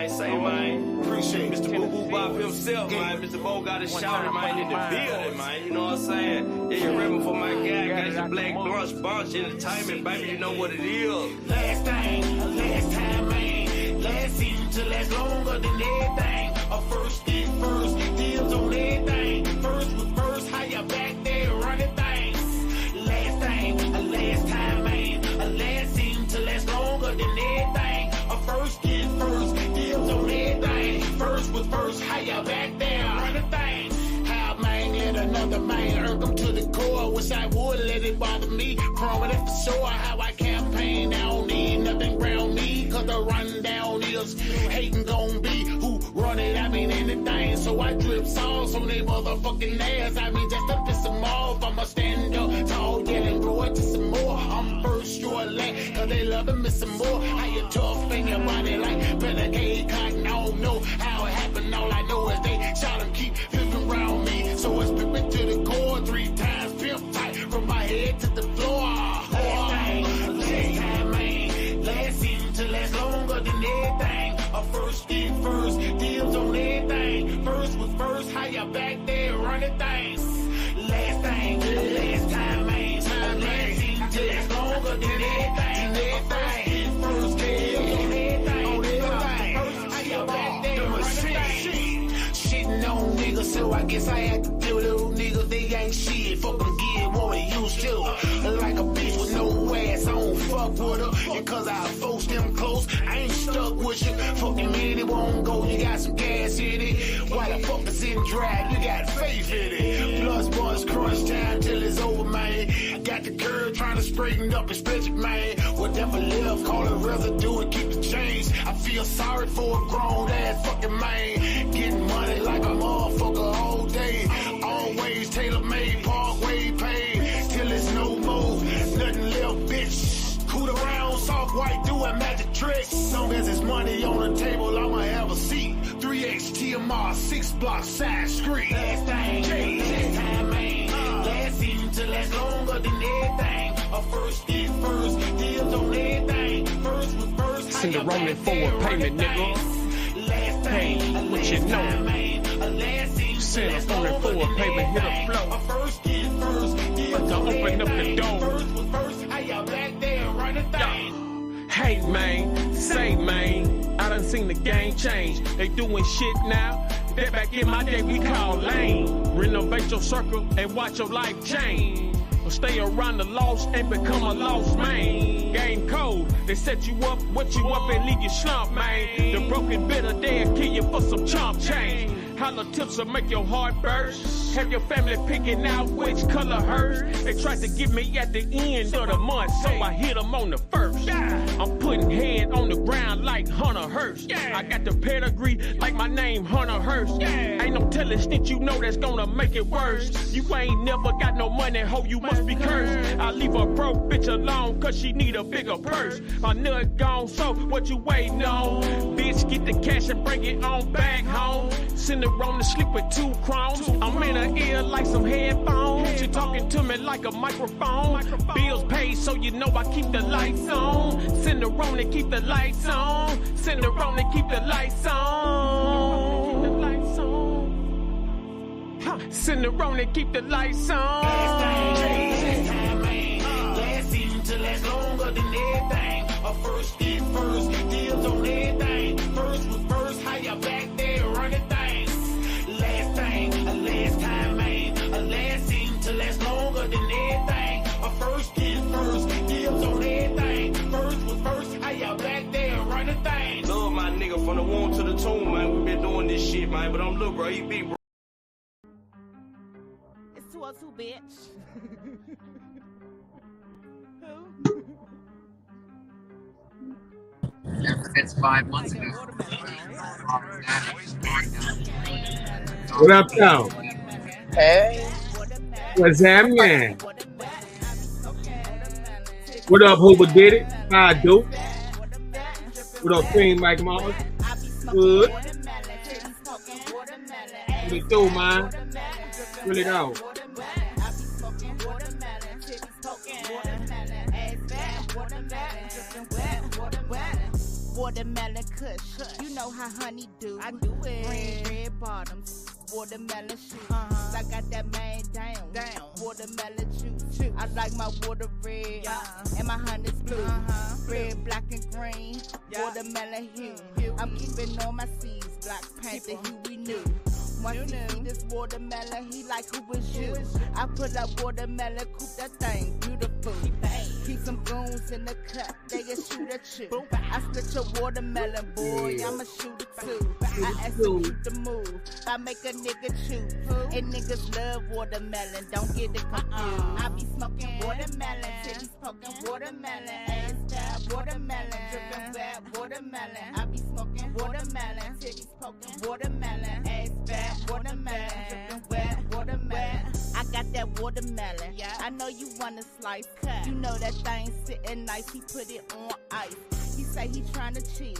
Say, man. Appreciate Mr. Boo Boo Bop himself, man. Mr. Bo got a shout, man, in the building, man. You know what I'm saying? Yeah, you repping for my guy. Got his Black Brunch Bunch Entertainment, baby. You know what it is. Last time, man. Last season to last longer than everything. First things first, deals on everything. First was first, how you back there running things. Last time, man. Last season to last longer than everything. First things first, deals on everything. First was first, how you back there running things. How man let another man irk them to the core. Wish I would let it bother me. Prominent for sure how I campaign. I don't need nothing around me. Cause the rundown is hating gon' be who run it. I mean anything. So I drip sauce on they motherfucking ass. I mean just to piss them off. I'ma stand up tall, yelling, grow it to some more. I'm first, you're last. Cause they loving me some more. How you tough in your body like Renegade Cotton. I don't know how it happened. All I know is they shot and keep flipping around me. So it's pimping to the core 3 times. Pimp tight from my head to the floor. Last time, man. Last season to last longer than everything. First thing first, deals on everything. First was first, how you back there running things. Last time, man. Last season to last longer than everything. First deals on everything. First, how you back there running things. Shitting on niggas, so I guess I had to deal with those niggas. They ain't shit. Fuck them, get what they used to. Like a bitch with no ass, I don't fuck with her. And cause I force them close, I ain't stuck with you. Fucking man, it won't go. You got some gas in it. Why the fuck is in drag? You got faith in it. Plus boys crunch time till it's over, man. I got the curve trying to straighten up and stretch it, man. Whatever left, call it residue and keep the change. I feel sorry for a grown ass fucking man. Getting money like a motherfucker all day. Always tailor-made, Parkway paid. Till it's no more. Nothing left, bitch. Coot around, soft white, doing magic tricks. As long as there's money on the table, I'ma have a seat. 3X TMR, 6 block side street. Last time, man. Last season to last longer than everything. First thing first, deals on everything. First was first, Send the Roman forward payment, nigga. Hey, what you know? Send a Roman forward payment, hit a flow. First thing first, deals on open up the door. First was first, how you back there running things. Hey man, say man, I done seen the game change. They doing shit now that back in my day we call lame. Renovate your circle and watch your life change. Or stay around the lost and become a lost man. Game cold, they set you up, wet you up and leave you slump, man. The broken bitter, they'll kill you for some chump change. Holla tips will make your heart burst. Have your family picking out which color hers. They tried to get me at the end of the month, so I hit them on the first. I'm putting head on the ground like Hunter Hearst. I got the pedigree like my name Hunter Hearst. Ain't no telling shit you know that's gonna make it worse. You ain't never got no money, ho, you must be cursed. I leave a broke bitch alone cause she need a bigger purse. My nut gone, so what you waiting on? Bitch, get the cash and bring it on back home. Send her on to sleep with 2 crowns. I'm in her ear like some headphones. She talking to me like a microphone. Bills paid, so you know I keep the lights on. Send her on to keep the lights on. Send her on to keep the lights on. Send her on to keep the lights on. Last time, man. Last season to last longer than everything. First thing first, deals on everything. First was first, how you back there running things. Last time, man. Last season to last longer than everything. First thing first, deals on everything. First was first, how you back there running things. Love my nigga from the womb to the tomb, man. We been doing this shit, man. But I'm little bro, he big bro. It's 202, bitch. Ever since 5 months ago. What up, though? Hey. What's happening? What up, Hoover did it? How I do? What up, Queen Mike Moss? Good. Me too, man. Really now. I be smoking watermelon, titties poking, watermelon, ass fat, watermelon, dripping wet, watermelon, watermelon kush. You know how honey do. I do it. Red bottoms, watermelon shoes. I got that man down. Watermelon juice. I like my water red and my honey's blue. Red, black, and green. Watermelon hue. I'm keeping all my seeds. Black Panther, who we knew. Once he see this watermelon, he like, who is you? I put up watermelon, coop that thing, beautiful. Keep some goons in the cut, they can shoot at you. I split your watermelon, boy, I'ma shoot it too. I execute the move, I make a nigga choose. And niggas love watermelon, don't get it confused. I be smoking watermelon, titties poking watermelon, ass fat watermelon, dripping wet watermelon. I be smoking watermelon, titties poking watermelon, ass fat watermelon, dripping wet watermelon. I got that watermelon, I know you wanna slice, you know that thing sitting nice, he put it on ice. He say he tryna chill,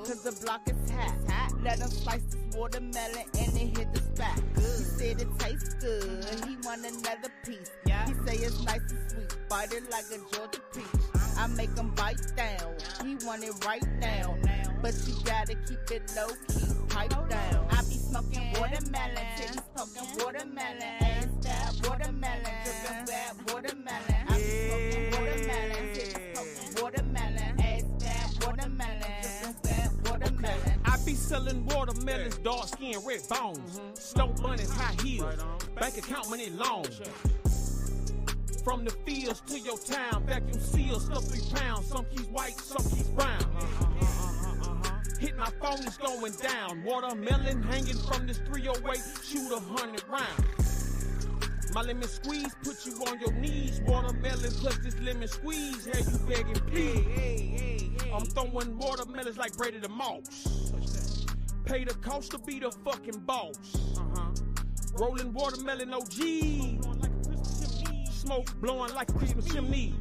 cause the block is hot. Let him slice this watermelon and then hit the spot. He said it tastes good, he want another piece. He say it's nice and sweet, bite it like a Georgia peach. I make him bite down, he want it right now. But you gotta keep it low key, pipe down. I be smoking watermelon, titties poking watermelon, ass fat watermelon, dripping wet watermelon. I be smoking watermelon, titties poking watermelon, ass fat watermelon, dripping wet watermelon. I be selling watermelons, dark skin, red bones, snow bunnies, high heels, bank account money long. From the fields to your town, vacuum seals, stuff 3 pounds, some keys white, some keys brown. Hit my phone, it's going down. Watermelon hanging from this 308, shoot 100 rounds. My lemon squeeze put you on your knees. Watermelon plus this lemon squeeze, have you begging please. I'm throwing watermelons like Brady the Moss. Pay the cost to be the fucking boss. Rolling watermelon OG. Smoke blowing like a Christmas chimney.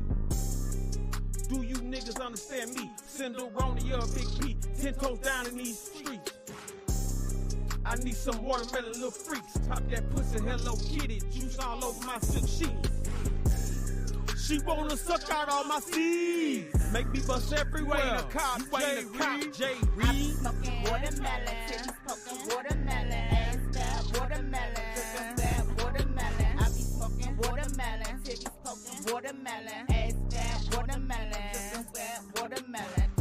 Do you niggas understand me? Cinderona, you're a big P. 10 toes down in these streets. I need some watermelon little freaks. Pop that pussy, Hello Kitty. Juice all over my silk sheets. She wanna suck out all my seeds. Make me bust everywhere. You ain't a cop, J. Reed. I be smoking watermelon, titties poking watermelon, ass fat watermelon, dripping wet watermelon. I be smoking watermelon, titties poking watermelon, ass fat watermelon, dripping wet watermelon.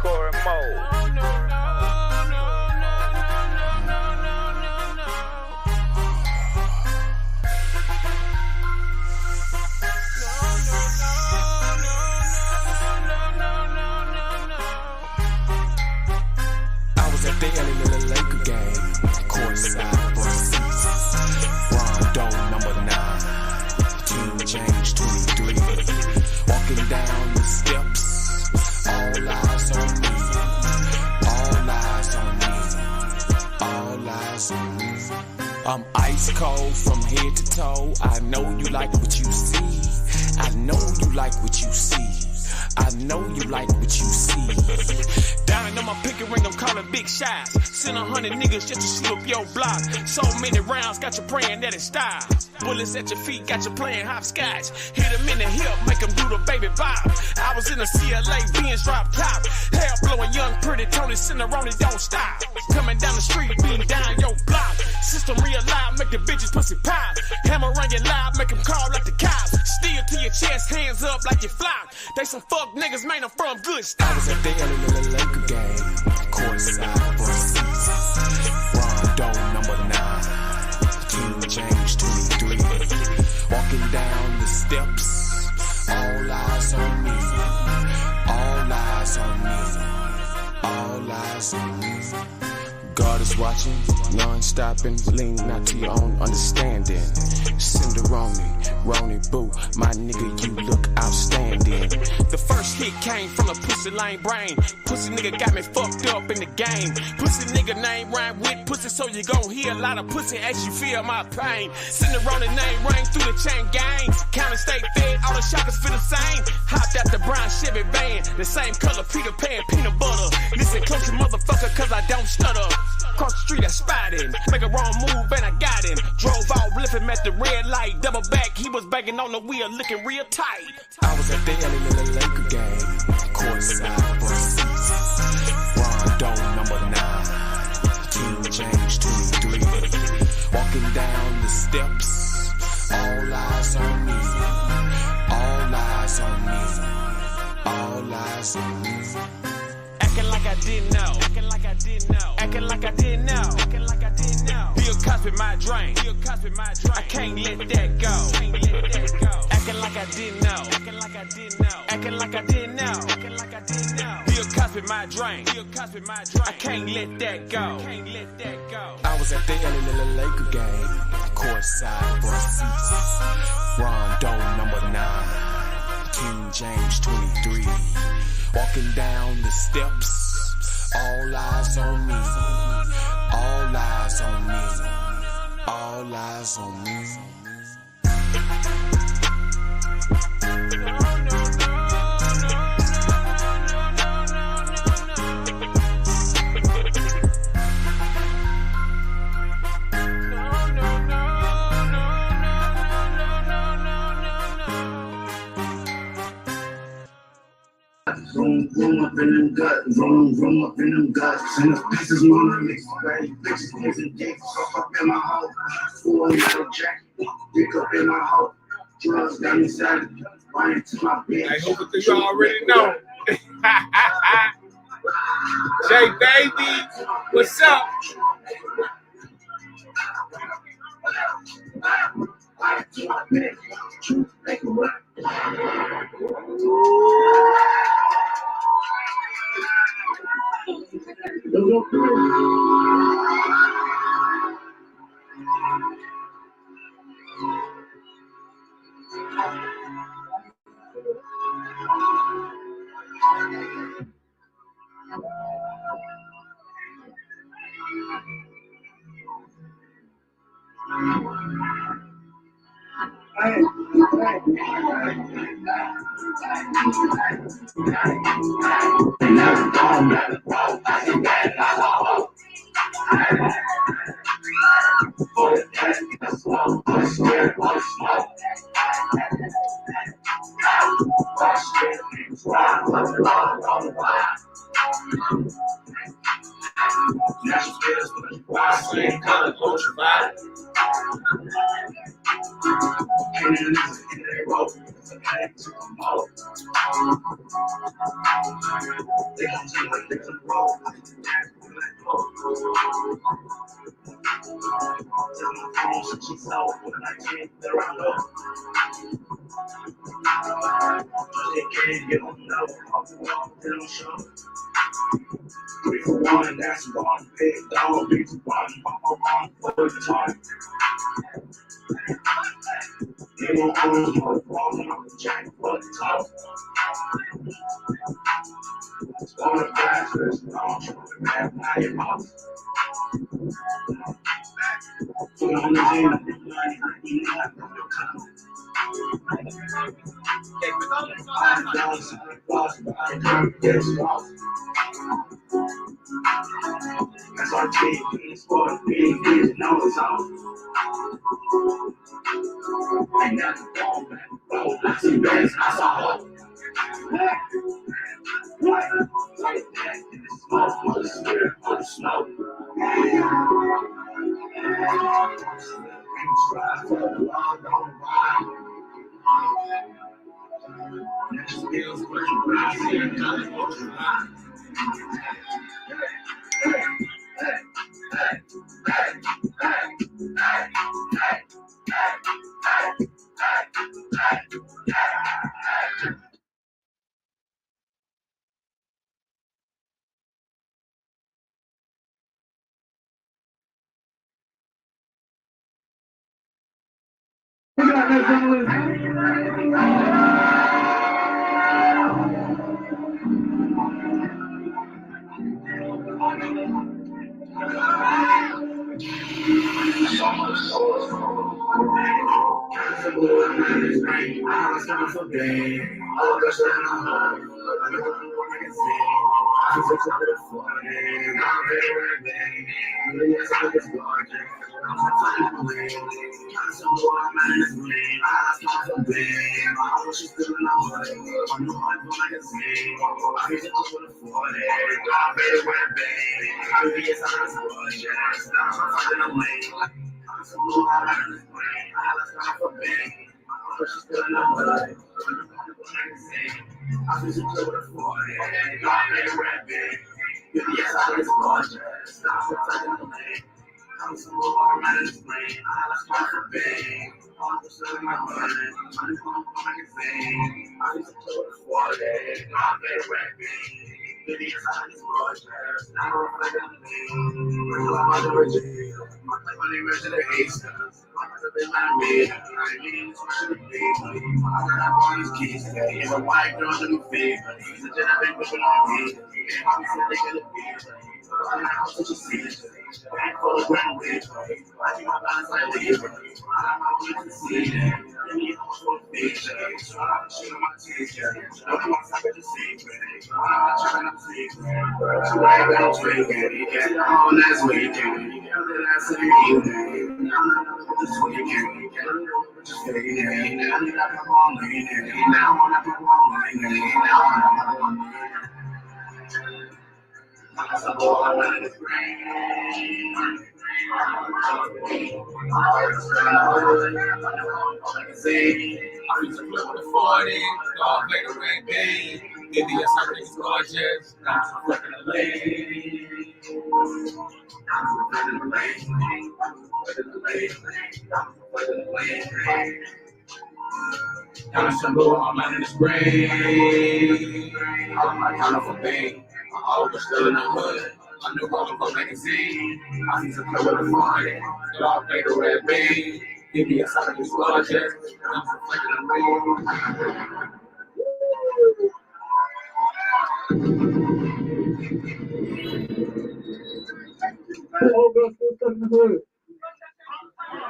Corey Moe. I was at the LA Laker game, courtside for seats. Rondo number 9, King James 23, walking down the steps. All eyes on me, all eyes on me, all eyes on me. I'm ice cold from head to toe. I know you like what you see. I know you like what you see. I know you like what you see. Down on my picket ring, I'm calling big shots. Send 100 niggas just to shoot up your block. So many rounds, got you praying that it stop. Bullets at your feet, got you playing hopscotch. Hit him in the hip, make him do the baby bop. I was in the CLA, Benz drop top. Hair blowing, young, pretty Tony Cinerone, don't stop. Coming down the street, beating down your block. System real loud, make the bitches pussy pop. Hammer ringing loud, make them call like the cops. Steel to your chest, hands up like you flop. They some fuck niggas, man, I'm from good stuff. I was at the LA Laker game, courtside for seats. Rondo number 9, King James 23, walking down the steps. All eyes on me, all eyes on me, all eyes on me. God is watching, non-stopping, lean not to your own understanding. Cinderoni, Roni Boo, my nigga, you look outstanding. The first hit came from a pussy lame brain. Pussy nigga got me fucked up in the game. Pussy nigga name rhyme with pussy, so you gon' hear a lot of pussy as you feel my pain. Cinderoni name rang through the chain gang. County state fed, all the shockers feel the same. Hopped out the brown Chevy van, the same color Peter Pan peanut butter. Listen close, motherfucker, cause I don't stutter. Cross the street, I spotted him. Make a wrong move and I got him. Drove off, left him at the red light. Double back, he was banging on the wheel, looking real tight. I was at the Laker game, courtside for seats. Rondo number 9, King James 23. Walking down the steps, all eyes on me. All eyes on me. All eyes on me. Acting like I didn't know. Acting like I didn't know. Acting like I didn't know. Acting like I didn't know. Bill Cosby my drain. Bill Cosby my drain. I can't let that go. Can't let that go. Acting like I didn't know. Acting like I didn't know. Acting like I didn't know. Acting like I didn't know. Bill Cosby my drain. Bill Cosby my drain. I can't let that go. Can't let that go. I was at the Laker game, courtside for seats. Rondo number 9, King James 23. Walking down the steps, all eyes on me. All eyes on me. All eyes on me. Vroom, vroom up in them guts, vroom, vroom up in them guts. And the pieces wanna mix, right? Bitches, niggas, and dicks, fuck up in my hole. Full metal jacket, dick up in my hole. Drugs down inside, running to my bitch. I hope that you already know. Jay Baby, what's up?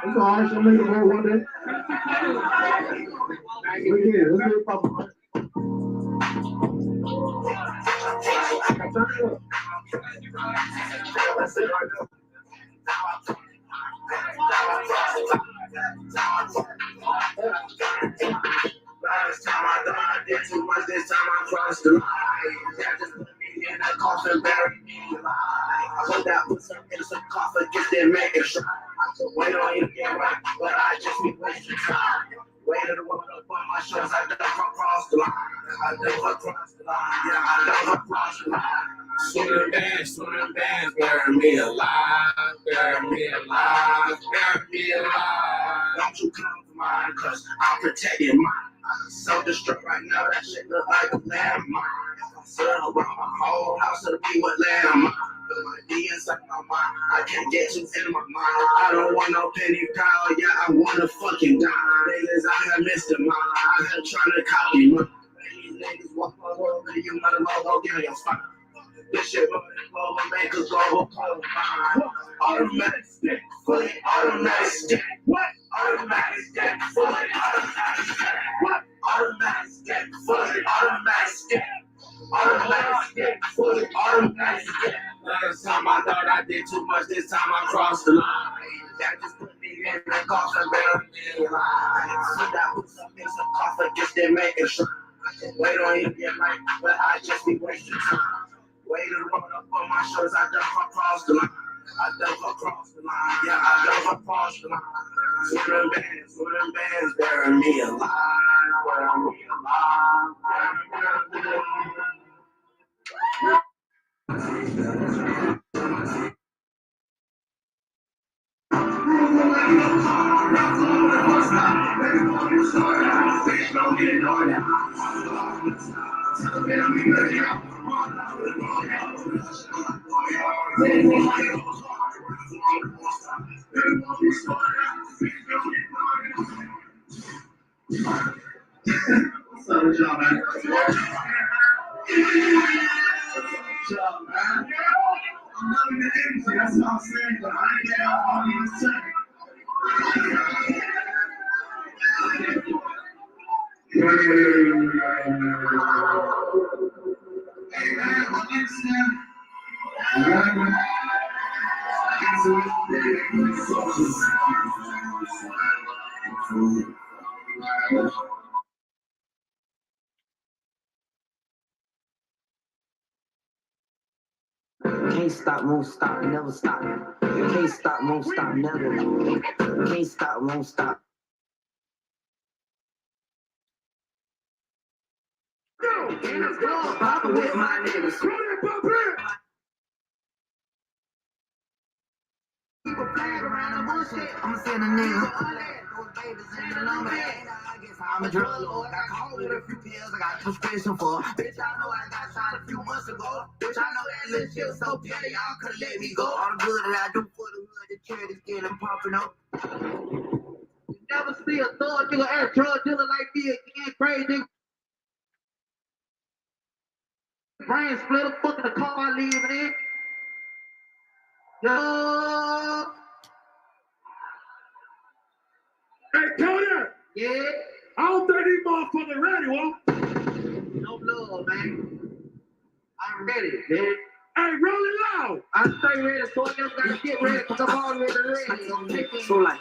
It's all right, she'll make it roll one day. Look here, let's get Papa. Last time I thought I did too much, this time I crossed the line. That just put me in a coffin, buried me alive. I put that pussy in some coffin, just didn't make it sure. So wait on you to get right, but I just be wasting time. Waited to roll up on my shoulders, I done across the line. I done across the line, yeah, I done across the line. Swimming bands, bury me alive, bury me alive, bury me alive. Don't you come for mine, cause I'm protecting mine. I'm self-destruct right now, that shit look like a landmine. I'm sitting around my whole house to be what landmine. My D inside my mind, I can't get you in my mind. I don't want no penny power, yeah, I want a fucking dime. Niggas out here missed the mind, out here trying to copy mine. These niggas walk all over you, mother logo, give me your spine. This shit more than global, make us global, call mine. Automatic stick, fully automatic stick. What? Automatic stick, fully automatic stick. What? Automatic stick, fully automatic stick. Automatic stick, fully automatic stick. Last time I thought I did too much, this time I crossed the line. That just put me in the coffin, bury me alive. See that put some in some coffin, just didn't make it sure. Wait on you to get right, but I just be wasting time. Waited to roll up on my shoulders, I done across the line. I done across the line, yeah, I done across the line. Swimming bands, bury me alive, bury me alive, bury me alive. What's up with y'all, man? What's up, man? I'm loving the energy, that's what I'm saying, but I ain't get out on you in a second. Hey, man, I understand. Can't stop, won't stop, never stop. Can't stop, won't stop, never. Can't stop, won't stop. In the club, poppin' with my niggas. Keep a flag around the bullshit. I'ma send a nigga. Those babies in the lumber. I guess I'm a drug lord. Got caught with a few pills. I got prescription for. Bitch, I know I got shot a few months ago. Bitch, I know that little shit was so petty. Y'all couldn't let me go. All the good that I do for the hood, the charity's getting popping up. You never see a thug nigga ass drug dealer like me again. Crazy. Brain split a fuck in the car I leaving in. Yo. Hey, Kodak! Yeah? I don't think these motherfuckers ready, huh? No love, man. I'm ready, man. Hey, roll it loud! I stay ready, so I just gotta get ready, because I'm already ready. So like,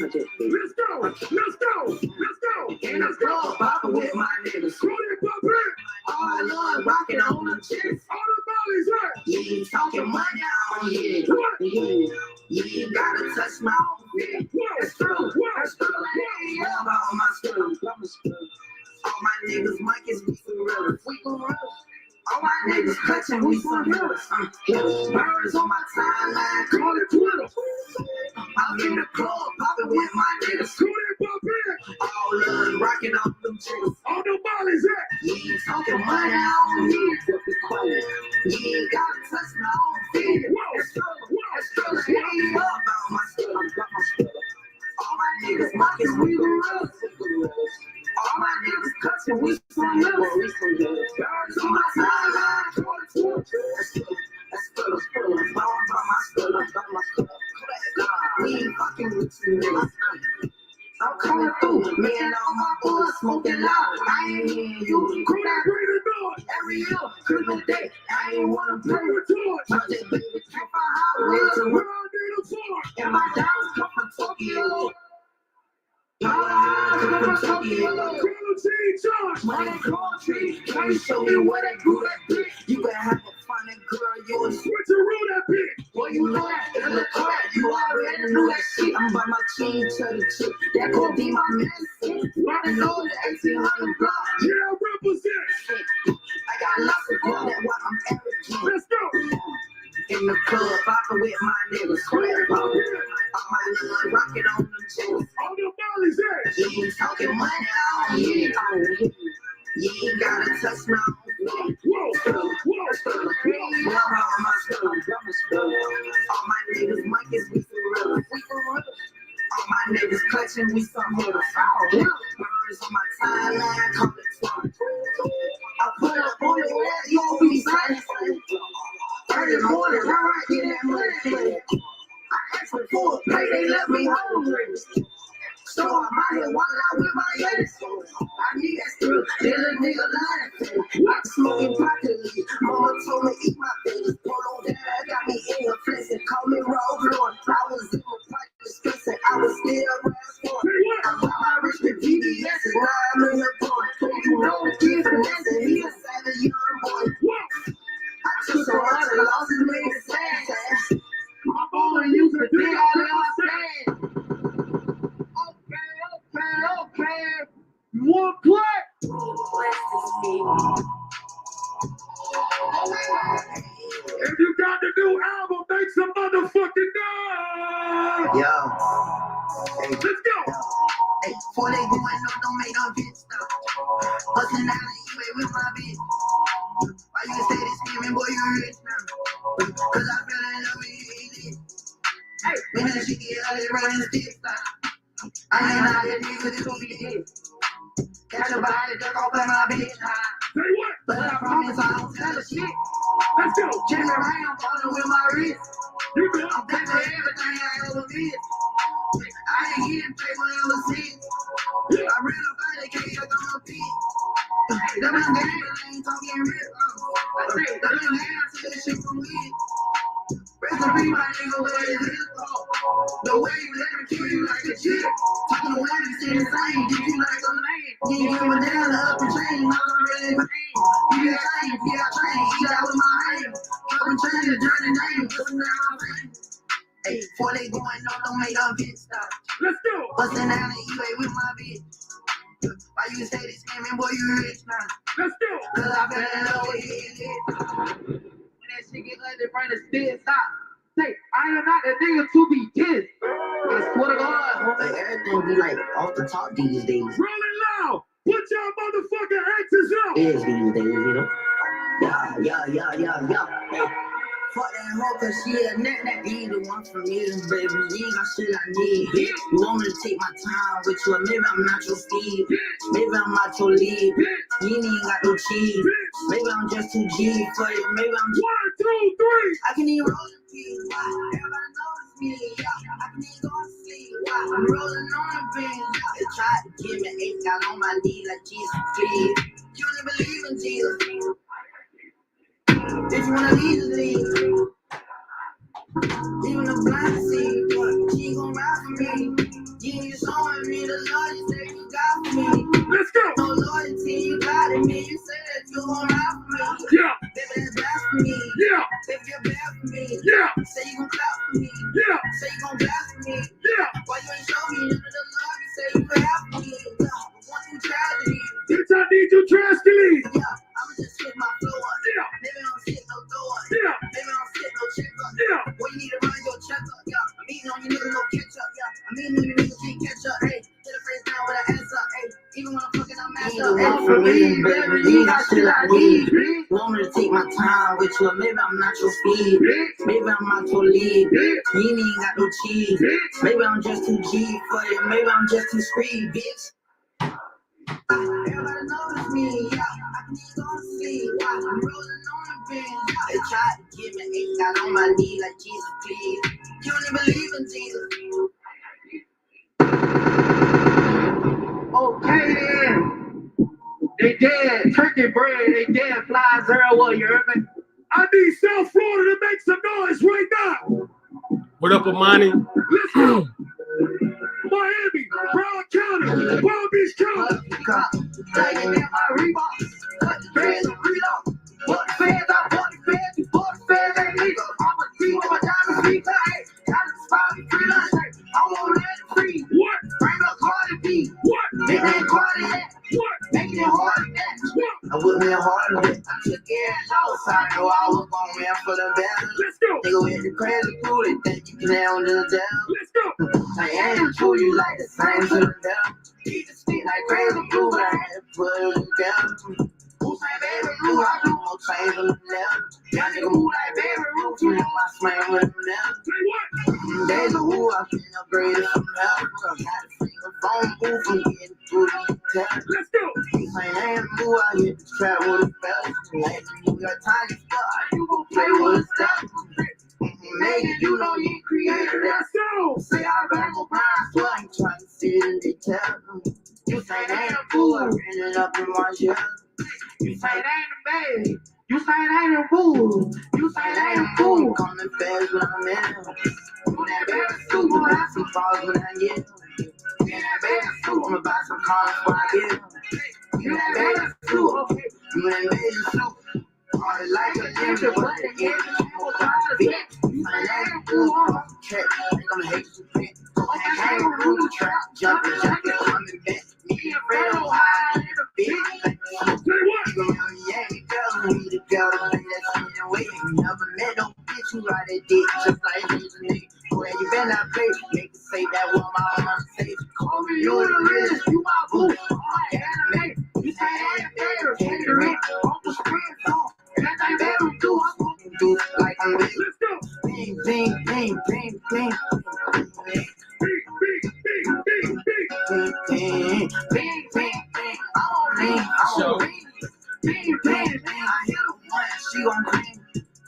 let's go! Let's go! Let's go! In the club, poppin' with my niggas. Call it, pop it! All I love, rockin' on them chicks. All the mollies, right? You ain't talking money on here. What? You ain't gotta touch my own feet. It's true. That's true. All about my skills. All my niggas, Mike is we for real. We for real. All my niggas clutching, we for real. Birds on my timeline, call it Twitter. I'm in the club, poppin' with my niggas. Call it, pop it! All love, rockin' off them chicks. All the mollies, right? You ain't talking money on here. You ain't gotta touch my own feet. It's true. It's true. You ain't about my stuff. All my niggas mocking, we the real. All my niggas clutching, we some real. Birds on my timeline, call it Twitter. That's good. We ain't fucking with you niggas. I'm coming through, me and all my boys smoking loud. I ain't hearing you. Call it, bring it on! Every year, Christmas Day, I ain't wanna play with you. I just baby keep my highway to Where work. I need a fort! And my diamonds come from Tokyo. My eyes come from Tokyo. Call it T. Josh! Money country, can you show me where they grew that bitch? You better have a funny girl, you a Switch a roll that bitch! boy, you know that in the car, you already knew that shit. I'm by my chain to the chick, that gon' be my medicine. Running over the 1800 block. Yeah, represent! I got lots of gold, that's why I'm arrogant. Let's go! In the club, poppin' with my niggas. All my niggas rockin' on them chicks. All the mollies, right? You ain't talking money on here. You ain't gotta touch my own feet. Whoa! All my stuff. All my niggas Mike is we for real. All my niggas clutching, we some hitters. Birds on my timeline, call it Twitter. I put up on your ass, you gon' be silent. Early morning, I get that money. I asked for a pay, they left me hungry. So I'm out here while I with my ass. I need that still, tell a nigga lying. I'm smoking broccoli. Mama told me eat my fingers. Polo down, got me in her flexing. Call me Roll Lord. I was in my pocket stressing. I was still around for it. I bought my rich with VBS. Now I'm in the boy. You know the kid finessing. He a savage young boy. I took some other losses, made it sad. My boy used to think all that I said. Okay. You want to play? If you got the new album, make some motherfucking noise! Yo. Let's go! Hey, before they going on, don't make no bitch stop. Bustin' out of you with my bitch. Why you say this screaming, boy, you rich now? Cause I fell in love with you, ain't it? Hey, when that shit get out, it running the dick stop. I ain't out here niggas, this gon' be it. Catch a body, duck off in my bitch. Say what? But I promise I don't tell a shit. Let's go. Jimmy Ray, I'm falling with my wrist. You know. I'm thankful for everything I ever did. I ain't getting paper ever since. I ran up out the cage, I got my feet. That been game, I ain't talking real. I say, that been game, I say this shit from me. Rest in peace, my nigga, where is his fault? The way you let me kill you like a chick. Talking to one, you say the same, get you like a man. You ain't even down the up and chain, I'm really pain. You got change, you got change, eat out with my hand. Up and change, the journey name, putting down my pain. Hey, before they going on, don't make a bitch stop. Let's go. Bustin' down the E-way with my bitch. Why you say this scamming, boy, you rich now? Let's go. Cause I fell in love with it. When that shit get ugly, bring the still stop. Say, I am not the nigga to be kissed. I swear to God, like, everything be like off the top these days. Roll it loud. Put your motherfucking axes up. Is these days, you know? Yeah. Hey. Fuck that hoe, cause she a net that be the one for me, baby. You ain't got shit I need. You want me to take my time with you, or maybe I'm not your Steve. Maybe I'm not your lead. You ain't got no cheese. Maybe I'm just too G for you. Maybe I'm just 1, 2, 3. I can even roll in peace. Everybody knows me. I can even go to sleep. I'm rolling on the beam. They tried to give me 8, got on my knees like Jesus, please. You don't believe in Jesus. If you wanna leave, leave. Even the blind see, but she gon' ride for me. You showing me the love you say you got for me. Let's go. No loyalty, you got in me. You said you gon' ride for me. Yeah. Baby, that's bad for me. Yeah. Baby, you're bad for me. Yeah. Say you gon' clap for me. Yeah. Say you gon' blast for me. Yeah. Why you ain't show me none of the love you say you have for me? Want you tragedy. Bitch, I need you drastically. Yeah, I'ma just hit my flow up. Yeah. Maybe I don't sit no door up. Yeah. Maybe I don't sit no check up. Yeah. Boy, you need to run your check up. Yeah. I'm eating on you niggas, no catch up. Yeah. I'm eating on you niggas, can't catch up. Hey, hit a phrase down with an ass up. Hey, even when I'm fucking, I'm messed up. Hey, for me, baby, you got shit I need. Want me to take my time with you, or maybe I'm not your speed. Maybe I'm not your lead. You ain't got no cheese. Maybe I'm just too G for you. Maybe I'm just too screed, bitch. Everybody knows me, yeah. I can just go to sleep. I'm rolling on the beam. They tried to give me 8, got on my knee like Jesus, please. You don't even believe in Jesus. Okay then. They dead. Turkey bread. They dead. Fly 01. You heard me? I need South Florida to make some noise right now. What up, Amani? Let's go. Miami, Brown County, Palm Beach County. Taking in my Reebok. Cut the feds and reload. What the feds, I want the feds. You bought the feds, ain't legal. I'm a free with my diamond speaker. Hey, gotta spot me free lunch. Hey, I won't let it free. What? Bring up Cardi B. What? Make that Cardi that. What? Making it hard than that. What? I wouldn't be hard than that. I took it outside. Know I was gon' win for the battle. Let's go. Nigga with the crazy crew, they think you can handle the down. Let's go. I ain't true, you like the same to the devil. He just speak like crazy blue, but I had to put him down. Who say baby blue, I do more change on the level. Young nigga move like baby Ruth, you know I slam with him now. Say what? Days of who I been upgraded from hell. I got a finger phone booth from getting through the tap. Let's go. He say ain't blue, I hit the trap with a belt. Like you got time to start, you gon' play with a step. Megan, you know you ain't created that song. Say I better go blind, so I ain't trying to see it in detail. You say they ain't a fool, I ran it up in my jail. You say they ain't a baby. You say they ain't a fool. You say they ain't a fool. Coming fast when I'm in. You that baby suit, gonna have some falls when I get. You that baby suit, I'ma buy some cars when I get. You that baby suit, okay. You that baby suit. Hard like a ninja, but the end was trying to fit. You say they ain't a fool, check. They gonna hate you, fit. Okay, kangaroo the trap, jumping, coming back. Me and Fred Ohio in the big. Say what? Yeah, we girl, we the girl to play that shit and wait. Never met no bitch who ride that dick just like this nigga. Where you been that place? Make it say that one my mama say. Call me, you the realest, you my boo. Anime, you say I ain't fair, take the rent, off the screen, song. That ain't better do, I'm gonna do like I'm with. Let's go. Bing, bing, bing, bing, bing. Beat, beat, beat, beat. Bing, bing, bing, bing, bing. I'm on lean, I'm on lean. Bing, bing, bing. I hit her once, she gon' bing.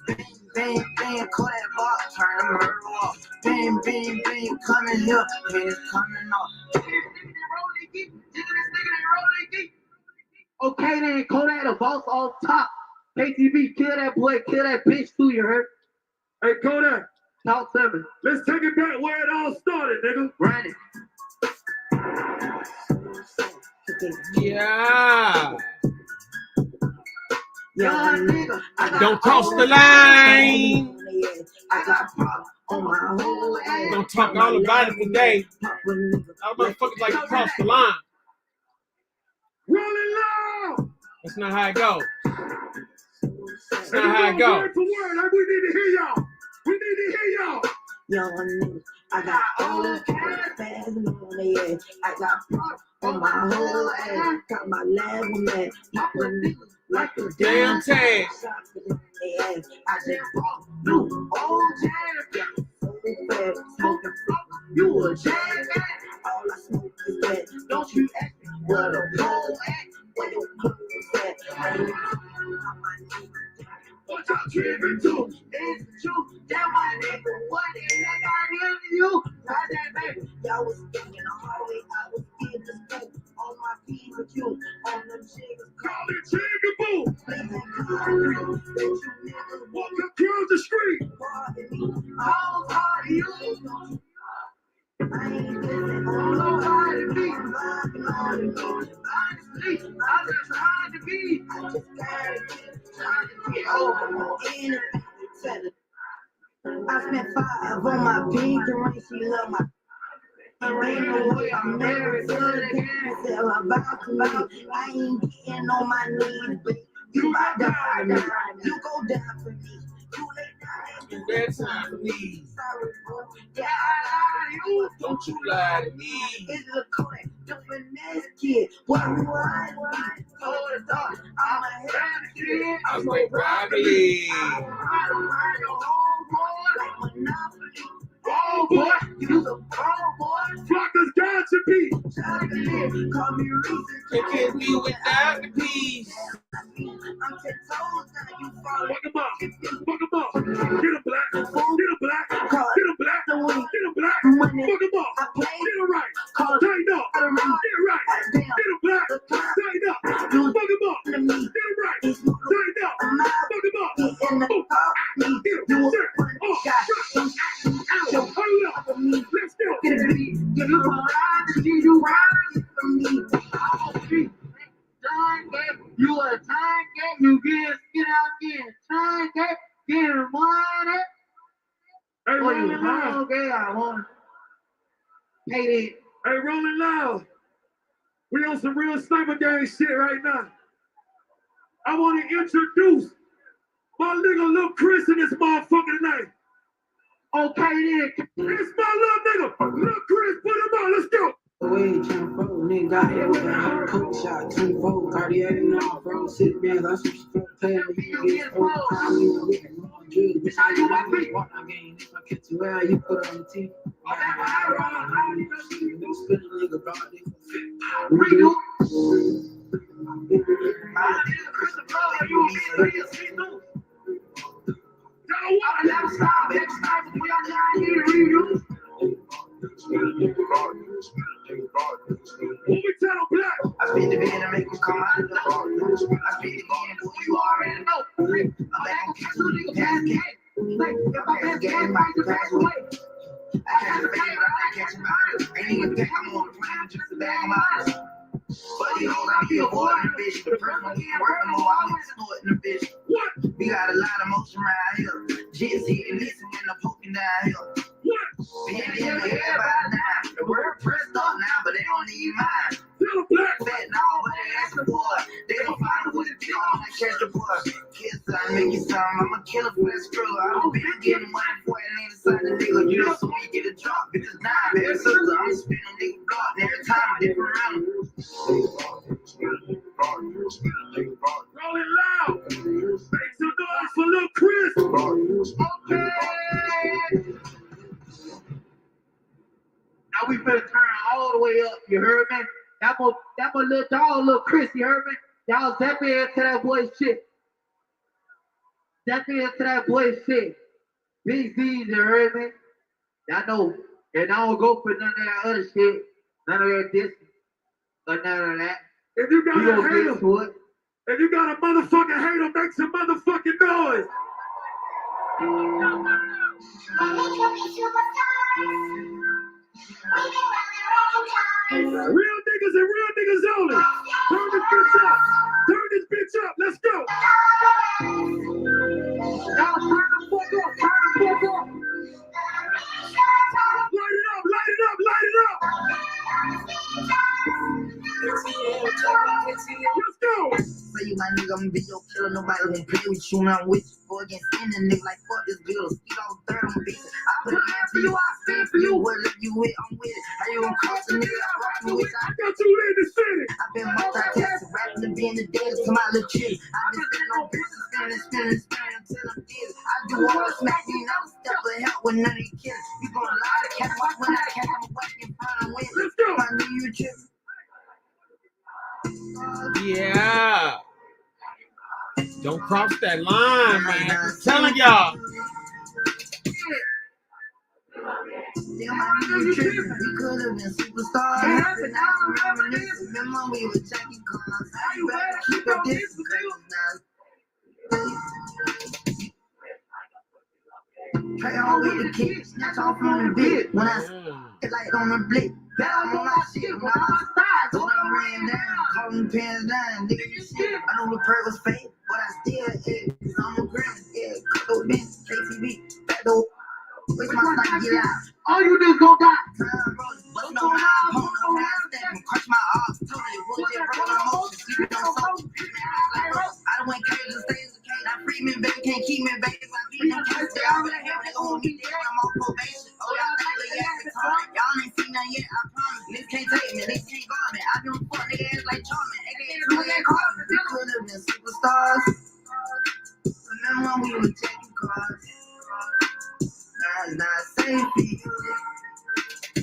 Bing, bing, bing. Call that box, turn the murder off. Bing, bing, bing. Coming here, head coming off. Okay then, Kodak the boss off top. KTV, kill that boy, kill that bitch too, you heard? Hey Kodak, talk 7. Let's take it back where it all started, nigga. Run it. Yeah. Yeah, nigga. Don't cross the line. I got pop on my whole ass. Don't talk all about it today. All motherfuckers like to cross the line. Rolling loud. That's not how it goes. That's not how it goes. Word for word, like we need to hear y'all. We need to hear y'all. Young niggas, I got all the cash bags on the ass. I got pop on my whole ass. Got my lab on that. Poppin' niggas like a Damn tag. I just bought new old jam. So fast, smoking flow. You a jam man. All I smoke is that. Don't you ask me where the pole at? Where your clothes at? I ain't on my knees. What y'all tripping to? It's the truth. That my nigga, what the heck I hear you? Why that baby? Y'all was thinking the hallway. I was in the school. On my feet with you. On them chiggers. Call it Jigaboo. That you niggas Walk across the street. all part of you. I ain't listening on nobody beat. Honestly, I'm just trying to be. I just trying to get over anything. I spent 5 on my pink ring. She love my. There ain't no way I'm married to the cancel about to me. I ain't getting on my knees, but you might die. You go down for me. You lay down. You got time for me. Sorry, bro. Yeah, I lied to you. Don't you lie to me. It's a Kodak, the finesse kid. What you want? Told the dog, I'm a happy kid. I'm like broccoli. I'm ride your homeboy like Monopoly. Oh boy, you the pro boy. Flockers got to be. Call me Reese. You can't be without the peace. I'm 10 toes down, you fall. Fuck him up. Fuck him up. Get him black. Get him black. Get him black. Get him black. Fuck him up. Get him right. Tighten up. Get him right. Get him black. Tighten up. Fuck him up. Get him right. Tighten up. Fuck him up. In the car, me, you Oh, Yo, hurry up. Let's go. get a beat, give you a ride to see you ride for me. You a time game, you get out there, time game, get money. Hey, Rolling Loud. Okay, I want to pay it. Hey, Rolling Loud. We on some real sniper gang shit right now. I want to introduce my nigga Lil Chris in this motherfucker tonight. Okay then, it's my little nigga, Lil Chris, put him on, let's go. Away, 24, nigga, got hit with a cook shot, 24, cardiac, now, bro, sit down, that's some stuff, pay me, you get old, I mean, we can go and do it, bitch, how you like me, walk my game, if I catch you out, you put on the team, I ride, you spin a nigga, bro, redo. I speak the band and make them come out of the bar. I speak the game and you already know. I'm back on cash, nigga, pass game. Like, if I pass game, I can pass away. I catch a bag, but I can't catch a bag. Ain't even think I'm on the plan, just a bag of mine. But you know, I be avoiding the bitch. The person who working more, I went snorting the bitch. What? We got a lot of motion around here. Jits hitting this and then the poking down here. What? Being in the air by now. The word pressed up now, but they don't need mine. Fat now, but they asking for it. They don't find with a deal on and catch the boy. Kids, I make you some. I'm a killer for this struggle. I don't be getting money for it. Ain't inside the nigga. You know, so we get a drop. Because now, baby, sister, I'm spinning nigga block. And every time I dip around. Rolling Loud. Make some noise for Lil Chris. Okay. Now we finna turn all the way up, you heard me? That my little dog, little Chris, you heard me? Y'all definitely into that boy shit. Definitely into that boy shit. Big Z's, you heard me? Y'all know. And I don't go for none of that other shit. None of that this or none of that. If you got We a gonna hater, get to it. if you got a motherfucking hater, make some motherfucking noise. Real niggas and real niggas only. Turn this bitch up. Turn this bitch up. Let's go. Y'all turn the fuck up. Turn the fuck up. Light it up. Light it up. Light it up. Let's go. Say you my nigga, I'm be your killer. Nobody won't play with you. Now with you. Go against any nigga like fuck this girl. Speak all third on bitch. I put it in for you. I stand for you. Whatever you with, I'm with it. How you gonna cross a nigga? I rock you with. I got you in the city. I've been multi-tasking, rapping and being the dance to my little chick. I've been spinning on bitches, spinning until I'm dead. I do all the smacking, I don't step or help with none of these kids. You gon' lie to catch my when I catch my wife in front of win. Let's go. I knew you tripping. Yeah. Don't cross that line, man. I'm telling y'all. Damn, I knew you tripping. We could have been superstars. But now I'm reminiscing. Remember we were checking cars. How you better keep up this because now. Try on with the kids, snatch off on the bit. When I get like on the blick, down on my shit. When I'm outside, so I ran down, called them pants down, nigga, you shit. I know the perk was fake, but I still hit. I'm a grim, yeah, cut bench, KTV, back door. Where's my side, get out. All you niggas gon' die. But no, I'm on the step, crush my arms, totally bullshit, bro, I'm emotion, sleeping on something. I don't want crazy to stay as a king. I free me, baby, can't keep me, baby. I beat them kids, they already have nigga on me, there, I'm on probation. Oh, y'all think they ass retarded. Y'all ain't seen nothing yet, I promise. Niggas can't take me, niggas can't guard me. I been fuck nigga ass like Charmin, aka Julian Carter. We could have been superstars. Remember when we were taking cars? Now it's not safe for you.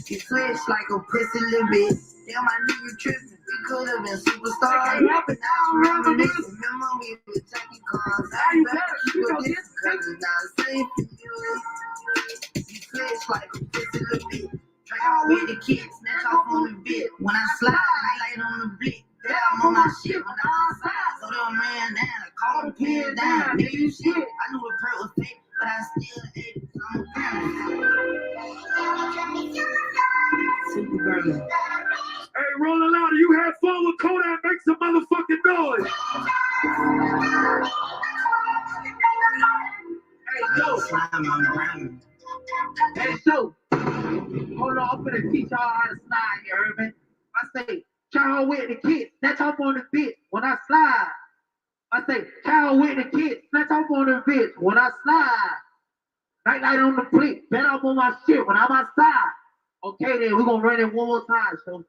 You switch like a pussy little bit. Damn, I knew you tripping. We could have been superstars. Now I'm reminiscing. Remember we were taking cars. Now you better keep your distance because it's not safe for you. You switch like a pussy little bit. Try out with the kids, snatch off on the bit. When I slide, I light on the blick. Yeah, I'm on my shit when I'm outside. So them ran down, called them pins down. Nigga, you shit. I knew the perk was fake, but I still ate it. I'm a family. Super girl. Hey, Rolling Louder, you had fun with Kodak, make some motherfucking noise. Hey, yo. Hey, so. Hold on, I'm gonna teach y'all how to slide, you heard me? I say, child with the kids, snatch off on the bitch when I slide. I say, child with the kids, snatch off on the bitch when I slide. Night light on the fleet, bet up on my shit when I'm outside. Okay, then we're gonna run it one more time. So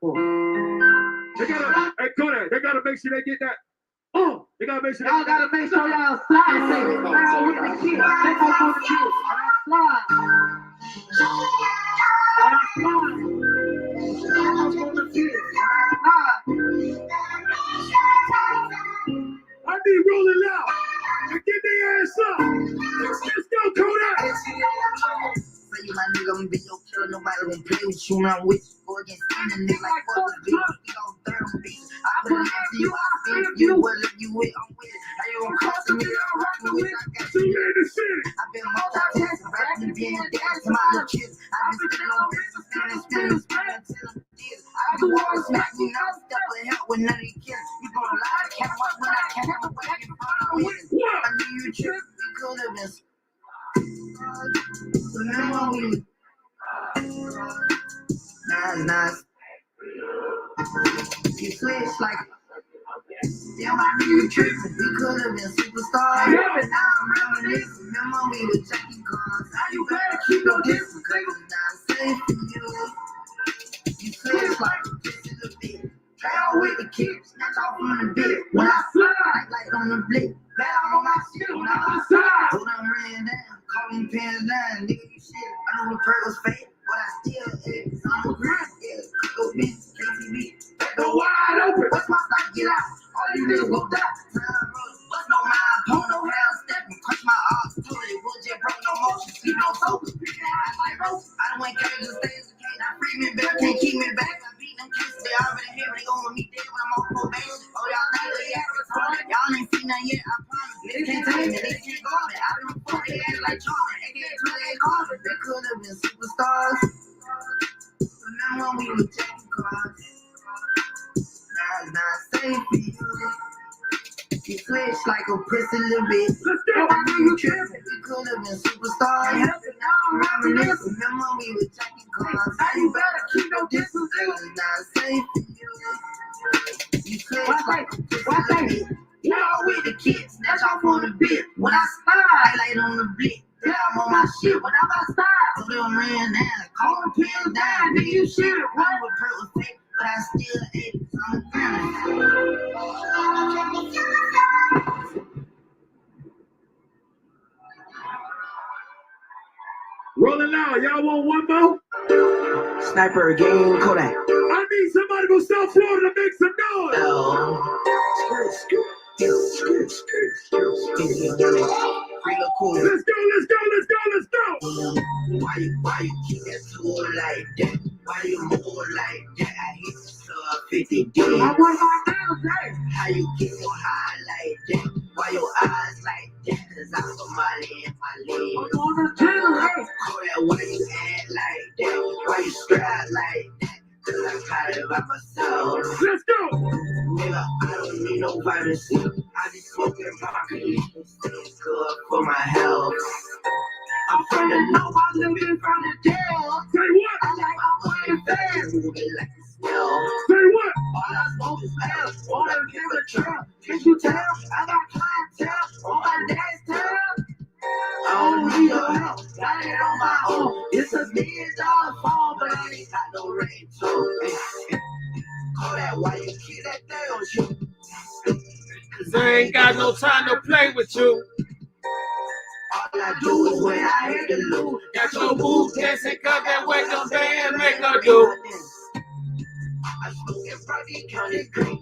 they gotta, hey Kodak, they gotta make sure they get that. Oh, they gotta make sure y'all gotta make sure y'all slide. Say, child with the kids, snatch off on the bitch when I slide. When I slide. I need Rolling Loud to get their ass up. Let's go, Kodak. Say you my nigga, I'm be your killer. Nobody won't play with you. Now with you. Go against any nigga like fuck this bitch. We all third on bitch. I put it in for you. I stand for you. Whatever you with, I'm with it. How you gonna cross me? I'm rocking with it. I got you in the city. I've been multi-tasking, rapping and being the dance to my little kids. I've been spinning on bitches, spinning until I'm dead. I do all the smacking, I don't step or help with none of these kids. You gon' lie to catch my when I catch my wife in front of win. I knew you tripped. We could have been. Remember we nah. You switch like damn, I knew you tripping. We could have been superstars. Now I'm reminiscing. Remember we were checking cars. Now you better keep your distance because it's not safe for you. You switch like a pussy little bit. Try out with the kids, snatch off on the bit. When I slide, like on the blick. Down on my shit when I'm outside. So them ran down, called them pins down. Nigga, you shit. I know the perk was fake, but I still hit. I'm a grim. go die. Bust no mind, pull no hair, stepping, crush my arms, totally wood jet, broke no motion, sleep no soap. I don't want characters, stays, can't free me back, can't keep me back. I beat them kids, they already here, they gon' meet dead when I'm on probation. Oh, y'all think they act retarded? Y'all ain't seen nothing yet, I promise. They can't take me, they can't guard it. I don't fuck they ass like Charlie, they can't do they cars. They could have been superstars. Remember when we were taking cars? Now it's not safe for you. You switch like a prissy little bitch. Oh, I know you tripping. You could have been superstars. Reminisce. Remember when we were taking cars? Now you better keep your distance. It's not safe for you. You switch like a prissy little bitch. You know with the kids, snatch off on the bit. When I slide, highlight on the blick. Yeah, I'm on my shit when I'm outside. So they ran down, call them pills down. Nigga, you shit it. Run with purple fake, but I still ate it. So I'm Rolling loud, y'all want one more? Sniper game Kodak. I need somebody from South Florida to make some noise. Let's go. Why you keep that tool like that? Why you move like that? I hit the sub 50 D. I want my nails right. How you get so high like that? Why your eyes like that? Cause I'm Somali in my leg. I'm on the channel, hey. Kodak, why you act like that? Why you stride like that? Cause I got it by myself. Let's go. Nigga, I don't need no vitamin C. I be smoking broccoli. It's good for my health. I'm from the north, I'm living from the jail. Say what? I like my money fast. Moving like a smell. Say what? All I smoke is fast. Wanna give a trap. Can't you tell? I got clientele on my dad's tail. I don't need your help. Got it on my own. It's $1 million phone, but I ain't got no ringtone. Call that why you keep that thing on you. Cause I ain't got no time to play with you. All I do is when I hit the loop. Got your boo dancing, cause that way them band make her do. I smoke in Brocky County Green.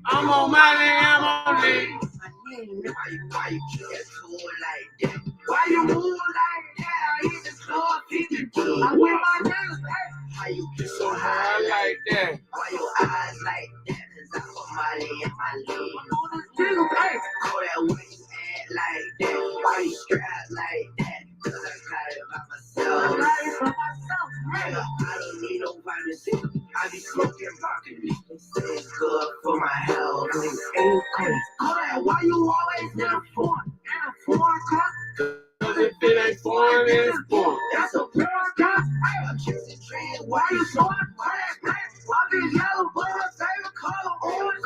I'm on money, I'm on me. Why you keep that tool like that? Why you move like that? I hit the floor 50 D. I wear my nails back. How you get so high like that? Why your eyes like that? Cause I'm Somali in my leg. I'm on the channel, hey. Kodak, why you act like that? Why you strap like that? Cause I got it by myself. I got it for myself, hey. Nigga, I don't need no vitamin C. I be smoking broccoli. It's good for my health. Kodak, why you always in a foreign car? Cause if it ain't foreign, it's foreign. That's a foreign car. I'm chasing trends. Why you showing Kodak? Why be yellow, but my favorite color orange?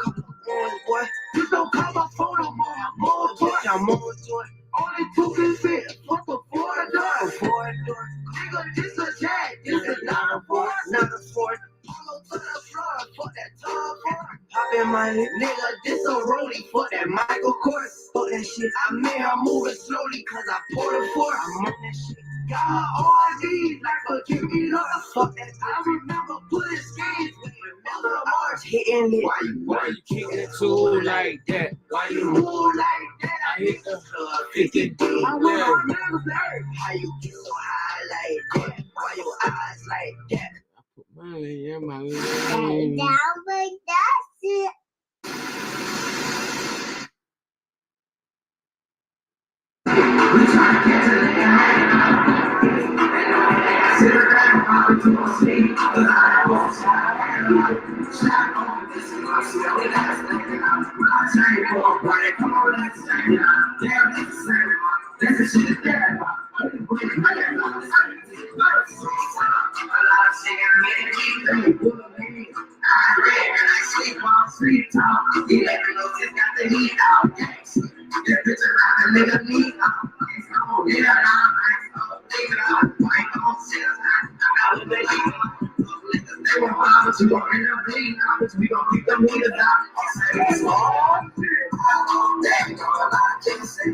Orange, boy. You don't call my phone no more. I'm on to it. I'm on to it. Only 2 can fit. Fuck a 4-door. Nigga, this a jag. This is not a Ford. Not a Ford. Pull to the floor. Fuck that tall Ford. Hop in my nigga. This a rollie. Fuck that Michael Kors. Fuck that shit. I'm moving slowly cause I poured it for. I'm on that shit. Got her OID like a give me love. Fuck that. I remember putting skins. Remember the March hitting it. Why you kicking it too like that? Why you move like that? I hit the club 50 D. I want my nails right. How you get so high like that? Why your eyes like that? I put money in my leg. That's it. We try to get to the sit around, I'm to sleep, but I won't stop. This is my silly last thing, and I'm saying, come on, buddy, come on, let's say it. Damn, let's say it. This is shit there. Sleep talk, you let me know just got the heat out. This bitch around the nigga need out. Come on, get out. We gon' end up bleeding comments, we gon' keep them niggas out. It's all shit. That ain't all I can say.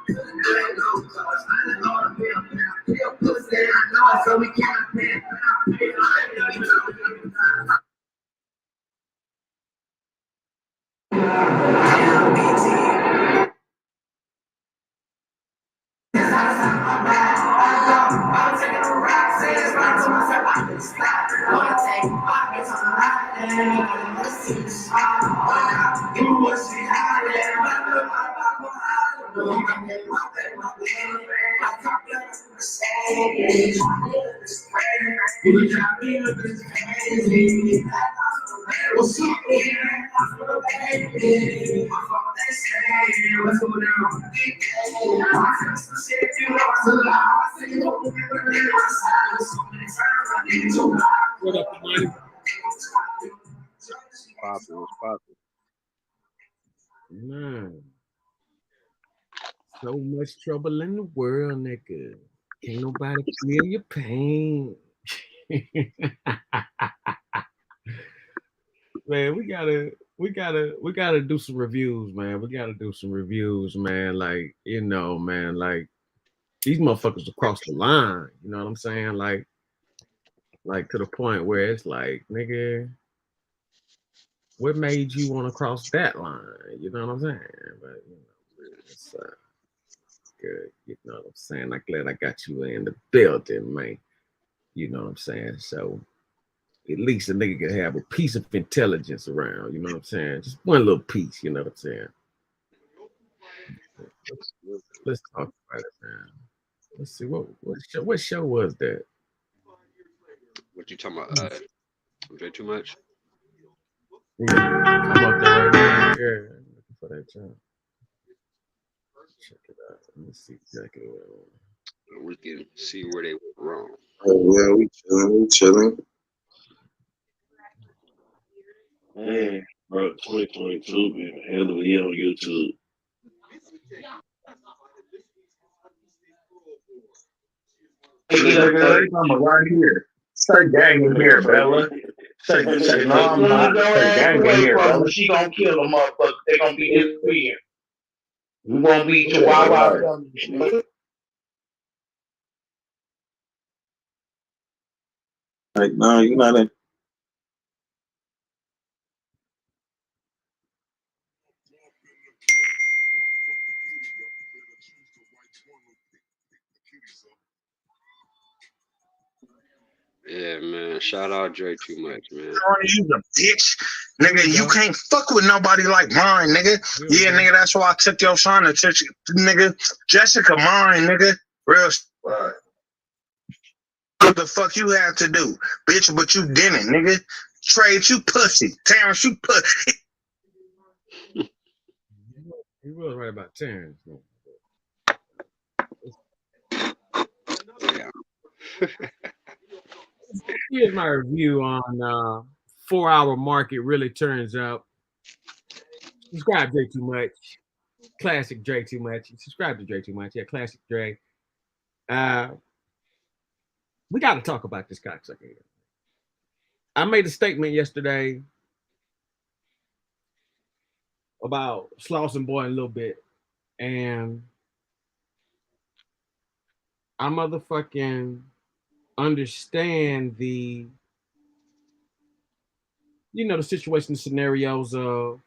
There ain't no cause, I done know the bill. Bill pussy, I know it, so we can't pay. What's up, let's go down. What up, money? What's poppin'? Man. So much trouble in the world, nigga. Can't nobody feel your pain. Man, we gotta do some reviews, man. We gotta do some reviews, man. Like, you know, man, like these motherfuckers across the line. You know what I'm saying? Like to the point where it's like, nigga, what made you want to cross that line? You know what I'm saying? But you know, it's good. You know what I'm saying? I'm glad I got you in the building, man. You know what I'm saying? So at least a nigga can have a piece of intelligence around, you know what I'm saying? Just one little piece, you know what I'm saying? Let's talk about it, man. Let's see, what show was that? What you talking about? Dre Too Much? Yeah, I'm up there right now. Yeah, looking for that job. Check it out. Let me see exactly what we can see where they went wrong. Oh, yeah, we chilling. Man, bro, 2022 been heavily on YouTube. I'm right here. Start gagging here, Bella. Say, no, I'm not. Start gagging here, Bella. She gonna kill a motherfucker. They gonna be his queen. We won't be Chihuahua. Like, no, you're not in. Yeah, man. Shout out Dre Too Much, man. You a bitch. Nigga, you can't fuck with nobody like mine, nigga. Yeah, nigga, that's why I took your son to church, nigga. Jessica mine, nigga. Real what the fuck you have to do, bitch, but you didn't, nigga. Trade, you pussy. Terrence, you pussy. You was right about Terrence. Yeah. Here's my review on 4 Hour Market Really Turns Up. Subscribe Dre Too Much. Classic Dre Too Much. Subscribe to Dre Too Much. Yeah, classic Dre. We got to talk about this cocksucker here. I made a statement yesterday about Slauson Boy a little bit, and I motherfucking understand the, you know, the situation, the scenarios of,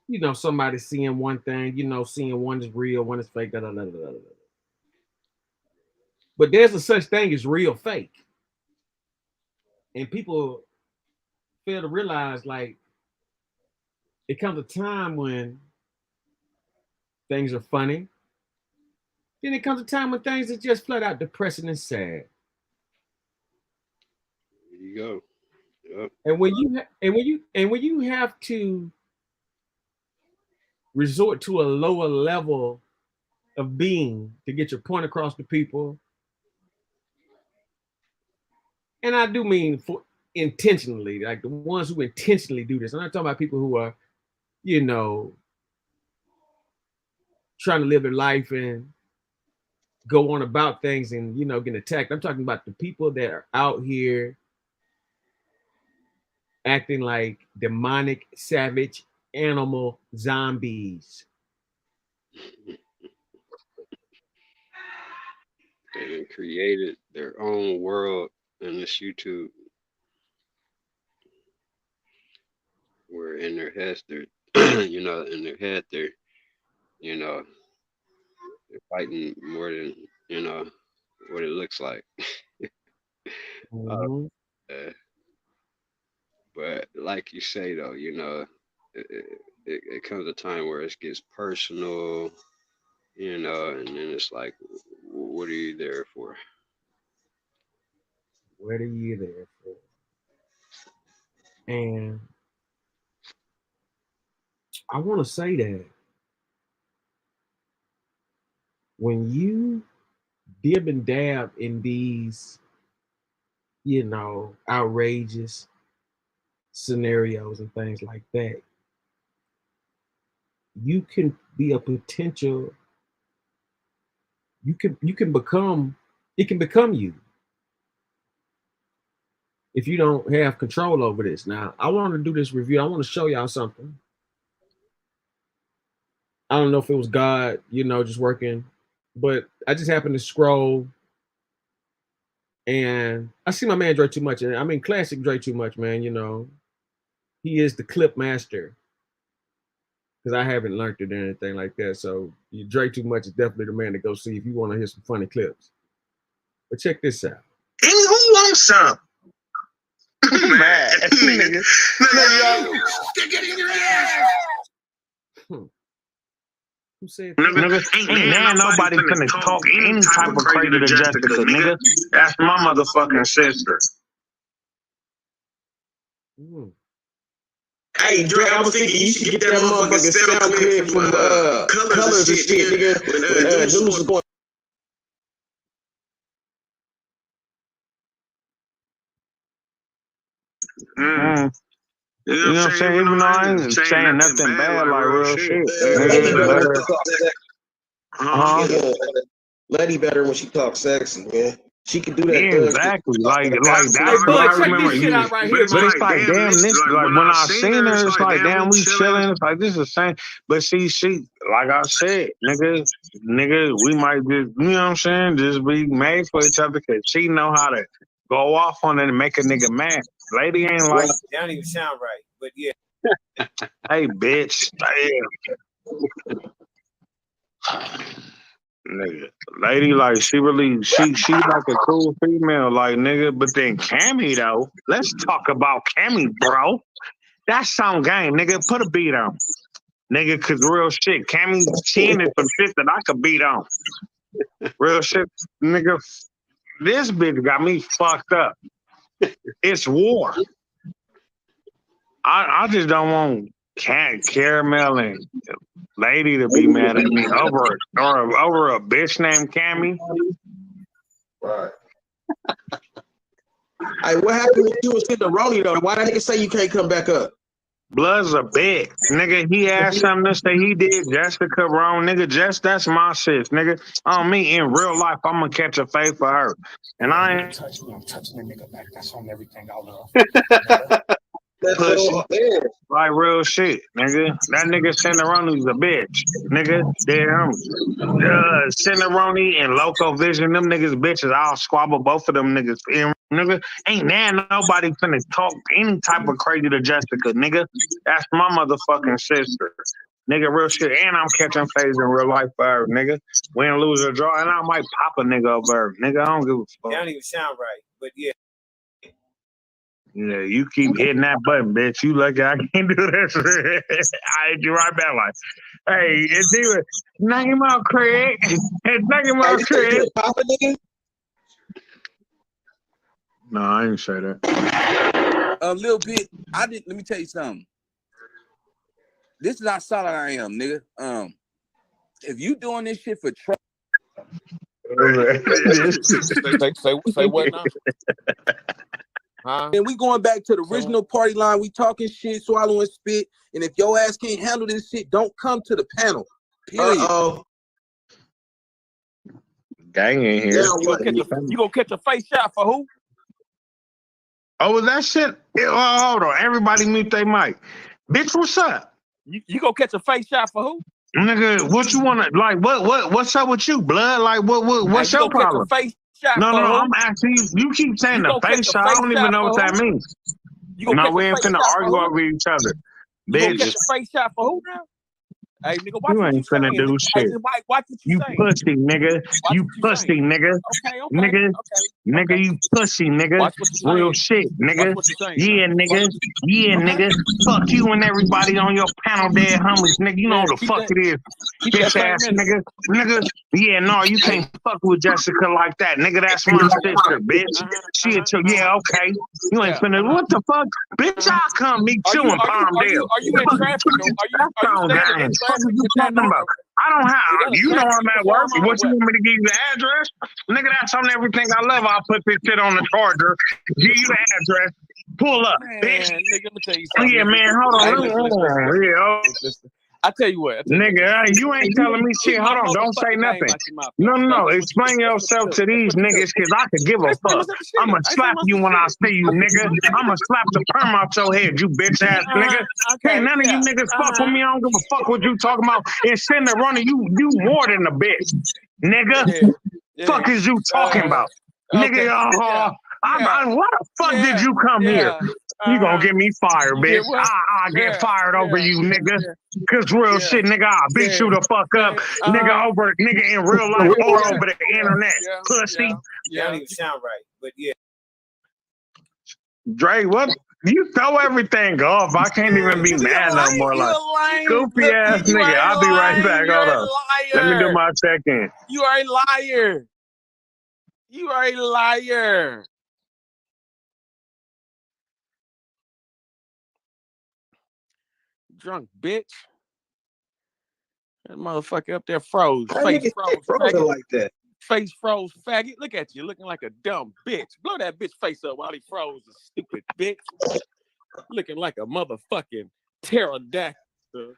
you know, somebody seeing one thing, you know, seeing one is real, one is fake, da, da, da, da, da, da. But there's a such thing as real fake. And people fail to realize, like, it comes a time when things are funny. Then it comes a time when things are just flat out depressing and sad. There you go. Yep. And when you have to resort to a lower level of being to get your point across to people, and I do mean for intentionally, like the ones who intentionally do this. I'm not talking about people who are, you know, trying to live their life and go on about things and, you know, get attacked. I'm talking about the people that are out here acting like demonic, savage, animal zombies. They created their own world in this YouTube, where in their heads they're, you know, in their head they're, you know, they're fighting more than, you know, what it looks like. Mhm. But like you say though, you know, it comes a time where it gets personal, you know, and then it's like, what are you there for? What are you there for? And I want to say that when you dib and dab in these, you know, outrageous scenarios and things like that, you can be a potential, you can become, it can become you if you don't have control over this. Now, I want to do this review. I want to show y'all something. I don't know if it was God, you know, just working, but I just happened to scroll and I see my man Dre Too Much. And I mean, classic Dre Too Much, man, you know, he is the clip master because I haven't learned it or anything like that. So Dre Too Much is definitely the man to go see if you want to hear some funny clips. But check this out. Who wants some? Man, nigga. Who said Nigga, ain't now nobody finna talk any type of crazy to Jessica, nigga. That's my motherfucking sister. Hey, Dre, I was thinking you should get that motherfucking sound clip from Colors and shit, nigga. When Juice was going. You know what I'm saying? Even though I ain't saying nothing bad, like real shit. Letty better when she talks sexy, man. She can do that. Yeah, exactly. Like that's what I remember. But it's like, damn, this like when I seen her, it's like, damn, we chilling. It's like this is the same. But see, she, like I said, nigga, we might just, you know what I'm saying, just be made for each other because she know how to go off on it and make a nigga mad. Lady ain't like. That don't even sound right, but yeah. Hey, bitch. Nigga, lady, like she really, she like a cool female, like nigga. But then Cammy though, let's talk about Cammy, bro. That's some game, nigga. Put a beat on, nigga. Cause real shit, Cammy chin is some shit that I could beat on. Real shit, nigga. This bitch got me fucked up. It's war. I just don't want Caramel and Lady to be mad at me over a bitch named Cammy. Right. Hey, what happened with you and Cinderoni though? Why that nigga say you can't come back up? Blood's a bitch, nigga. He had something to say. He did Jessica wrong, nigga. That's my sis, nigga. On me in real life, I'm gonna catch a fade for her, and I ain't touch me. I'm touching the nigga back. That's on everything I love. pussy. Like real shit, nigga. That nigga Cinderoni's a bitch, nigga. Damn. Cinderoni and Loco Vision, them niggas bitches. I'll squabble both of them niggas. And, nigga, ain't now nobody finna talk any type of crazy to Jessica, nigga. That's my motherfucking sister. Nigga, real shit. And I'm catching phase in real life for her, nigga. Win, lose, or draw. And I might pop a nigga over her. Nigga, I don't give a fuck. That don't even sound right, but yeah. Yeah, you keep hitting that button, bitch. You lucky I can't do that shit. I hit you right back like, hey, it's either knock him out, Craig. Knock him out, Craig. No, I ain't say that. A little bit. Let me tell you something. This is how solid I am, nigga. If you doing this shit for Trump, say what now? Huh? And we going back to the original party line. We talking shit, swallowing spit. And if your ass can't handle this shit, don't come to the panel. Period. Gang in here. You gonna catch a face shot for who? Oh, was that shit? Hold on. Everybody mute their mic. Bitch, what's up? You gonna catch a face shot for who? Nigga, what you wanna like? What's up with you, blood? Like what's your problem? No, I'm asking you. You keep saying the face shot. I don't even know what that means. No, we ain't finna argue over each other. You gonna catch Bitch. a face shot for who now? Hey, nigga, watch You what you ain't finna saying. do Hey, shit. watch what you You saying. pussy, nigga. Watch You what you pussy, saying. nigga. Okay, Nigga, nigga, okay. you pussy, nigga. Watch what you Real saying. shit, nigga. Watch what you saying. Yeah, nigga. Yeah, nigga. Fuck you and everybody on your panel, dead homies, nigga. You know what the keep fuck that- it is, keep that bitch same ass energy. nigga. Nigga, yeah, no, you can't fuck with Jessica like that, nigga. That's my sister, bitch. Shit, so yeah, okay. You ain't finna. What the fuck, bitch? I'll come meet Are you you in Palmdale. are you in traffic? Are you standing in What traffic? you talking about? I don't have. You know I'm at work. What you want me to give you the address? Nigga, that's on everything I love. I'll put this shit on the charger. Give you the address. Pull up, bitch. Man, nigga, let me tell you something. Yeah, man, hold on. Hey, listen. Yeah. I tell you what. Nigga, you ain't telling me shit. Hold on, don't say nothing. No. Explain yourself to these niggas, cause I could give a fuck. I'ma slap you when I see you, nigga. I'ma slap the perm out your head, you bitch ass nigga. Hey, none of you niggas fuck with me. I don't give a fuck what you talking about. And sitting there running, you more than a bitch, nigga. Fuck is you talking about, nigga? Why the fuck did you come here? You gonna get me fired, bitch. I get fired over you, nigga. Cause real shit, nigga, I'll beat you the fuck up, nigga, nigga in real life or over the internet, pussy. Yeah, don't even sound right, but yeah. Dre, what? You throw everything off. I can't even be mad no more. Like, goofy ass nigga. I'll be right back. Hold up. Let me do my check-in. You are a liar. You are a liar. Drunk bitch. That motherfucker up there froze. Face froze. Like that. Face froze, faggot. Look at you, looking like a dumb bitch. Blow that bitch face up while he froze, stupid bitch. Looking like a motherfucking pterodactyl. Look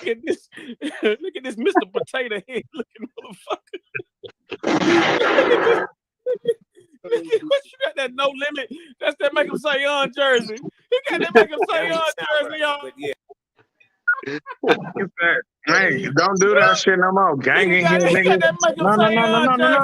at this Mr. Potato Head looking motherfucker. What you got that no limit? That's that make him say on Jersey. You got that make him say on Jersey, y'all. Hey, don't do that shit no more. Gang in here, nigga.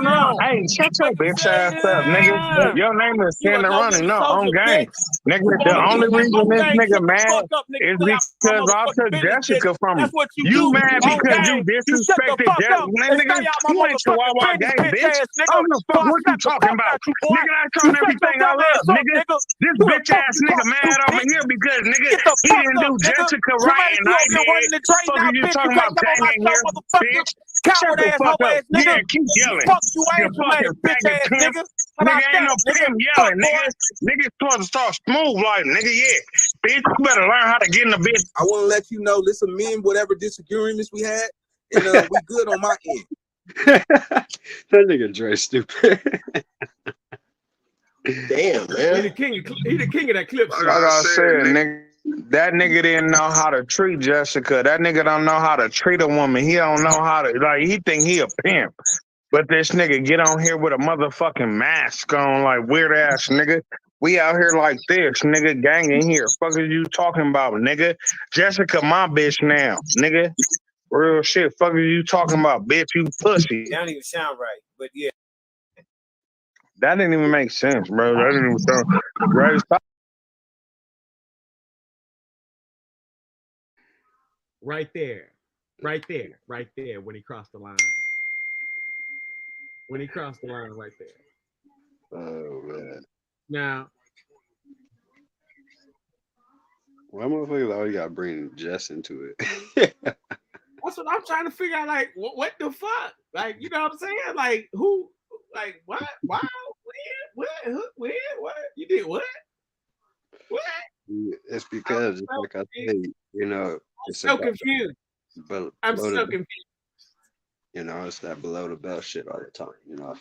No. Hey, shut your bitch ass up, nigga. Your name is Sandra Running. No, on gang. Nigga, the only reason this nigga mad is because I took Jessica from him. You mad because you disrespected Jessica. Nigga, you ain't the Wawa gang, bitch. I don't give a fuck what you talking about. Nigga, that's on everything I love, nigga. This bitch ass nigga mad over here because, nigga, he didn't do Jessica right and I did. Fuck are you talking about gang in here, bitch? Shut the fuck up. Yeah, keep yelling. Fuck you, You fucking faggot pimp. Nigga, ain't no pimp yelling, nigga. Nigga supposed to start smooth like, nigga, yeah. Bitch, you better learn how to get in the bitch. I want to let you know, let's amend whatever disagreements we had, and we good on my end. That nigga Dre stupid. Damn, man. He the king of that clip. Like I said, nigga. That nigga didn't know how to treat Jessica. That nigga don't know how to treat a woman. He don't know how to, like, he think he a pimp. But this nigga get on here with a motherfucking mask on, like, weird ass nigga. We out here like this, nigga, gang in here. Fuck are you talking about, nigga? Jessica, my bitch now, nigga. Real shit. Fuck are you talking about, bitch? You pussy. That don't even sound right, but yeah. That didn't even make sense, bro. That didn't even sound right. Right there, when he crossed the line. When he crossed the line right there. Oh, man. Now, why motherfuckers always gotta bring Jess into it? that's what I'm trying to figure out. Like, what the fuck? Like, you know what I'm saying? Like, who? Like, what? Why? When? What? You did what? What? It's because, just like I say, you know, I'm so confused. I'm so confused. You know, it's that below the belt shit all the time. You know,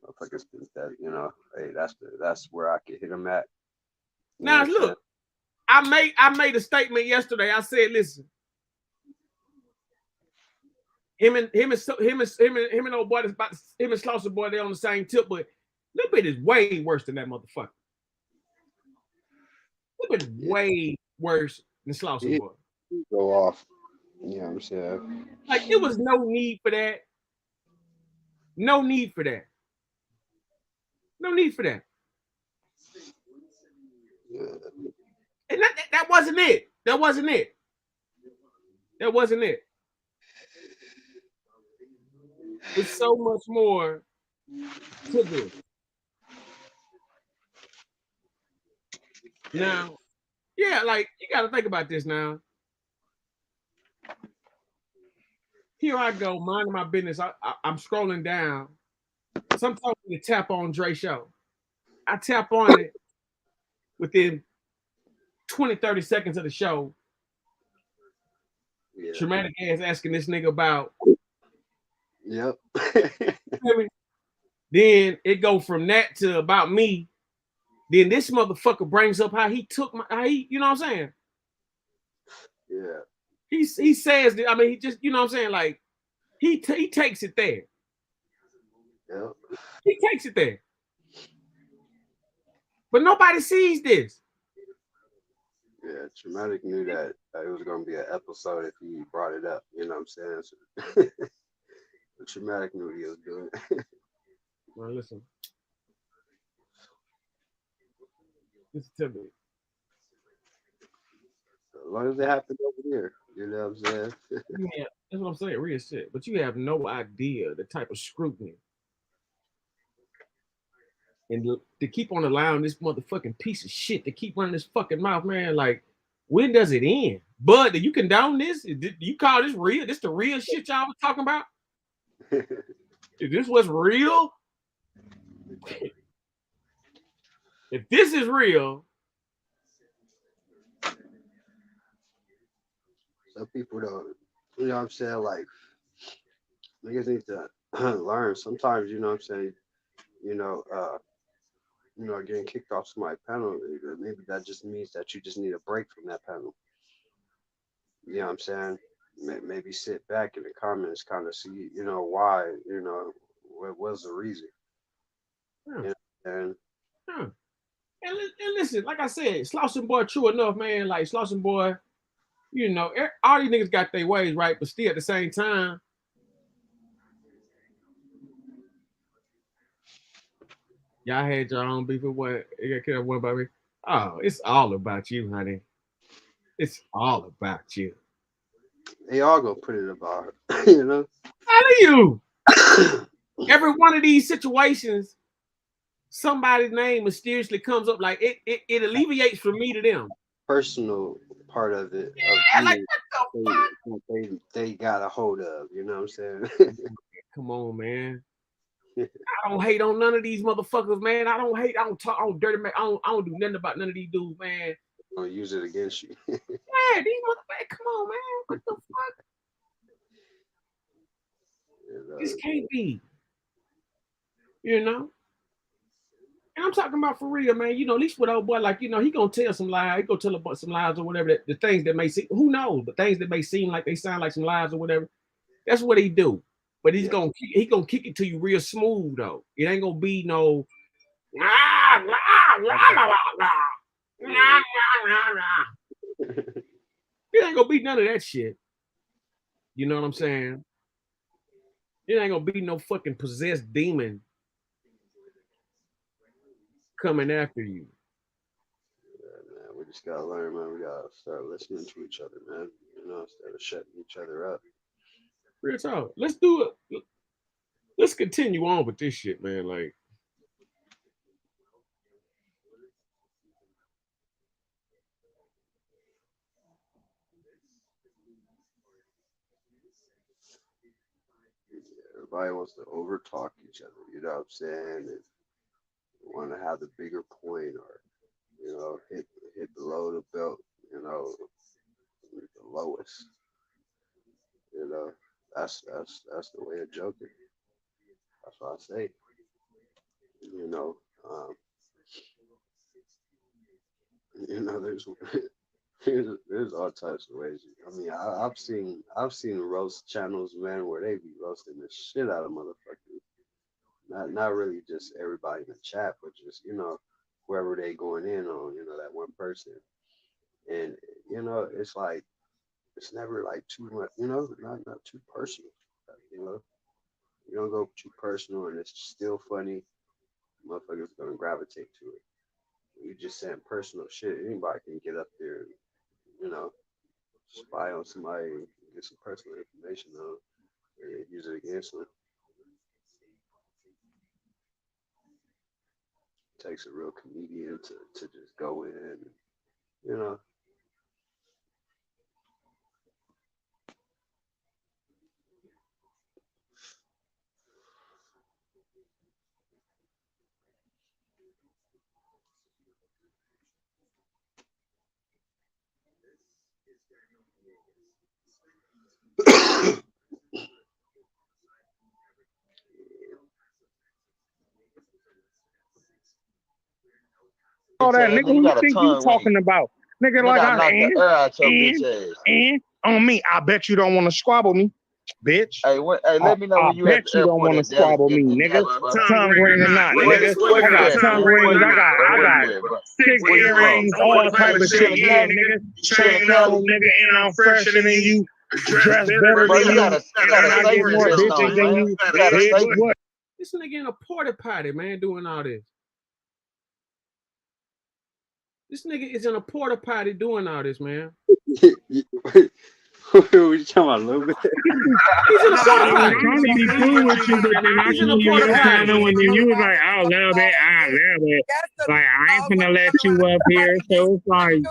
motherfuckers think that, you know, hey, that's where I can hit them at. Now look, I made a statement yesterday. I said, listen, him and old boy, him and Slauson boy, they on the same tip, but Lil Bit is way worse than that motherfucker. Lil Bit is way worse than Slauson boy. Go off. You know what I'm saying? Like, there was no need for that. No need for that. No need for that. Yeah. And that wasn't it. That wasn't it. That wasn't it. There's so much more to this. Now, yeah, like you got to think about this now. Here I go, minding my business. I'm scrolling down. Sometimes you tap on Dre show. I tap on it within 20, 30 seconds of the show. Yeah. Traumatic ass asking this nigga about. Yep. Then it go from that to about me. Then this motherfucker brings up how he took my, you know what I'm saying? Yeah. He says that, I mean, he just, you know what I'm saying? Like, he takes it there. Yep. He takes it there. But nobody sees this. Yeah, Traumatic knew that it was going to be an episode if he brought it up. You know what I'm saying? So, but Traumatic knew what he was doing. Well, listen. Listen to me. As long as it happened over here, you know what I'm saying? Yeah, that's what I'm saying. Real shit. But you have no idea the type of scrutiny. And to keep on allowing this motherfucking piece of shit to keep running this fucking mouth, man, like, when does it end? Bud, do you condone this? Do you call this real? This the real shit y'all was talking about? If this was real? If this is real. Some people don't, you know what I'm saying? Like, niggas need to learn. Sometimes, you know what I'm saying? You know, getting kicked off somebody's panel, maybe that just means that you just need a break from that panel. You know what I'm saying? Maybe sit back in the comments, kind of see, you know, why, you know, what was the reason. Yeah. You know, And listen, like I said, Slauson Boy, true enough, man. Like Slauson Boy, you know, all these niggas got their ways, right? But still, at the same time, y'all had your own beef with what? You got killed one by me. Oh, it's all about you, honey. It's all about you. they all gonna put it about her, you know. How do you? Every one of these situations, somebody's name mysteriously comes up. Like it alleviates from me to them. Personal part of it. Yeah, of like you, what the fuck? They got a hold of, you know what I'm saying? Come on, man. I don't hate on none of these motherfuckers, man. I don't talk, I don't dirty man. I don't do nothing about none of these dudes, man. I'll use it against you. Yeah, these motherfuckers, come on, man. What the fuck? This can't be. You know? And I'm talking about for real, man. You know, at least with old boy, like, you know, he gonna tell some lies. He gonna tell about some lies or whatever. The things that may seem, who knows? The things that may seem like they sound like some lies or whatever. That's what he do. But he gonna kick it to you real smooth though. It ain't gonna be no It ain't gonna be none of that shit. You know what I'm saying? It ain't gonna be no fucking possessed demon coming after you. Yeah, man, we just gotta learn, man. We gotta start listening to each other, man. You know, instead of shutting each other up. Real talk. Let's do it. Let's continue on with this shit, man. Like, Everybody wants to over talk each other, you know what I'm saying? And want to have the bigger point or, you know, hit below the belt, you know, the lowest. You know, that's the way of joking. That's what I say. You know, there's all types of ways. I mean, I've seen roast channels, man, where they be roasting the shit out of motherfuckers. Not really just everybody in the chat, but just, you know, whoever they going in on, you know, that one person. And, you know, it's like, it's never like too much, you know, not too personal. You know, you don't go too personal and it's still funny. Motherfuckers gonna gravitate to it. You just saying personal shit, anybody can get up there and you know, spy on somebody, get some personal information on, and use it against them. It takes a real comedian to just go in, you know. All that, nigga, who you think you talking about? Nigga, like and on me, I bet you don't want to squabble me, bitch. Hey, let me know when you I bet you don't want to squabble me, nigga. Tongue ring or not, nigga. I got tongue rings, I got 6 earrings, all type of shit, yeah, nigga. Chain on, nigga, and I'm fresher than you. Dress better than you. And I get more bitches than you. Bitch, what? This nigga in a porta potty, man, doing all this. This nigga is in a porta potty doing all this, man. What you talking about, a little bit? He's in a porta potty. I'm trying to be cool with you, but then I told you your channel, and then you was like, I love it. Like, I ain't finna let you up here, so it's like.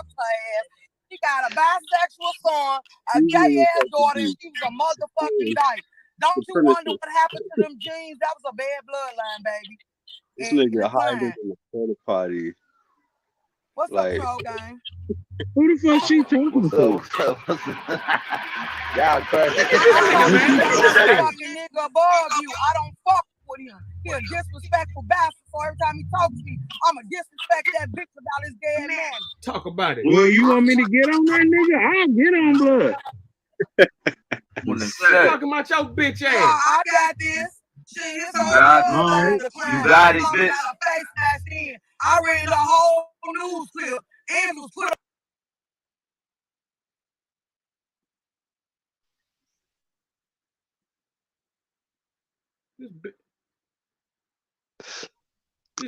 She got a bisexual son, a gay ass daughter, and she was a motherfucking dyke. Don't you wonder what happened to them jeans? That was a bad bloodline, baby. This nigga hiding in the porta potty. What's like, up, Pro Gang? Who the fuck she talking to? Y'all crazy. I'm a fucking nigga above you. I don't fuck with him. He a disrespectful bastard. So every time he talks to me, I'ma disrespect that bitch about his gay man. Talk about it. Well, you want me to get on that nigga? I'll get on blood. Talking about your bitch ass. I got this. Shit, it's all right. You got it, bitch. I ran the whole news clip and was put up.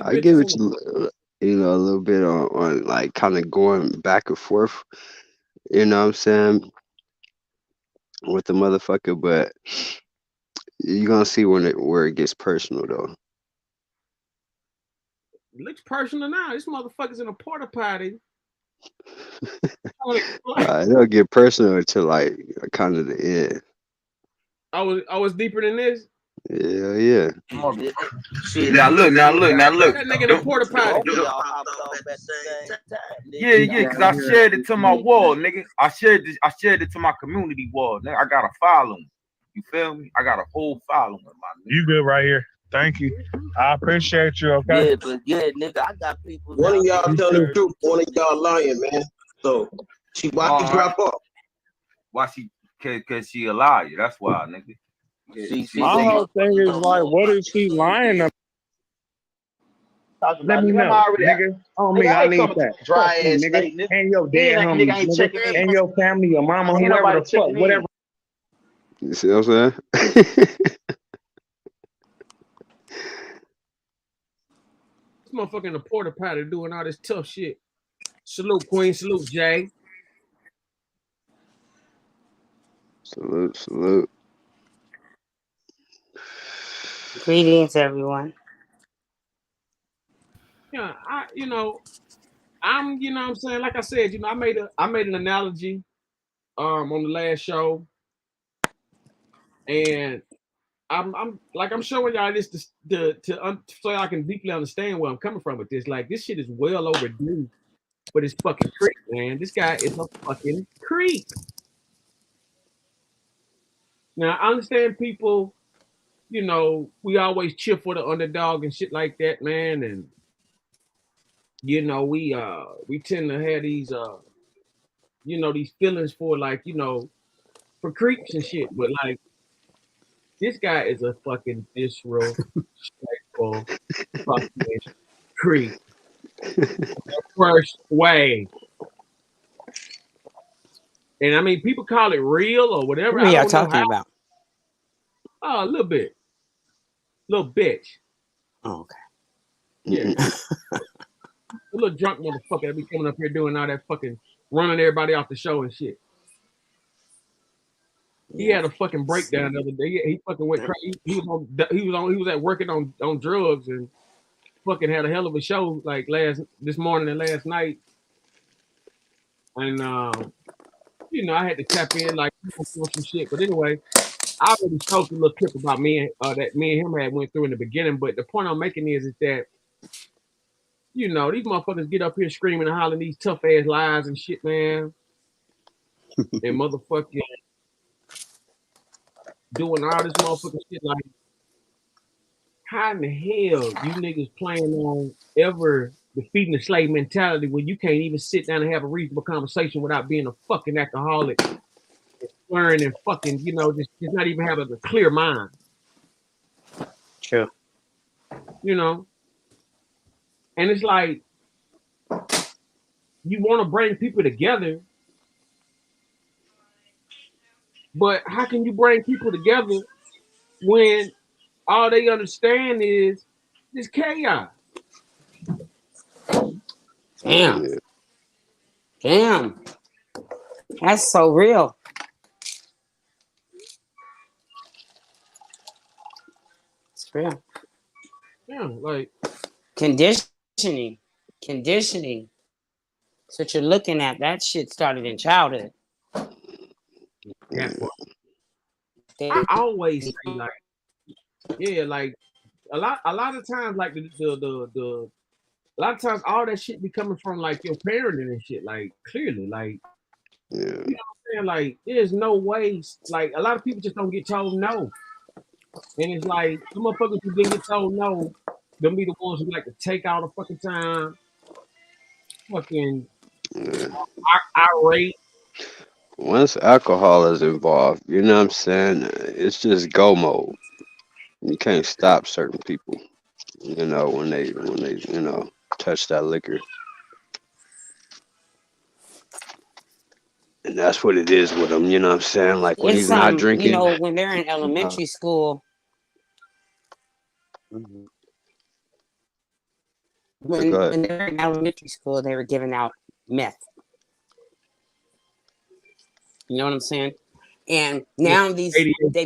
I give it to you know a little bit on like kind of going back and forth. You know what I'm saying with the motherfucker, but you're gonna see where it gets personal though. It looks personal now. This motherfucker's in a porta potty. It'll get personal until like kind of the end. I was deeper than this. Yeah. Now look. That nigga in the porta potty. Yeah, cause I shared it to my wall, nigga. I shared it to my community wall, nigga. I got a following. You feel me? I got a whole following, my nigga. You good right here. Thank you. I appreciate you, okay? Yeah, but nigga, I got people. One of y'all telling the truth, one of y'all lying, man. So why she drop off? Why she? Cause she a liar. That's why, nigga. My whole thing is like, what is she lying about? Let me know, nigga. I need that. Dry ass nigga. And your dad, homies, nigga. And your family, your mama, whoever the fuck, whatever. You see what I'm saying? This motherfucker in the porta potty doing all this tough shit. Salute, Queen. Salute, Jay. Salute. Greetings, everyone. Yeah, I'm what I'm saying, like I said, I made an analogy on the last show, and I'm showing y'all this so y'all can deeply understand where I'm coming from with this. Like, this shit is well overdue for this fucking creep, man. This guy is a fucking creep. Now, I understand people, we always cheer for the underdog and shit like that, man. And, we tend to have these, these feelings for for creeps and shit. But this guy is a fucking disrespectful fucking creep. The first way. And I mean, people call it real or whatever. What are y'all talking about? Oh, a little bit. Little bitch. Oh, okay. Yeah. A little drunk motherfucker that be coming up here doing all that fucking running everybody off the show and shit. He had a fucking breakdown the other day. He fucking went crazy. He was at working on drugs and fucking had a hell of a show like this morning and last night. And you know, I had to tap in like some shit. But anyway, I already showed you a little clip about that me and him had went through in the beginning. But the point I'm making is that, you know, these motherfuckers get up here screaming and hollering these tough ass lies and shit, man. And motherfucking doing all this motherfucking shit. Like, how in the hell you niggas playing on ever defeating the slave mentality when you can't even sit down and have a reasonable conversation without being a fucking alcoholic, and swearing and fucking, you know, just not even having a clear mind. True. You know? And it's like, you want to bring people together, but how can you bring people together when all they understand is this chaos? Damn. Damn. That's so real. It's real. Yeah, like conditioning. So what you're looking at, that shit started in childhood. Yeah. I always say like, yeah, like a lot of times, like a lot of times all that shit be coming from like your parenting and shit, like clearly, like Yeah. you know what I'm saying? Like there's no way, like a lot of people just don't get told no. And it's like the motherfuckers who didn't get told no, them be the ones who like to take all the fucking time, fucking irate. Once alcohol is involved, you know what I'm saying? It's just go mode. You can't stop certain people, you know, when they you know, touch that liquor. And that's what it is with him, you know what I'm saying? Like when he's not drinking. You know, when they're in elementary school, when they're in elementary school, they were giving out meth. You know what I'm saying? And now they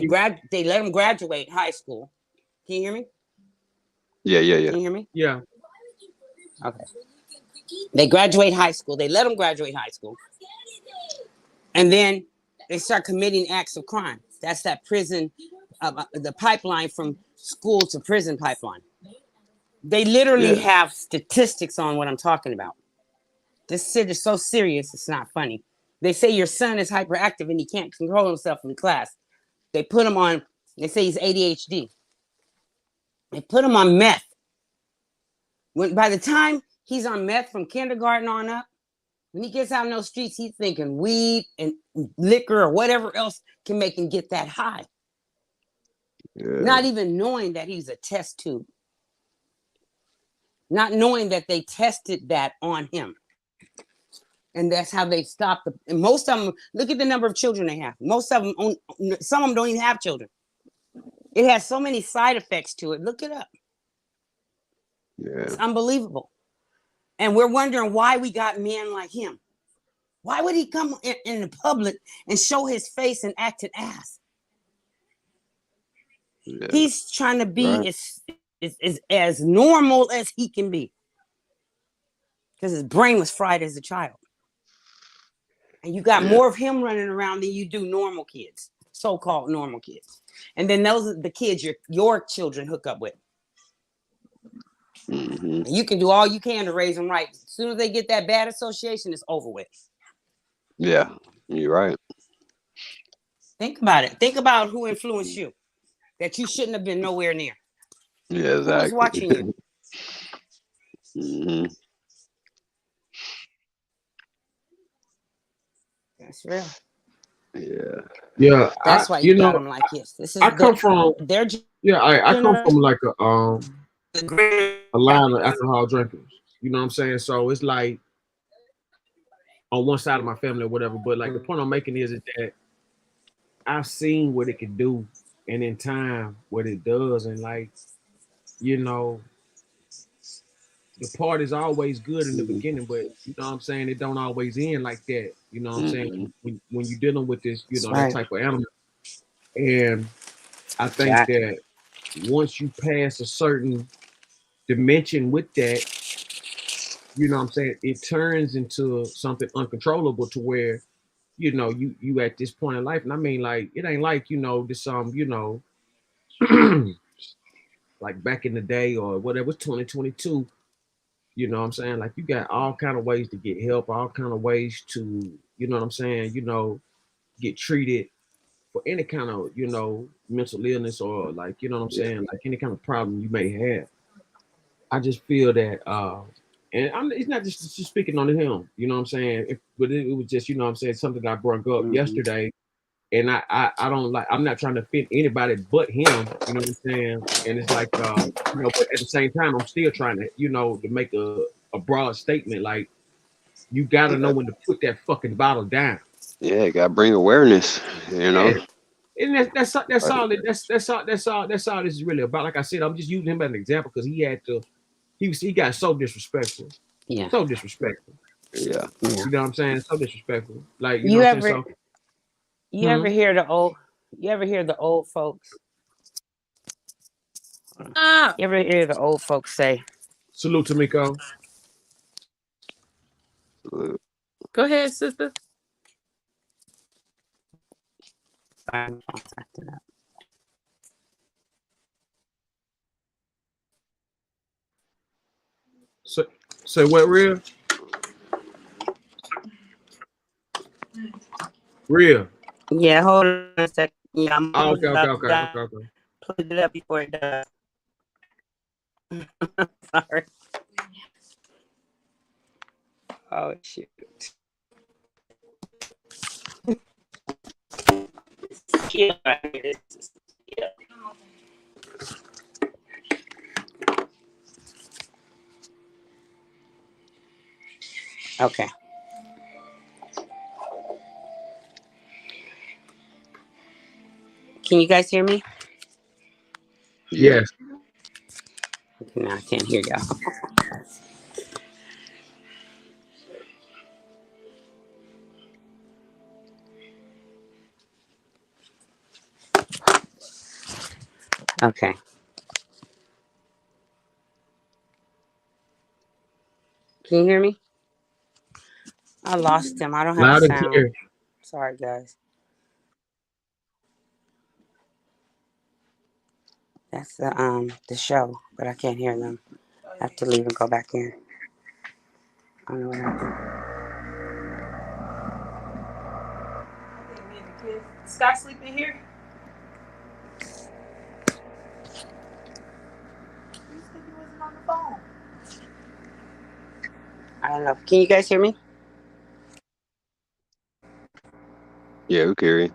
let them graduate high school. Can you hear me? Yeah. Can you hear me? Yeah. Okay. They graduate high school. They let them graduate high school. And then they start committing acts of crime. That's that prison, the pipeline from school to prison pipeline. They literally have statistics on what I'm talking about. This shit is so serious, it's not funny. They say your son is hyperactive and he can't control himself in class. They put him on, they say he's ADHD. They put him on meth. By the time he's on meth from kindergarten on up, when he gets out in those streets, he's thinking weed and liquor or whatever else can make him get that high. Yeah. Not even knowing that he's a test tube. Not knowing that they tested that on him. And that's how they stopped. And most of them, look at the number of children they have. Most of them, some of them don't even have children. It has so many side effects to it. Look it up. Yeah. It's unbelievable. And we're wondering why we got men like him. Why would he come in the public and show his face and act an ass? Yeah. He's trying to be as normal as he can be. Because his brain was fried as a child. And you got more of him running around than you do normal kids, so-called normal kids. And then those are the kids your children hook up with. Mm-hmm. And you can do all you can to raise them right. As soon as they get that bad association, it's over with. Yeah, you're right. Think about it. Think about who influenced you that you shouldn't have been nowhere near. Yeah, exactly. Who's watching you? Mm-hmm. That's real. Yeah. Yeah. That's why you got them like this. This is I come from like a line of alcohol drinkers. You know what I'm saying? So it's like on one side of my family or whatever. But like the point I'm making is that I've seen what it can do, and in time what it does, and like, you know, the party's always good in the beginning, but you know what I'm saying, it don't always end like that. You know what I'm saying? When you're dealing with this, you know, that right. type of animal. And I think Jack. that once you pass a certain dimension with that, you know what I'm saying, it turns into something uncontrollable to where, you know, you at this point in life. And I mean, like, it ain't like, you know, this you know, like back in the day or whatever, it's 2022. You know what I'm saying? Like, you got all kind of ways to get help, all kind of ways to, you know what I'm saying, you know, get treated for any kind of, you know, mental illness or like, you know what I'm saying, like any kind of problem you may have. I just feel that and it's not just speaking on him, you know what I'm saying? But it was just, you know what I'm saying, something I brought up yesterday. And I don't like, I'm not trying to fit anybody but him, you know what I'm saying? And it's like, you know, but at the same time, I'm still trying to, you know, to make a broad statement. Like, you gotta know when to put that fucking bottle down. Yeah, you gotta bring awareness, you know. Yeah. And that's all that's all this is really about. Like I said, I'm just using him as an example because he got so disrespectful. Yeah. So disrespectful. Yeah. You know what I'm saying? So disrespectful. Like, you You know what I'm ever saying? So you ever hear the old folks? You ever hear the old folks say, salute to Miko. Go ahead, sister. Say what, real? Real. Yeah, hold on a second. Yeah, I'm Okay. Put it up before it does. Sorry. Oh shoot. Yeah, okay. Can you guys hear me? Yes. No, I can't hear y'all. Okay. Can you hear me? I lost him. I don't have Loud and sound. clear. Sorry, guys. That's the show, but I can't hear them. I have to leave and go back in. I don't know what happened. Scott sleeping here? You said he wasn't on the phone. I don't know. Can you guys hear me? Yeah, we carry.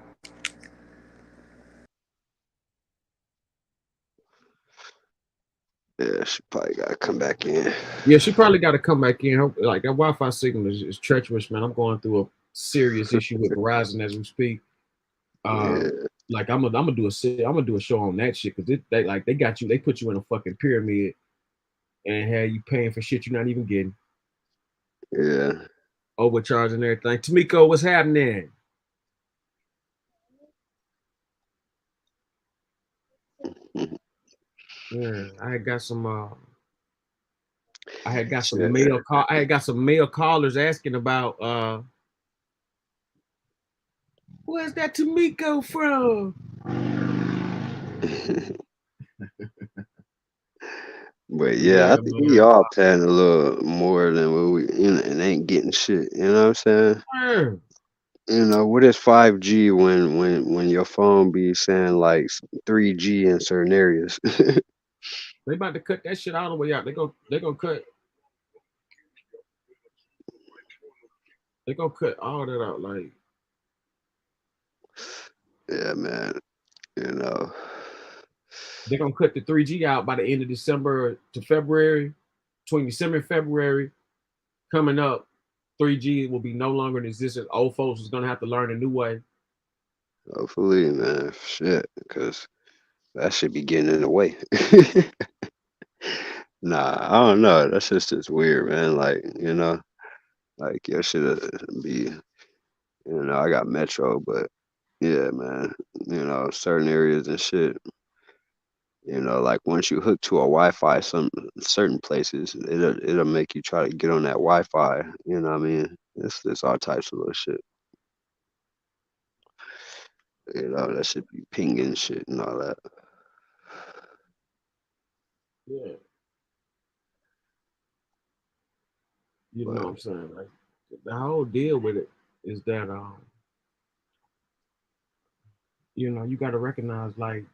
Yeah, she probably gotta come back in. Yeah, she probably got to come back in. Like, that Wi-Fi signal is treacherous, man. I'm going through a serious issue with Verizon as we speak. Like, I'm gonna do a show on that shit because they got you. They put you in a fucking pyramid and have you paying for shit you're not even getting. Yeah. Overcharging everything. Tamiko, what's happening? Yeah, I had got some male callers asking about where's that Tamiko from? But yeah, I think we all paying a little more than what we, you know, and ain't getting shit. You know what I'm saying? Sure. You know, what is 5G when your phone be saying like 3G in certain areas? They about to cut that shit all the way out. They're gonna cut all that out. Like, yeah, man. You know, they're gonna cut the 3G out by the end of December to February. Between December and February coming up, 3G will be no longer in existence. Old folks is gonna have to learn a new way. hopefully, man. Shit, because that should be getting in the way. Nah, I don't know. That's just weird, man. Like, like your shit be, I got Metro, but yeah, man, certain areas and shit, like once you hook to a Wi-Fi, some certain places, it'll make you try to get on that Wi-Fi. You know what I mean? It's all types of little shit. That should be pinging shit and all that. Yeah. You know what I'm saying? Like the whole deal with it is that you gotta recognize, like,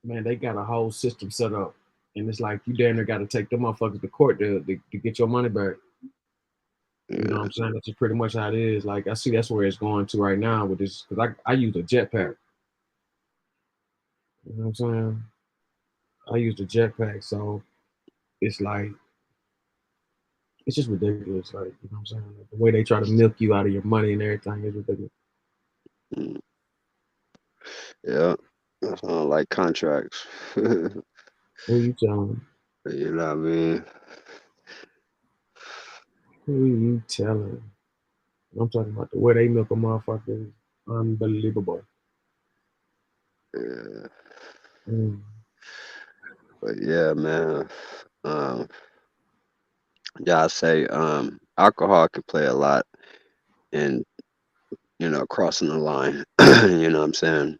man, they got a whole system set up. And it's like you damn near gotta take them motherfuckers to court to get your money back. You know what I'm saying? That's just pretty much how it is. Like I see that's where it's going to right now with this, because I use a jetpack. You know what I'm saying? I use the jetpack, so it's like it's just ridiculous. Like, you know what I'm saying? Like, the way they try to milk you out of your money and everything is ridiculous. Yeah, that's not like contracts. Who you telling? You know what I mean? Who you telling? I'm talking about the way they milk a motherfucker is unbelievable. Yeah. Mm. But yeah, man. Yeah, I say alcohol could play a lot in, crossing the line. You know what I'm saying?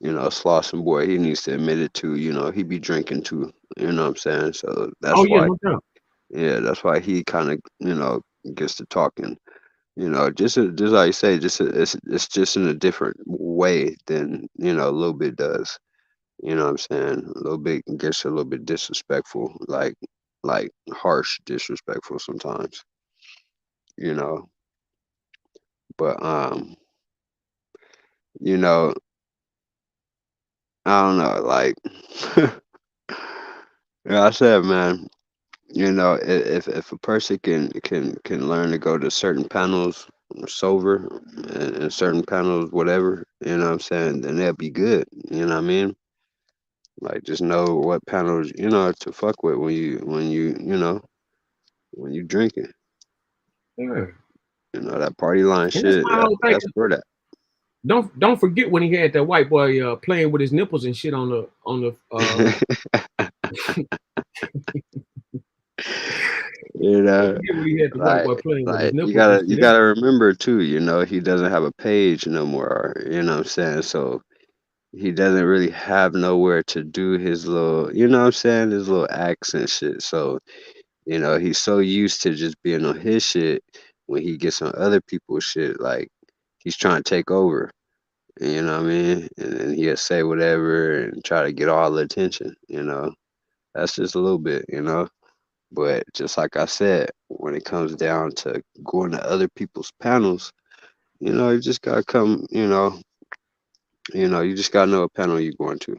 Slauson boy, he needs to admit it too. He be drinking too. You know what I'm saying? So that's why. No doubt. Yeah, that's why he kind of, gets to talking. Just like you say, it's just in a different way than Lil Bit does. You know what I'm saying? Lil Bit gets a little bit disrespectful, like harsh disrespectful sometimes. But I don't know, like I said, man, if a person can learn to go to certain panels sober and certain panels whatever, you know what I'm saying, then they'll be good. You know what I mean? Like, just know what panels to fuck with when you drinking. Yeah. That party line And shit. That's for that. Don't forget when he had that white boy playing with his nipples and shit on the you gotta remember too, he doesn't have a page no more, you know what I'm saying? So he doesn't really have nowhere to do his little, his little acts and shit. So, he's so used to just being on his shit. When he gets on other people's shit, like, he's trying to take over. You know what I mean? And then he'll say whatever and try to get all the attention, That's just a little bit, But just like I said, when it comes down to going to other people's panels, you just gotta come, you just gotta know what panel you're going to.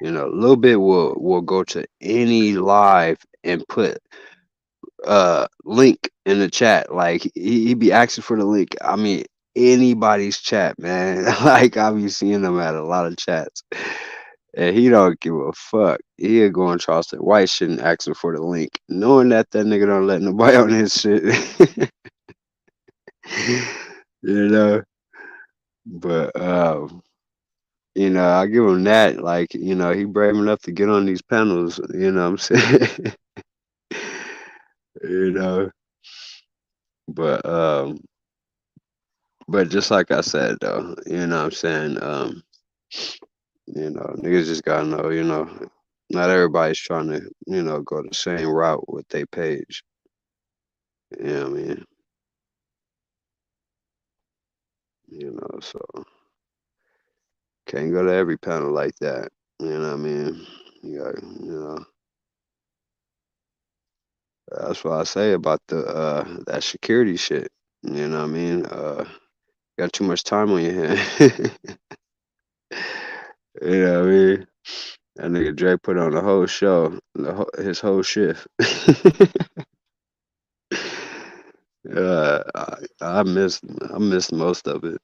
Lil Bit will go to any live and put link in the chat. Like, he be asking for the link. I mean, anybody's chat, man. Like, I be seeing them at a lot of chats. And he don't give a fuck. He'll go on Charleston White shit and asking for the link, knowing that nigga don't let nobody on his shit. But I give him that. Like, he brave enough to get on these panels. You know what I'm saying? But just like I said though, you know what I'm saying? Niggas just gotta know, not everybody's trying to, go the same route with their page. You know what I mean? So can't go to every panel like that. You know what I mean? You got, that's what I say about the that security shit. You know what I mean? Got too much time on your hand. You know what I mean? That nigga Dre put on the whole show, his whole shift. I missed most of it.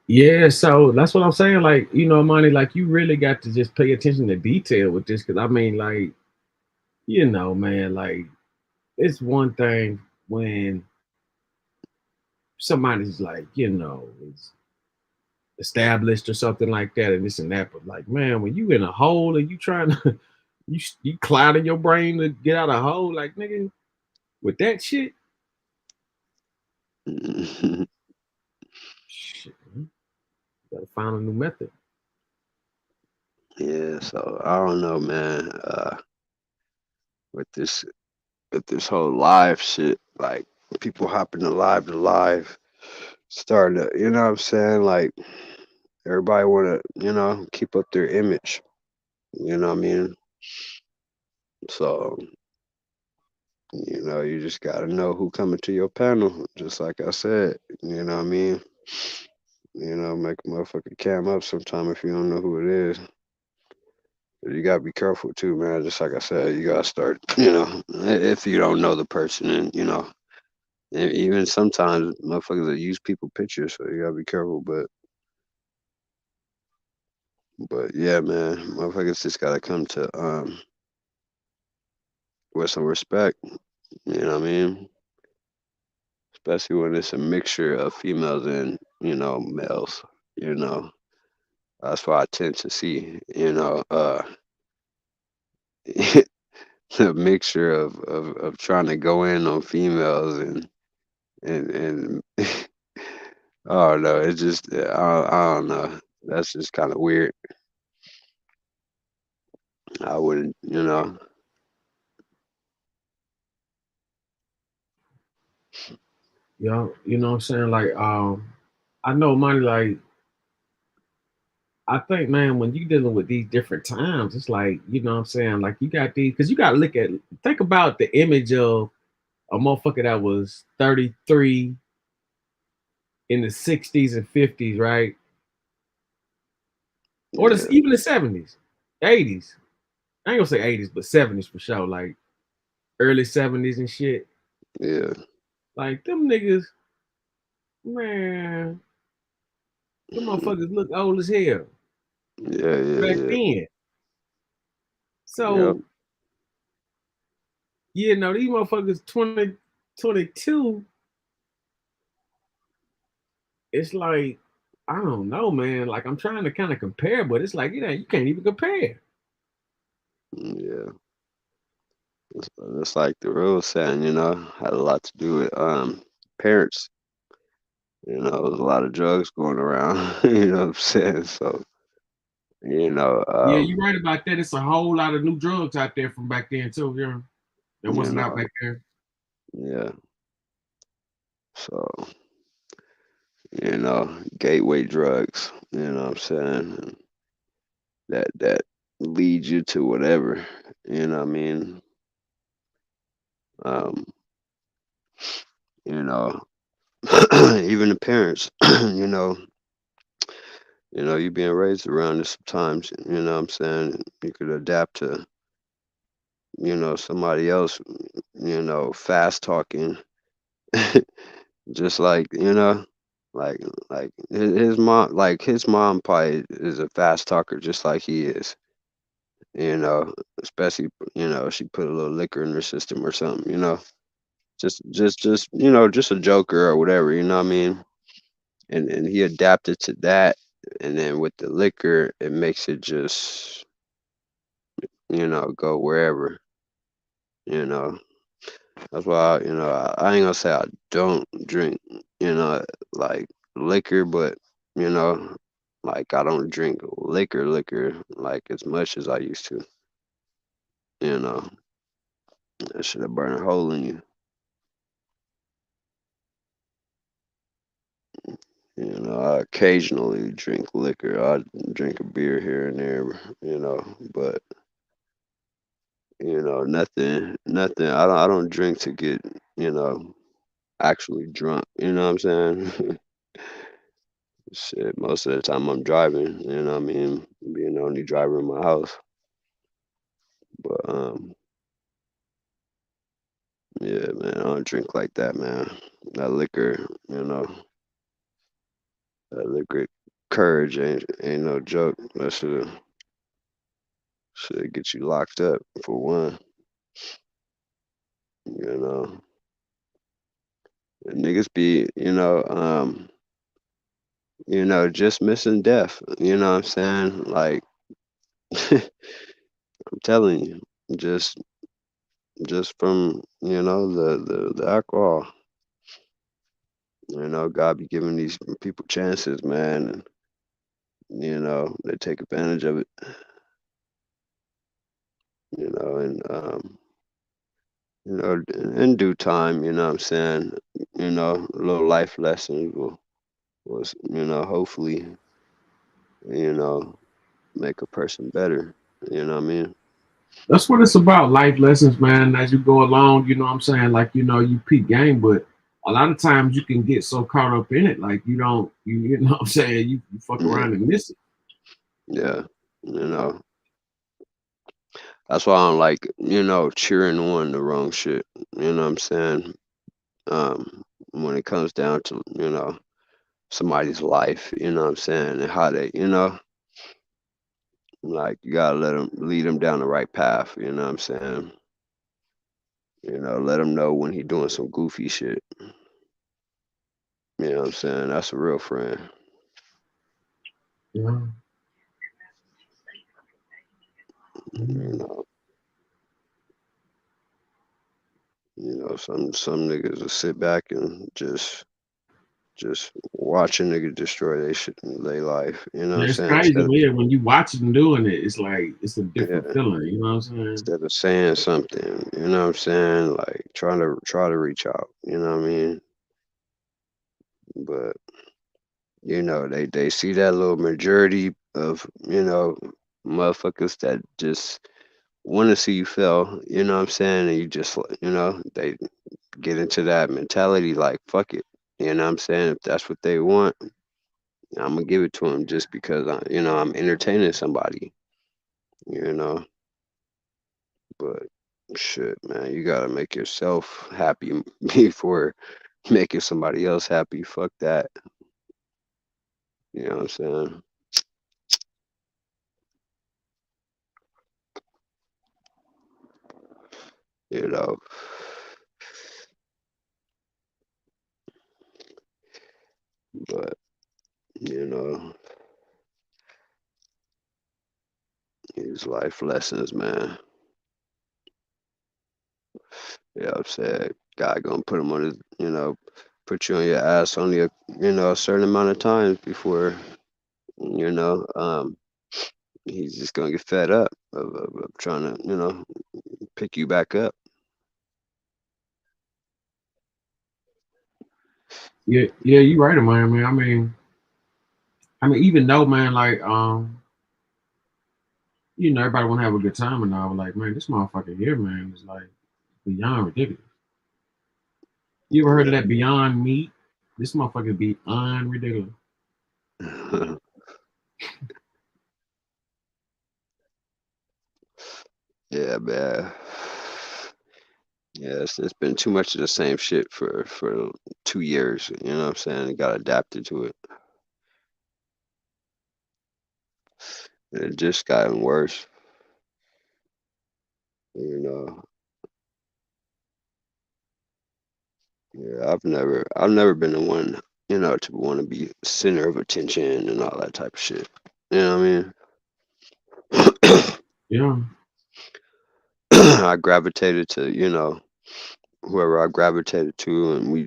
Yeah, so that's what I'm saying. Like, you know, Monty, like you really got to just pay attention to detail with this, because I mean, like, you know, man, like it's one thing when somebody's like, you know, is established or something like that, and this and that. But like, man, when you in a hole and you trying to you clouding your brain to get out of a hole, like nigga, with that shit, shit, man, you gotta find a new method. Yeah, so I don't know, man. With this whole live shit, like people hopping to live, starting to, you know what I'm saying? Like everybody wanna, you know, keep up their image. You know what I mean? So, you know, you just gotta know who coming to your panel, just like I said, you know what I mean? You know, make a motherfucker cam up sometime if you don't know who it is. But you gotta be careful too, man. Just like I said, you gotta start, you know, if you don't know the person, and you know, even sometimes motherfuckers that use people pictures, so you gotta be careful. But yeah, man, motherfuckers just gotta come to with some respect. You know what I mean? Especially when it's a mixture of females and, you know, males. You know, that's what I tend to see. You know, the mixture of trying to go in on females and I don't know. It just I don't know. That's just kind of weird. I wouldn't, you know. You know what I'm saying? Like, I know money, like I think, man, when you dealing with these different times, it's like, you know what I'm saying? Like you got these, because you got to think about the image of a motherfucker that was 33 in the 60s and 50s, right? Or even the 70s, 80s. I ain't gonna say 80s, but 70s for sure. Like early 70s and shit. Yeah. Like them niggas, man, them motherfuckers look old as hell. Back Yeah. then. So, you know, these motherfuckers 2022, it's like, I don't know, man. Like I'm trying to kind of compare, but it's like, you can't even compare. Yeah. It's like the real saying, you know, had a lot to do with parents. You know, there's a lot of drugs going around, you know what I'm saying? So, you know, Yeah, you're right about that. It's a whole lot of new drugs out there from back then too, you know. That you wasn't out know, back there. yeah. So, you know, gateway drugs, you know what I'm saying? And that leads you to whatever, you know what I mean? Um, you know, even the parents, you know, you being raised around this sometimes, you know what I'm saying? You could adapt to, you know, somebody else, you know, fast talking, just like, you know, like his mom, like his mom probably is a fast talker just like he is, you know, especially, you know, she put a little liquor in her system or something, you know, just, you know, just a joker or whatever, you know what I mean? And he adapted to that. And then with the liquor, it makes it just, you know, go wherever, you know. That's why, you know, I ain't gonna say I don't drink, you know, like liquor, but, you know, like I don't drink liquor like as much as I used to, you know. That should have burned a hole in you. You know, I occasionally drink liquor. I drink a beer here and there, you know, but you know, nothing. I don't drink to get, you know, actually drunk. You know what I'm saying? Shit, most of the time I'm driving. You know what I mean? Being the only driver in my house. But yeah, man, I don't drink like that, man. That liquor, you know, liquid courage ain't no joke. That should get you locked up for one. You know, and niggas be just missing death. You know what I'm saying? Like I'm telling you, just from the alcohol. God be giving these people chances, man, and they take advantage of it. And in due time, what I'm saying, little life lessons will hopefully, make a person better. You know what I mean? That's what it's about. Life lessons, man. As you go along, you know what I'm saying? Like, you peak game, but a lot of times you can get so caught up in it, like you know what I'm saying? You fuck around and miss it. Yeah. That's why I don't like, cheering on the wrong shit. You know what I'm saying? When it comes down to, somebody's life, you know what I'm saying? And how they, like you gotta lead them down the right path, you know what I'm saying? Let him know when he doing some goofy shit. You know what I'm saying? That's a real friend. Yeah. Some niggas will sit back and just watch a nigga destroy their shit in their life. You know what I'm It's saying? crazy, man. When you watch them doing it, it's like it's a different feeling. You know what I'm saying? Instead of saying something, you know what I'm saying? Like try to reach out. You know what I mean? But they see that little majority of motherfuckers that just want to see you fail. You know what I'm saying? And you just they get into that mentality like fuck it. You know what I'm saying? If that's what they want, I'm gonna give it to them just because I'm entertaining somebody. But shit, man, you gotta make yourself happy before making somebody else happy. Fuck that. You know what I'm saying? You know. But these life lessons, man. You know what I'm saying? God gonna put him on his, put you on your ass only a certain amount of times before, he's just gonna get fed up of trying to, pick you back up. Yeah, you're right, man. I mean, even though, man, like, everybody want to have a good time and all, but like, man, this motherfucker here, man, is like beyond ridiculous. You ever heard of that Beyond Meat? This motherfucker beyond ridiculous. Yeah, man. Yeah, it's been too much of the same shit for 2 years. You know what I'm saying? It got adapted to it. It just gotten worse. Yeah, I've never been the one, to want to be center of attention and all that type of shit. You know what I mean? Yeah. I gravitated to, whoever I gravitated to, and we,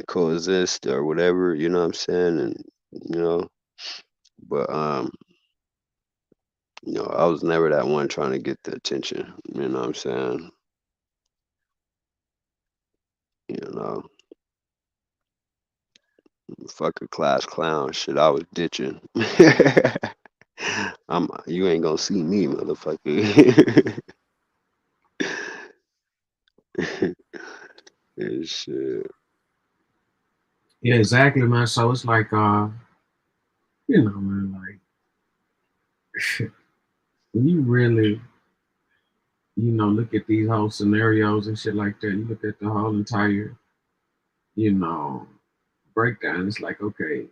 coexist or whatever, you know what I'm saying? And, but, I was never that one trying to get the attention, you know what I'm saying? Fuck a class clown shit, I was ditching. You ain't gonna see me, motherfucker. Shit. Yeah, exactly, man. So it's like, man, like, when you really, look at these whole scenarios and shit like that, you look at the whole entire, breakdown. It's like, okay,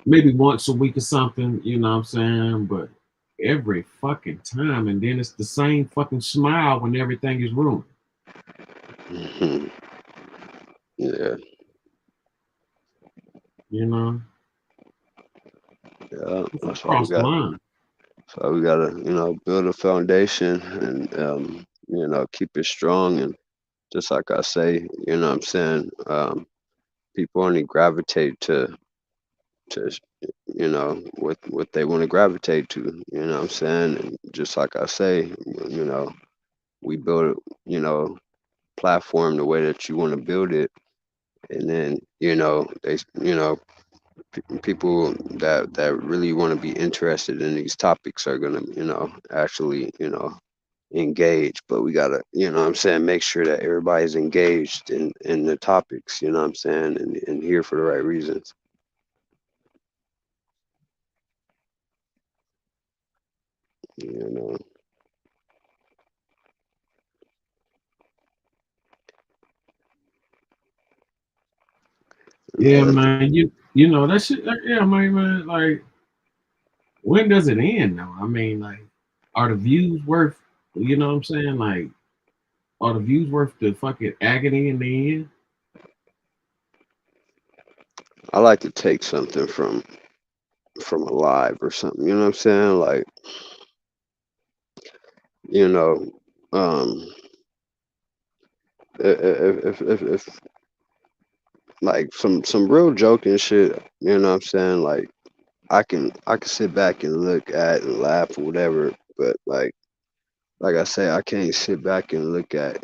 maybe once a week or something, you know what I'm saying? But every fucking time, and then it's the same fucking smile when everything is ruined. Yeah. You know? Yeah. It's That's why we across the got. line. So we gotta, build a foundation and keep it strong. And just like I say, you know what I'm saying, people only gravitate to what they want to gravitate to, you know what I'm saying? And just like I say, we build platform the way that you want to build it, and then people that really want to be interested in these topics are gonna actually engage. But we gotta make sure that everybody's engaged in the topics, you know what I'm saying, and here for the right reasons. Yeah, man. You know that shit. Yeah, man. Like, when does it end? Though, I mean, like, are the views worth? You know what I'm saying? Like, are the views worth the fucking agony in the end? I like to take something from a live or something, you know what I'm saying? Like, if like some real joking shit, you know what I'm saying? Like, I can sit back and look at and laugh or whatever, but like I say, I can't sit back and look at,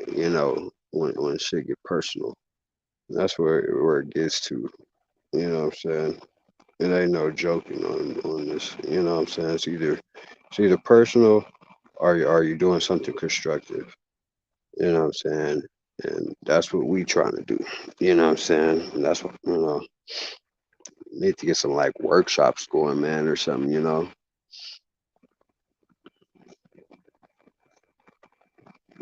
when shit get personal. That's where it gets to, you know what I'm saying? It ain't no joking on this, you know what I'm saying? It's either personal, or are you doing something constructive? You know what I'm saying? And that's what we trying to do. You know what I'm saying? And that's what need to get some like workshops going, man, or something,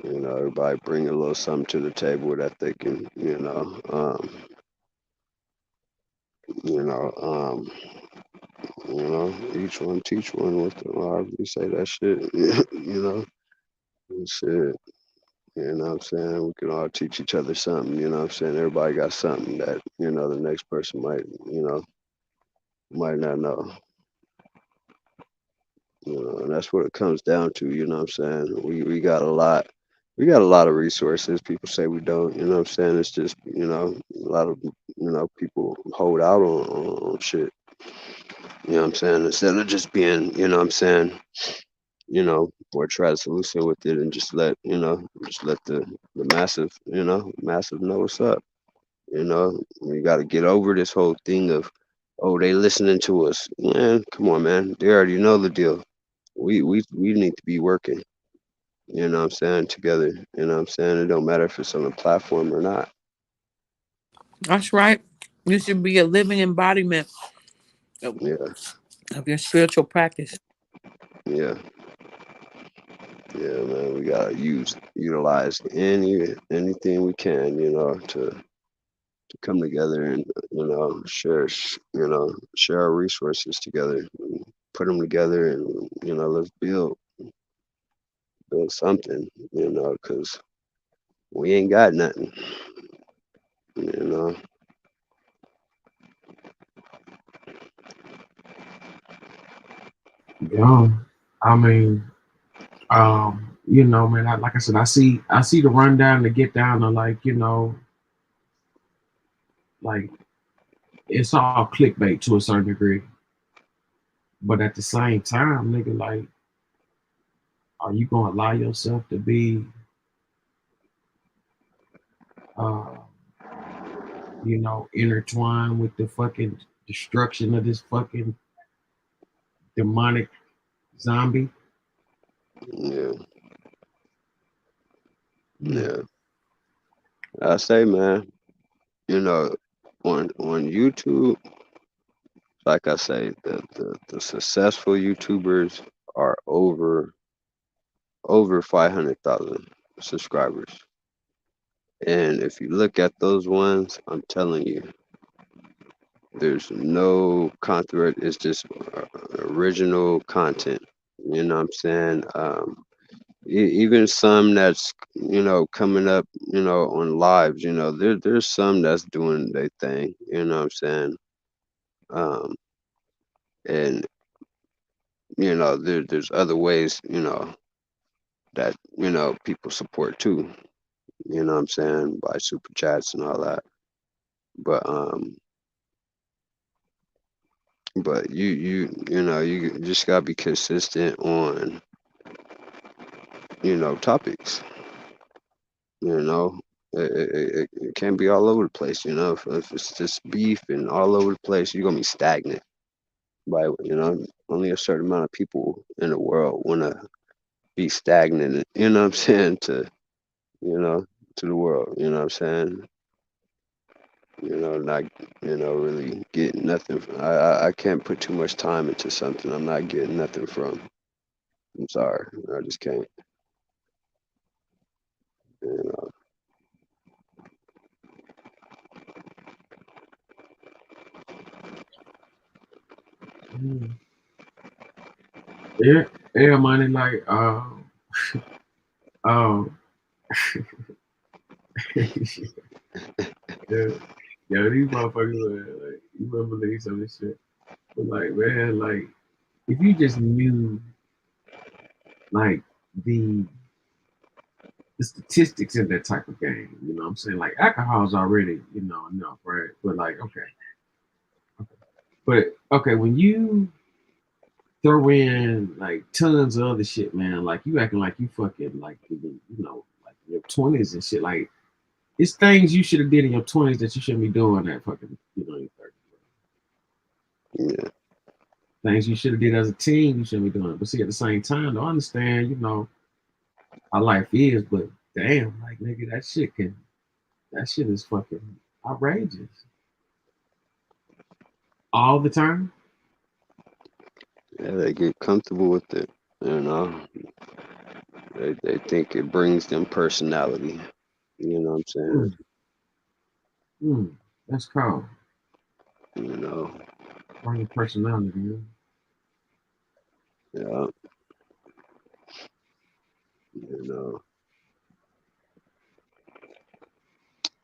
everybody bring a little something to the table that they can, each one teach one with the however you say that shit, and shit. You know what I'm saying? We can all teach each other something, you know what I'm saying? Everybody got something that, the next person might not know. And that's what it comes down to, you know what I'm saying? We got a lot of resources. People say we don't, you know what I'm saying? It's just, a lot of people hold out on shit. You know what I'm saying? Instead of just being, you know what I'm saying, or try to solution with it and just let the massive know what's up. We got to get over this whole thing of, oh, they listening to us. Man, come on, man. They already know the deal. We need to be working, you know what I'm saying, together. You know what I'm saying? It don't matter if it's on a platform or not. That's right. You should be a living embodiment of your spiritual practice. Yeah, man. We gotta utilize anything we can, to come together and share our resources together, put them together, and let's build something, because we ain't got nothing, Yeah, I mean, man. Like I said, I see the rundown to get down to like, like it's all clickbait to a certain degree. But at the same time, nigga, like, are you gonna allow yourself to be, intertwined with the fucking destruction of this fucking demonic zombie? Yeah. I say, man, on YouTube, like I say, the successful YouTubers are over 500,000 subscribers. And if you look at those ones, I'm telling you, There's no controversy. It's just original content. You know what I'm saying? Even some that's coming up on lives. There's some that's doing their thing. You know what I'm saying? And there's other ways that people support too. You know what I'm saying? By super chats and all that. But you just gotta be consistent on topics. It can't be all over the place. If it's just beef and all over the place, you're gonna be stagnant. By only a certain amount of people in the world wanna be stagnant. You know what I'm saying? To the world. You know what I'm saying? Not really getting nothing. I can't put too much time into something I'm not getting nothing from. I'm sorry, I just can't. Yeah, money like um yeah, these motherfuckers like you wouldn't believe some of this shit. But like man, like if you just knew like the statistics in that type of game, you know what I'm saying? Like alcohol's already, enough, right? But like okay, when you throw in like tons of other shit, man, like you acting like you fucking like like your 20s and shit, like it's things you should have did in your 20s that you shouldn't be doing at fucking your 30s. Yeah. Things you should have did as a teen, you shouldn't be doing it. But see, at the same time, I understand, how life is, but damn, like nigga, that shit is fucking outrageous. All the time. Yeah, they get comfortable with it. They think it brings them personality. You know what I'm saying? That's cool. Bring personality, man. Yeah.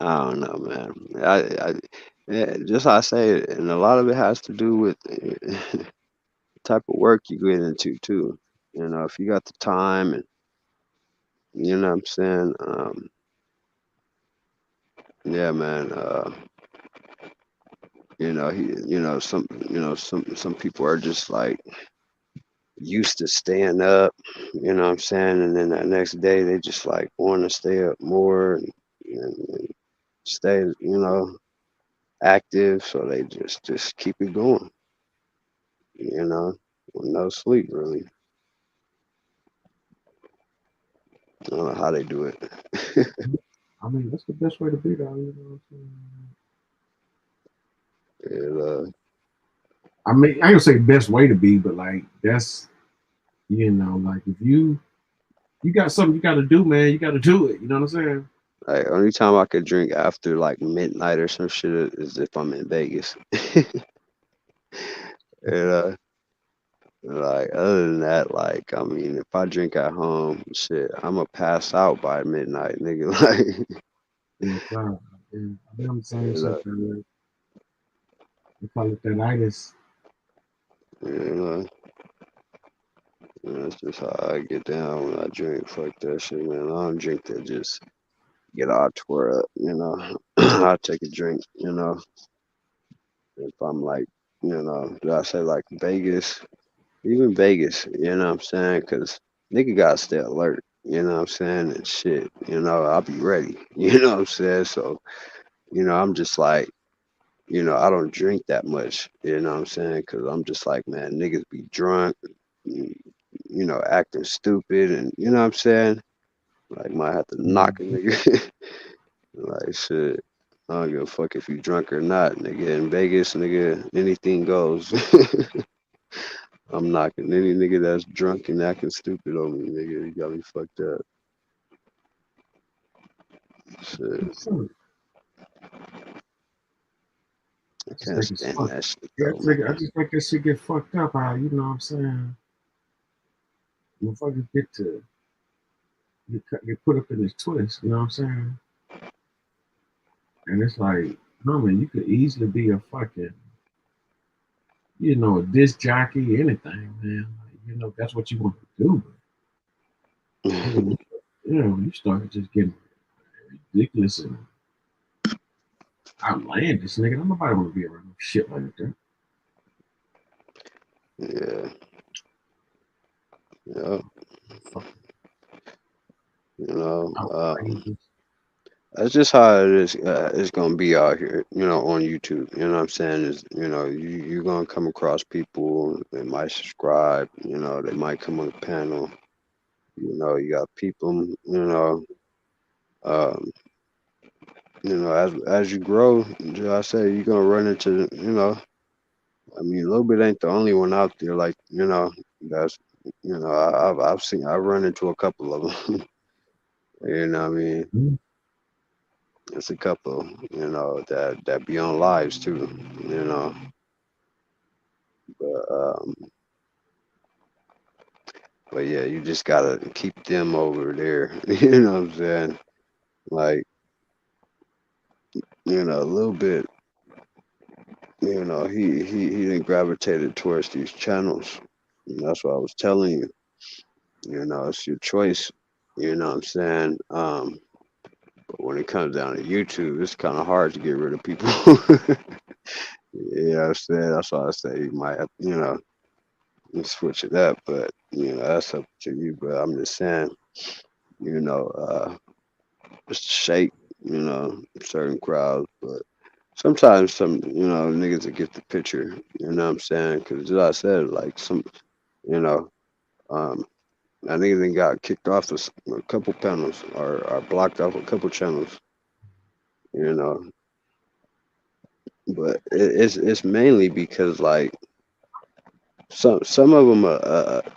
I don't know, man. Yeah, just how I say it, and a lot of it has to do with the type of work you get into too. If you got the time and you know what I'm saying, yeah, man. Some people are just like used to staying up, you know what I'm saying, and then that next day they just like want to stay up more and stay, active, so they just keep it going, with no sleep really. I don't know how they do it. I mean, that's the best way to be, though. You know what I'm saying? I mean, I ain't gonna say best way to be, but like that's, like if you got something you got to do, man, you got to do it. You know what I'm saying? Like only time I could drink after like midnight or some shit is if I'm in Vegas. Like other than that, like I mean, if I drink at home, shit, I'ma pass out by midnight, nigga. Like, I'm saying shit. They call it that itis. That's just how I get down when I drink. Fuck that shit, man. I don't drink to just get all tore up, I take a drink, if I'm like, did I say like Vegas? Even Vegas, you know what I'm saying? Because nigga gotta stay alert, you know what I'm saying? And shit, I'll be ready, you know what I'm saying? So, I'm just like, I don't drink that much, you know what I'm saying? Because I'm just like, man, niggas be drunk, acting stupid, and you know what I'm saying? Like, might have to knock a nigga. Like, shit. I don't give a fuck if you drunk or not, nigga. In Vegas, nigga, anything goes. I'm knocking any nigga that's drunk and acting stupid on me, nigga. You got me fucked up. Shit. I Can't just think it's stand fucked. that shit Yeah, though, man. I just think that shit get fucked up. How you know what I'm saying? Motherfuckers get put up in this twist. You know what I'm saying? And it's like, no man, you could easily be a fucking, you know, a disc jockey, anything, man. Like, you know, that's what you want to do. But, you know, you start just getting ridiculous and outlandish, nigga. Don't nobody want to be around shit like that. Yeah. Yeah. You know, that's just how it is. It's gonna be out here, you know, on YouTube. You know what I'm saying? Is, you know, you're gonna come across people. They might subscribe. You know, they might come on the panel. You know, you got people. You know, as you grow, I say you're gonna run into. You know, I mean, a little bit ain't the only one out there. Like, you know, that's. You know, I've run into a couple of them. You know what I mean? It's a couple, you know, that be on lives too, you know. But yeah, you just gotta keep them over there. You know what I'm saying? Like, you know, a little bit. You know, he didn't gravitated towards these channels. And that's what I was telling you. You know, it's your choice. You know what I'm saying? But when it comes down to YouTube, it's kind of hard to get rid of people. You know what I'm saying? That's why I say you might have, you know, switch it up, but you know, that's up to you. But I'm just saying, you know, just shape, you know, certain crowds. But sometimes some, you know, niggas that get the picture, you know what I'm saying? Because as I said, like some, you know, I niggas done got kicked off a couple panels or blocked off a couple channels, you know. But it's mainly because like some of them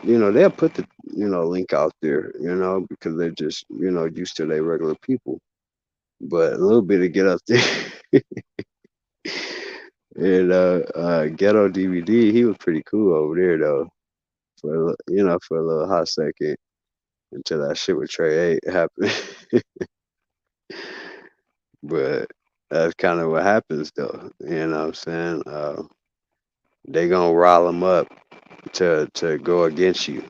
you know, they'll put the, you know, link out there, you know, because they're just, you know, used to their regular people. But a little bit of get up there. And Ghetto DVD, he was pretty cool over there though, for you know, for a little hot second until that shit with Trey 8 happened. But that's kind of what happens though, you know what I'm saying? They gonna rile them up to go against you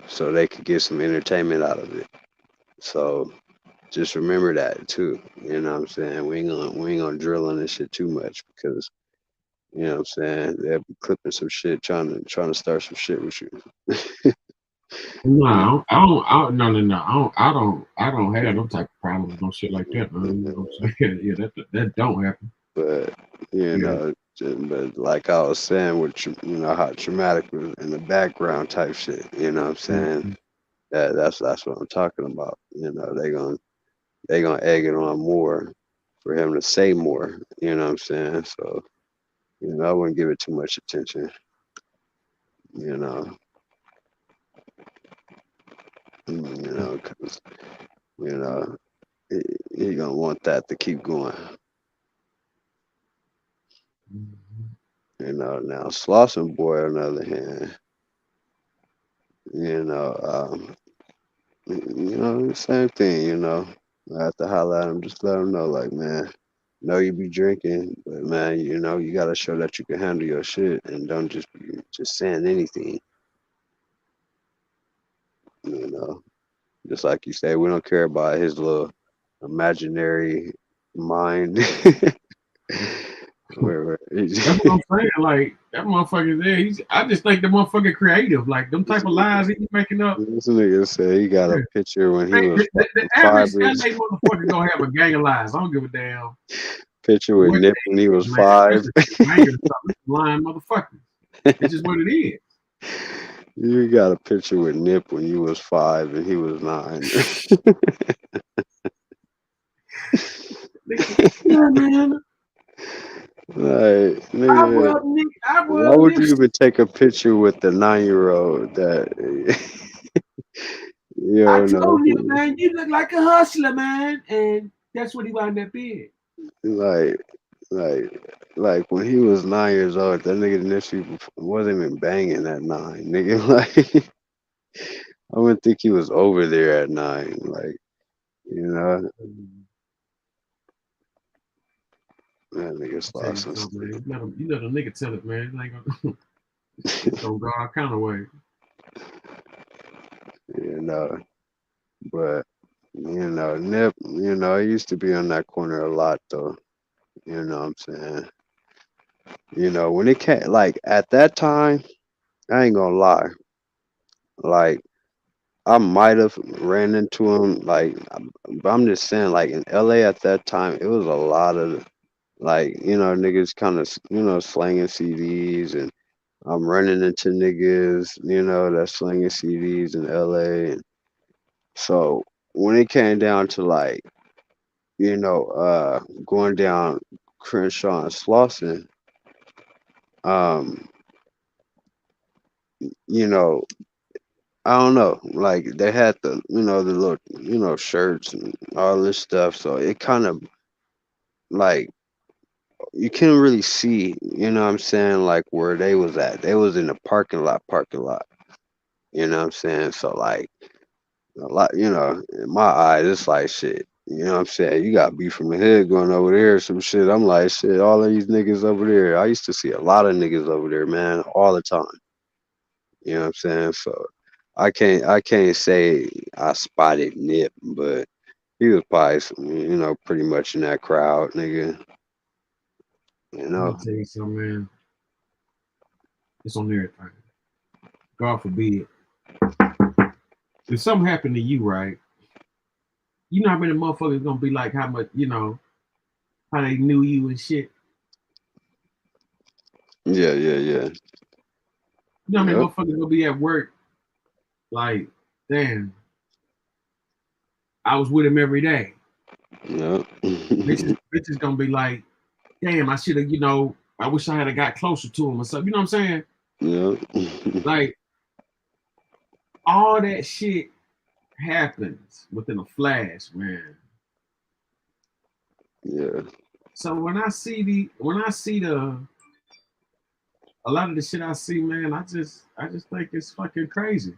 so they could get some entertainment out of it. So just remember that too. You know what I'm saying? We ain't gonna drill on this shit too much because, you know what I'm saying, they'll be clipping some shit trying to start some shit with you. No, I don't have them type of problems, no shit like that, man. You know what I'm saying? Yeah, that don't happen. But you know, but like I was saying, with you know how traumatic was in the background type shit. You know what I'm saying? That's what I'm talking about. You know, they gonna egg it on more for him to say more. You know what I'm saying? So, you know, I wouldn't give it too much attention. You know. You know, because, you know, he gonna want that to keep going. You know, now Slauson Boy, on the other hand, you know, same thing, you know. I have to holler at him, just let him know, like, man, know you be drinking, but man, you know, you gotta show that you can handle your shit and don't just be just saying anything. You know, just like you say, we don't care about his little imaginary mind. That's what I'm saying. Like that motherfucker there, I just think the motherfucker creative. Like them type of lies he be making up. This nigga said he got a picture when he was The average Sunday motherfucker gonna have a gang of lies. I don't give a damn. Picture with Nip when he was 5. Lying motherfucker. It's just what it is. You got a picture with Nip when you was 5 and he was 9. Yeah, man. Like, nigga, why would you even take a picture with the 9-year-old that you I don't know? told him, man, you look like a hustler, man, and that's what he wound up being. Like, like when he was 9 years old, that nigga Nipsey wasn't even banging at 9, nigga. Like I wouldn't think he was over there at 9. Like, you know, that nigga's Tell you lost some something, sleep. man. You let a nigga tell it, man. It ain't gonna, it's gonna go all kind of way. You know, but Nip, he used to be on that corner a lot though. You know what I'm saying? When it came, like at that time, I ain't gonna lie. Like I might have ran into him, like, but I'm just saying, like in LA at that time, it was a lot of like, niggas kind of, slanging CDs, and I'm running into niggas, that's slanging CDs in LA, and so when it came down to like, going down Crenshaw and Slauson, um, you know, I don't know, like they had the, the little, shirts and all this stuff, so it kind of like you couldn't really see, what I'm saying, like where they was at. They was in the parking lot, you know what I'm saying? So like a lot, in my eyes, it's like shit. You know what I'm saying? You got beef from the hood going over there, some shit. I'm like, shit, all of these niggas over there. I used to see a lot of niggas over there, man, all the time. You know what I'm saying? So I can't say I spotted Nip, but he was probably pretty much in that crowd, nigga. You I'm know? gonna tell you something, man. It's on everything. God forbid. If something happened to you, right? You know how many motherfuckers gonna be like how much, how they knew you and shit. Yeah. You know how many Yep. motherfuckers gonna be at work, like, damn, I was with him every day. Yep. Bitches gonna be like, damn, I should have, I wish I had got closer to him or something. You know what I'm saying? Yep. Like, all that shit happens within a flash, man. Yeah. So when I see the a lot of the shit I see, man, I just think it's fucking crazy.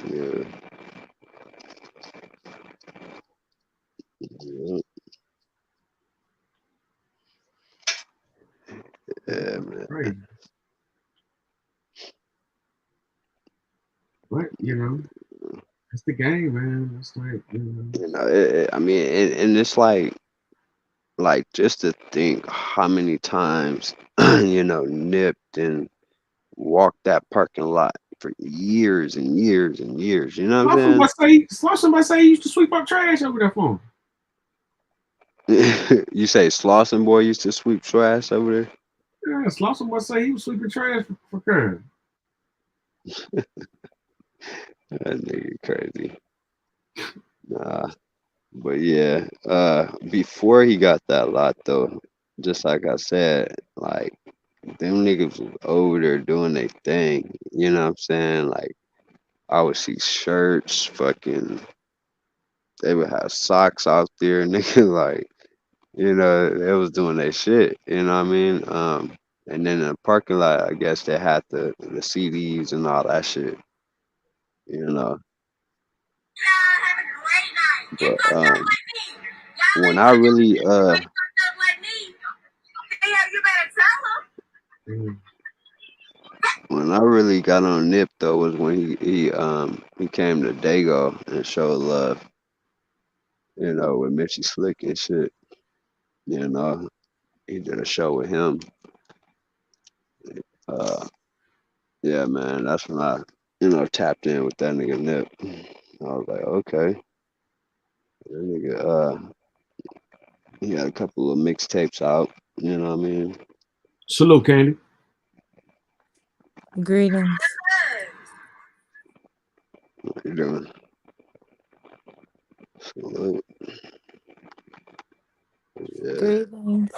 Yeah. Yep. Yeah, man. Crazy. But it's the game, man. It's like, I mean, and it's like just to think how many times, nipped and walked that parking lot for years and years and years. You know what I'm Somebody say he used to sweep up trash over there for him. saying? You say Slauson boy used to sweep trash over there? Yeah, Slauson boy say he was sweeping trash for Kern. That nigga crazy. Nah. But yeah, before he got that lot though, just like I said, like them niggas was over there doing their thing. You know what I'm saying? Like I would see shirts, fucking they would have socks out there, nigga, like, they was doing their shit, you know what I mean? And then in the parking lot, I guess they had the CDs and all that shit, you know. But when I really when I really got on Nip though was when he came to Dago and showed love, with Mitchy Slick and shit. He did a show with him. Yeah, man, that's when I, tapped in with that nigga Nip. I was like, okay. That nigga, he had a couple of mixtapes out, you know what I mean? Salute, Candy. Greetings. What you doing? Salute. Yeah. Greetings.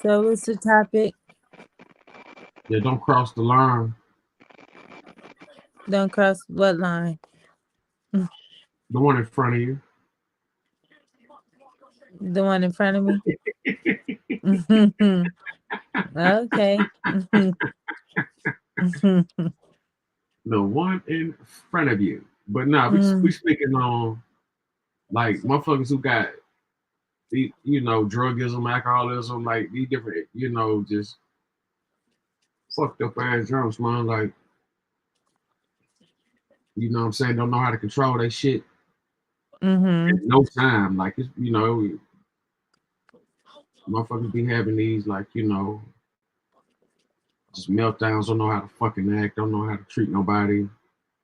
So what's the topic? Yeah, don't cross the line. Don't cross what line? The one in front of you. The one in front of me. Okay. The one in front of you. But nah, we speaking on like motherfuckers who got drugism, alcoholism, like these different, just fucked up ass drunks, man. Like, you know what I'm saying? Don't know how to control that shit. No time. Like, it's, motherfuckers be having these, like, just meltdowns, don't know how to fucking act, don't know how to treat nobody,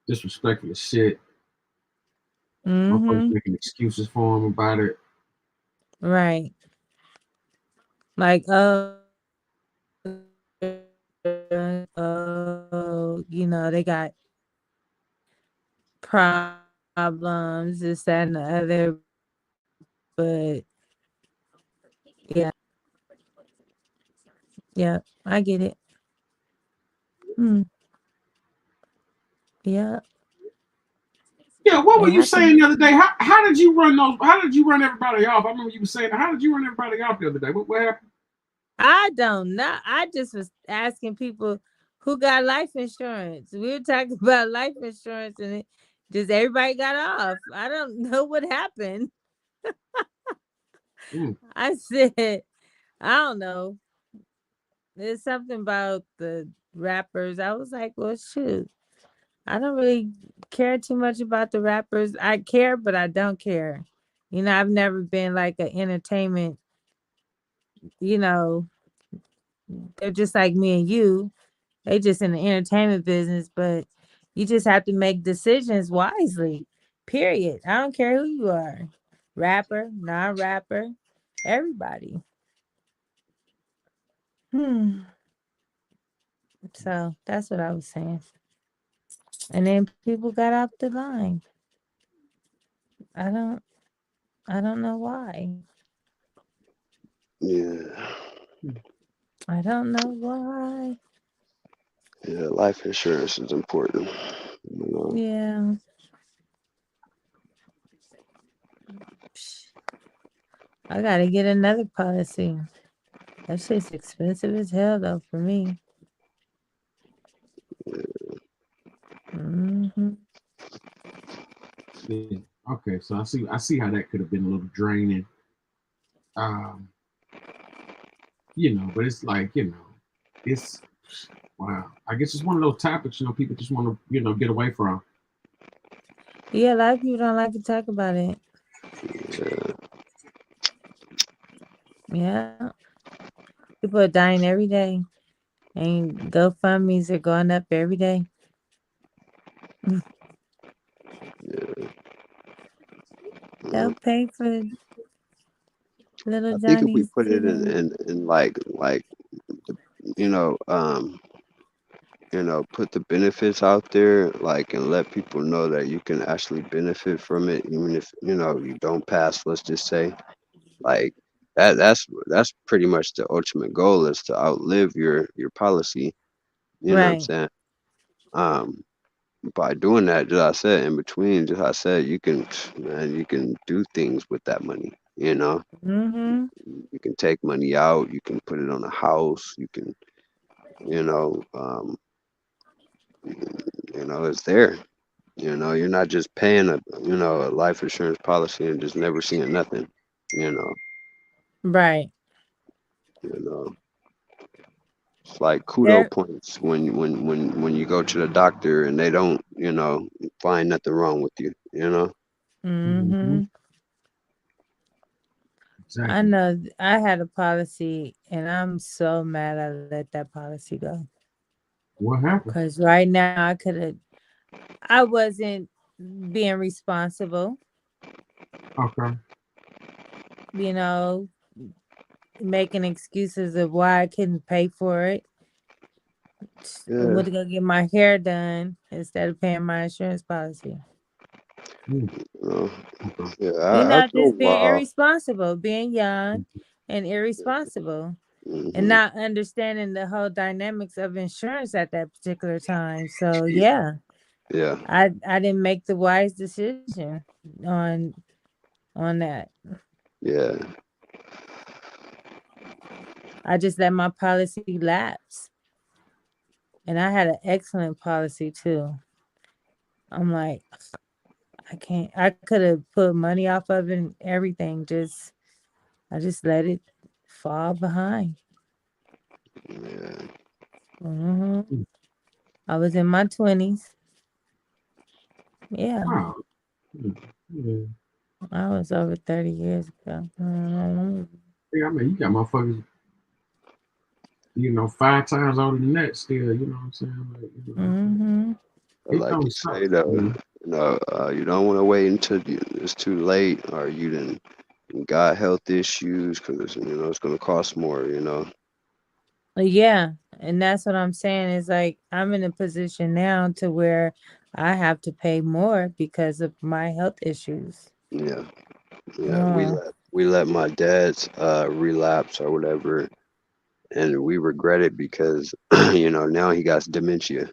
disrespectful as shit. Motherfuckers making excuses for them about it. Right. Like, they got problems, this, that, and the other. But yeah, I get it. Yeah. Yeah, what were you saying the other day? How did you run those? How did you run everybody off? I remember you were saying, how did you run everybody off the other day? What happened? I don't know. I just was asking people who got life insurance. We were talking about life insurance and just everybody got off. I don't know what happened. I said, I don't know. There's something about the rappers. I was like, well, shoot. I don't really care too much about the rappers. I care, but I don't care. I've never been like an entertainment, they're just like me and you. They just in the entertainment business, but you just have to make decisions wisely. Period. I don't care who you are. Rapper, non-rapper, everybody. So that's what I was saying. And then people got off the line. I don't know why. Yeah. I don't know why. Yeah, life insurance is important. Yeah. I gotta get another policy. That shit's expensive as hell though for me. Yeah. Okay, so I see how that could have been a little draining. But it's like, it's wow. I guess it's one of those topics, people just want to, get away from. Yeah, a lot of people don't like to talk about it. Yeah. People are dying every day. And GoFundMe's are going up every day. They'll pay for little I think if we Johnny's. put it in like put the benefits out there, like, and let people know that you can actually benefit from it, even if you don't pass. Let's just say, like, that's pretty much the ultimate goal, is to outlive your policy. You know what I'm saying? By doing that, just I said, in between, just I said, you can do things with that money. You can take money out, you can put it on a house, you can, it's there. You're not just paying a life insurance policy and just never seeing nothing. Right. It's like kudo points when you go to the doctor and they don't, find nothing wrong with you. Exactly. I know I had a policy and I'm so mad I let that policy go. What happened? Because right now I wasn't being responsible. Okay. Making excuses of why I couldn't pay for it. I went to go get my hair done instead of paying my insurance policy. Not just being irresponsible, being young and irresponsible, and not understanding the whole dynamics of insurance at that particular time. So I didn't make the wise decision on that. Yeah, I just let my policy lapse. And I had an excellent policy too. I'm like, I can't. I could have put money off of it and everything. I just let it fall behind. Yeah. I was in my 20s. Yeah. Wow. Yeah. I was over 30 years ago. Yeah, I mean, you got motherfuckers, 5 times older than that still, you know what I'm saying? Like, But it like don't you stop. say though, you don't want to wait until it's too late or you got health issues because it's gonna cost more. Yeah. And that's what I'm saying is like, I'm in a position now to where I have to pay more because of my health issues. Yeah. We let my dad's relapse or whatever, and we regret it because now he got dementia.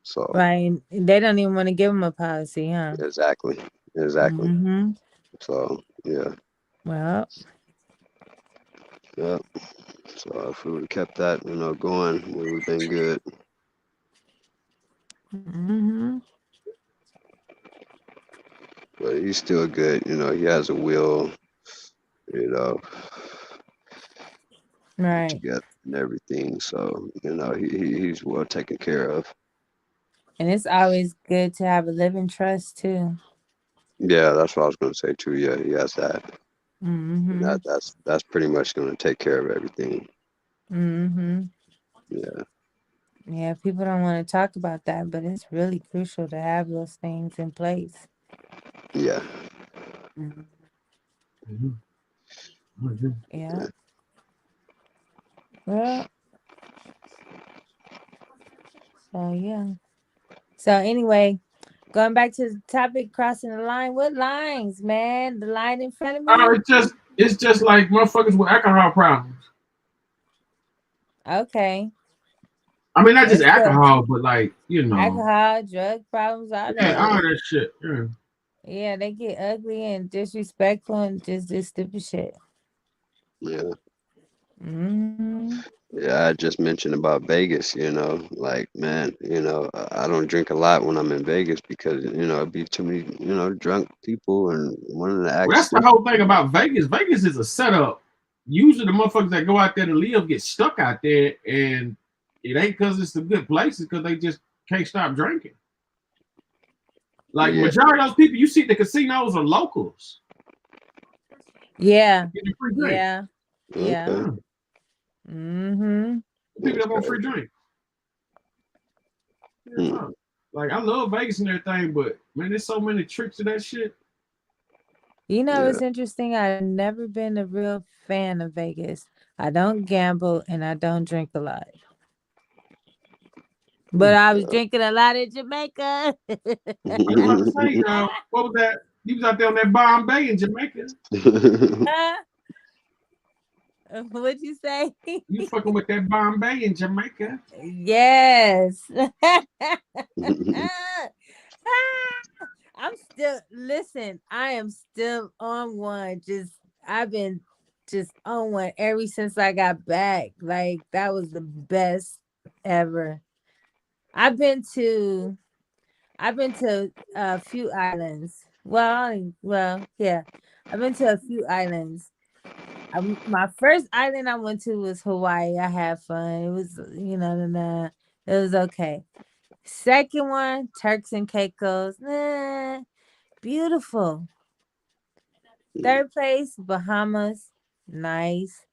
So Right. They don't even want to give him a policy, huh? exactly. So yeah. Well. Yeah. So if we would have kept that, going, we would have been good. But he's still good. He has a will. Right. Together and everything. So he's well taken care of. And it's always good to have a living trust too. Yeah, that's what I was going to say too. Yeah, he has that. And that's pretty much going to take care of everything. Yeah. Yeah, people don't want to talk about that, but it's really crucial to have those things in place. Yeah. Yeah. Well. So yeah. So anyway, going back to the topic, crossing the line. What lines, man? The line in front of me? It's just like motherfuckers with alcohol problems. Okay. I mean, not just Let's go. alcohol, but like, alcohol, drug problems, all yeah, that. all that shit. Yeah. Yeah, they get ugly and disrespectful and just this stupid shit. Yeah. Yeah, I just mentioned about Vegas, like, man, I don't drink a lot when I'm in Vegas because, it'd be too many, drunk people and wanting to act. Well, that's the whole thing about Vegas. Vegas is a setup. Usually the motherfuckers that go out there to live get stuck out there, and it ain't because it's a good place, it's because they just can't stop drinking. Like, majority of those people you see at the casinos are locals. Yeah. Getting free drink. Yeah. Yeah. People that want free drink. Yeah. Like, I love Vegas and everything, but man, there's so many tricks to that shit. It's interesting. I've never been a real fan of Vegas. I don't gamble and I don't drink a lot. But I was drinking a lot in Jamaica. I was about to say, what was that? You was out there on that Bombay in Jamaica. What'd you say? You fucking with that Bombay in Jamaica. Yes. I am still on one. I've been just on one ever since I got back. Like, that was the best ever. I've been to a few islands. Yeah. I've been to a few islands. My first island I went to was Hawaii. I had fun. It was, it was okay. Second one, Turks and Caicos. Beautiful. Third place, Bahamas. Nice.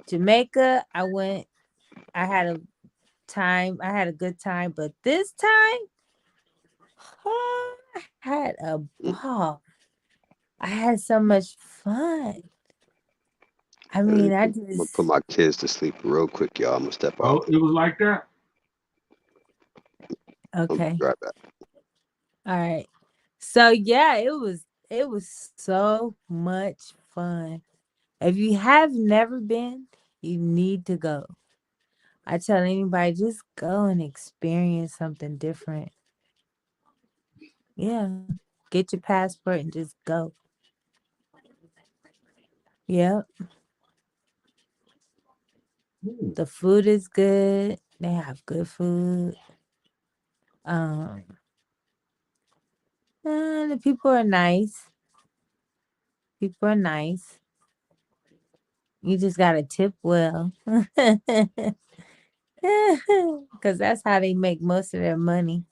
Jamaica, I had a good time, but this time, I had a ball. I had so much fun. I mean, I'm gonna put my kids to sleep real quick, y'all. I'm gonna step out. It was like that. Okay. Right back. All right. So yeah, it was so much fun. If you have never been, you need to go. I tell anybody, just go and experience something different. Yeah. Get your passport and just go. Yep. The food is good. They have good food. And the people are nice. People are nice. You just gotta tip well. Because that's how they make most of their money,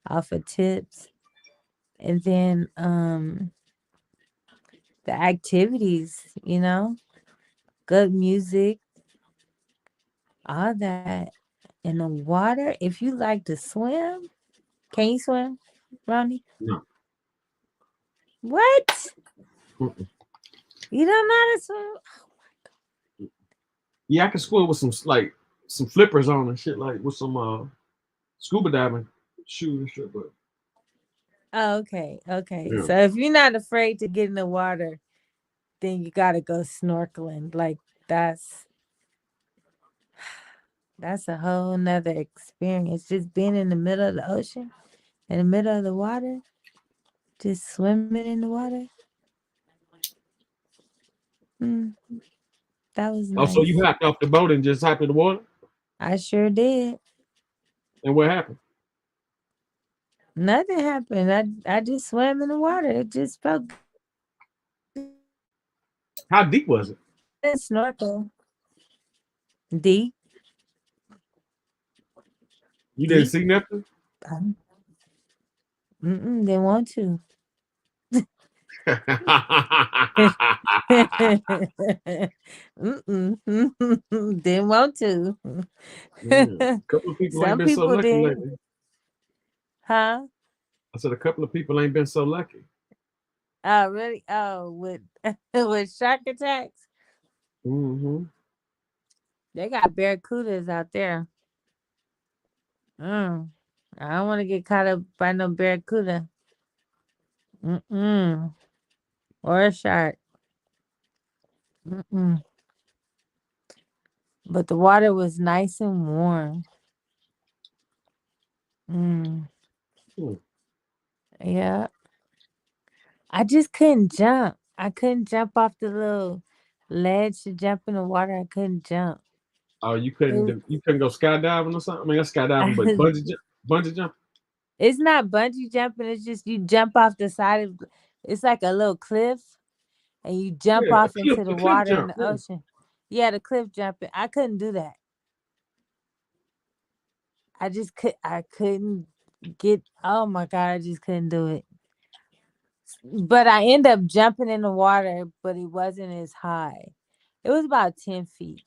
off of tips. And then the activities, good music, all that. And the water, if you like to swim, can you swim, Ronnie? No. What? Mm-mm. You don't know how to swim? Yeah, I can swim with some flippers on and shit, like with some scuba diving shoes and shit. But Oh, okay. Okay. yeah. So if you're not afraid to get in the water, then you gotta go snorkeling. Like that's a whole nother experience. Just being in the middle of the ocean, in the middle of the water, just swimming in the water. That was Oh, nice. so you hopped off the boat and just hopped in the water? I sure did. And what happened? Nothing happened. I just swam in the water. It just felt good. How deep was it? Didn't snorkel. Deep. You didn't Deep. see nothing? Didn't want to. Didn't want to. A couple of people ain't Some been so people lucky did. lately. Huh? I said a couple of people ain't been so lucky. Oh, really? Oh, with with shark attacks? Mm-hmm. They got barracudas out there. I don't want to get caught up by no barracuda. Or a shark. But the water was nice and warm. Yeah. I just couldn't jump. I couldn't jump off the little ledge to jump in the water. I couldn't jump. Oh, you couldn't go skydiving or something? I mean, that's skydiving, but bungee jump. It's not bungee jumping. It's just you jump off the side of. It's like a little cliff, and you jump Yeah, off into the cliff water in jump, the yeah. ocean. Yeah, the cliff jumping. I couldn't do that. I couldn't get. Oh my God! I just couldn't do it. But I ended up jumping in the water, but it wasn't as high. It was about 10 feet,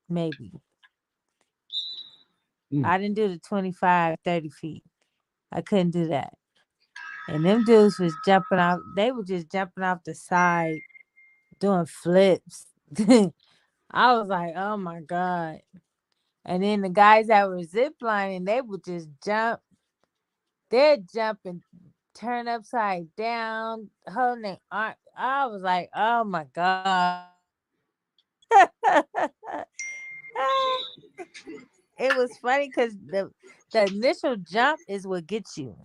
maybe. I didn't do the 25, 30 feet. I couldn't do that. And them dudes was jumping off. They were just jumping off the side, doing flips. I was like, oh my God. And then the guys that were ziplining, they would just jump. They'd jump and turn upside down, holding their arm. I was like, oh my God. It was funny because the initial jump is what gets you.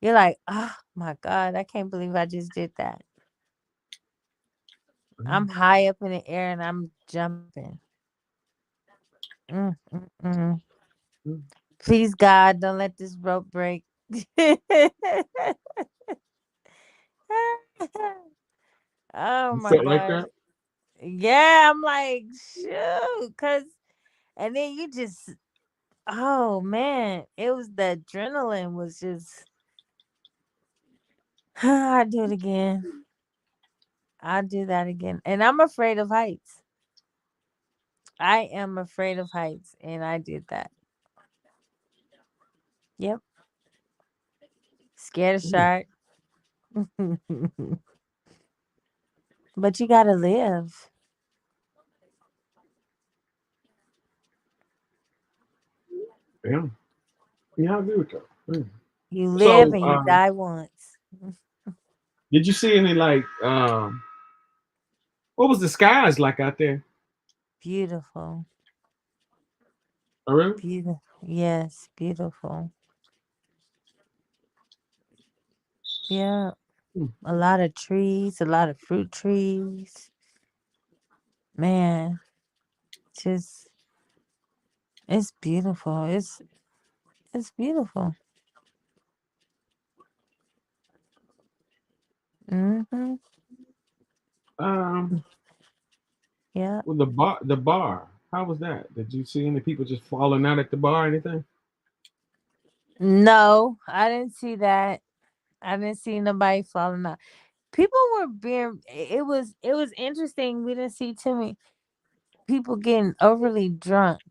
You're like, oh my God, I can't believe I just did that. I'm high up in the air and I'm jumping. Please, God, don't let this rope break. Oh You my felt like God. that? Yeah, I'm like, shoot, and then you just, oh man, it was the adrenaline was just, I'll do it again. I'll do that again. And I'm afraid of heights. I am afraid of heights, and I did that. Yep. Scared of shark. But you gotta live. Yeah. Yeah, I agree with that. You live So, and you die once. did you see any what was the skies like out there? Beautiful. Oh, really? Beautiful. Yes, beautiful. Yeah. A lot of trees, a lot of fruit trees. Man, just It's beautiful. It's beautiful. Mm-hmm. Yeah. Well, the bar. How was that? Did you see any people just falling out at the bar or anything? No, I didn't see that. I didn't see nobody falling out. People were being. It was interesting. We didn't see too many people getting overly drunk.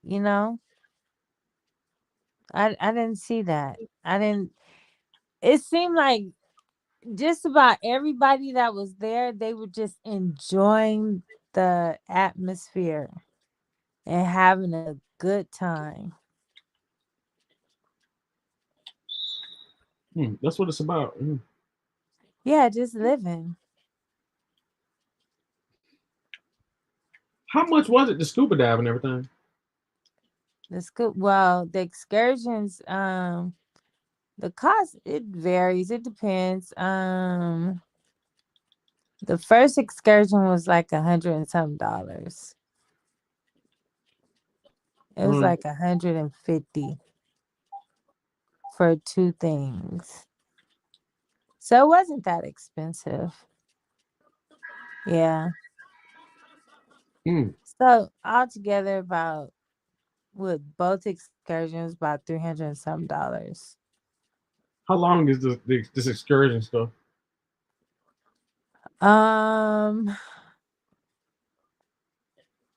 You know, I didn't see that. I didn't. It seemed like just about everybody that was there, they were just enjoying the atmosphere and having a good time. That's what it's about. Yeah, just living. How much was it to scuba dive and everything? The excursions, the cost it varies. It depends. The first excursion was like $100 and some dollars. It was like 150 for 2 things. So it wasn't that expensive. Yeah. So altogether about with both excursions about $300 and some dollars. How long is this excursion stuff?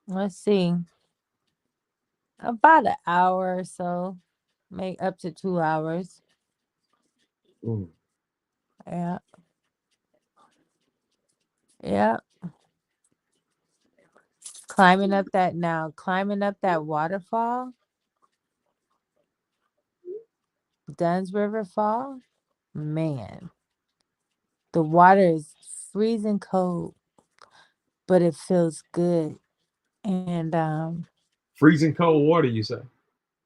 Let's see. About an hour or so. Maybe up to 2 hours. Yeah. Yeah. Climbing up that waterfall. Dunn's River Fall. Man. The water is freezing cold, but it feels good. And Freezing cold water, you say?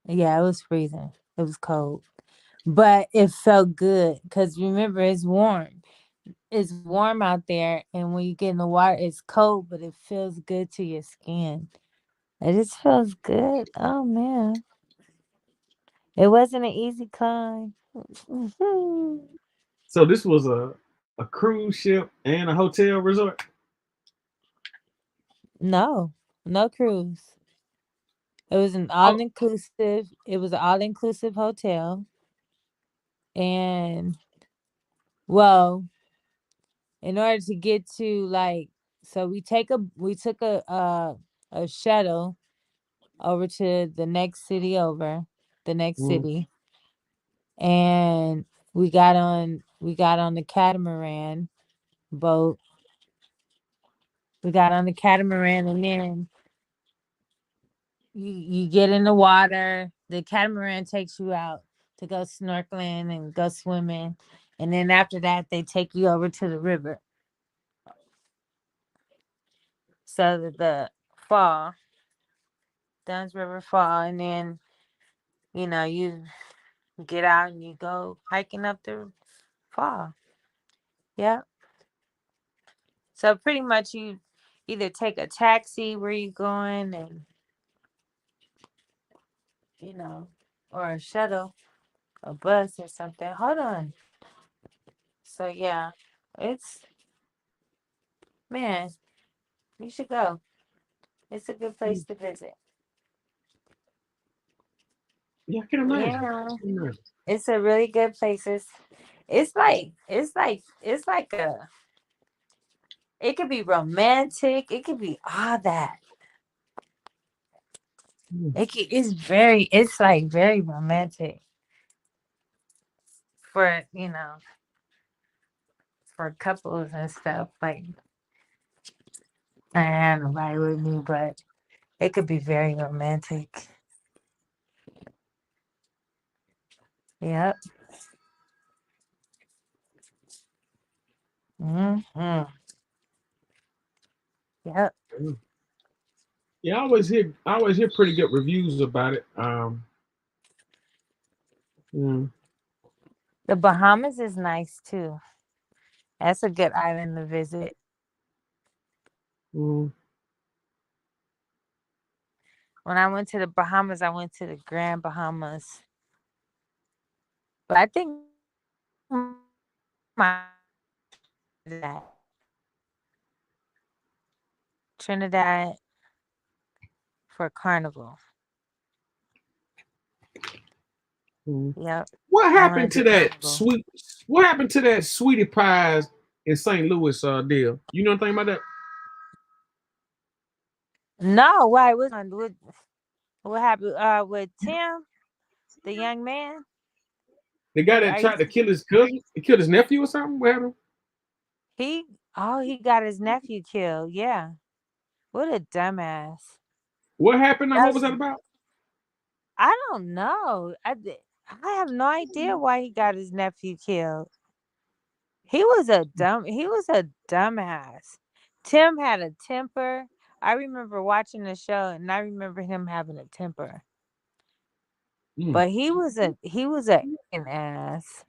yeah, it was freezing. It was cold. But it felt good because remember it's warm. It's warm out there, and when you get in the water, it's cold, but it feels good to your skin. It just feels good. Oh man. It wasn't an easy climb. So this was a cruise ship and a hotel resort? No cruise. It was an all-inclusive. It was an all-inclusive hotel. And well, in order to get to so we took a shuttle over to the next city and we got on the catamaran boat. We got on the catamaran and then you get in the water. The catamaran takes you out to go snorkeling and go swimming. And then after that, they take you over to the river. So the fall, Dunn's River Fall. And then, you get out and you go hiking up the fall. Yeah. So pretty much you either take a taxi where you're going and, or a shuttle, a bus or something. Hold on. So yeah, man, you should go. It's a good place to visit. Yeah, I can imagine. Yeah. It's a really good place. It's like it could be romantic. It could be all that. It's like very romantic for, for couples and stuff. Like, I don't have nobody with me, but it could be very romantic. Yep. Mm-hmm. Yep. Yeah, I always hear pretty good reviews about it. Yeah. The Bahamas is nice too. That's a good island to visit. When I went to the Bahamas, I went to the Grand Bahamas. But I think my Trinidad for Carnival. Yep. What I wanna happened to do that Carnival. sweet? What happened to that sweetie pies in St. Louis deal? You know anything about that? No, why? What happened with Tim, the young man? The guy that Are you tried to kill his cousin, he killed his nephew or something. What happened? he got his nephew killed. Yeah. What a dumbass. What happened? Now, That what was was- that about? I don't know. I have no idea why he got his nephew killed. He was a dumbass. Tim had a temper. I remember watching the show and I remember him having a temper. But he was a an ass.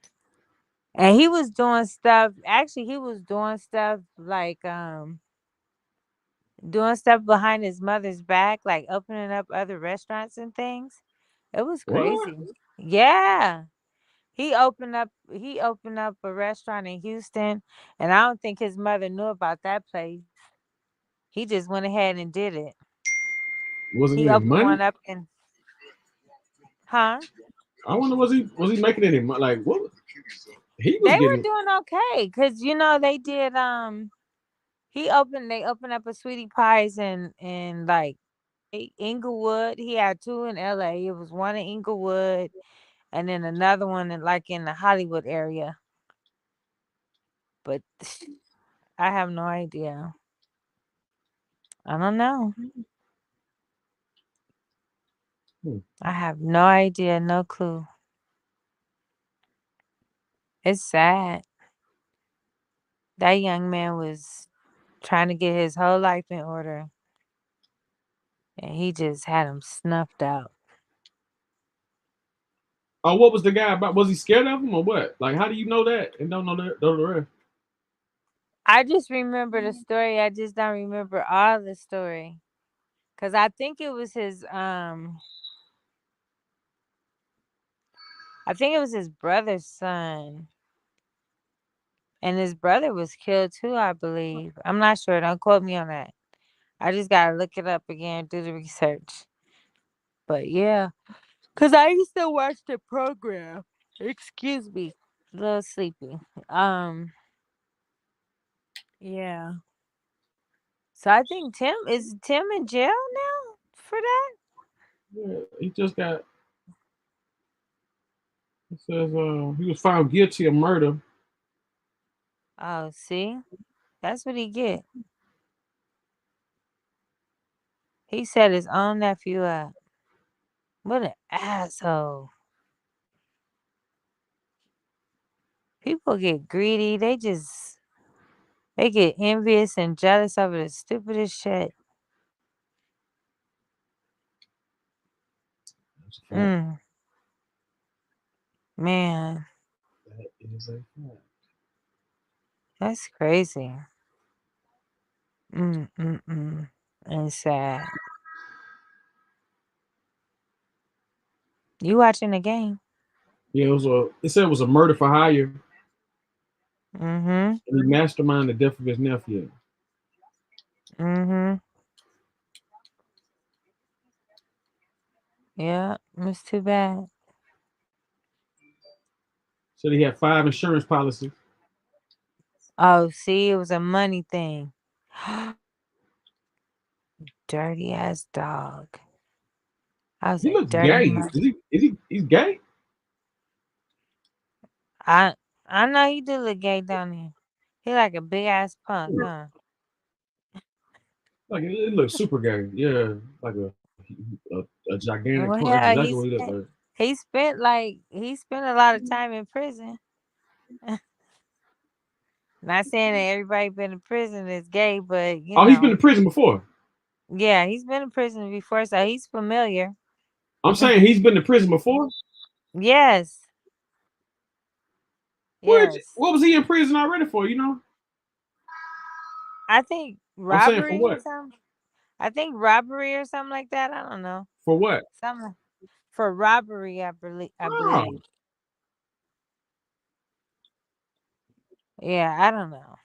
And he was doing stuff. Actually, he was doing stuff like doing stuff behind his mother's back, like opening up other restaurants and things. It was What? crazy. Yeah. He opened up a restaurant in Houston, and I don't think his mother knew about that place. He just went ahead and did it. Was it He any opened money? one up in Huh? I wonder was he making any money? Like what? He was They were getting. doing okay because they did they opened up a Sweetie Pies in like Inglewood. He had two in LA. It was one in Inglewood and then another one in the Hollywood area. But I have no idea. I don't know. I have no idea, no clue. It's sad. That young man was trying to get his whole life in order. And he just had him snuffed out. Oh, what was the guy about? Was he scared of him or what? Like, how do you know that and don't know the rest? I just remember the story. I just don't remember all the story. Cause I think it was his brother's son. And his brother was killed too, I believe. I'm not sure. Don't quote me on that. I just gotta look it up again, do the research. But yeah. Cause I used to watch the program. Excuse me. A little sleepy. Yeah. So I think Tim in jail now for that? Yeah, he just got. It says he was found guilty of murder. Oh, see? That's what he get. He set his own nephew up. What an asshole. People get greedy. They get envious and jealous over the stupidest shit. Man. That is a fact. That's crazy. And sad. You watching the game? Yeah, it said it was a murder for hire. Mm-hmm. And he masterminded the death of his nephew. Mm-hmm. Yeah, it's too bad. Said he had 5 insurance policies. Oh, see, it was a money thing. Dirty ass dog. I was He like, looks dirty. gay. He's gay? I know he do look gay down here. He like a big ass punk, huh? Like it looks super gay. Yeah, like a gigantic Well, punk. That's yeah, exactly what he looks like. he spent a lot of time in prison. Not saying that everybody been in prison is gay, but He's been in prison before. Yeah, he's been in prison before, so he's familiar. I'm saying he's been in prison before. Yes. What was he in prison already for? You know. I think I'm saying for robbery or what? something. I think robbery or something like that. I don't know. For what? Something for robbery, I believe. Oh. Yeah, I don't know.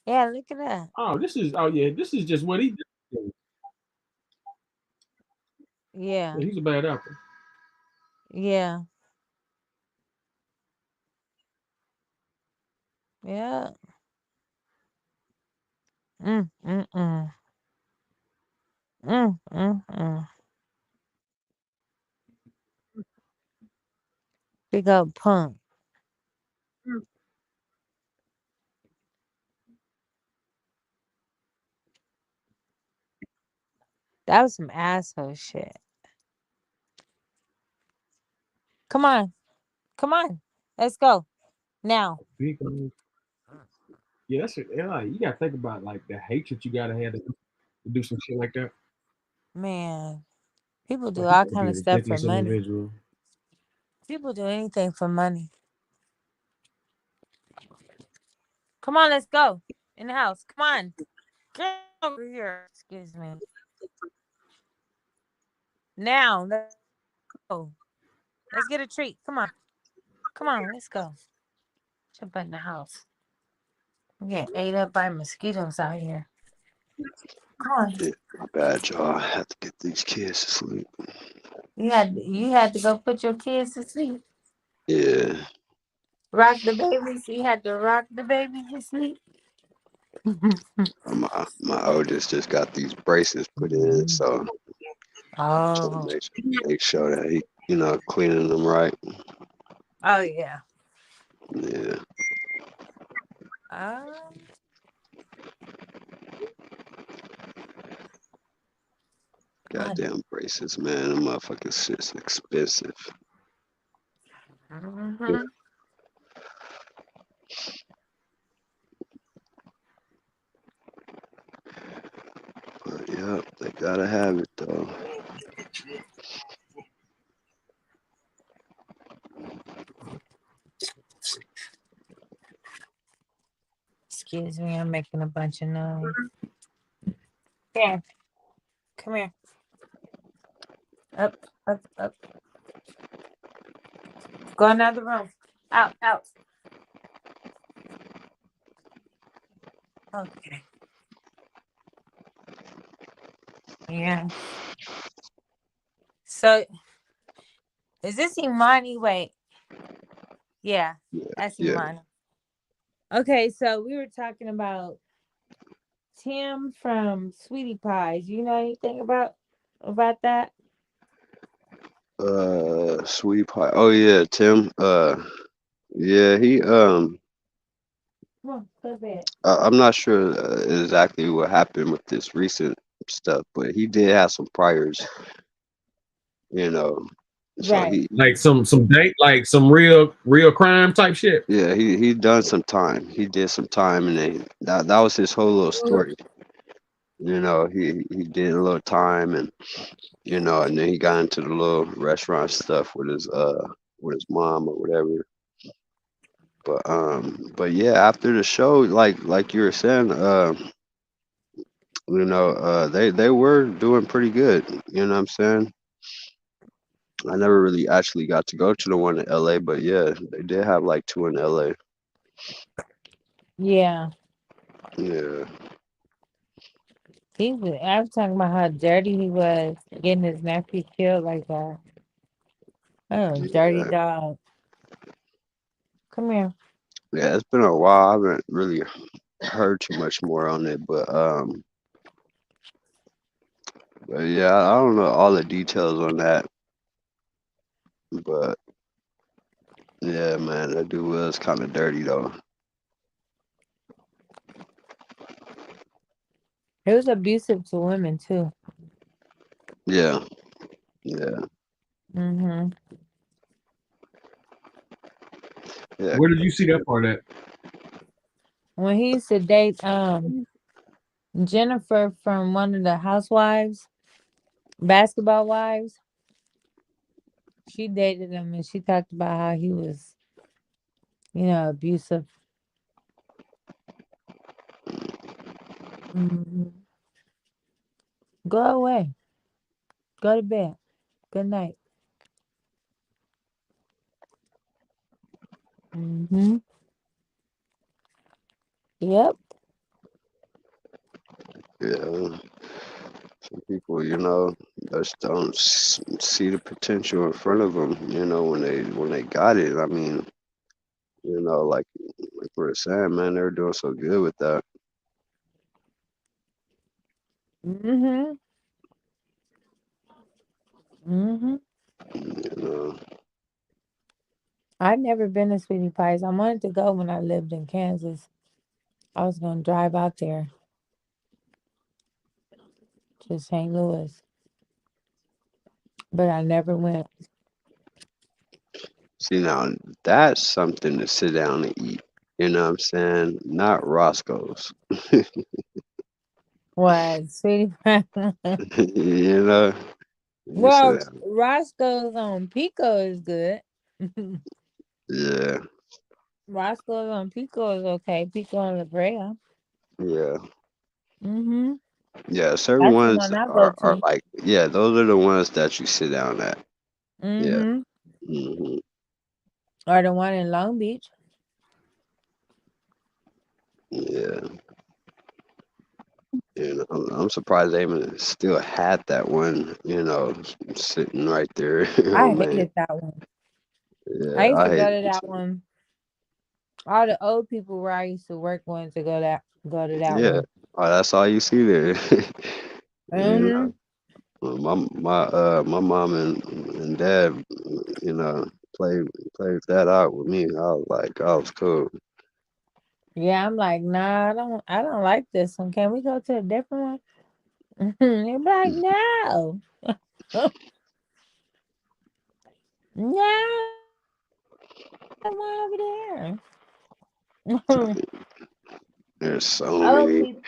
Yeah, look at that. Oh, this is just what he did. Yeah. Yeah, he's a bad apple. Yeah. Yeah. Mm, mm, mm. Mm, mm, mm. Big old punk. That was some asshole shit. Come on. Come on. Let's go. Now. Big old- Yeah, that's it. Yeah, you gotta think about like the hatred you gotta have to do some shit like that. Man. People do Like, you all gotta be kind a of stuff for ridiculous money. individual. People do anything for money. Come on, let's go. In the house. Come on. Get over here. Excuse me. Now. Let's go. Let's get a treat. Come on. Come on, let's go. Jump in the house. We get ate up by mosquitoes out here. Come on. Yeah, my bad, y'all. I have to get these kids to sleep. You had to go put your kids to sleep. Yeah. Rock the babies. You had to rock the baby to sleep. My oldest just got these braces put in, so Oh. make sure that he, cleaning them right. Oh yeah. Yeah. Goddamn braces, man. Them motherfucking shit's expensive. Mhm. But yeah, they gotta have it though. Excuse me, I'm making a bunch of noise. Here. Come here. Up, up, up. Go in the other room. Out, out. Okay. Yeah. So, is this Imani? Wait. Yeah, that's Yeah. Imani. Okay, so we were talking about Tim from Sweetie Pies. You know anything about that? Sweetie Pie. Oh yeah, Tim. Yeah, he Come on, go to bed. I'm not sure exactly what happened with this recent stuff, but he did have some priors, So Right. Like some date, like some real crime type shit. Yeah, he done some time. He did some time, and then that was his whole little story. He did a little time, and and then he got into the little restaurant stuff with his mom or whatever. But yeah, after the show, like you were saying, they were doing pretty good. You know what I'm saying? I never really actually got to go to the one in LA, but yeah, they did have like two in LA. Yeah. Yeah. I was talking about how dirty he was getting his nephew killed like that. Oh, dirty dog. Come here. Yeah, it's been a while. I haven't really heard too much more on it, but yeah, I don't know all the details on that. But yeah, man, that dude was kind of dirty though. He was abusive to women too. Yeah. Yeah. Mm-hmm. Yeah. Where did you see that part at? When he used to date Jennifer from one of the housewives, Basketball Wives, she dated him and she talked about how he was, abusive. Mm-hmm. Go away. Go to bed. Good night. Mm-hmm. Yep. Yeah. Some people, just don't see the potential in front of them. When they got it. I mean, like we were saying, man, they're doing so good with that. Mm-hmm. Mm-hmm. I've never been to Sweetie Pie's. I wanted to go when I lived in Kansas. I was gonna drive out there to St. Louis, but I never went. See, now that's something to sit down and eat. You know what I'm saying? Not Roscoe's. What, Sweetie Pie? you know? You Well, sit down. Roscoe's on Pico is good. Yeah, Roscoe's on Pico is okay. Pico and La Brea. yeah. Mm-hmm. Yeah, certain That's the ones one I go are to. like, yeah, those are the ones that you sit down at. Yeah. Mm-hmm. hmm Or the one in Long Beach. Yeah. I'm surprised they even still had that one, sitting right there I on Main. hated that one. Yeah, I used I to go hate to it that too. one. All the old people where I used to work wanted to go to that Yeah. one. Oh, that's all you see there. you Mm-hmm. know, my mom and dad, you know, played that out with me. I was like, I was cool. Yeah, I'm like, nah, I don't like this one. Can we go to a different one? They're like, no. No, come over there. There's so Old many, people.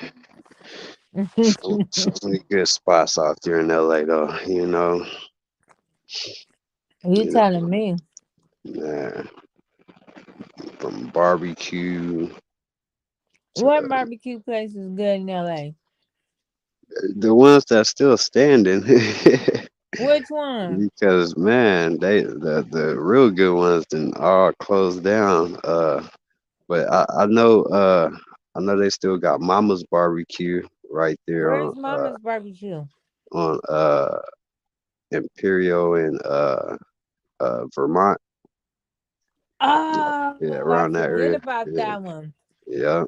so many good spots out there in LA, though. You You know, telling me? man, from barbecue What to barbecue place is good in LA? the ones that's still standing. Which one? Because man, the real good ones then are closed down. But I know they still got Mama's Barbecue right there Where's Mama's Barbecue? on Imperial in Vermont. Yeah, Oh, I around that forget area. about Yeah, that one. yeah,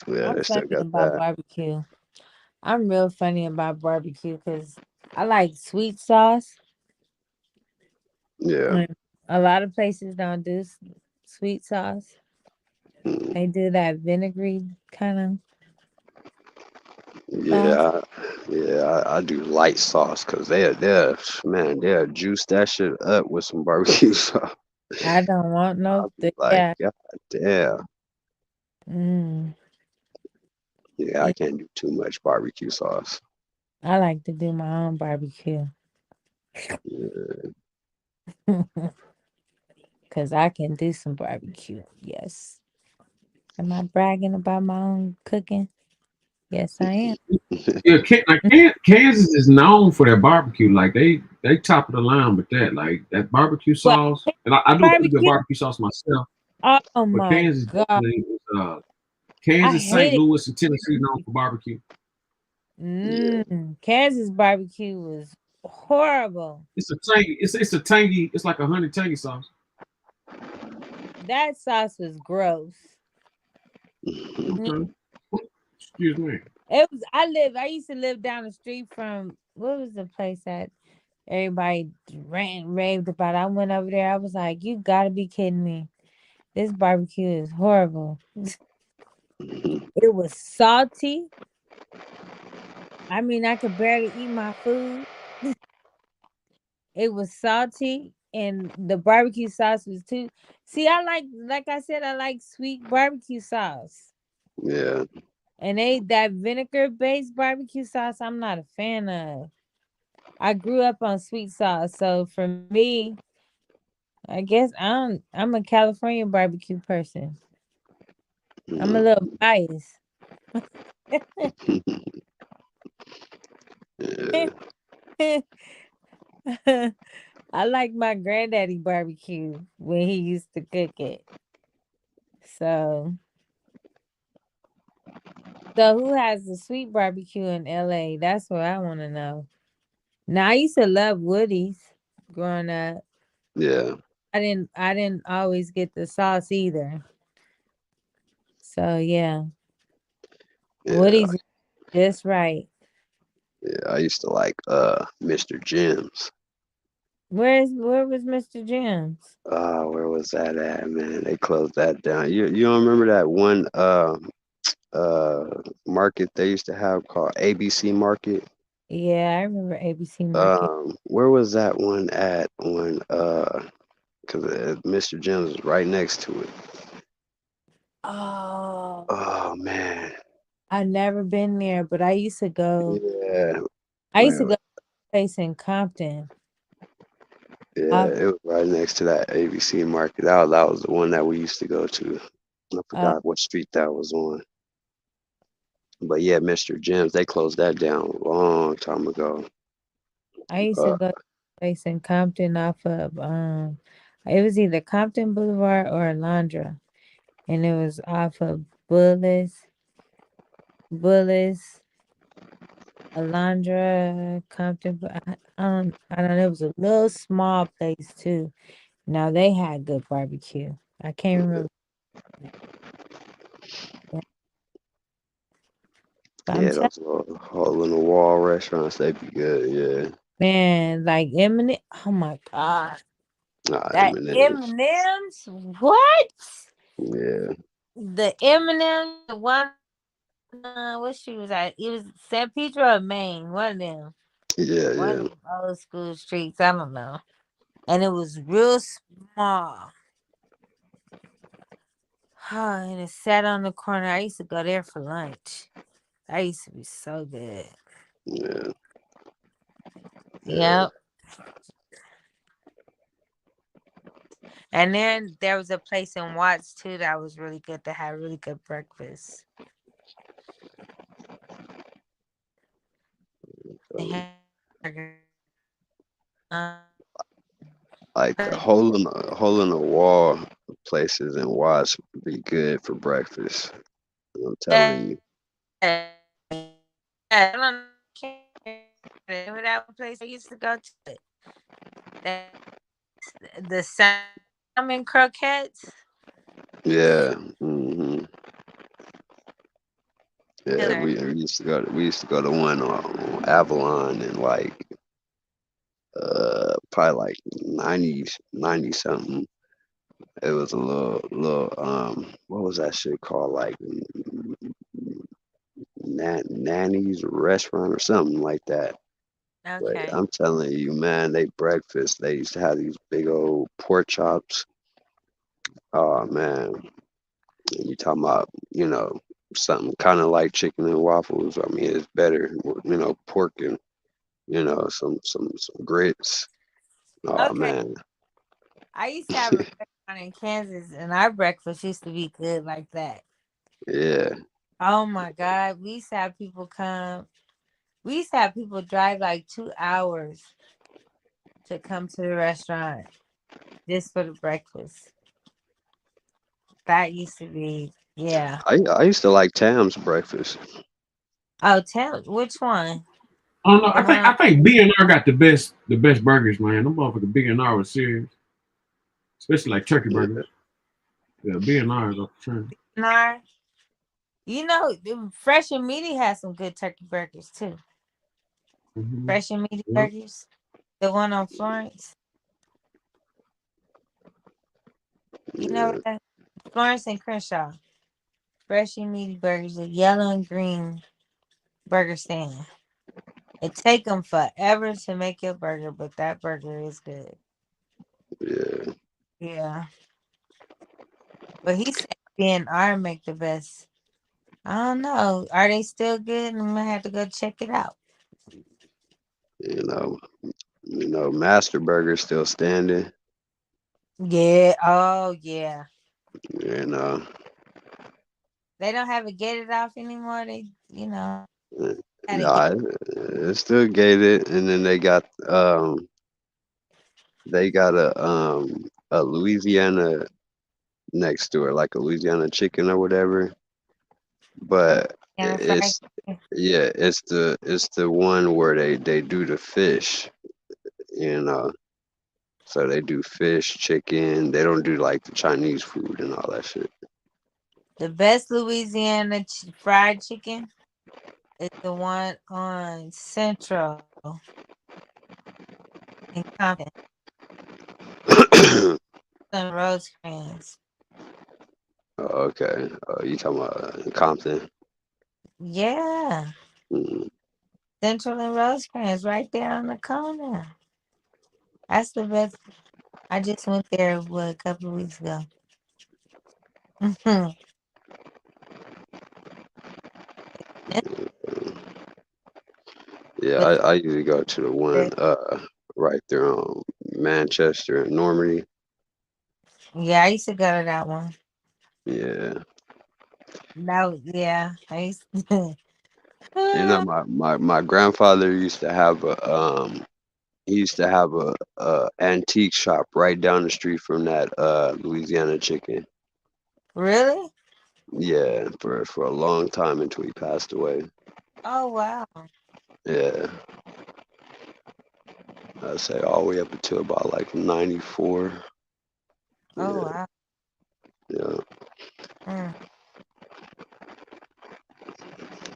yeah. I'm They still funny got about that. barbecue. I'm real funny about barbecue because I like sweet sauce. Yeah, And a lot of places don't do sweet sauce. They do that vinegary kind of sauce. yeah, yeah. I do light sauce because they'll juice that shit up with some barbecue sauce. I don't want no I'll be like, yeah. God damn. Mm. Yeah, I Yeah, can't do too much barbecue sauce. I like to do my own barbecue Yeah. because I can do some barbecue. Yes. Am I bragging about my own cooking? Yes, I am. Yeah, Kansas is known for their barbecue. Like they top of the line with that. Like that barbecue What sauce, and I do pretty good barbecue? barbecue sauce myself. Oh But my Kansas god, definitely is I Kansas, St. hate it. Louis, and Tennessee known for barbecue. Kansas barbecue was horrible. It's a tangy. It's like a honey tangy sauce. That sauce was gross. Okay. Excuse me. It was. I used to live down the street from what was the place that everybody raved about. I went over there. I was like, "You gotta be kidding me! This barbecue is horrible." It was salty. I mean, I could barely eat my food. It was salty, and the barbecue sauce was too. See, like I said, I like sweet barbecue sauce. Yeah. And that vinegar based barbecue sauce, I'm not a fan of. I grew up on sweet sauce, so for me, I guess I'm a California barbecue person. I'm a little biased. I like my granddaddy barbecue when he used to cook it. So who has the sweet barbecue in LA? That's what I want to know. Now I used to love Woody's growing up. Yeah. I didn't always get the sauce either. So yeah. Yeah. Woody's just right. Yeah. I used to like Mr. Jim's. Where was Mr. Jim's? Where was that at, man? They closed that down. You don't remember that one market they used to have called ABC Market? Yeah, I remember ABC Market. Where was that one at when because Mr. Jim's was right next to it. Oh, Oh man. I never been there, but I used to go. Yeah. I used to Man, go to a place in Compton. yeah, it was right next to that ABC Market. That was the one that we used to go to. I forgot what street that was on. But yeah, Mr. Jim's, they closed that down a long time ago. I used to go to a place in Compton off of it was either Compton Boulevard or Alondra. And it was off of Bullis, Alondra, Compton. I don't know. It was a little small place too. Now they had good barbecue. I can't remember. But I'm Yeah, telling those little hole in the wall restaurants, they'd be good, yeah. man, like Eminem. Oh my God. Nah, That M&M's. M&M's? What? Yeah. The M&M, the one, what she was at? It was San Pedro or Maine, one of them. Yeah, One of yeah. them old school streets. I don't know. And it was real small. And it sat on the corner. I used to go there for lunch. That used to be so good. Yeah. Yep. And then there was a place in Watts too that was really good to have really good breakfast. They had Like the hole in the wall places in Watts would be good for breakfast. I'm telling you. I don't know that place I used to go to. The salmon croquettes. Yeah. Hmm. Yeah, we used to go to one on Avalon and like probably like 90 something. It was a little what was that shit called, like Nanny's restaurant or something like that. Okay. But I'm telling you, man, they used to have these big old pork chops. Oh man. And you talking about, something kind of like chicken and waffles. I mean, it's better, pork and, some grits. Oh Okay. man. I used to have a restaurant in Kansas, and our breakfast used to be good like that. Yeah. Oh my God. We used to have people come. We used to have people drive like 2 hours to come to the restaurant just for the breakfast. That used to be, yeah. I used to like Tam's breakfast. Oh, which one? I don't know. I think B&R got the best burgers, man. Them motherfucking B&R was serious, especially like turkey burgers. Yeah, B&R is up for sure. B&R. You know, Fresh and Meaty has some good turkey burgers too. Mm-hmm. Fresh and Meaty burgers, the one on Florence. You know that? Florence and Crenshaw. Fresh and Meaty burgers, a yellow and green burger stand. It take them forever to make your burger, but that burger is good. Yeah. Yeah. But he said B&R make the best. I don't know. Are they still good? I'm gonna have to go check it out. Master Burger's still standing. Yeah. Oh yeah. You know. They don't have a Get It Off anymore. They. Nah, it's still gated, and then they got a Louisiana next to it, like a Louisiana chicken or whatever. But And a fried it's the one where they do the fish, you know. So they do fish, chicken. They don't do like the Chinese food and all that shit. The best Louisiana fried chicken is the one on Central in Compton. And Rosecrans. Oh, okay. Oh, you talking about Compton? Yeah. Mm. Central and Rosecrans right there on the corner. That's the best. I just went there a couple of weeks ago. Yeah, I usually go to the one right there on Manchester and Normandy. Yeah, I used to go to that one. Yeah. I used to. You know, my grandfather used to have a antique shop right down the street from that Louisiana chicken. Really? Yeah, for a long time until he passed away. Oh wow. Yeah. I'd say all the way up until about like 94. Oh wow. Yeah. Mm.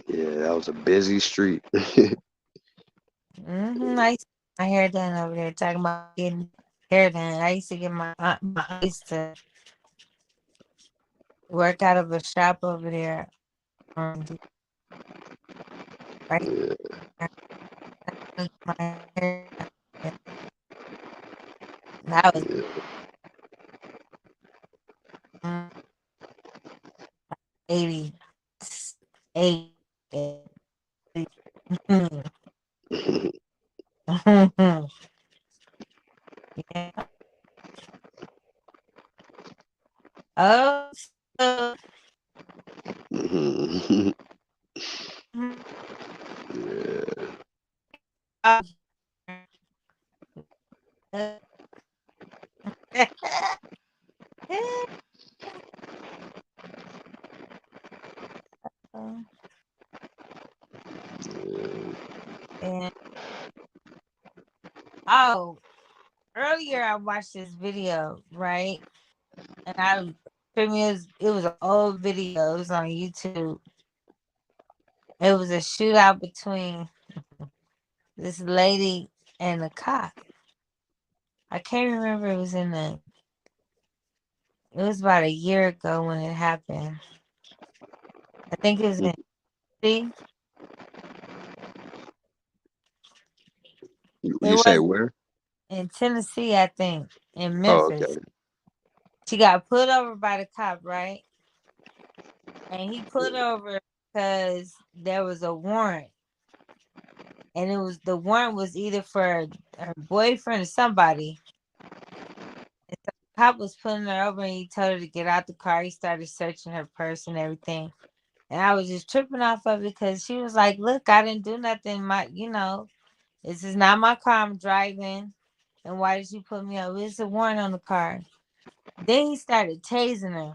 Yeah, that was a busy street. I used to get my hair done over there. Talking about getting hair done. I used to get my I used to work out of a shop over there. Right. My hair. That was 88. Yeah. Oh, so and earlier I watched this video, right? And it was an old video. It was on YouTube. It was a shootout between this lady and a cop. I can't remember. It was about a year ago when it happened. I think it was in Tennessee. You say where? In Tennessee, I think. In Oh, Memphis. okay. She got put over by the cop, right? And he put over because there was a warrant. And the warrant was either for her boyfriend or somebody. And so the cop was putting her over and he told her to get out the car. He started searching her purse and everything. And I was just tripping off of it because she was like, look, I didn't do nothing. This is not my car I'm driving. And why did you put me over? It's a warrant on the car. Then he started tasing her.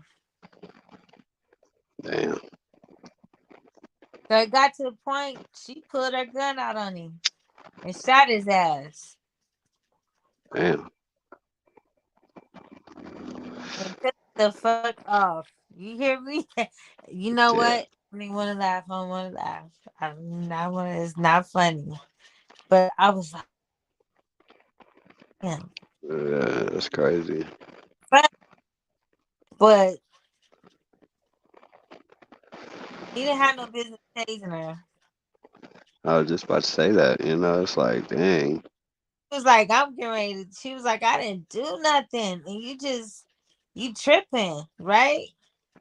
Damn. So it got to the point she pulled her gun out on him and shot his ass. Damn. And took the fuck off. You hear me? You know what? I mean, want to laugh. I want to laugh. It's not funny. But I was like, damn. Yeah, that's crazy. But he didn't have no business tasing her. I was just about to say that, you know, it's like, dang. She was like, I'm getting ready. She was like, I didn't do nothing. And you tripping, right?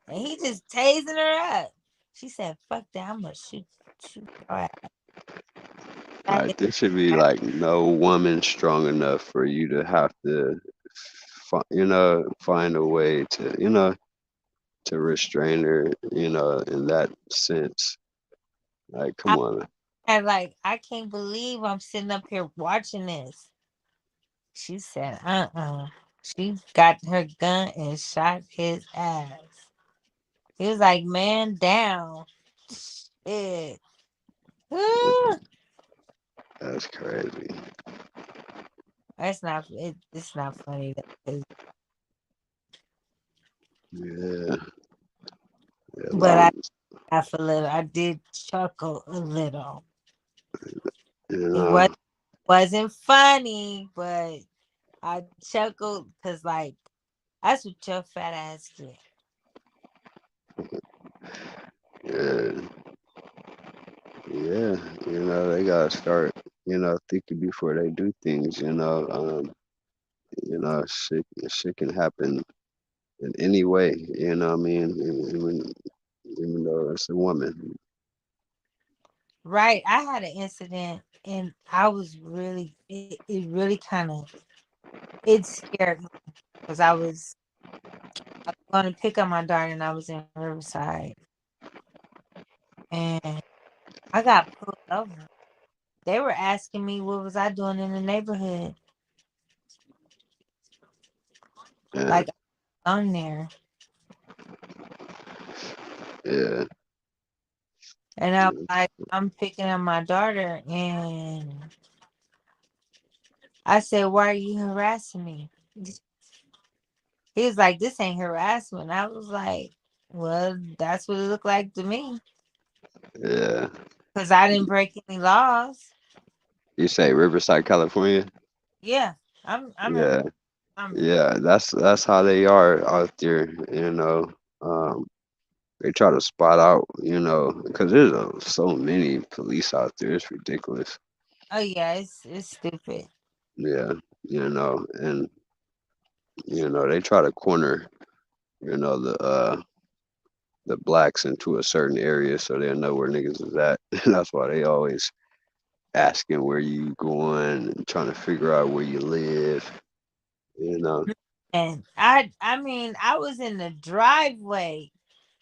And he just tasing her up. She said, fuck that. I'm going to shoot your ass. Like, there should be like no woman strong enough for you to have to, find a way to, to restrain her, in that sense. Like, come on. And like, I can't believe I'm sitting up here watching this. She said, She got her gun and shot his ass. He was like, man down. Shit. That's crazy. It's not funny. Yeah. But I laugh a little. I did chuckle a little. It wasn't funny, but I chuckled because, like, that's what your fat ass did. Yeah. Yeah. They gotta start, thinking before they do things, shit can happen in any way, what I mean? Even though it's a woman. Right. I had an incident and I was really, it really kind of, it scared me because I was going to pick up my daughter and I was in Riverside. And I got pulled over. They were asking me what was I doing in the neighborhood. Yeah. Like, on there. Yeah. And I'm picking up my daughter and I said, why are you harassing me? He was like, this ain't harassment. I was like, well, that's what it looked like to me. Yeah. Because I didn't break any laws. You say Riverside, California? Yeah. Yeah. Yeah, that's how they are out there, they try to spot out, because there's so many police out there. It's ridiculous. Oh yeah, it's stupid. Yeah, and they try to corner, the blacks into a certain area so they'll know where niggas is at. And that's why they always asking where you going and trying to figure out where you live, And I mean, I was in the driveway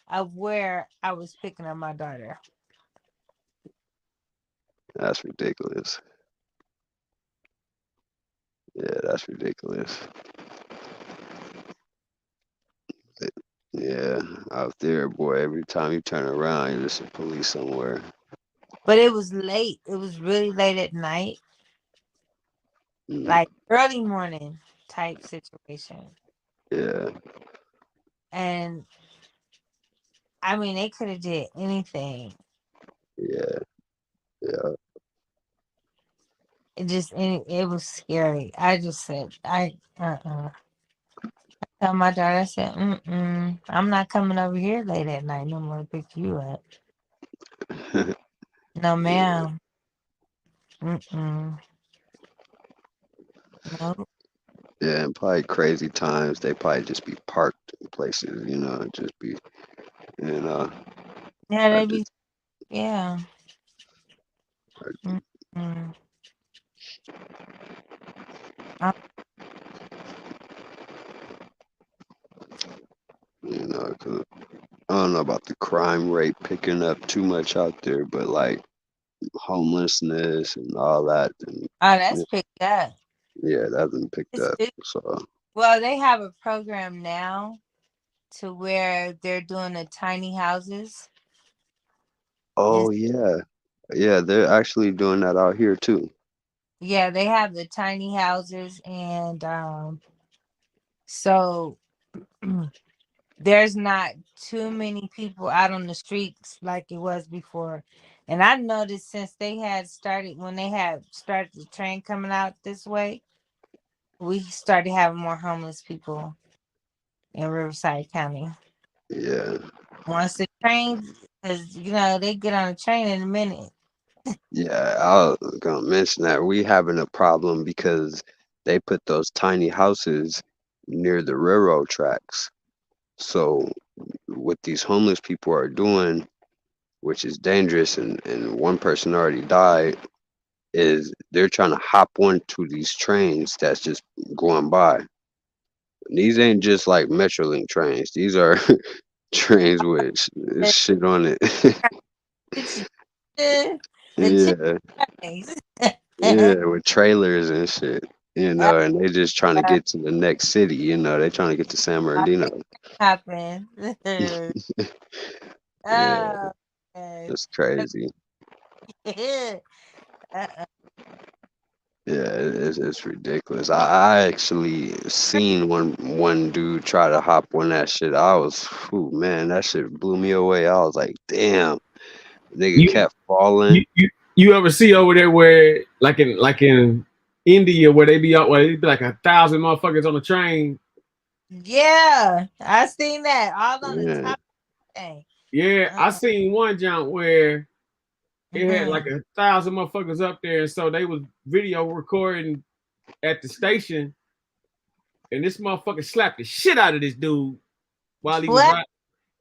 of where I was picking up my daughter. That's ridiculous. Yeah, that's ridiculous. Yeah, out there, boy, every time you turn around, there's some police somewhere. But it was late. It was really late at night. Like early morning type situation. Yeah. And I mean, they could have did anything. Yeah. Yeah. It was scary. I just said, I tell my daughter, I said, I'm not coming over here late at night no more to pick you up. No, ma'am. No. Yeah, and probably crazy times. They probably just be parked in places, just be, Yeah, they be, yeah. cause I don't know about the crime rate picking up too much out there, but like homelessness and all that. And, that's picked up. Yeah, that's been picked up. So. Well, they have a program now to where they're doing the tiny houses. Oh yeah, yeah, they're actually doing that out here too. Yeah, they have the tiny houses, and so there's not too many people out on the streets like it was before. And I noticed since they had started, when they had started the train coming out this way, we started having more homeless people in Riverside County. Yeah. Once the train, because they get on the train in a minute. Yeah, I was gonna mention that we having a problem because they put those tiny houses near the railroad tracks. So what these homeless people are doing, which is dangerous, and one person already died, is they're trying to hop onto these trains that's just going by. These ain't just like Metrolink trains. These are trains with shit on it. Yeah, yeah, with trailers and shit. You know, and they just trying to get to the next city. You know, they trying to get to San Bernardino. Happen. Yeah, Oh, okay. that's crazy. Uh-uh. Yeah, it's ridiculous. I actually seen one dude try to hop on that shit. I was, ooh, man, that shit blew me away. I was like, damn, nigga You kept falling. you ever see over there where like in India where they be out where it be like 1,000 motherfuckers on the train? Yeah, I seen that all on the Yeah, top thing. Yeah, I seen one jump where it had like Mhm. 1,000 motherfuckers up there, and so they was video recording at the station, and this motherfucker slapped the shit out of this dude while he was What? riding.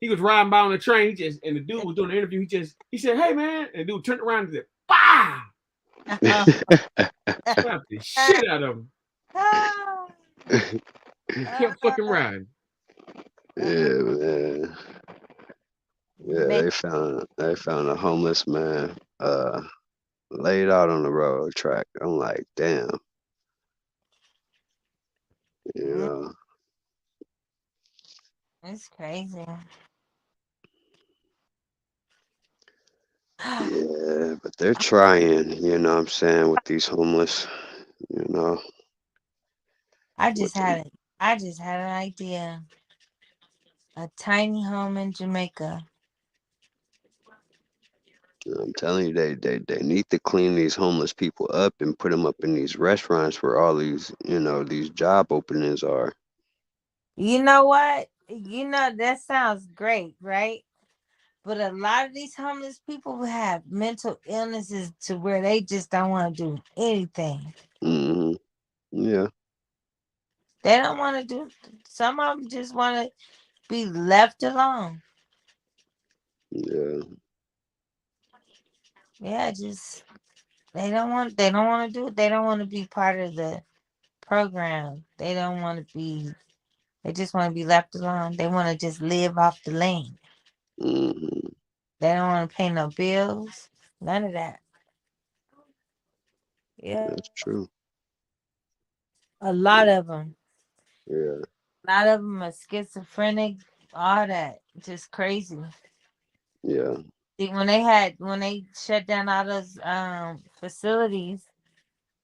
He was riding by on the train. And the dude was doing the interview. He said, "Hey man," and the dude turned around and said, "Bah!" Slapped the shit out of him. And he kept fucking riding. yeah, man. Yeah, they found a homeless man laid out on the railroad track. I'm like, damn, you know. It's crazy. Yeah, but they're trying, you know what I'm saying, with these homeless, you know. I With just had an idea. A tiny home in Jamaica. I'm telling you, they need to clean these homeless people up and put them up in these restaurants where all these, you know, these job openings are. You know what? You know that sounds great, right? But a lot of these homeless people have mental illnesses to where they just don't want to do anything. Hmm. Yeah, They don't want to do. Some of them just want to be left alone. yeah, Yeah, just they don't want. They don't want to do it. They don't want to be part of the program. They don't want to be. They just want to be left alone. They want to just live off the land. hmm, They don't want to pay no bills. None of that. Yeah, that's true. a lot of them. Yeah, A lot of them are schizophrenic. All that, just crazy. yeah, See, when they shut down all those facilities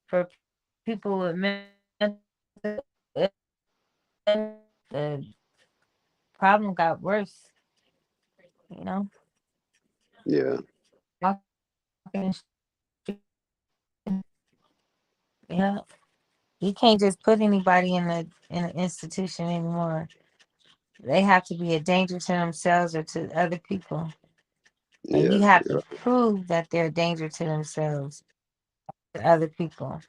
for people with mental illness, the problem got worse. You know, yeah, yeah. You can't just put anybody in an institution anymore. They have to be a danger to themselves or to other people, and yeah, you have yeah, to prove that they're a danger to themselves, to other people.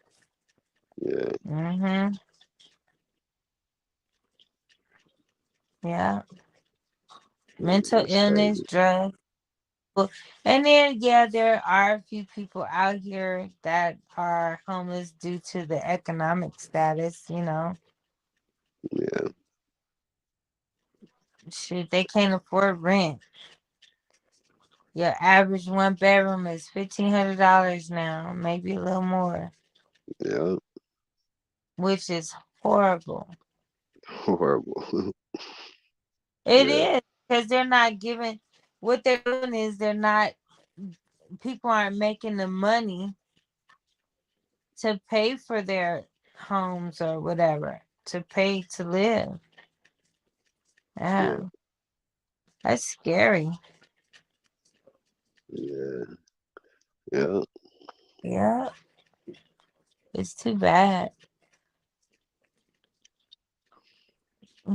yeah. Mhm. Yeah. Mental That's illness, crazy. drugs. Well, and then, yeah, there are a few people out here that are homeless due to the economic status, you know. Yeah, Shit, they can't afford rent. Your average one bedroom is $1,500 now, maybe a little more, yeah. which is horrible. Horrible. It Yeah, is because they're not giving. What they're doing is they're not. People aren't making the money to pay for their homes or whatever, to pay to live. yeah, Yeah, that's scary. yeah, yeah. Yeah, it's too bad.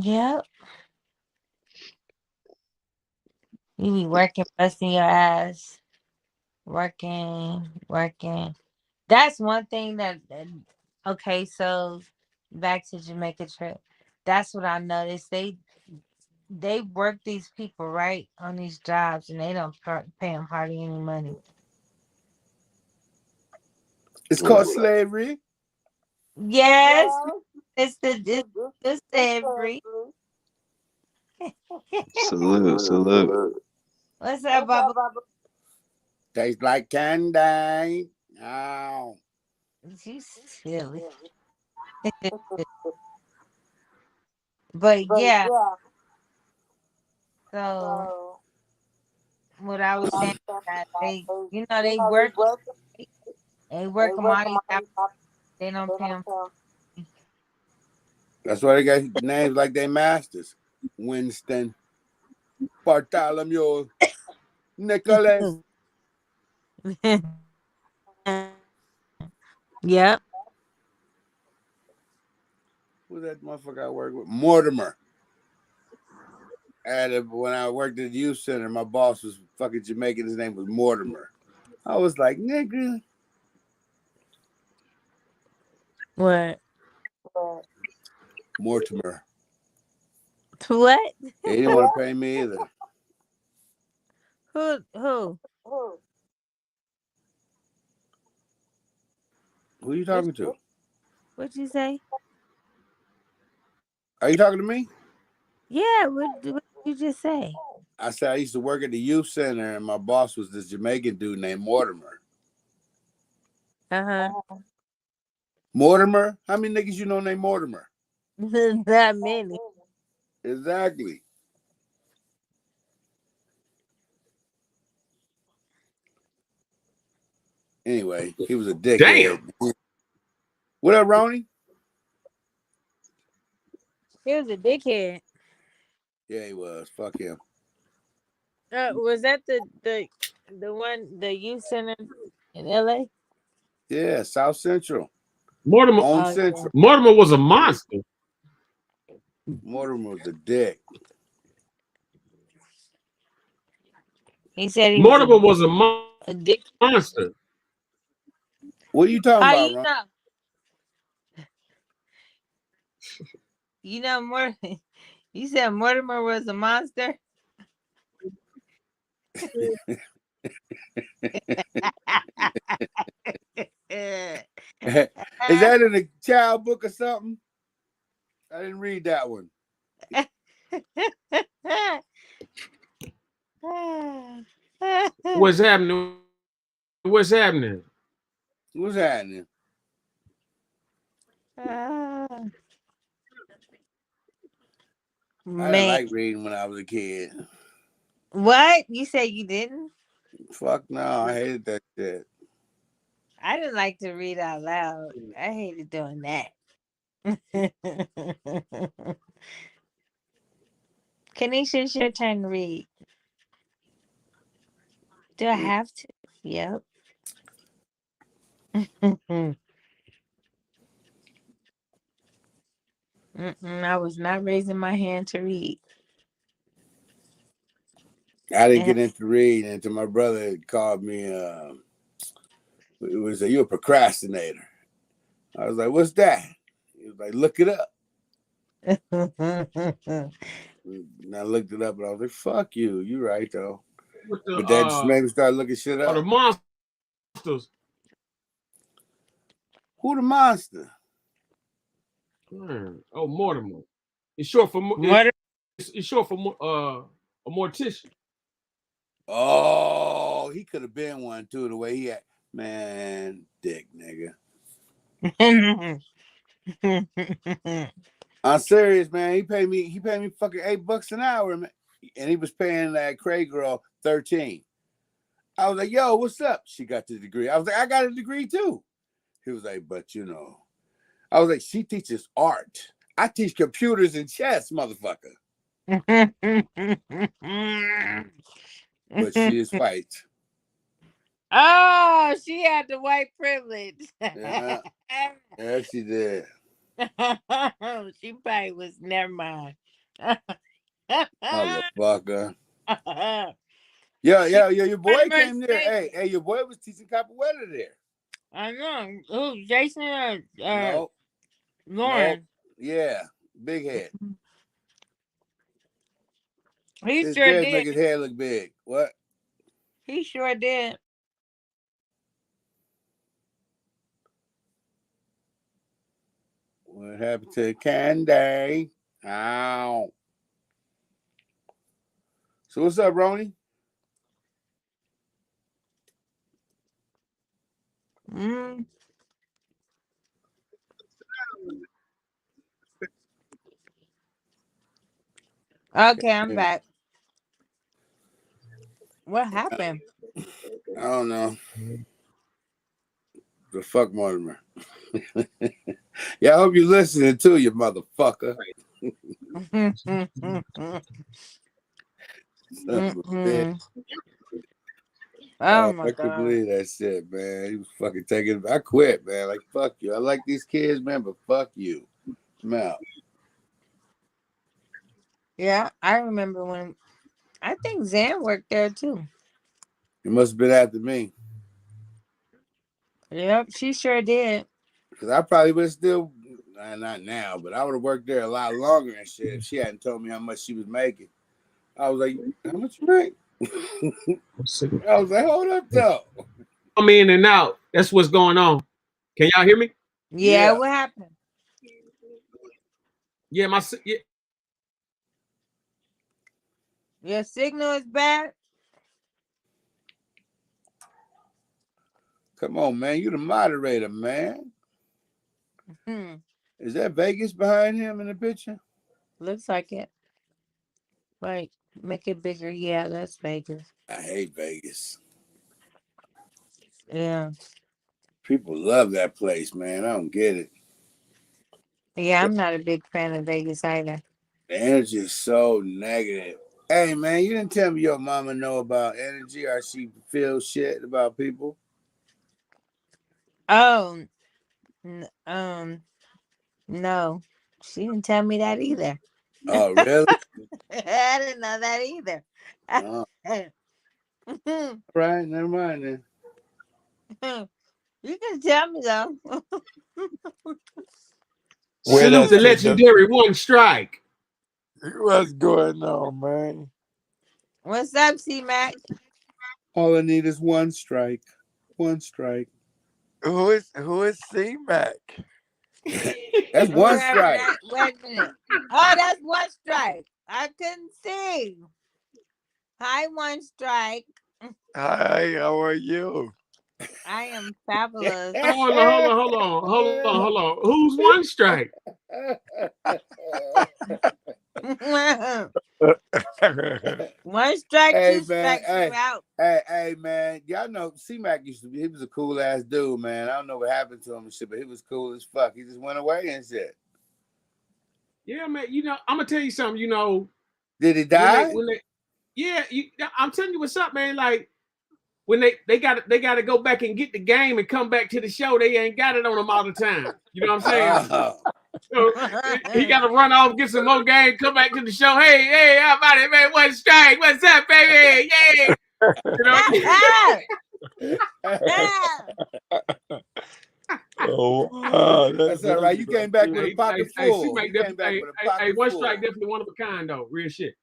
Yeah, you be working, busting your ass, working. That's one thing okay, so back to Jamaica trip. That's what I noticed. They work these people right on these jobs, and they don't pay them hardly any money. It's called slavery. Yes, it's the slavery. Salute, salute. What's up, Bubba? Tastes like candy. Oh. You silly. But yeah, so what I was saying that they, they work them all these hours. They don't pay them. That's why they got names like they masters. Winston, Bartholomew, Nicholas. Yep. Who's that motherfucker I work with? Mortimer. When I worked at the youth center, my boss was fucking Jamaican. His name was Mortimer. I was like, nigga. What? Mortimer. What? Yeah, he didn't want to pay me either. Who? Who are you talking to? What'd you say? Are you talking to me? Yeah, what did you just say? I said I used to work at the youth center, and my boss was this Jamaican dude named Mortimer. Uh-huh. Mortimer? How many niggas you know named Mortimer? Not many. Exactly. Anyway, he was a dickhead. Damn. What up, Ronnie? He was a dickhead. Yeah, he was. Fuck him. Was that the one, the youth center in LA? Yeah, South Central. Mortimer. Oh, Central. yeah. Mortimer was a monster. Mortimer was a dick. He said he Mortimer was was a dick. monster. What are you talking How about, you Ron? know? You know, you said Mortimer was a monster. Is that in a child book or something? I didn't read that one. What's happening? What's happening? What's happening? Man. I didn't like reading when I was a kid. What? You said you didn't? Fuck no, I hated that shit. I didn't like to read out loud. I hated doing that. Kanisha, it's your turn to read. Do I have to? Yep. I was not raising my hand to read. I didn't get into reading until my brother called me. It was you a procrastinator. I was like, what's that? He was like, look it up. And I looked it up and I was like, fuck you. You're right, though. But that just made me start looking shit up. The monsters. Who the monster? Oh, Mortimer. It's short for it's short for a mortician. Oh, he could have been one too. The way he had, man, dick nigga. I'm serious, man. He paid me fucking $8 an hour, man. And he was paying that Craig girl 13. I was like, yo, what's up? She got the degree. I was like, I got a degree too. He was like, but you know. I was like, she teaches art. I teach computers and chess, motherfucker. But she is white. Oh, she had the white privilege. Yeah, she did. She probably was, never mind. Motherfucker. Yeah, your boy came there. Hey, your boy was teaching capoeira there. I know. Who, Jason or No. Lauren? No. Yeah, big head. He His sure dreads did. make his hair look big. What? He sure did. What happened to Candy? Ow. So what's up, Ronnie? Mm. Okay, I'm back. What happened? I don't know. The fuck, Mortimer. Yeah, I hope you're listening too, you motherfucker. Oh my I couldn't god. believe that shit, man. He was fucking taking. I quit, man. Like, fuck you. I like these kids, man, but fuck you. I'm out. Yeah, I remember when I think Zan worked there too. You must have been after me. Yep, she sure did. Because I probably would have still, not now, but I would have worked there a lot longer and shit if she hadn't told me how much she was making. I was like, how much you make? I was like, hold up, though. I'm in and out. That's what's going on. Can y'all hear me? Yeah, what happened? Yeah, Your signal is bad. Come on, man. You the moderator, man. Hmm. Is that Vegas behind him in the picture? Looks like it. Right. Make it bigger. Yeah, that's Vegas. I hate Vegas. Yeah. People love that place, man. I don't get it. Yeah, I'm not a big fan of Vegas either. The energy is so negative. Hey, man, you didn't tell me your mama know about energy or she feels shit about people. Oh, no, she didn't tell me that either. Oh, really? I didn't know that either. Oh. Right, never mind then. You can tell me though. Salute the legendary One Strike. What's going on, man? What's up, C-Mac? All I need is one strike. One strike. Who is C-Mac? That's one strike. Wait a minute. Oh, that's One Strike. I couldn't see. Hi, One Strike. Hi, how are you? I am fabulous. Hold on. Who's One Strike? One strike, Hey, two man. strikes, Hey, you out. hey, man. Y'all know C-Mac he was a cool ass dude, man. I don't know what happened to him and shit, but he was cool as fuck. He just went away and shit. Yeah, man. You know, I'm gonna tell you something. You know, did he die? I'm telling you what's up, man. Like when they got to go back and get the game and come back to the show. They ain't got it on them all the time. You know what I'm saying? So he got to run off, get some more game, come back to the show. Hey, how about it, man? One strike. What's up, baby? Yeah. You know? Oh, wow. That's all right. You came back with a pocket full. One Strike definitely one of a kind, though. Real shit.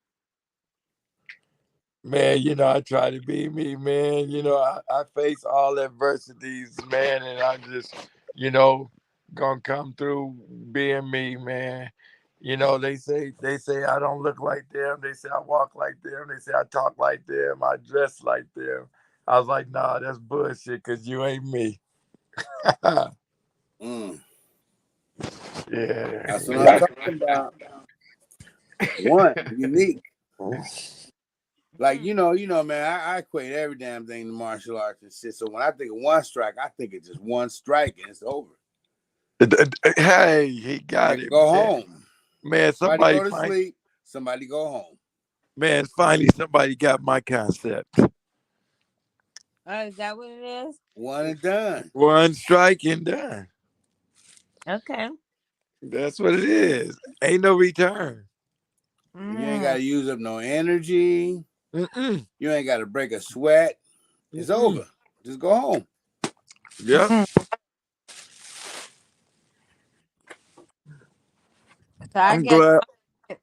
Man, you know, I try to be me, man. You know, I face all adversities, man, and I just, you know, gonna come through being me, man. You know, they say I don't look like them. They say I walk like them. They say I talk like them. I dress like them. I was like, nah, that's bullshit, because you ain't me. Yeah. That's what I'm talking about. One, unique. Like, you know, man, I equate every damn thing to martial arts and shit. So when I think of one strike, I think it's just one strike and it's over. Hey, he got it. Go home. Man, somebody go to sleep. Somebody go home. Man, finally somebody got my concept. Is that what it is? One and done. One strike and done. Okay. That's what it is. Ain't no return. You ain't got to use up no energy. You ain't got to break a sweat. It's over. Just go home. Yep. So I glad.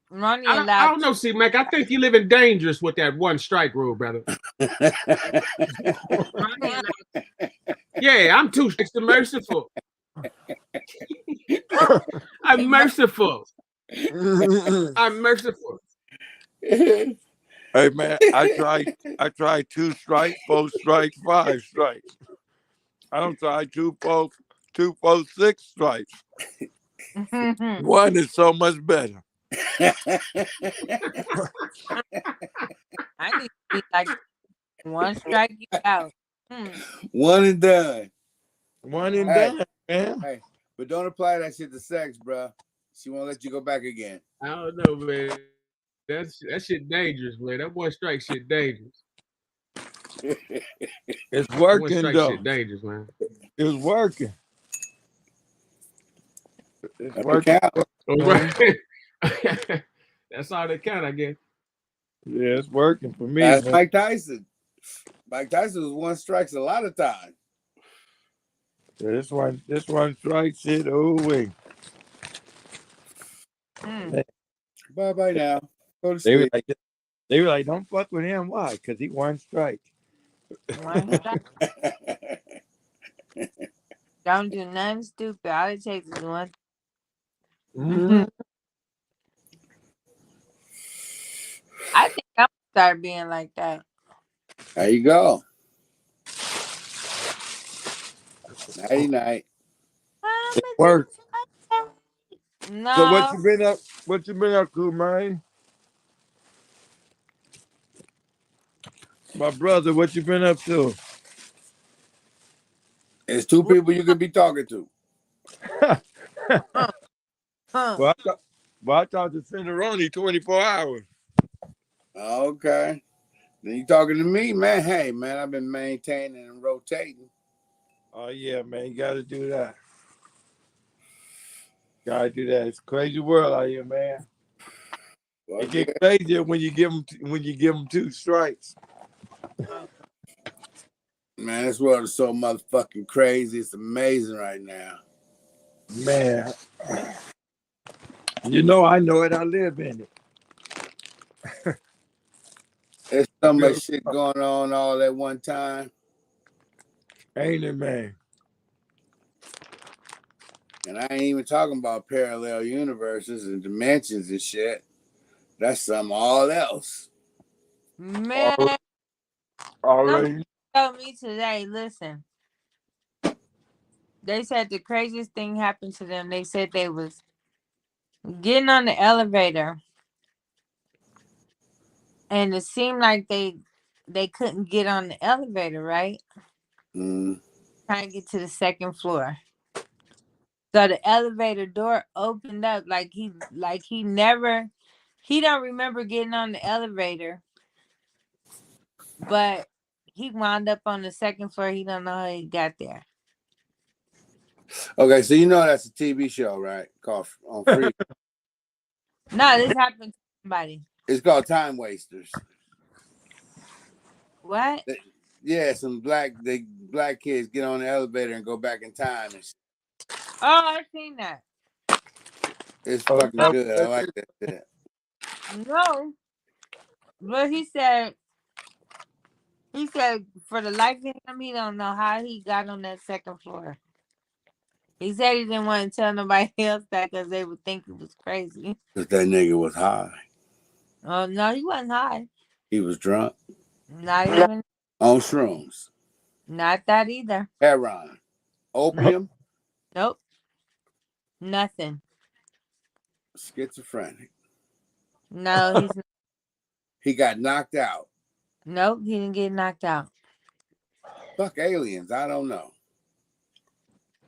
Ronnie I don't know, C-Mac. I think you living dangerous with that one strike rule, brother. Yeah, I'm too merciful. I'm merciful. I'm merciful. Hey man, I tried 2 strikes, 4 strikes, 5 strikes. I'm sorry, 246 strikes. One is so much better. I need to be like one strike you out. One and done. One and Hey, done, man. hey, but don't apply that shit to sex, bro. She won't let you go back again. I don't know, man. That shit dangerous, man. That one strike shit dangerous. It's That one working strike though. shit dangerous, man. It's working. It's That working. That's all that count, I guess. Yeah, it's working for me. That's Man. Mike Tyson. Mike Tyson was one strikes a lot of times. Yeah, this one strike shit. Oh wait. Bye bye now. Go to They were sleep. like, don't fuck with him. Why? Because he one strike. One strike. Don't do nothing stupid. All it takes is one. Mhm. I think I'm gonna start being like that. There you go. Nighty night. It works. No. So what you been up? What you been up to, man? My brother, what you been up to? It's two people you could be talking to. Well, I thought the Cineroni 24 hours. Okay. Then you talking to me, man. Hey, man, I've been maintaining and rotating. Oh yeah, man, you gotta do that. Gotta do that. It's a crazy world out here, man. Well, It gets crazier when you give them two strikes. Man, this world is so motherfucking crazy. It's amazing right now. Man, you know I know it. I live in it. There's so much shit going on all at one time. Ain't it, man? And I ain't even talking about parallel universes and dimensions and shit. That's something all else. Man, Already. told me today, listen. They said the craziest thing happened to them. They said they was getting on the elevator and it seemed like they couldn't get on the elevator, right? Mm. Trying to get to the second floor. So the elevator door opened up like he don't remember getting on the elevator, but he wound up on the second floor. He don't know how he got there. Okay, so you know that's a TV show, right? Called on Free. No, this happened to somebody. It's called Time Wasters. What? Yeah, some black kids get on the elevator and go back in time. And Oh, I've seen that. it's fucking good. I like that shit. No, but he said for the life of him, he don't know how he got on that second floor. He said he didn't want to tell nobody else that because they would think it was crazy. Because that nigga was high. Oh no, he wasn't high. He was drunk. Not even On shrooms. not that either. Heroin. Opium. Nope. Nothing. Schizophrenic. No, he's not. He got knocked out. Nope, he didn't get knocked out. Fuck aliens. I don't know.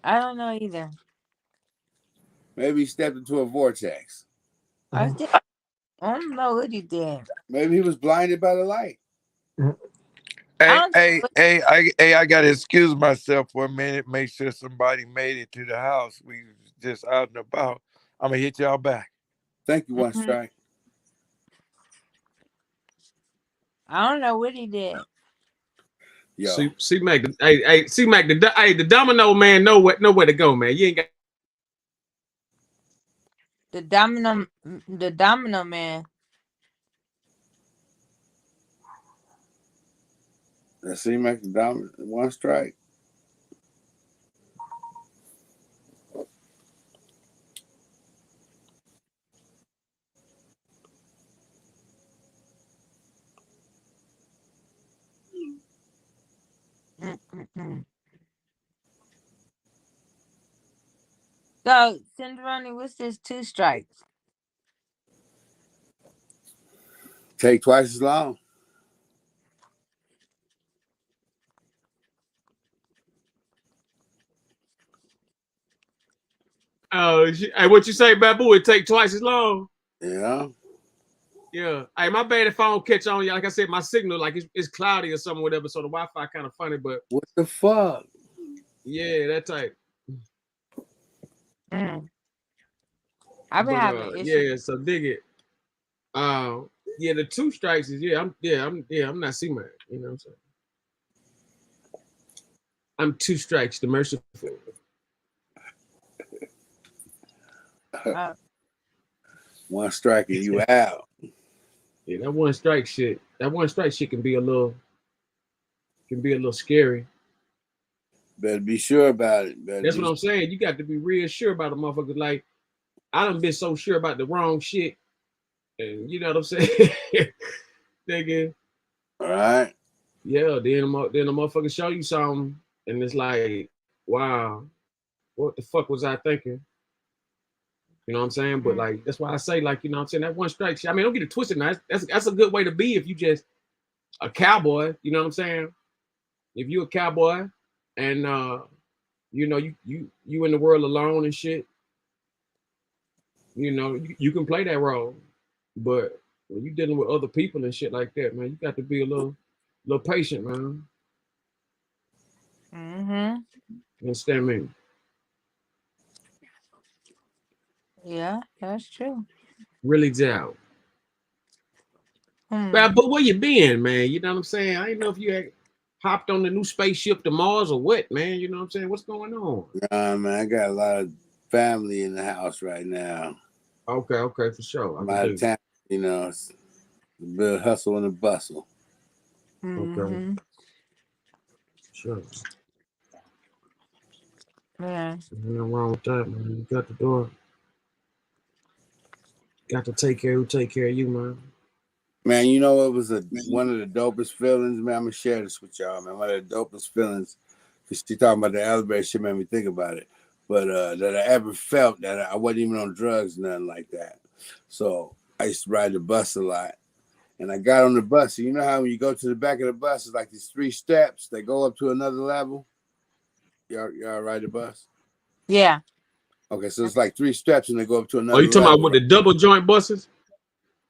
I don't know either. Maybe he stepped into a vortex. I don't know what he did. Maybe he was blinded by the light. Hey, I gotta excuse myself for a minute. Make sure somebody made it to the house. We just out and about. I'm gonna hit y'all back. Thank you, One Strike. I don't know what he did. Yo. C Mac, C Mac, the domino man know where to go, man. You ain't got The domino man. That seemed like the dominant One Strike. So, Cinderoni, what's this 2 strikes? Take twice as long. Oh, hey, what you say, Babu? It take twice as long. Yeah. Yeah. Hey, my bad if I don't catch on. Like I said, my signal like it's cloudy or something, whatever. So the Wi-Fi kind of funny, but what the fuck? Yeah, that type. I've been having issues. Yeah. So dig it. Yeah, the 2 strikes is I'm not C-man. You know what I'm saying? I'm 2 strikes, the merciful. One strike and you out. Yeah, that 1 strike shit. That 1 strike shit can be a little scary. Better be sure about it. That's what I'm saying. You got to be real sure about a motherfucker. Like, I done been so sure about the wrong shit. And you know what I'm saying? Nigga. All right. Yeah, then the motherfucker show you something, and it's like, wow, what the fuck was I thinking? You know what I'm saying? But like, that's why I say, like, you know what I'm saying, that 1 strike shit. I mean, don't get it twisted now. That's a good way to be if you just a cowboy, you know what I'm saying? If you a cowboy and you know, you in the world alone and shit, you know, you can play that role. But when you dealing with other people and shit like that, man, you got to be a little patient, man. You understand me? Yeah, that's true. Really down. But where you been, man? You know what I'm saying? I didn't know if you had hopped on the new spaceship to Mars or what, man. You know what I'm saying? What's going on? Nah, man, I got a lot of family in the house right now. Okay, for sure. I'm out of town, you know. It's a bit of hustle and a bustle. Okay. Sure. Yeah. Nothing wrong with that, man. You got the door. Got to take care of you, man. Man, you know what was one of the dopest feelings, man? I'm gonna share this with y'all, man. One of the dopest feelings, because she talking about the elevator shit made me think about it. But that I ever felt that I wasn't even on drugs, nothing like that. So I used to ride the bus a lot. And I got on the bus. You know how when you go to the back of the bus, it's like these 3 steps that go up to another level? Y'all ride the bus? Yeah. Okay, so it's like 3 steps and they go up to another Oh, you talking level. about with the double joint buses?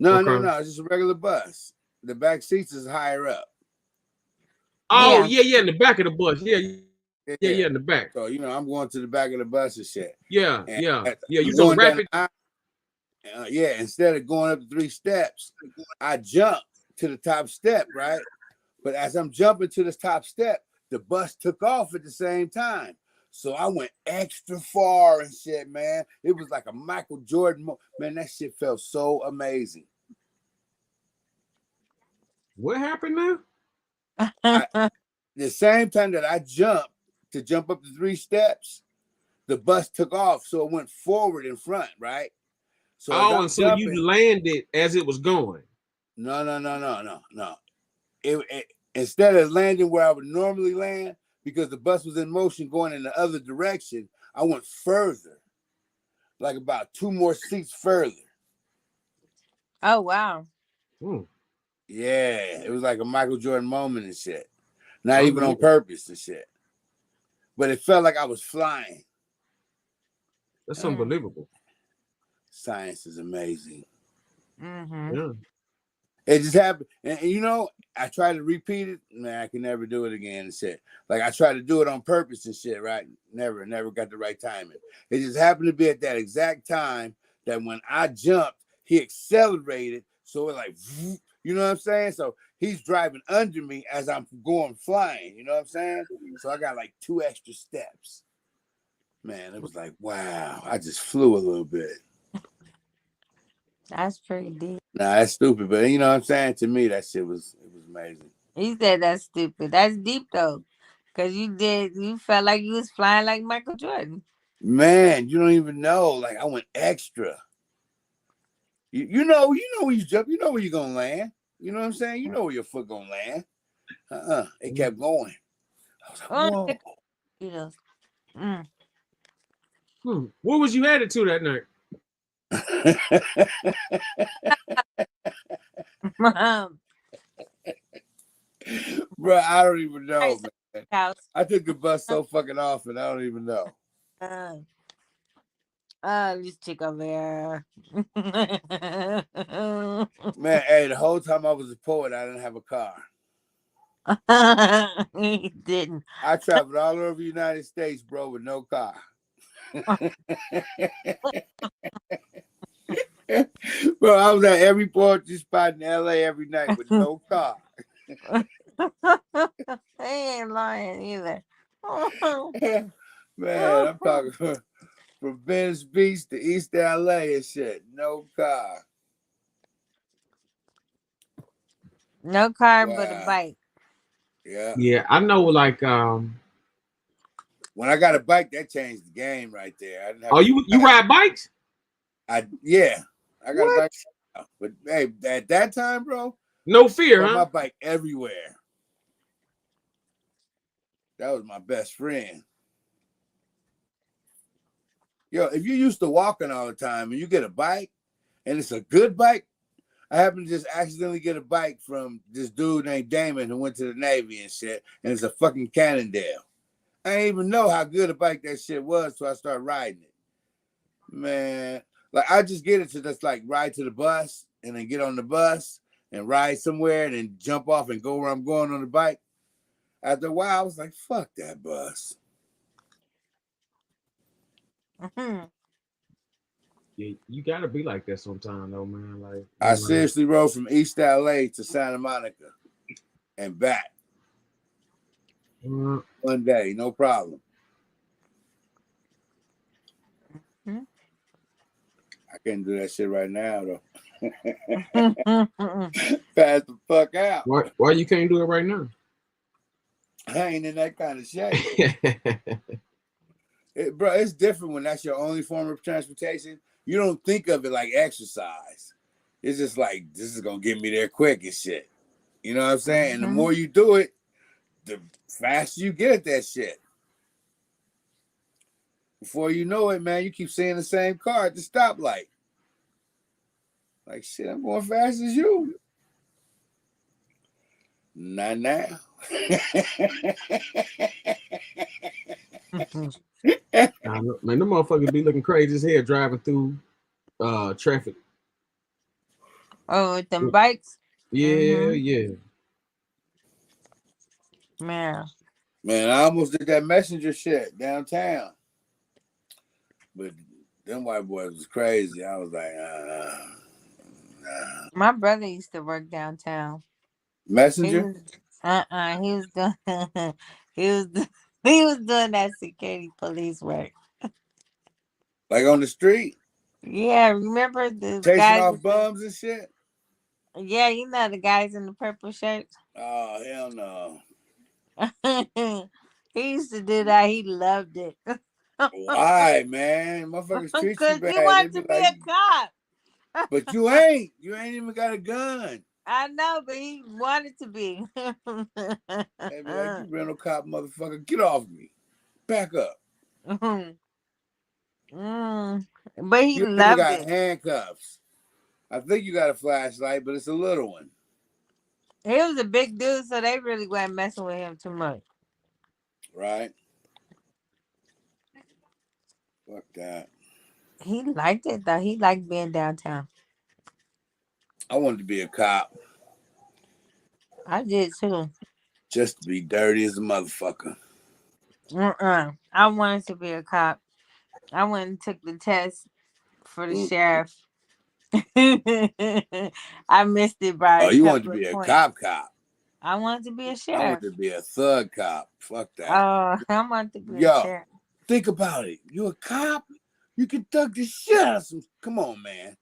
No, Okay. no, it's just a regular bus. The back seats is higher up. Oh, yeah, in the back of the bus. Yeah, in the back. So, you know, I'm going to the back of the bus and shit. Yeah. You I'm go going rapid. down the aisle. Instead of going up the 3 steps, I jumped to the top step, right? But as I'm jumping to this top step, the bus took off at the same time. So I went extra far and shit, man. It was like a Michael Jordan. Man, that shit felt so amazing. What happened now? The same time that I jumped to jump up the 3 steps, the bus took off. So it went forward in front, right? So and so you landed as it was going. No. It instead of landing where I would normally land, because the bus was in motion going in the other direction, I went further, like about 2 more seats further. Oh, wow. Yeah, it was like a Michael Jordan moment and shit. Not even on purpose and shit. But it felt like I was flying. That's unbelievable. Science is amazing. Yeah. It just happened. And you know, I tried to repeat it. Man, I can never do it again and shit. Like I tried to do it on purpose and shit, right? Never got the right timing. It just happened to be at that exact time that when I jumped, he accelerated. So it like, you know what I'm saying? So he's driving under me as I'm going flying. You know what I'm saying? So I got like 2 extra steps. Man, it was like, wow. I just flew a little bit. That's pretty deep. Nah, that's stupid, but you know what I'm saying? To me, that shit was amazing. He said that's stupid. That's deep though. Cause you felt like you was flying like Michael Jordan. Man, you don't even know. Like I went extra. You know when you jump, you know where you're gonna land. You know what I'm saying? You know where your foot gonna land. It kept going. I was like, whoa. You know. Where was you headed to that night? Mom. Bro, I don't even know, man. House. I took the bus so fucking often, I don't even know. This chick over there. Man, hey, the whole time I was a poet, I didn't have a car. He didn't. I traveled all over the United States, bro, with no car. Bro, I was at every poetry spot in LA every night with no car. He ain't lying either. Man, I'm talking from Venice Beach to East LA and shit. No car. No car but a bike. Yeah. Yeah, I know. Like, when I got a bike, that changed the game right there. I didn't have oh, you ride bikes? I got a bike. But hey, at that time, bro, no fear, I huh? my bike everywhere. That was my best friend. Yo, if you're used to walking all the time and you get a bike and it's a good bike, I happened to just accidentally get a bike from this dude named Damon who went to the Navy and shit, and it's a fucking Cannondale. I didn't even know how good a bike that shit was, so I started riding it. Man, like I just get it to just like ride to the bus and then get on the bus and ride somewhere and then jump off and go where I'm going on the bike. After a while, I was like, fuck that bus. Yeah, you gotta be like that sometime, though, man. Like, I seriously rode from East LA to Santa Monica and back one day, no problem. I can't do that shit right now, though. Pass the fuck out. Why you can't do it right now? I ain't in that kind of shape. Bro, it's different when that's your only form of transportation. You don't think of it like exercise. It's just like, this is going to get me there quick and shit. You know what I'm saying? And the more you do it, the faster you get at that shit. Before you know it, man, you keep seeing the same car at the stoplight. Like, shit, I'm going fast as you. Not now. Man, them motherfuckers be looking crazy as hell driving through traffic. Oh, with them bikes? Yeah, yeah. Man, I almost did that messenger shit downtown. But them white boys was crazy. I was like, my brother used to work downtown. Messenger? He was doing he was doing that security police work. Like on the street? Yeah, remember the Chasing guys off bums and shit? Yeah, you know the guys in the purple shirts. Oh, hell no. He used to do that. He loved it. Why, man? Motherfuckers treat you Because bad. he wanted They to be be like, a cop. but you ain't. You ain't even got a gun. I know, but he wanted to be. They be like, you rental cop motherfucker, get off me. Back up. But he You even loved got it. handcuffs. I think you got a flashlight, but it's a little one. He was a big dude, so they really weren't messing with him too much. Right? Fuck that. He liked it though. He liked being downtown. I wanted to be a cop. I did too. Just to be dirty as a motherfucker. I wanted to be a cop. I went and took the test for the sheriff. I missed it by Oh, a you wanted to couple be of a points. cop? I wanted to be a I sheriff. wanted to be a thug cop. Fuck that. Oh, I wanted to be a Yo, sheriff. think about it. You a cop? You can thug the shit out of some. Come on, man.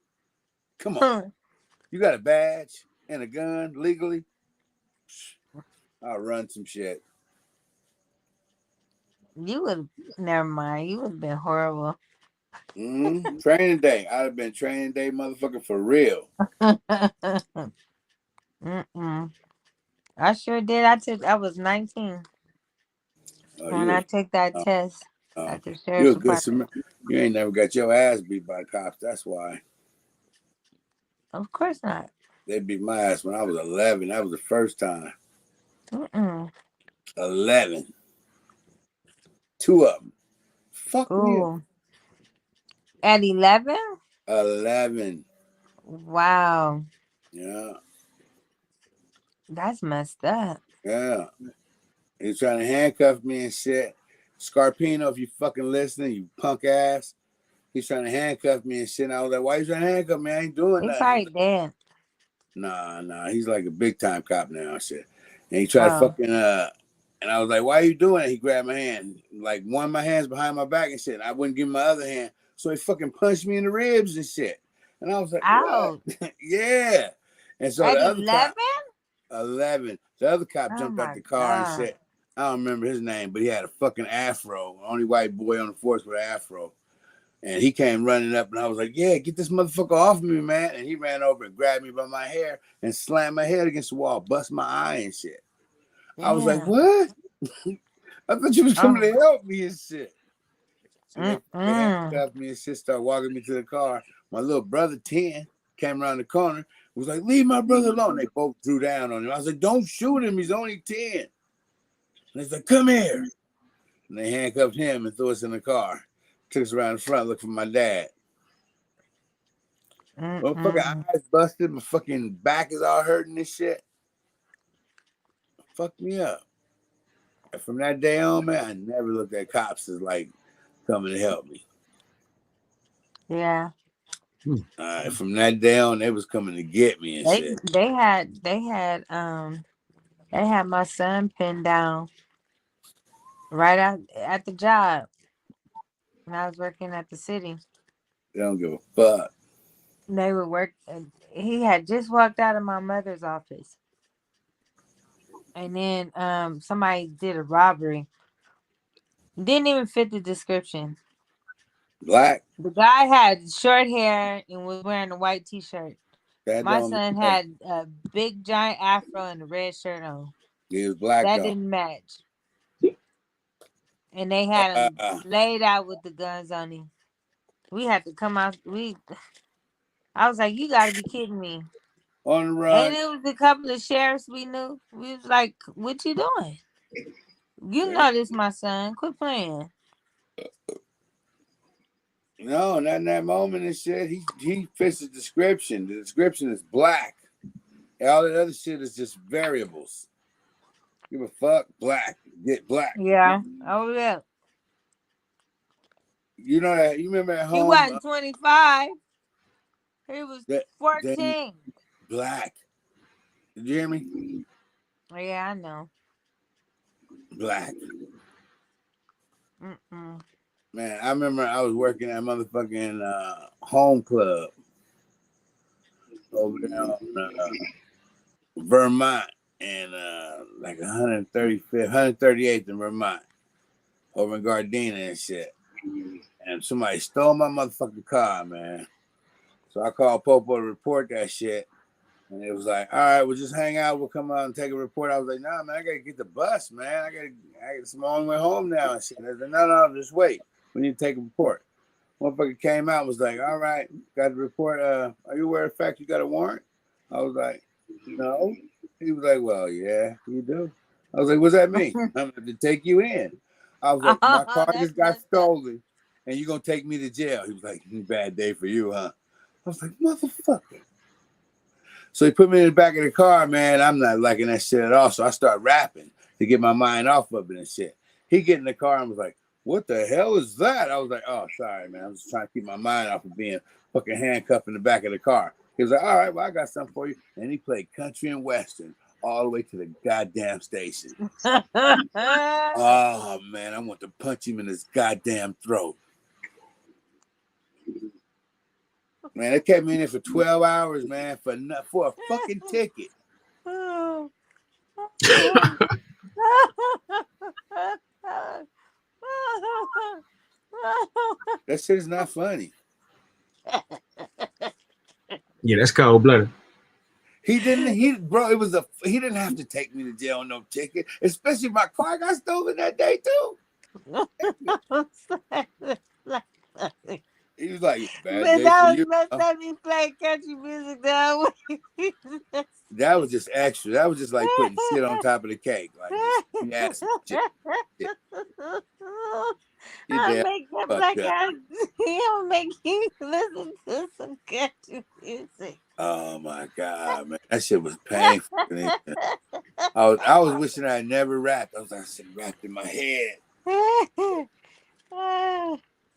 Come on. You got a badge and a gun legally? I'll run some shit. You would never mind. You would have been horrible. Training day. I'd have been training day motherfucker for real. I sure did. I was 19 when I took that test. at the You're sheriff's a good department. Samaritan. You ain't never got your ass beat by the cops. That's why. Of course not. They beat my ass when I was 11. That was the first time. 11. 2 of them. Fuck me up. Ooh. At 11? 11. Wow. Yeah. That's messed up. Yeah. He's trying to handcuff me and shit. Scarpino, if you fucking listening, you punk ass. He's trying to handcuff me and shit. And I was like, why you trying to handcuff me? I ain't doing He nothing. probably dead. Nah. He's like a big time cop now and shit. And he tried to fucking and I was like, why are you doing it? He grabbed my hand, like one of my hands behind my back and shit. And I wouldn't give him my other hand. So he fucking punched me in the ribs and shit. And I was like, ouch. what? Yeah. And so At the other 11? cop, 11. The other cop Oh jumped out my the car God. and shit. I don't remember his name, but he had a fucking afro. Only white boy on the force with an afro. And he came running up, and I was like, yeah, get this motherfucker off me, man. And he ran over and grabbed me by my hair and slammed my head against the wall, bust my eye and shit. I was like, Damn. what? I thought you was coming to help me and shit. So they handcuffed me and shit, started walking me to the car. My little brother, 10, came around the corner, was like, leave my brother alone. They both drew down on him. I was like, don't shoot him. He's only 10. And he's like, come here. And they handcuffed him and threw us in the car. Took us around the front looking for my dad. Well, fucking eyes busted. My fucking back is all hurting and shit. Fucked me up. And from that day on, man, I never looked at cops as like coming to help me. Yeah. From that day on, they was coming to get me and shit. They had my son pinned down right out at the job when I was working at the city. They don't give a fuck. They would work. He had just walked out of my mother's office, and then somebody did a robbery. Didn't even fit the description. Black. The guy had short hair and was wearing a white t-shirt. That My don't son match. had a big giant afro and a red shirt on. He was black That though. didn't match. And they had him laid out with the guns on him. We had to come out. I was like, you gotta be kidding me. On the run. And it was a couple of sheriffs we knew. We was like, what you doing? You know this, my son. Quit playing. No, not in that moment and shit. He fits the description. The description is black. All that other shit is just variables. Give a fuck, black. Get black. Yeah. Oh yeah. You know that you remember at home. He wasn't 25. He was that- 14. Black. Did you hear me? Yeah, I know. Black. Mm-mm. Man, I remember I was working at motherfucking Home Club over there on Vermont and like 135th, 138th in Vermont over in Gardena and shit. And somebody stole my motherfucking car, man. So I called Popo to report that shit. And it was like, all right, we'll just hang out. We'll come out and take a report. I was like, nah, man, I got to get the bus, man. It's my only way home now and shit. I said, no, just wait. We need to take a report. Motherfucker came out and was like, all right, got the report. Are you aware of the fact you got a warrant? I was like, no. He was like, well, yeah, you do. I was like, what's that mean? I'm going to take you in. I was like, my car just got stolen, and you're going to take me to jail. He was like, bad day for you, huh? I was like, motherfucker. So he put me in the back of the car, man. I'm not liking that shit at all. So I start rapping to get my mind off of it and shit. He get in the car and was like, what the hell is that? I was like, oh, sorry, man. I'm just trying to keep my mind off of being fucking handcuffed in the back of the car. He was like, all right, well, I got something for you. And he played country and western all the way to the goddamn station. Oh, man, I want to punch him in his goddamn throat. Man, they kept me in there for 12 hours, man, for a fucking ticket. That shit is not funny. Yeah, that's cold blooded. He didn't have to take me to jail on no ticket, especially if my car got stolen that day too. He was like, bad Man, day for that was you. messed up. He played country music that way. That was just extra. That was just like putting shit on top of the cake. Like, just, yeah, some shit. Your I'll dad make him fucked like up. he'll make you listen to some country music. Oh my god, man, that shit was painful. I was wishing I had never rapped. I was like, shit rapped in my head.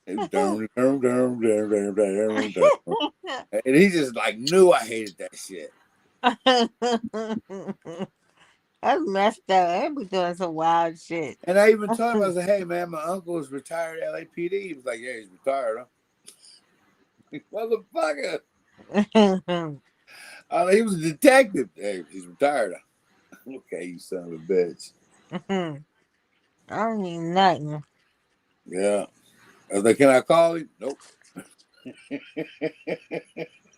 And he just like knew I hated that shit. That's messed up. They be doing some wild shit. And I even told him, I was like, hey man, my uncle is retired LAPD. He was like, yeah, he's retired, huh? Motherfucker. He was a detective. Hey, he's retired. Huh? Okay, you son of a bitch. I don't need nothing. Yeah. I was like, can I call him? Nope.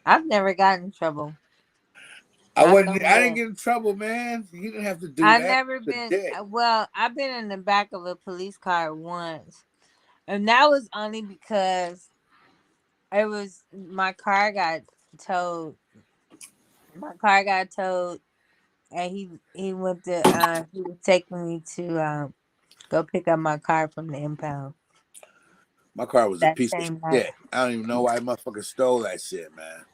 I've never gotten in trouble. I didn't get in trouble, man. You didn't have to do that. I've never been. Well, I've been in the back of a police car once, and that was only because it was my car got towed. My car got towed, and he went to he was taking me to go pick up my car from the impound. My car was a piece of same shit. night. I don't even know why motherfucker stole that shit, man.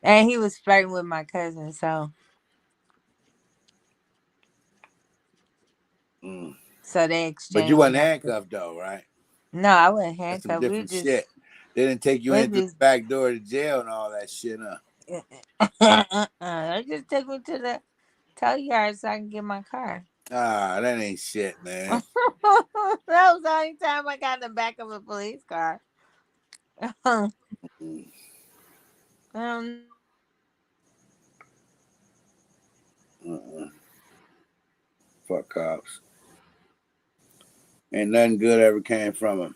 And he was flirting with my cousin, so so they exchanged. But you wasn't handcuffed though, right? No, I wasn't That's some handcuffed. different shit. They didn't take you in through the back door to jail and all that shit, huh? They just took me to the tow yard so I can get my car. Ah, that ain't shit, man. That was the only time I got in the back of a police car. Fuck cops. Ain't nothing good ever came from them.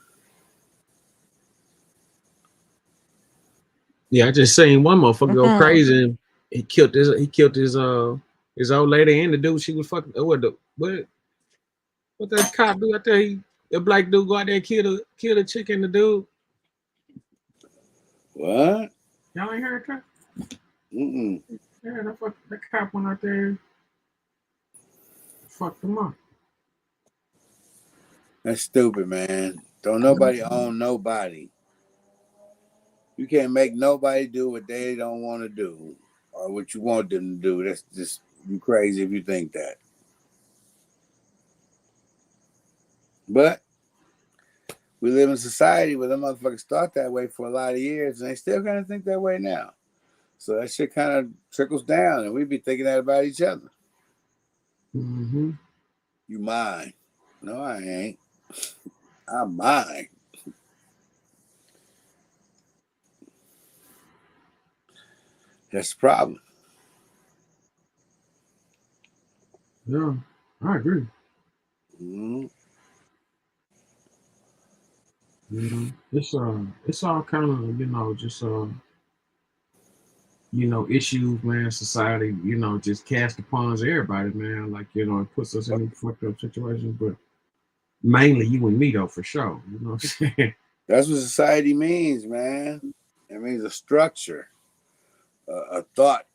Yeah, I just seen one motherfucker go crazy and he killed his old lady and the dude she was fucking. What that cop do out there? The black dude go out there and kill the chick and the dude. What? Y'all ain't heard that? Mm-mm. Yeah, that cop went out there, fucked him up. That's stupid, man. Don't nobody own nobody. You can't make nobody do what they don't want to do or what you want them to do. That's just, you crazy if you think that. But we live in a society where the motherfuckers thought that way for a lot of years, and they still kind of think that way now. So that shit kind of trickles down, and we be thinking that about each other. Mm-hmm. You mine. No, I ain't. I'm mine. That's the problem. Yeah, I agree. Mm-hmm. It's all kind of, just issues, man, society, just cast upon everybody, man. Like, it puts us in fucked up situations, but mainly you and me though, for sure. You know what I'm saying? That's what society means, man. It means a structure, a thought,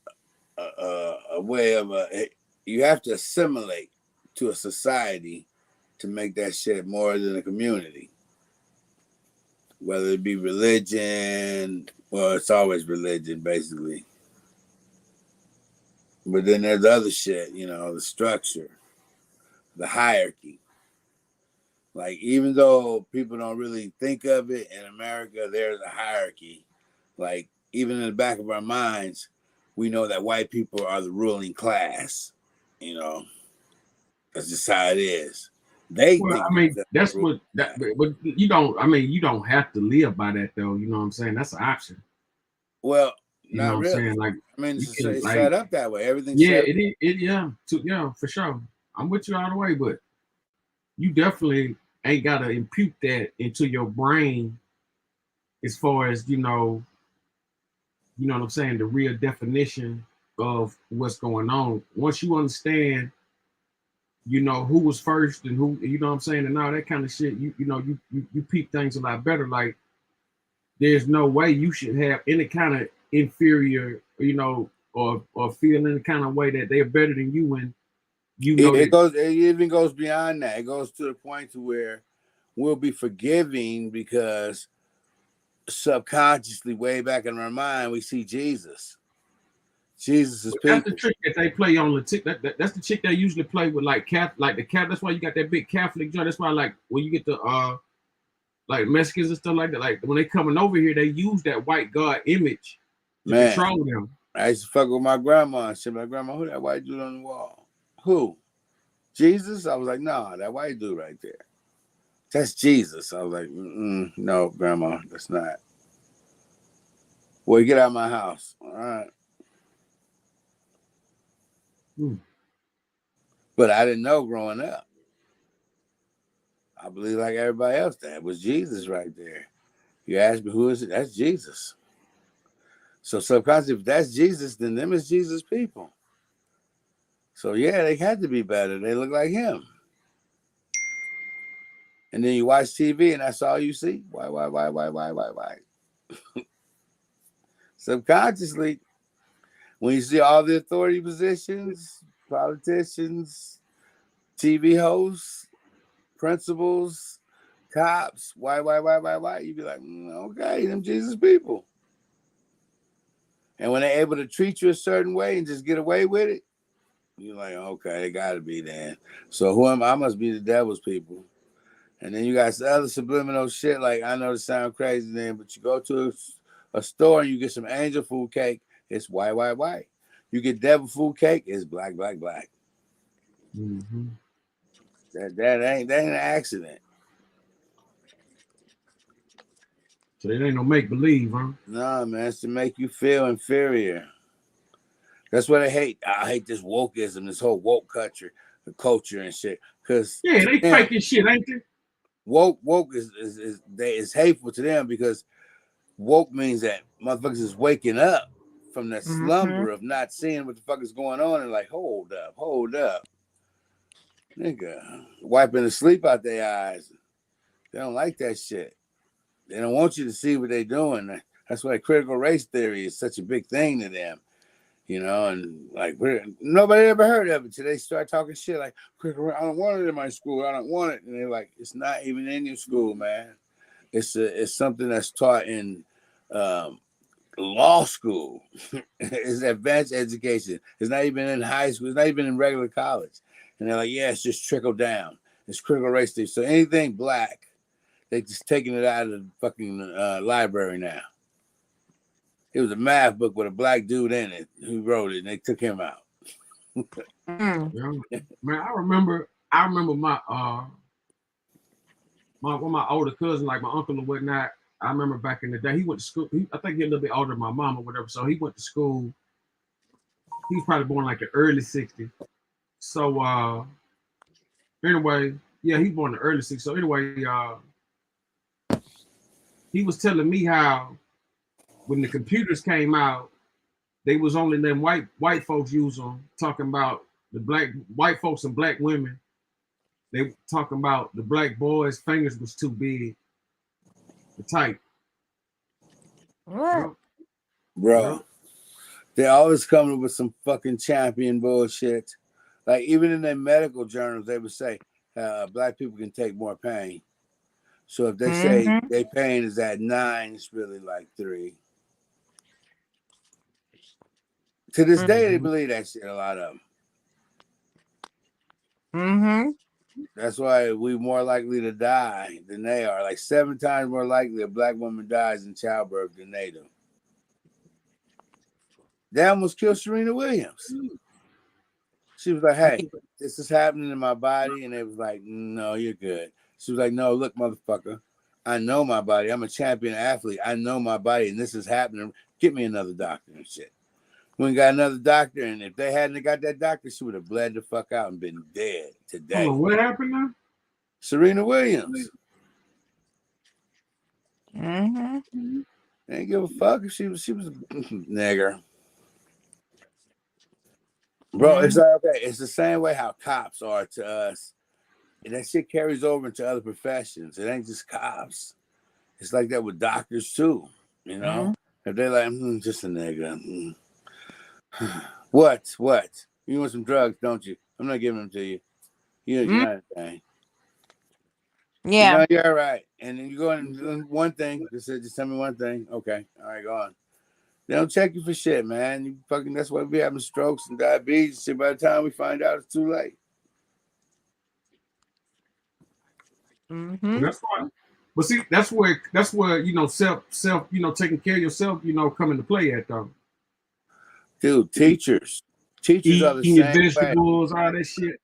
a way of you have to assimilate to a society to make that shit more than a community. Whether it be religion, well, it's always religion, basically. But then there's other shit, the structure, the hierarchy. Like, even though people don't really think of it in America, there's a hierarchy. Like, even in the back of our minds, we know that white people are the ruling class. That's just how it is. They well, think I mean, that's what that, but you don't have to live by that though. You know what I'm saying? That's an option. Well, you know what I'm saying? Like, it's set up that way. Everything's yeah, set up. Yeah, for sure. I'm with you all the way, but you definitely ain't gotta impute that into your brain as far as you know what I'm saying, the real definition of what's going on. Once you understand you know, who was first and who, you know what I'm saying, and all that kind of shit. You know, you peep things a lot better. Like, there's no way you should have any kind of inferior, you know, or feel any kind of way that they're better than you when you know it even goes beyond that. It goes to the point to where we'll be forgiving because subconsciously, way back in our mind, we see Jesus. Jesus is people. That's the trick that they play on the that's the chick they usually play with, like the cat. That's why you got that big Catholic joint. That's why, like, when you get the like Mexicans and stuff like that, like when they coming over here, they use that white God image to control them. I used to fuck with my grandma and shit. My grandma, who that white dude on the wall? Who? Jesus? I was like, nah, that white dude right there. That's Jesus. I was like, no, grandma, that's not. Well, get out of my house. All right. But I didn't know growing up. I believe like everybody else, that was Jesus right there. You ask me who is it? That's Jesus. So subconsciously, if that's Jesus, then them is Jesus people. So yeah, they had to be better. They look like him. And then you watch TV and that's all you see. Why? Subconsciously, when you see all the authority positions, politicians, TV hosts, principals, cops, why? You'd be like, okay, them Jesus people. And when they're able to treat you a certain way and just get away with it, you're like, okay, they gotta be then. So who am I? I must be the devil's people. And then you got other subliminal shit, like, I know it sounds crazy then, but you go to a store and you get some angel food cake, it's white. You get devil food cake, it's black. Mm-hmm. That ain't an accident. So it ain't no make believe, huh? No, man, it's to make you feel inferior. That's what I hate. I hate this wokeism, this whole woke culture and shit. Cause they faking shit, ain't they? Woke is hateful to them because woke means that motherfuckers is waking up from that slumber of not seeing what the fuck is going on and like, hold up. Nigga, wiping the sleep out their eyes. They don't like that shit. They don't want you to see what they're doing. That's why critical race theory is such a big thing to them. You know, and like nobody ever heard of it till they start talking shit like, I don't want it in my school. I don't want it. And they're like, it's not even in your school, man. It's something that's taught in law school. It's advanced education. It's not even in high school. It's not even in regular college. And they're like, yeah, it's just trickle down. It's critical race theory. So anything black, they just taking it out of the fucking library now. It was a math book with a black dude in it who wrote it, and they took him out. Man, I remember my one of my older cousins, like my uncle and whatnot. I remember back in the day, he went to school. I think he's a little bit older than my mom or whatever. So he went to school. He was probably born like the early 60s. So anyway, yeah, he born in the early 60s. So anyway, he was telling me how when the computers came out, they was only them white folks use them, talking about the white folks and black women. They talking about the black boys' fingers was too big to type. What? Bro, they always coming with some fucking champion bullshit. Like even in their medical journals, they would say black people can take more pain. So if they say their pain is at 9, it's really like 3. To this day, they believe that shit, a lot of them. That's why we're more likely to die than they are. Like 7 times more likely a black woman dies in childbirth than they do. They almost killed Serena Williams. She was like, hey, this is happening in my body. And they was like, no, you're good. She was like, no, look, motherfucker. I know my body. I'm a champion athlete. I know my body, and this is happening. Get me another doctor and shit. We got another doctor, and if they hadn't got that doctor, she would have bled the fuck out and been dead today. Oh, what happened now? Serena Williams. They didn't give a fuck if she was a nigger. Bro, it's like, okay, it's the same way how cops are to us. And that shit carries over into other professions. It ain't just cops. It's like that with doctors too, you know? If they're like, just a nigga. What? You want some drugs, don't you? I'm not giving them to you. You're not a thing. Yeah. You know, you're all right. And then you go and do one thing. Just tell me one thing. Okay. All right, go on. They don't check you for shit, man. You fucking, that's why we having strokes and diabetes. Shit, by the time we find out, it's too late. Mm-hmm. That's why. But see, that's where self taking care of yourself, come into play at though. Dude, teachers are the Eating your same vegetables, way. all that shit.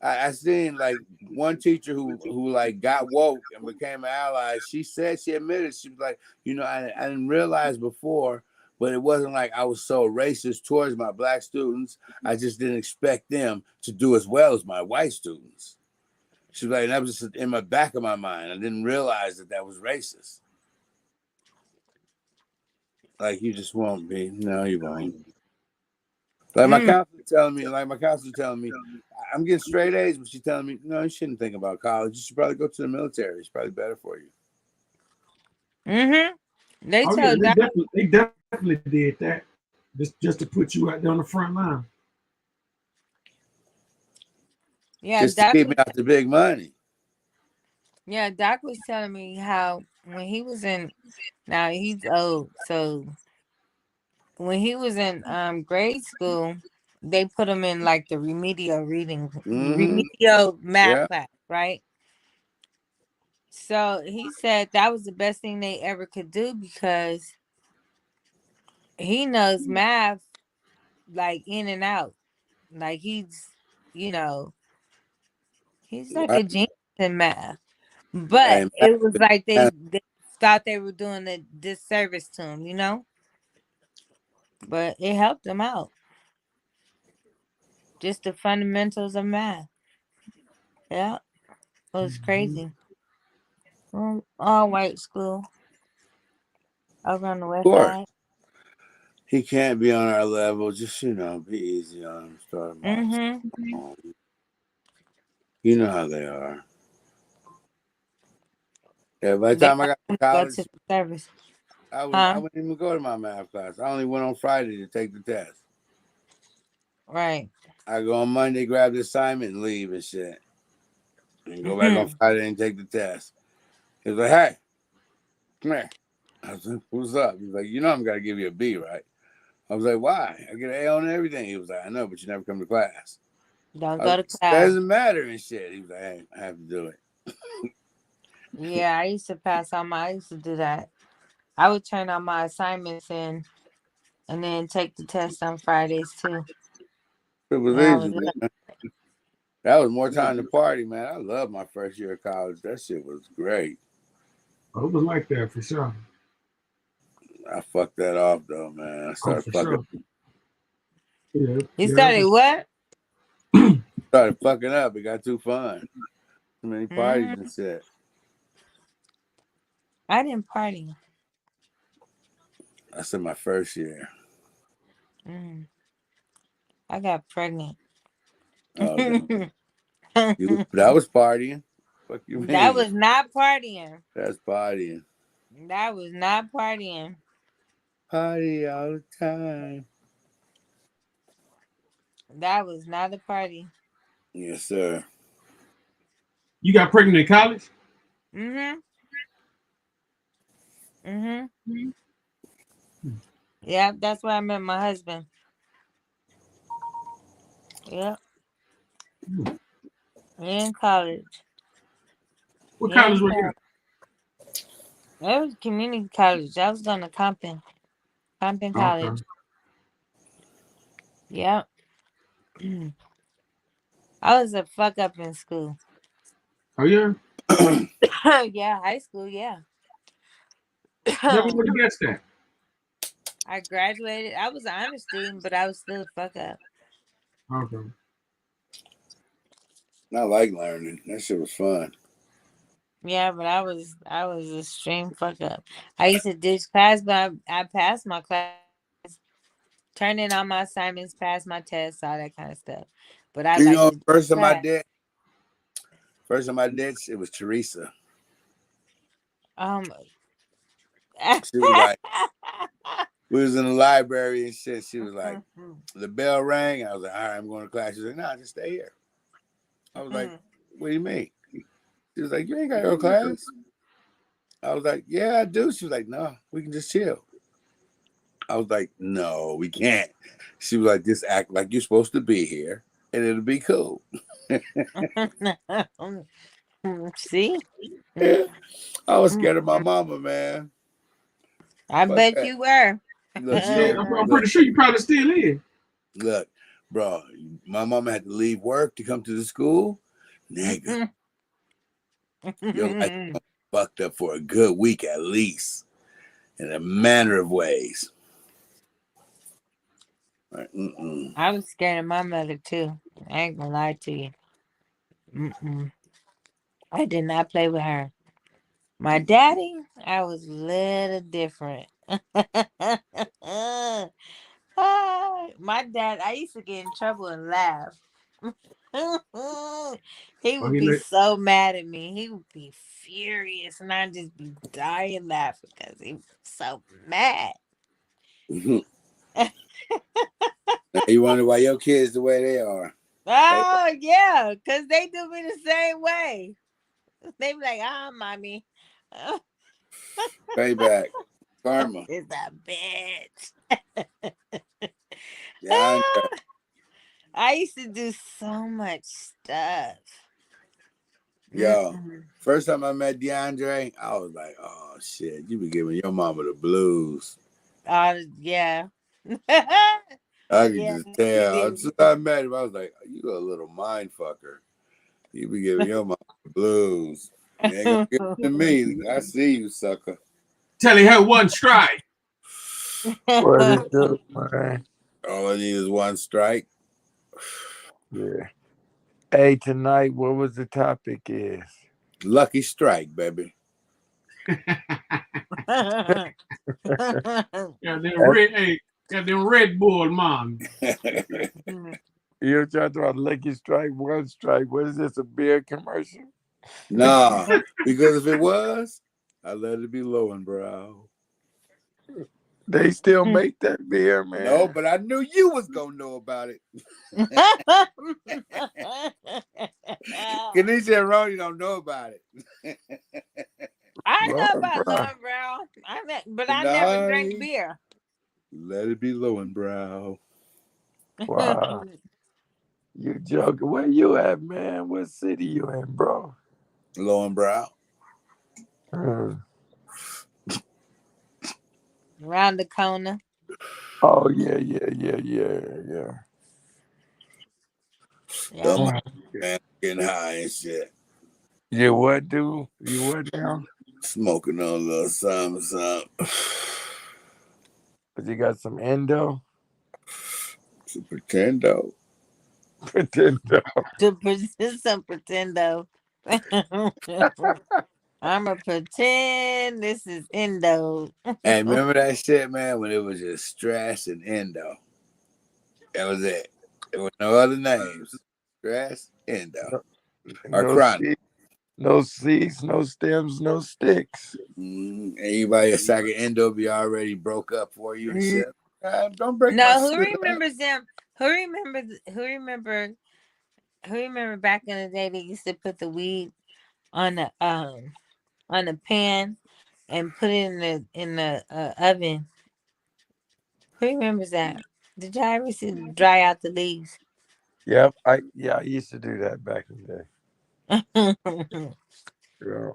I seen like one teacher who like got woke and became an ally. She said, she admitted, she was like, I didn't realize before, but it wasn't like I was so racist towards my black students. I just didn't expect them to do as well as my white students. She was like, that was just in my back of my mind. I didn't realize that was racist. Like, you just won't be. No, you won't. Like my counselor telling me, I'm getting straight A's, but she's telling me, no, you shouldn't think about college. You should probably go to the military. It's probably better for you. They Oh, told yeah, they definitely did that. Just to put you out there on the front line. Just to keep me out the big money. Yeah, Doc was telling me how when he was in, now he's old, so when he was in grade school, they put him in like the remedial math class, right? So he said that was the best thing they ever could do because he knows math like in and out. Like he's like a genius in math. But it was like they thought they were doing a disservice to him, But it helped him out. Just the fundamentals of math. Yeah. It was crazy. All white school. Over on the west side. He can't be on our level. Just, be easy on him. Start him off. You know how they are. Yeah, by the time I got to college, I wouldn't even go to my math class. I only went on Friday to take the test. Right. I go on Monday, grab the assignment, and leave and shit. And go back on Friday and take the test. He was like, hey, come here. I was like, what's up? He's like, I'm going to give you a B, right? I was like, why? I get an A on everything. He was like, I know, but you never come to class. Don't go to class. Doesn't matter and shit. He was like, hey, I have to do it. Yeah, I used to do that. I would turn all my assignments in and then take the test on Fridays too. It was easy, man. That was more time to party, man. I love my first year of college. That shit was great. Oh, it was like that for sure. I fucked that off though, man. I started fucking. Sure. Yeah. You started what? Started fucking up. It got too fun. Too many parties and shit. I didn't party. I said my first year. I got pregnant. That was partying. Fuck you mean? That was not partying. That's partying. That was not partying. Party all the time. That was not a party. Yes, sir. You got pregnant in college? Yeah, that's where I met my husband. Yeah. In college. What college were you at? It was community college. I was going to Compton College. Yeah. I was a fuck up in school. Oh, yeah? Yeah, high school, yeah. Never would have guessed that. I graduated. I was an honor student, but I was still a fuck up. Okay. I like learning. That shit was fun. Yeah, but I was a extreme fuck up. I used to ditch class, but I passed my class turn in all my assignments, pass my tests, all that kind of stuff. But I You like know, to first time I crack. did, it was Teresa. She was like, we was in the library and shit. She was like, the bell rang. I was like, all right, I'm going to class. She was like, nah, just stay here. I was like, what do you mean? She was like, you ain't got your class. I was like, yeah, I do. She was like, no, we can just chill. I was like, no, we can't. She was like, just act like you're supposed to be here and it'll be cool. See? I was scared of my mama, man. I Fuck bet that. you were. Look, I'm pretty sure you probably still is. Look, bro, my mama had to leave work to come to the school. Nigga, your life fucked up for a good week at least, in a manner of ways. Like, I was scared of my mother too. I ain't gonna lie to you. I did not play with her. My daddy, I was a little different. My dad, I used to get in trouble and laugh. He would be so mad at me. He would be furious, and I'd just be dying laughing because he was so mad. You wonder why your kids the way they are. Oh, yeah, because they do me the same way. They be like, mommy. Payback. Karma. It's a bitch. Yeah, I used to do so much stuff. Yo, first time I met DeAndre, I was like, oh, shit, you be giving your mama the blues. Yeah. I could just tell. Since I met him, I was like, you a little mind fucker. You be giving your mama the blues. You ain't gonna give it to me. I see you, sucker. Tell he had one strike. What is up, man? All I need is one strike. Yeah. Hey, tonight, what was the topic is? Lucky strike, baby. Goddamn Red Bull, man. You're talking about lucky strike, one strike. What is this, a beer commercial? Nah, because if it was, I let it be low and brow. They still make that beer, man. No, but I knew you was gonna know about it. Kenesha and Ronnie don't know about it. I know about Low and Brow. I never drank beer. Let it be low and brow. Wow. You joking. Where you at, man? What city you in, bro? Low and brow. Around the corner. Oh, yeah. Man, getting high and shit. You what, dude? You what now? Smoking on a little something. But you got some endo? Some pretendo. Some pretendo. I'ma pretend this is endo. Hey, remember that shit, man, when it was just stress and endo? That was it. There were no other names. Stress, endo. Or No chronic. No seeds, no stems, no sticks. Anybody a sack of endo be already broke up for you and shit. Don't break No, my who shit up. remembers them? Who remember back in the day they used to put the weed on the pan and put it in the oven. Who remembers that? Did y'all ever see dry out the leaves? Yep, I used to do that back in the day. Yeah.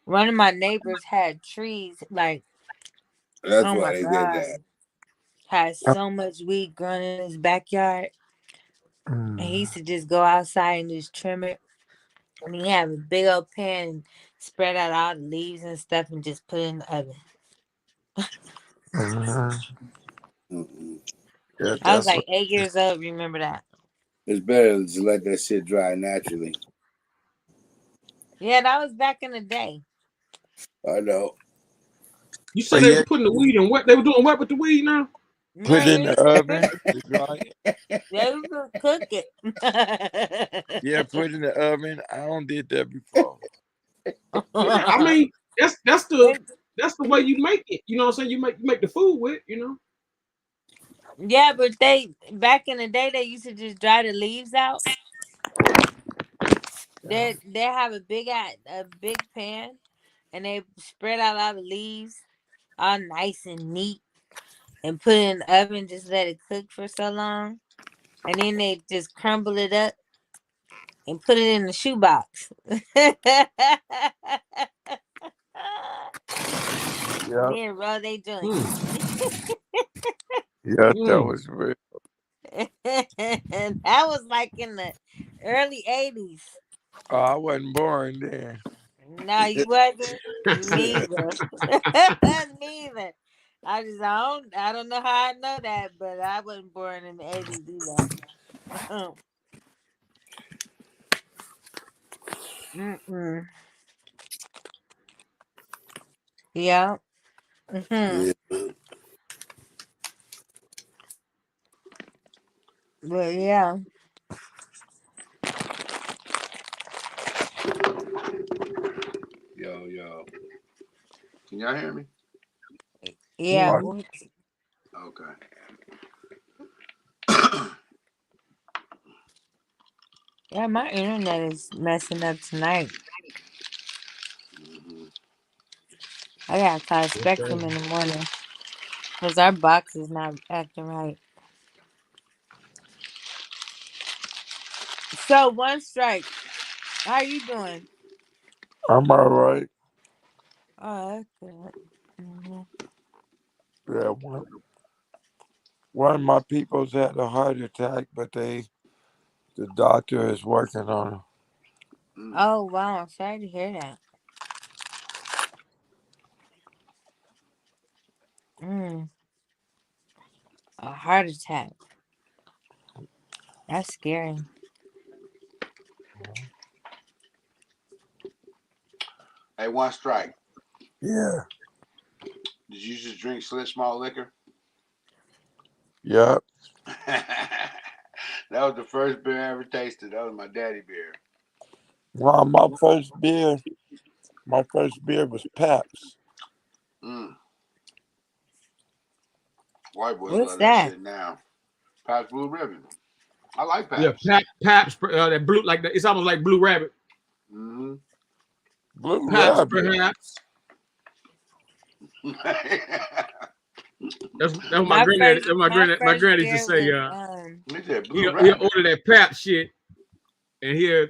One of my neighbors had trees like, That's oh why my they did God, that. had so much weed growing in his backyard. And he used to just go outside and just trim it. And he had a big old pan and spread out all the leaves and stuff and just put it in the oven. Yeah, I was like 8 years old. Remember that? It's better to just let that shit dry naturally. Yeah, that was back in the day. I know. You said But they yeah, were putting the weed in what? They were doing what with the weed now? put it in the oven. They was cook it. Yeah, put it in the oven. I don't did that before. Yeah, I mean that's the way you make it. You know what I'm saying? You make the food with, you know. Yeah, but they back in the day they used to just dry the leaves out. They have a big pan, and they spread out all the leaves, all nice and neat, and put it in the oven. Just let it cook for so long, and then they just crumble it up and put it in the shoebox. Yeah, Then roll they joint. yeah, that was real. That was like in the early 80s. Oh, I wasn't born then. No, you wasn't. Neither. Neither. I don't know how I know that, but I wasn't born in the 80s either. Mm-mm. Yeah. Yeah. But yeah. Yo. Can y'all hear me? Yeah. Okay. Yeah, my internet is messing up tonight. I gotta call Spectrum in the morning because our box is not acting right. So One Strike, how you doing? I'm all right. Oh, that's good. Mhm. Yeah, one of my people's had a heart attack, but the doctor is working on him. Oh wow, I'm sorry to hear that. A heart attack. That's scary. Hey, One Strike. Yeah. Did you just drink Slit Malt liquor? Yep. That was the first beer I ever tasted. That was my daddy beer. Well, my first beer was Pabst. White boys What's love that? shit now. Pabst Blue Ribbon. I like Yeah, Pabst. Pabst, that blue, like that. It's almost like Blue Rabbit. Mm-hmm. Blue Pabst, Rabbit. perhaps. That's what my My granddad. first, That's my granddad used to say. He said Blue He'll Rabbit. order that Pabst shit, and he'll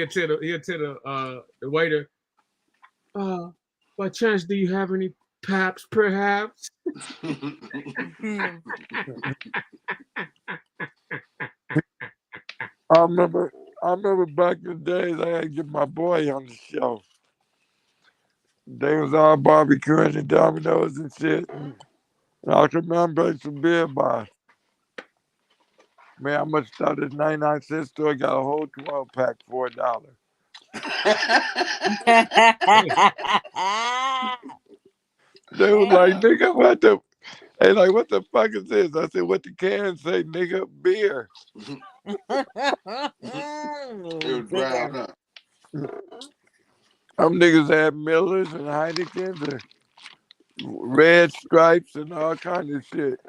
tell the waiter, by chance, do you have any Pabst, perhaps? I remember back in the days I had to get my boy on the show. They was all barbecuing and Domino's and shit. And I could remember some beer by. Man, I must have started 99-cent store, got a whole 12-pack for $1. They was like, nigga, what the fuck is this? I said, what the can say, nigga? Beer. It was brown, huh? Them niggas had Millers and Heinekens and Red Stripes and all kind of shit.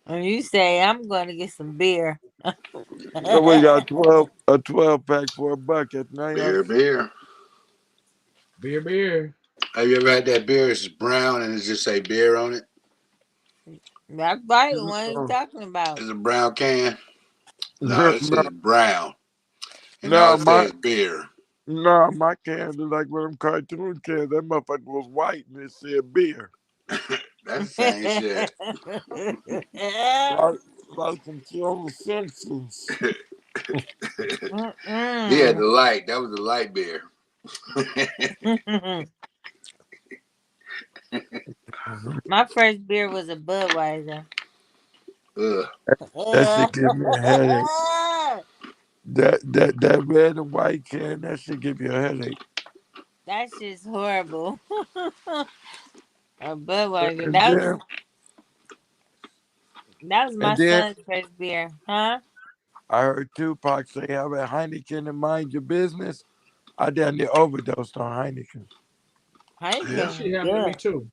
And you say I'm gonna get some beer. So we got a 12-pack for $1 at 99. Beer. Have you ever had that beer? It's brown and it just say beer on it. That's right. What are you talking about? It's a brown can. No, it says brown. And No, all it says beer. No, my can look like one of them cartoon cans. That motherfucker was white and it said beer. That's the same shit. Like from The Simpsons. Yeah, the light. That was the light beer. My first beer was a Budweiser. That shit give me a headache. That red and white can, that shit give you a headache. That shit's horrible. A Budweiser. And That then was my and then son's first beer, huh? I heard Tupac say, "Have a Heineken and mind your business." I damn near overdosed on Heineken. Heineken That was shit happened to me good. too.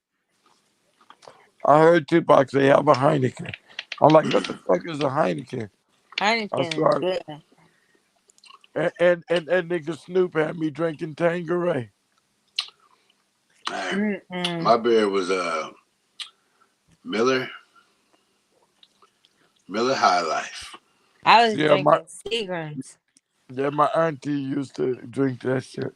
I heard Tupac say, "Have a Heineken." I'm like, "What the fuck is a Heineken?" I Heineken is started, good. and nigga Snoop had me drinking Tanqueray. Man, Mm-mm. my beer was Miller High Life. I was Yeah, my drinking Seagrams. my auntie used to drink that shit.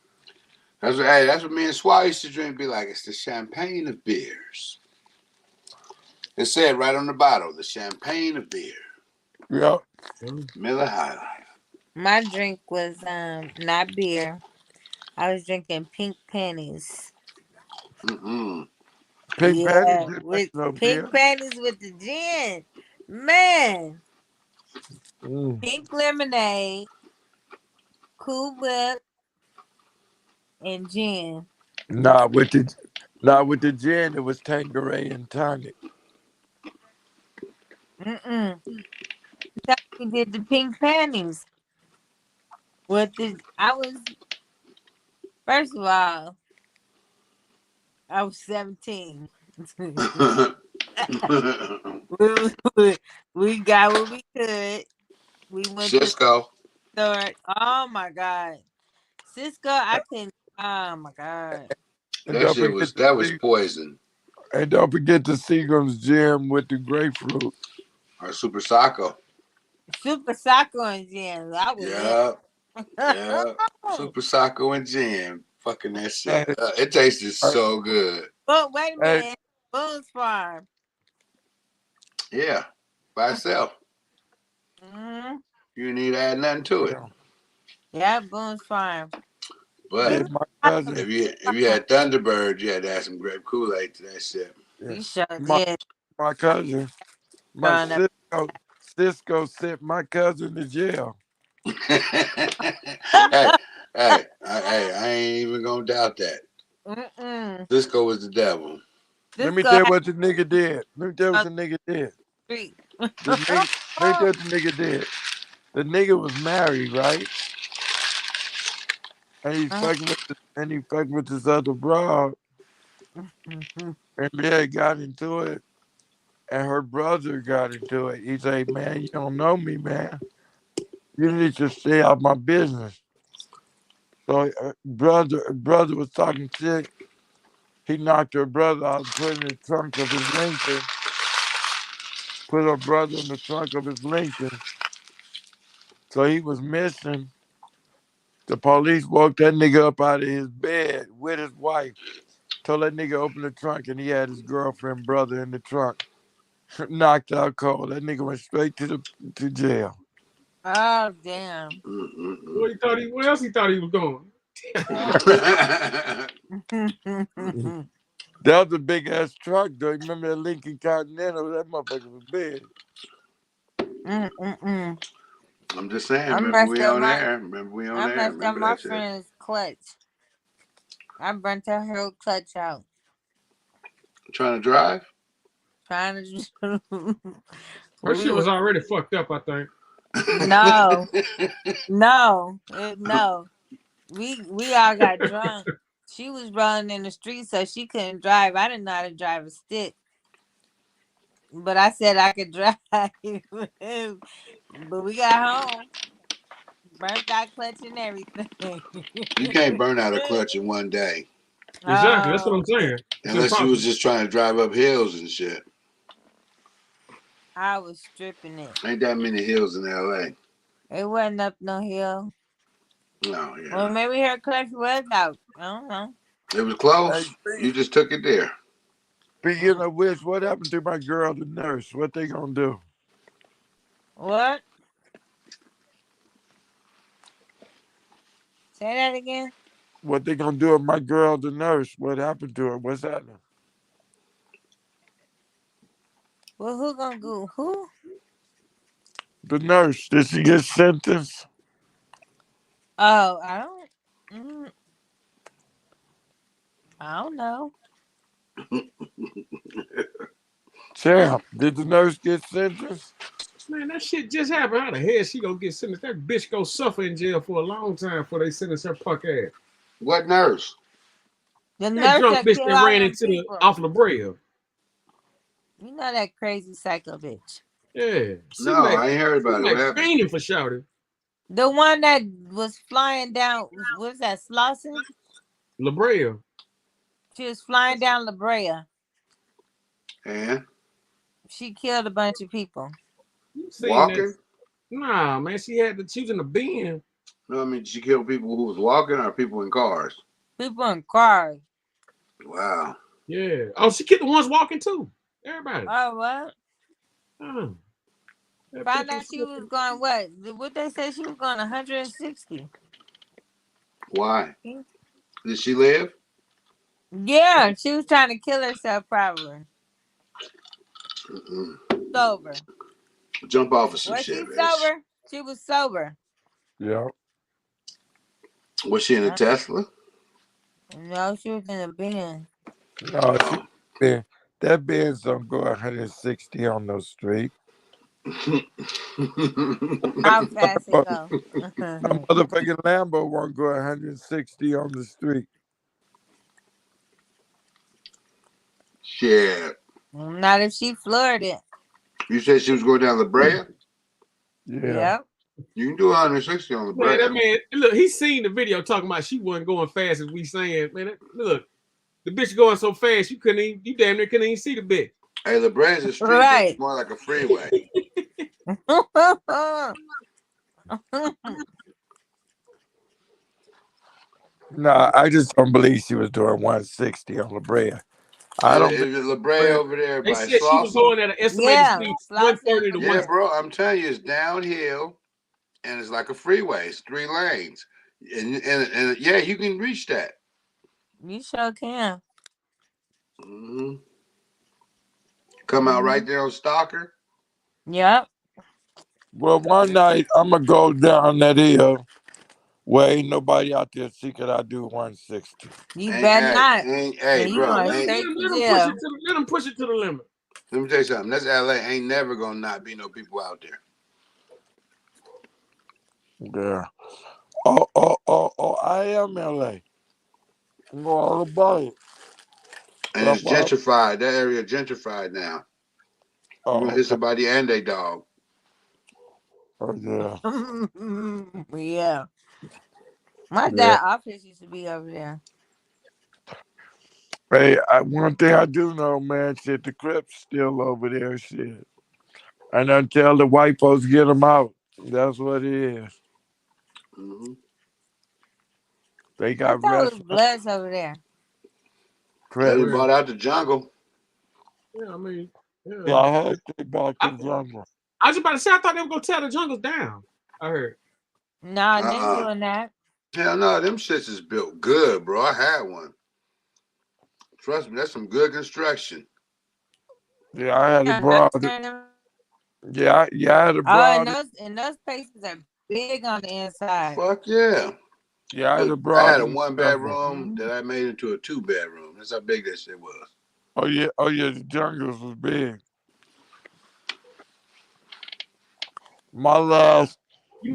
That's what me and Swag used to drink. Be like, it's the champagne of beers. It said right on the bottle, the champagne of beer. Yeah. Miller High Life. My drink was not beer. I was drinking pink pennies. Mm-mm. Pink Patty Yeah, did with no pink beer. pennies with the gin. Man, Mm. pink lemonade, Cool Whip, and gin. Nah, with the gin, it was Tanqueray and tonic. Mm-mm. We did the pink panties with the. First of all, I was 17. we got what we could. We went to the Cisco. store. Oh my god, Cisco! I couldn't. Oh my god. And That don't shit forget was the that was poison. and don't forget the Seagram's gin with the grapefruit. Or Super Sacco. Super Sacco and gin. That was Yeah. it. Yeah. Super Sacco and gin. Fucking that shit. Hey, It tasted so good. But wait a hey, minute, Boone's Farm. Yeah. By itself. Mm-hmm. You need to add nothing to it. Yeah, Boone's Farm. But my cousin, if you had Thunderbird, you had to add some grape Kool-Aid to that shit. You sure my did. my cousin, my Cisco sent my cousin to jail. hey, I ain't even gonna doubt that. Mm-mm. Cisco was the devil. Let me tell you what the nigga did. Let me tell you what the nigga did. Street. Let me tell you what the nigga did. The nigga was married, right? And he fucking with this other broad. And they got into it. And her brother got into it. He said, "Man, you don't know me, man. You need to stay out my business." So brother was talking shit. He knocked her brother out and put in the trunk of his Lincoln. Put her brother in the trunk of his Lincoln. So he was missing. The police woke that nigga up out of his bed with his wife. Told that nigga open the trunk and he had his girlfriend brother in the trunk. Knocked out cold. That nigga went straight to jail. Oh damn. Where else he thought he was going? That was a big ass truck, though. Remember that Lincoln Continental? That motherfucker was big. I'm just saying. I Remember we messed up on my. air. Remember we on I air. messed up Remember my that shit. friend's clutch. I burnt her whole clutch out. Trying to drive? Trying to. Her shit was already fucked up, I think. No. No. We all got drunk. She was rolling in the street, so she couldn't drive. I didn't know how to drive a stick. But I said I could drive. But we got home. Burnt out clutch and everything. You can't burn out a clutch in one day. Exactly. That's what I'm saying. It's Unless you was impossible. just trying to drive up hills and shit. I was stripping it. Ain't that many hills in LA. It wasn't up no hill. No, yeah. Well, maybe her clutch was out. I don't know. It was close. You just took it there. Speaking of which, what happened to my girl, the nurse? What they gonna do? What? Say that again. What they gonna do with my girl, the nurse? What happened to her? What's happening? Well, who gonna go? Who? The nurse, did she get sentenced? Oh, I don't know. Champ, did the nurse get sentenced? Man, that shit just happened. How the hell she gonna get sentenced? That bitch gonna suffer in jail for a long time before they sentence her punk ass. What nurse? The That nurse drunk that bitch killed that all ran them into the people. off La Brea. You know that crazy psycho bitch. Yeah. She No, like, I ain't heard she about it. like What happened? fiending for shouting. The one that was flying down, what's that, Slauson? La Brea. She was flying down La Brea. And She killed a bunch of people. You seen walking? that? Nah, man. She was in the bin. No, I mean she killed people who was walking or people in cars. People in cars. Wow. Yeah. Oh, she killed the ones walking too. Everybody. Oh, what? Oh. That Found bitch out she was going, what? What they say she was going 160. Why? Did she live? Yeah, she was trying to kill herself probably. Sober. Jump off of some Was shit, she bitch. sober? She was sober. Yeah. Was she in a Tesla? No, she was in a bin. No, that Benz don't go 160 on the street. How fast it go? That motherfucking Lambo won't go 160 on the street. Shit. Not if she floored it. You said she was going down La Brea? Yeah. Yep. You can do 160 on La Brea. Man, that man, look, he seen the video talking about she wasn't going fast as we saying. Man, look, the bitch going so fast you damn near couldn't even see the bitch. Hey, La Brea is a street, Right. it's more like a freeway. No, I just don't believe she was doing 160 on La Brea. I don't. It was La Brea over there They by said she was Slauson. going at an estimated Yeah, speed Slauson. 130 to Yeah, 160. bro, I'm telling you, it's downhill and it's like a freeway. It's 3 lanes. And yeah, you can reach that. You sure can. Mm-hmm. Come out right there on Stalker. Yep. Well, one night I'm gonna go down that hill where ain't nobody out there see could I do 160. You Ain't- better hey, not. hey, you bro, going ain't- straight to Let jail. him push it to the limit. Let me tell you something. That's LA. Ain't never gonna not be no people out there. Yeah. Oh, I am LA. I'm all about it. And it's gentrified. That area gentrified now. You gonna hit somebody and they dog. Oh, yeah. Yeah. My Yeah. dad office used to be over there. Hey, one thing I do know, man, shit, the Crips still over there, shit. And until the white folks get them out, that's what it is. Mm-hmm. They I got thought it was rest. Bloods over there. They bought out the jungle. Yeah, I mean, Yeah, I heard they bought the jungle. I was about to say, I thought they were gonna tear the jungles down. I heard. Nah, they ain't doing that. Hell no, them shits is built good, bro. I had one. Trust me, that's some good construction. Yeah, I had a Yeah, broad. turn them- Yeah, I had a Oh, broad. and those places are big on the inside. Fuck yeah. Yeah, I had a Look, broad. I had a in the 1 jungle. bedroom that I made into a 2 bedroom. That's how big that shit was. Oh yeah, the jungles was big. My last. You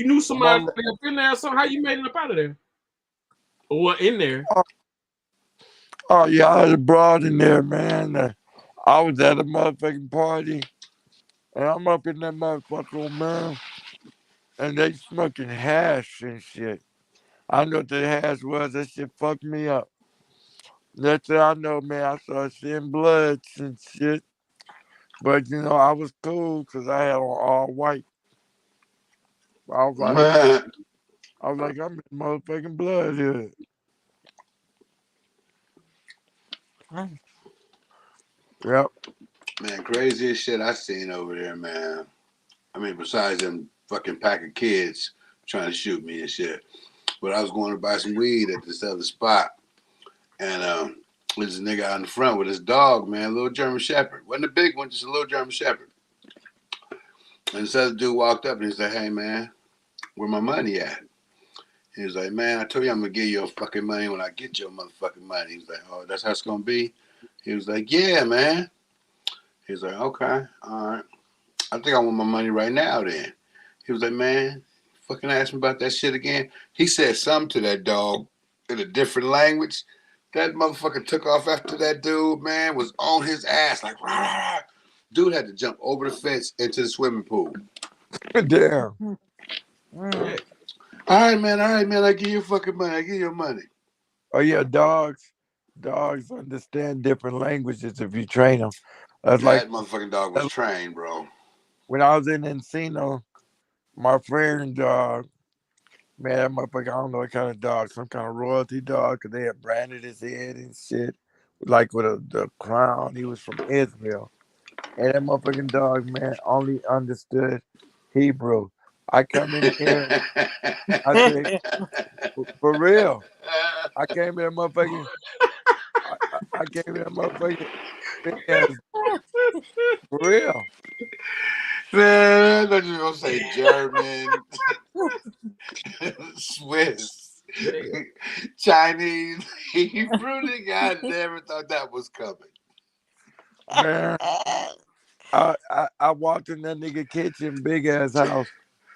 knew somebody up in there, so how you made it up out of there? Or what in there? Oh yeah, I had a broad in there, man. I was at a motherfucking party, and I'm up in that motherfucker, man, and they smoking hash and shit. I know what the hash was. That shit fucked me up. That's what I know, man. I started seeing bloods and shit. But, I was cool because I had on all white. I was like, I'm in motherfucking blood here. Yep. Man, craziest shit I seen over there, man. I mean, besides them fucking pack of kids trying to shoot me and shit. But I was going to buy some weed at this other spot. And there's a nigga out in the front with his dog, man, a little German Shepherd. Wasn't a big one, just a little German Shepherd. And this other dude walked up and he's like, hey, man, where my money at? He was like, man, I told you I'm going to give you your fucking money when I get your motherfucking money. He was like, oh, that's how it's going to be? He was like, yeah, man. He was like, okay, all right. I think I want my money right now then. He was like, man, fucking ask me about that shit again. He said something to that dog in a different language. That motherfucker took off after that dude, man, was on his ass like, rah, rah, rah. Dude had to jump over the fence into the swimming pool. Damn. All right, man, I give you fucking money. I give you your money. Oh yeah, dogs understand different languages if you train them. That's That like motherfucking dog was trained, bro. when I was in Encino, my friend dog, man, that motherfucker, I don't know what kind of dog, some kind of royalty dog, because they had branded his head and shit, like with the crown. He was from Israel. And that motherfucking dog, man, only understood Hebrew. I come in here, I say, for real. I came in motherfucking, I came in motherfucking, big ass, for real. Man, I thought you were gonna say German, Swiss, Chinese, Hebrew. Nigga, I never thought that was coming. Man, I walked in that nigga kitchen, big ass house.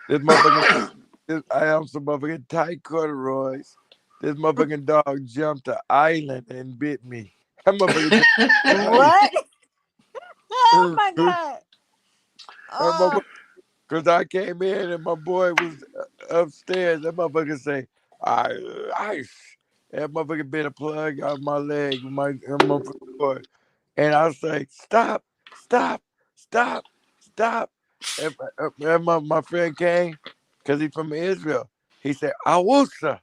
This motherfucking, I have some motherfucking tight corduroys. This motherfucking dog jumped the island and bit me. That motherfucker. What? Oh my god! Oh. Because I came in and my boy was upstairs. That motherfucker say, ice. That motherfucker bit a plug out my leg with my motherfucking boy. And I was like, stop. And my friend came, because he's from Israel. He said, Awusa.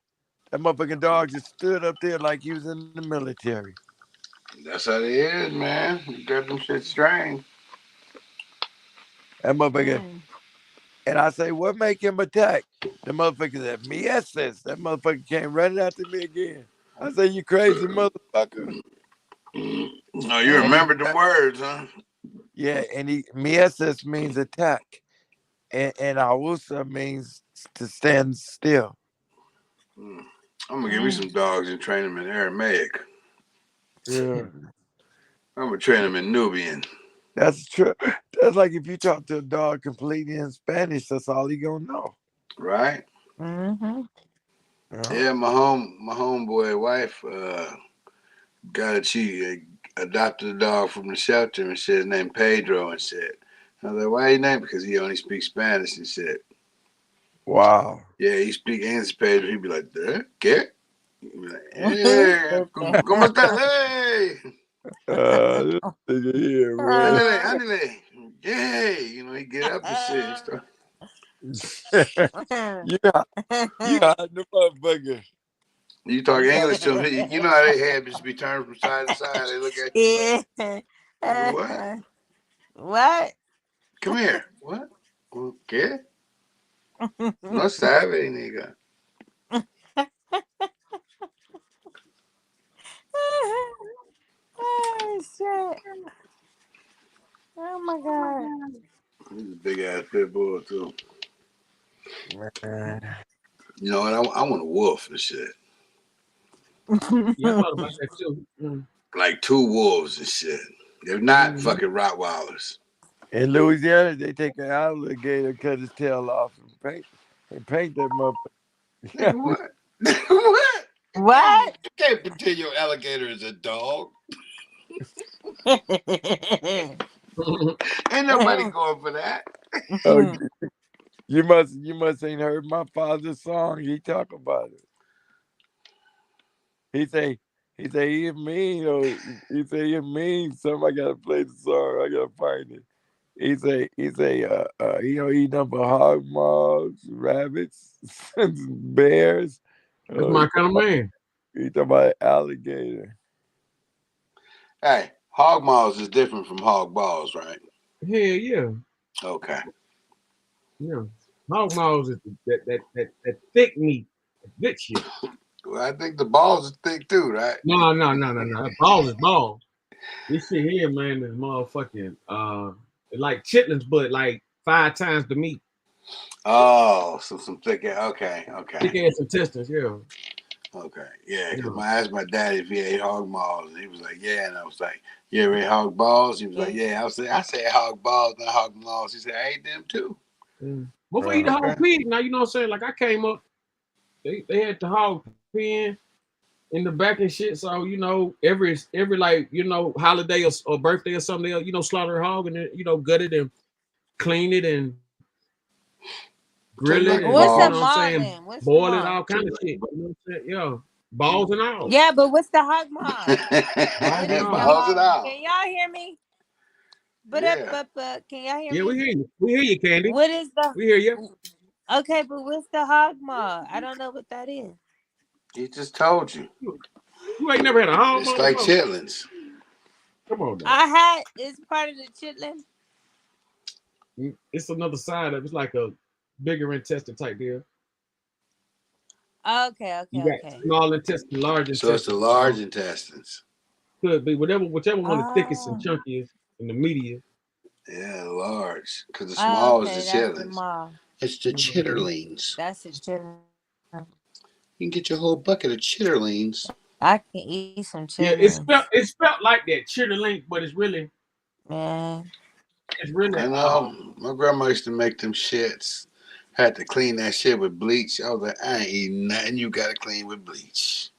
That motherfucking dog just stood up there like he was in the military. That's how it is, man. You got them shit strange. That motherfucker. And I say, what make him attack? The motherfucker said, Mieses. That motherfucker came running after me again. I said, you crazy motherfucker. Oh, you remembered the words, huh? Yeah, and Mieses means attack. And Awusa means to stand still. I'm gonna give me some dogs and train them in Aramaic. Yeah. I'm gonna train them in Nubian. That's true. That's like if you talk to a dog completely in Spanish, that's all he gonna know. Right? Mm-hmm. Yeah, my homeboy wife she adopted a dog from the shelter and shit. His name Pedro and shit. I was like, why you name? Because he only speaks Spanish and shit. Wow. Yeah, he speak English, Pedro. He'd be like, ¿qué? He'd be like, hey, ¿cómo estás? Hey. This nigga here, man. Ándale. Yay. You know, he get up and shit and stuff. Yeah, the motherfucker. You talk English to him. You know how they have just be turned from side to side. They look at you. Yeah. What? What? Come here. What? ¿Qué? No sabe, nigga. Oh shit! Oh my god! He's a big ass pit bull too. Man. You know what? I want a wolf and shit. Yeah, I thought about that too. Like 2 wolves and shit. They're not fucking Rottweilers. In Louisiana, they take an alligator, cut his tail off, and paint that motherfucker. What? What? What? You can't pretend your alligator is a dog. Ain't nobody going for that. Oh, you must ain't heard my father's song. He talk about it. He say he mean, he say he mean. Somebody gotta play the song. I gotta find it. He say he don't eat nothing but hog maws, rabbits, bears. That's my kind of man. He talking about alligator. Hey, hog maws is different from hog balls, right? Hell yeah. Okay. Yeah. Hog maws is that thick meat. Good shit. Well, I think the balls are thick too, right? No. Balls is balls. This shit here, man, is motherfucking like chitlins, but like 5 times the meat. Oh, so some thick ass. Okay. Thick ass intestines, yeah. Okay, yeah, because Yeah. I asked my daddy if he ate hog balls, and he was like, yeah, and I was like, you ever ate hog balls? He was like, yeah. I said hog balls, not hog maws. He said, I ate them too. Before you eat the Okay. whole pig, now you know what I'm saying? Like I came up, they had the hog pen in the back and shit. So, you know, every like, you know, holiday or birthday or something, they'll, you know, slaughter a hog and then, you know, gut it and clean it and grill it and What's you a know what I'm saying, maw? What's the boil it, maw? all kind of shit. You know what I'm saying? Yeah. Balls and all. Yeah, but what's the hog maw? What is the Balls and hog? all. Can y'all hear me? But Yeah. can y'all hear Yeah, we me? hear you. We hear you, Candy. What is the? We hear you. Okay, but what's the hog maw? I don't know what that is. He just told you. You ain't never had a hog It's maw like before? chitlins. Come on, now. I had it's part of the chitlin. It's another side of it's like a bigger intestine type deal. Okay, You okay, got okay. small intestine, large So intestine. it's the large intestines. Could be whichever one the thickest and Oh, chunkiest and the meatiest. Yeah, large. Because the oh, small is okay, the that's the chitlins. maw. It's the chitterlings. That's the chitlin. You can get your whole bucket of chitterlings. I can eat some Yeah, chitlins. it's spelled like that, chitterling, but it's really Man. really I know. My grandma used to make them shits. Had to clean that shit with bleach. I was like, I ain't eating nothing. You gotta clean with bleach.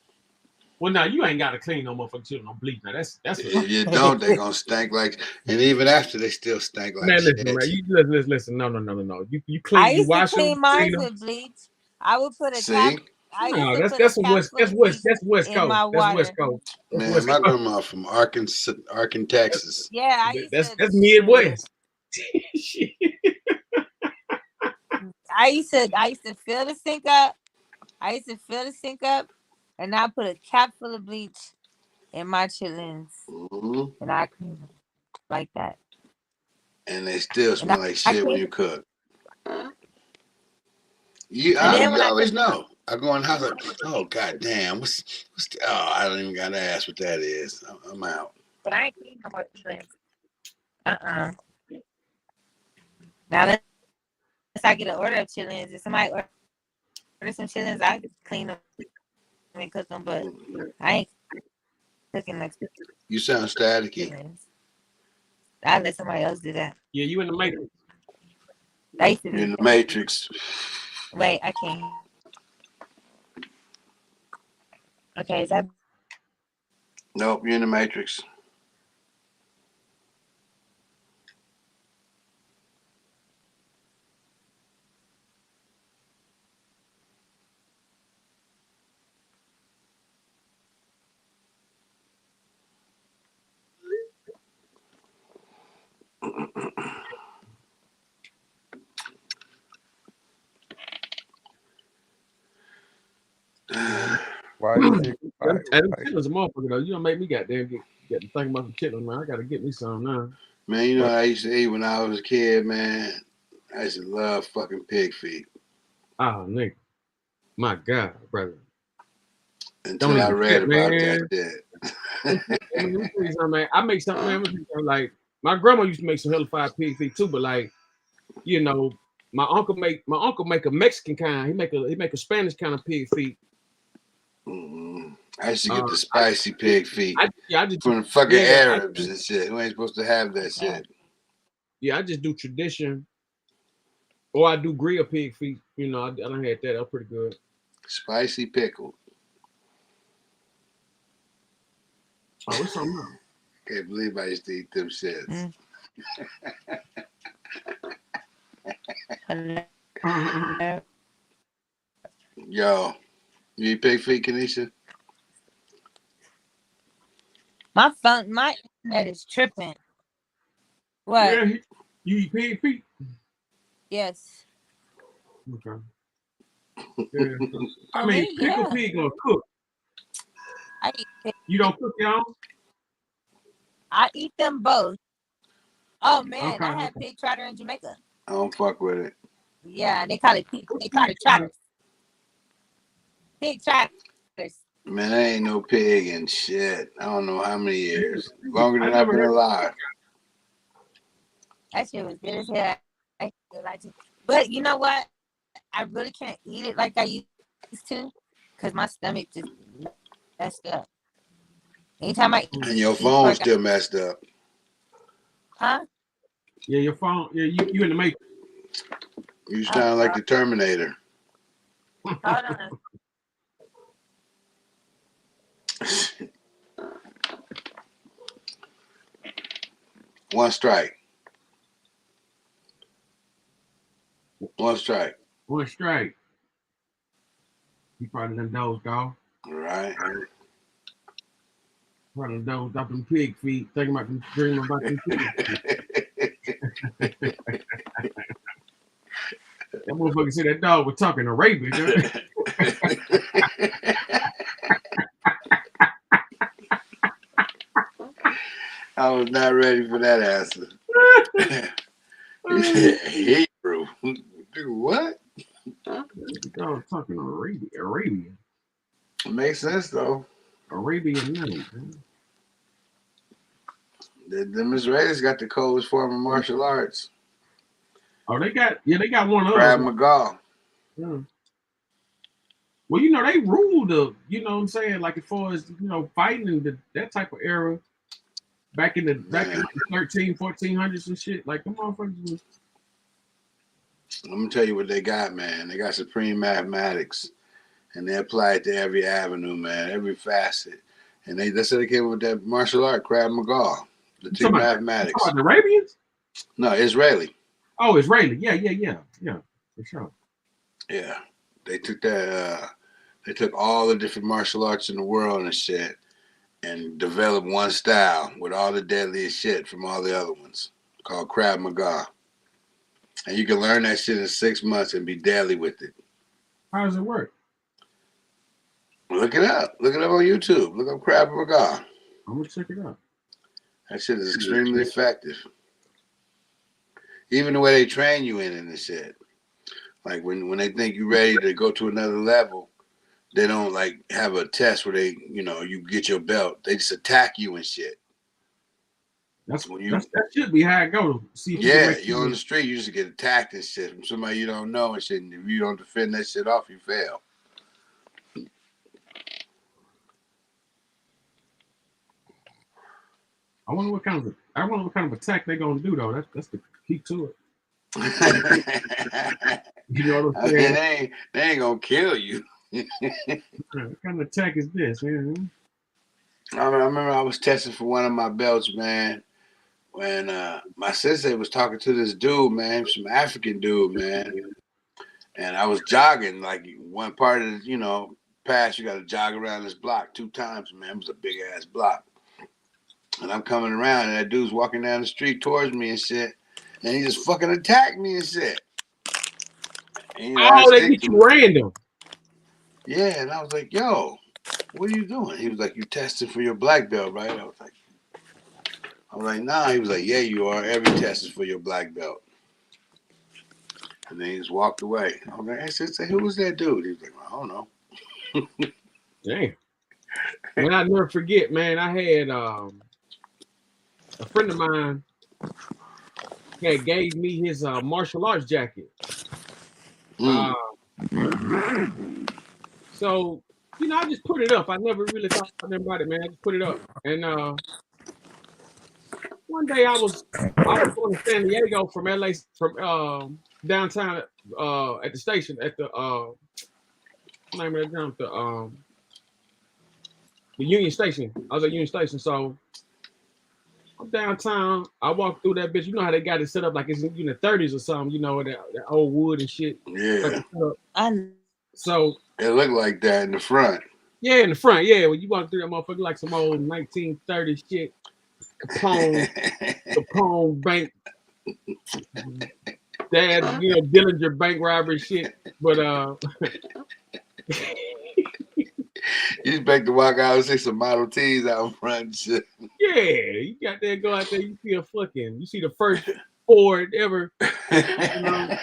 well now you ain't gotta clean no motherfucking children on bleach. Now that's If you don't, they gonna stink like. And even after, they still stink like man, shit. listen, man. You listen. No. You I clean, you used to wash them, clean mine clean them. with bleach. I would put a cap. See, I used No, to that's put a cap full of bleach West in Coast. my That's West water. Coast. That's man, West my Coast. grandma from Arkansas, Texas. Yeah, I used That's to. Midwest. I used to fill the sink up. And I put a cap full of bleach in my chitlins, and I clean them like that. And they still smell like shit when you cook. You when I always cook- know. I go in the house like, oh goddamn, what's the, oh, I don't even gotta ask what that is. I'm out. But I ain't clean no more chitlins. Now unless I get an order of chitlins, if somebody order some chitlins, I just clean them and cook them. But I ain't cooking like You sound staticky. chitlins. I let somebody else do that. Yeah, you in the matrix. I used to You're do in the that. Matrix. Wait, I can't. Okay, is that Nope, you're in the Matrix. Why is it? Them chitlins a motherfucker though. You don't make me goddamn get to think about some chitlins, man. I gotta get me some now. Man, you know what I used to eat when I was a kid, man? I used to love fucking pig feet. Oh, nigga. My God, brother. Until I read about that shit. Let me tell you something, man. I make something, man. Like my grandma used to make some hellified pig feet too, but like, you know, my uncle make a Mexican kind. He make a Spanish kind of pig feet. I used to get the spicy pig feet I just from the fucking Arabs and shit. Who ain't supposed to have that shit? Yeah, I just do tradition, or I do grilled pig feet. You know, I done had that. That was pretty good. Spicy pickle. Oh, it's something else. Can't believe I used to eat them shits. Yo, you eat pig feet, Kanisha? my internet is tripping. What? Yeah, you eat pig feet? Yes. Okay. Yeah. I mean, pickled pig gonna cook. I eat pig. You don't cook your own? I eat them both. Oh man, Okay. I had pig trotter in Jamaica. I don't fuck with it. Yeah, they call it trotters. Pig trotters. Man, I ain't no pig and shit. I don't know how many years. Longer than I've been alive. That shit was good as hell. I feel like it. But you know what? I really can't eat it like I used to because my stomach just messed up. Anytime I And your eat phone pork, still messed up. huh? Yeah, your phone. Yeah, you in the matrix. You sound like the Terminator. Hold on. One strike. One strike. One strike. You probably done dozed off. Right. Probably dozed off them pig feet. Thinking about them, dreaming about them pig feet. That motherfucker said that dog was talking Arabic. I was not ready for that answer. He said Hebrew. Dude, what? Dog talking Arabian. It makes sense though. Arabian night. Them Israelis got the coldest form of martial arts. Oh, they got one of Krav them. Maga. Yeah. Well, you know, they ruled the, you know what I'm saying, like as far as, you know, fighting in that type of era back in the 1400s and shit. Like, come on, fuckers. Let me tell you what they got, man. They got supreme mathematics, and they apply it to every avenue, man, every facet. And that's how they came up with that martial art, Krav Maga, the two mathematics. You talking about the Arabians? No, Israeli. Oh, Israeli. Yeah, for sure. Yeah, they took that. They took all the different martial arts in the world and shit, and developed one style with all the deadliest shit from all the other ones, called Krav Maga. And you can learn that shit in 6 months and be deadly with it. How does it work? Look it up. Look it up on YouTube. Look up Krav Maga. I'm gonna check it out. That shit is extremely effective. Even the way they train you in this shit. Like when they think you're ready to go to another level, they don't like have a test where they, you know, you get your belt. They just attack you and shit. That should be how it goes. See if you're on the street, you just get attacked and shit from somebody you don't know and shit. And if you don't defend that shit off, you fail. I wonder what kind of attack they're gonna do though. That's the key to it. You know what I'm saying? I mean, they ain't gonna kill you. What kind of attack is this, man? I remember I was testing for one of my belts, man, when my sensei was talking to this dude, man, some African dude, man. And I was jogging, like one part of the, you know, pass, you gotta jog around this block 2 times, man. It was a big ass block. And I'm coming around and that dude's walking down the street towards me and shit. And he just fucking attacked me and shit. And, you know, they get you random. Yeah, and I was like, yo, what are you doing? He was like, you testing for your black belt, right? I was like, nah. He was like, yeah, you are. Every test is for your black belt. And then he just walked away. I was like, I said, who was that dude? He was like, I don't know. Damn. Man, I'll never forget, man. I had a friend of mine had gave me his martial arts jacket. So, you know, I just put it up. I never really thought about it, man. I just put it up. And one day I was going to San Diego from LA, from downtown at the station, at the name of that jump, the Union Station. I was at Union Station, so I'm downtown. I walked through that bitch. You know how they got it set up like it's in the 30s or something, you know, that old wood and shit. Yeah. So it looked like that in the front. Yeah, in the front. Yeah, when you walk through that motherfucker, like some old 1930s shit. Capone Bank. Dad, you know, Dillinger bank robbery shit. But you expect to walk out and see some Model T's out in front and shit. Yeah, you got there, go out there, you see the first Ford ever. You know?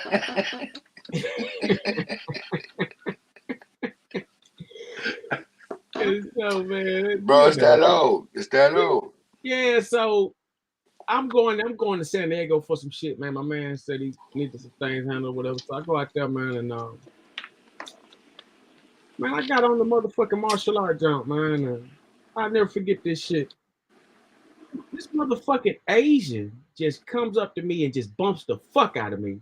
So, man, bro, it's that old. It's that old. Yeah, so I'm going to San Diego for some shit, man. My man said he needed some things handled, whatever. So I go out there, man, and Man, I got on the motherfucking martial art jump, man. And I'll never forget this shit. This motherfucking Asian just comes up to me and just bumps the fuck out of me.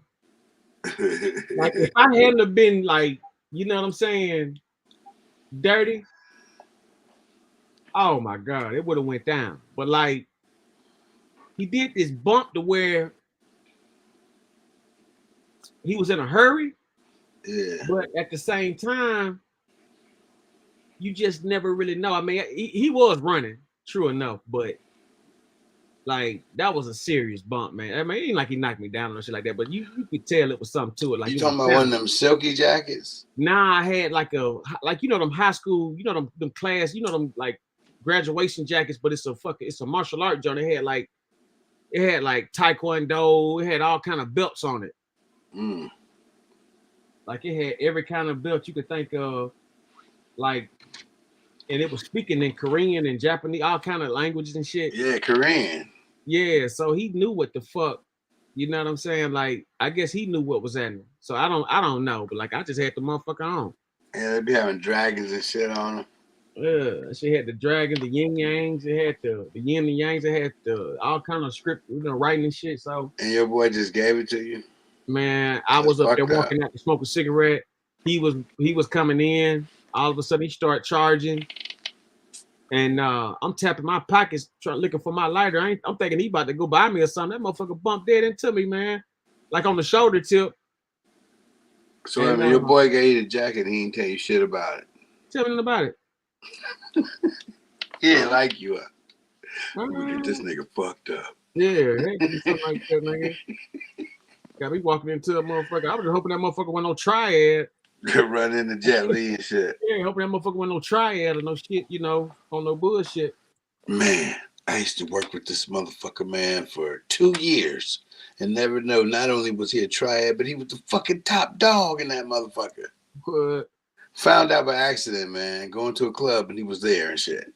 Like if I hadn't have been like, you know what I'm saying, dirty. Oh my God, it would have went down. But like, he did this bump to where he was in a hurry. Yeah. But at the same time, you just never really know. I mean, he was running, true enough, but like that was a serious bump, man. I mean, it ain't like he knocked me down or shit like that, but you could tell it was something to it. Like you talking about one of them silky jackets? Nah, I had like you know them high school, you know them class, you know them like graduation jackets, but it's a martial art joint. It had like taekwondo, it had all kind of belts on it. Mm. Like it had every kind of belt you could think of, like, and it was speaking in Korean and Japanese, all kind of languages and shit. Yeah, Korean. Yeah, so he knew what the fuck, you know what I'm saying? Like, I guess he knew what was happening. So I don't know, but like I just had the motherfucker on. Yeah, they be having dragons and shit on them. Yeah, she had the dragon, the yin yangs, it had the yin and yangs, it had the all kind of script, you know, writing and shit. So and your boy just gave it to you. Man, I was up there walking out to smoke a cigarette. He was coming in. All of a sudden, he started charging, and I'm tapping my pockets, looking for my lighter. I'm thinking he about to go buy me or something. That motherfucker bumped dead into me, man, like on the shoulder tip. So and, I mean, your boy gave you the jacket. He didn't tell you shit about it. Tell me about it. He didn't like you. Get this nigga fucked up. Yeah, something like that, nigga. Got me walking into a motherfucker. I was hoping that motherfucker wasn't no triad. Run into Jet Li and shit. Yeah, hoping that motherfucker wasn't no triad or no shit, you know, on no bullshit. Man, I used to work with this motherfucker, man, for 2 years and never know. Not only was he a triad, but he was the fucking top dog in that motherfucker. What? Found out by accident, man, going to a club and he was there and shit.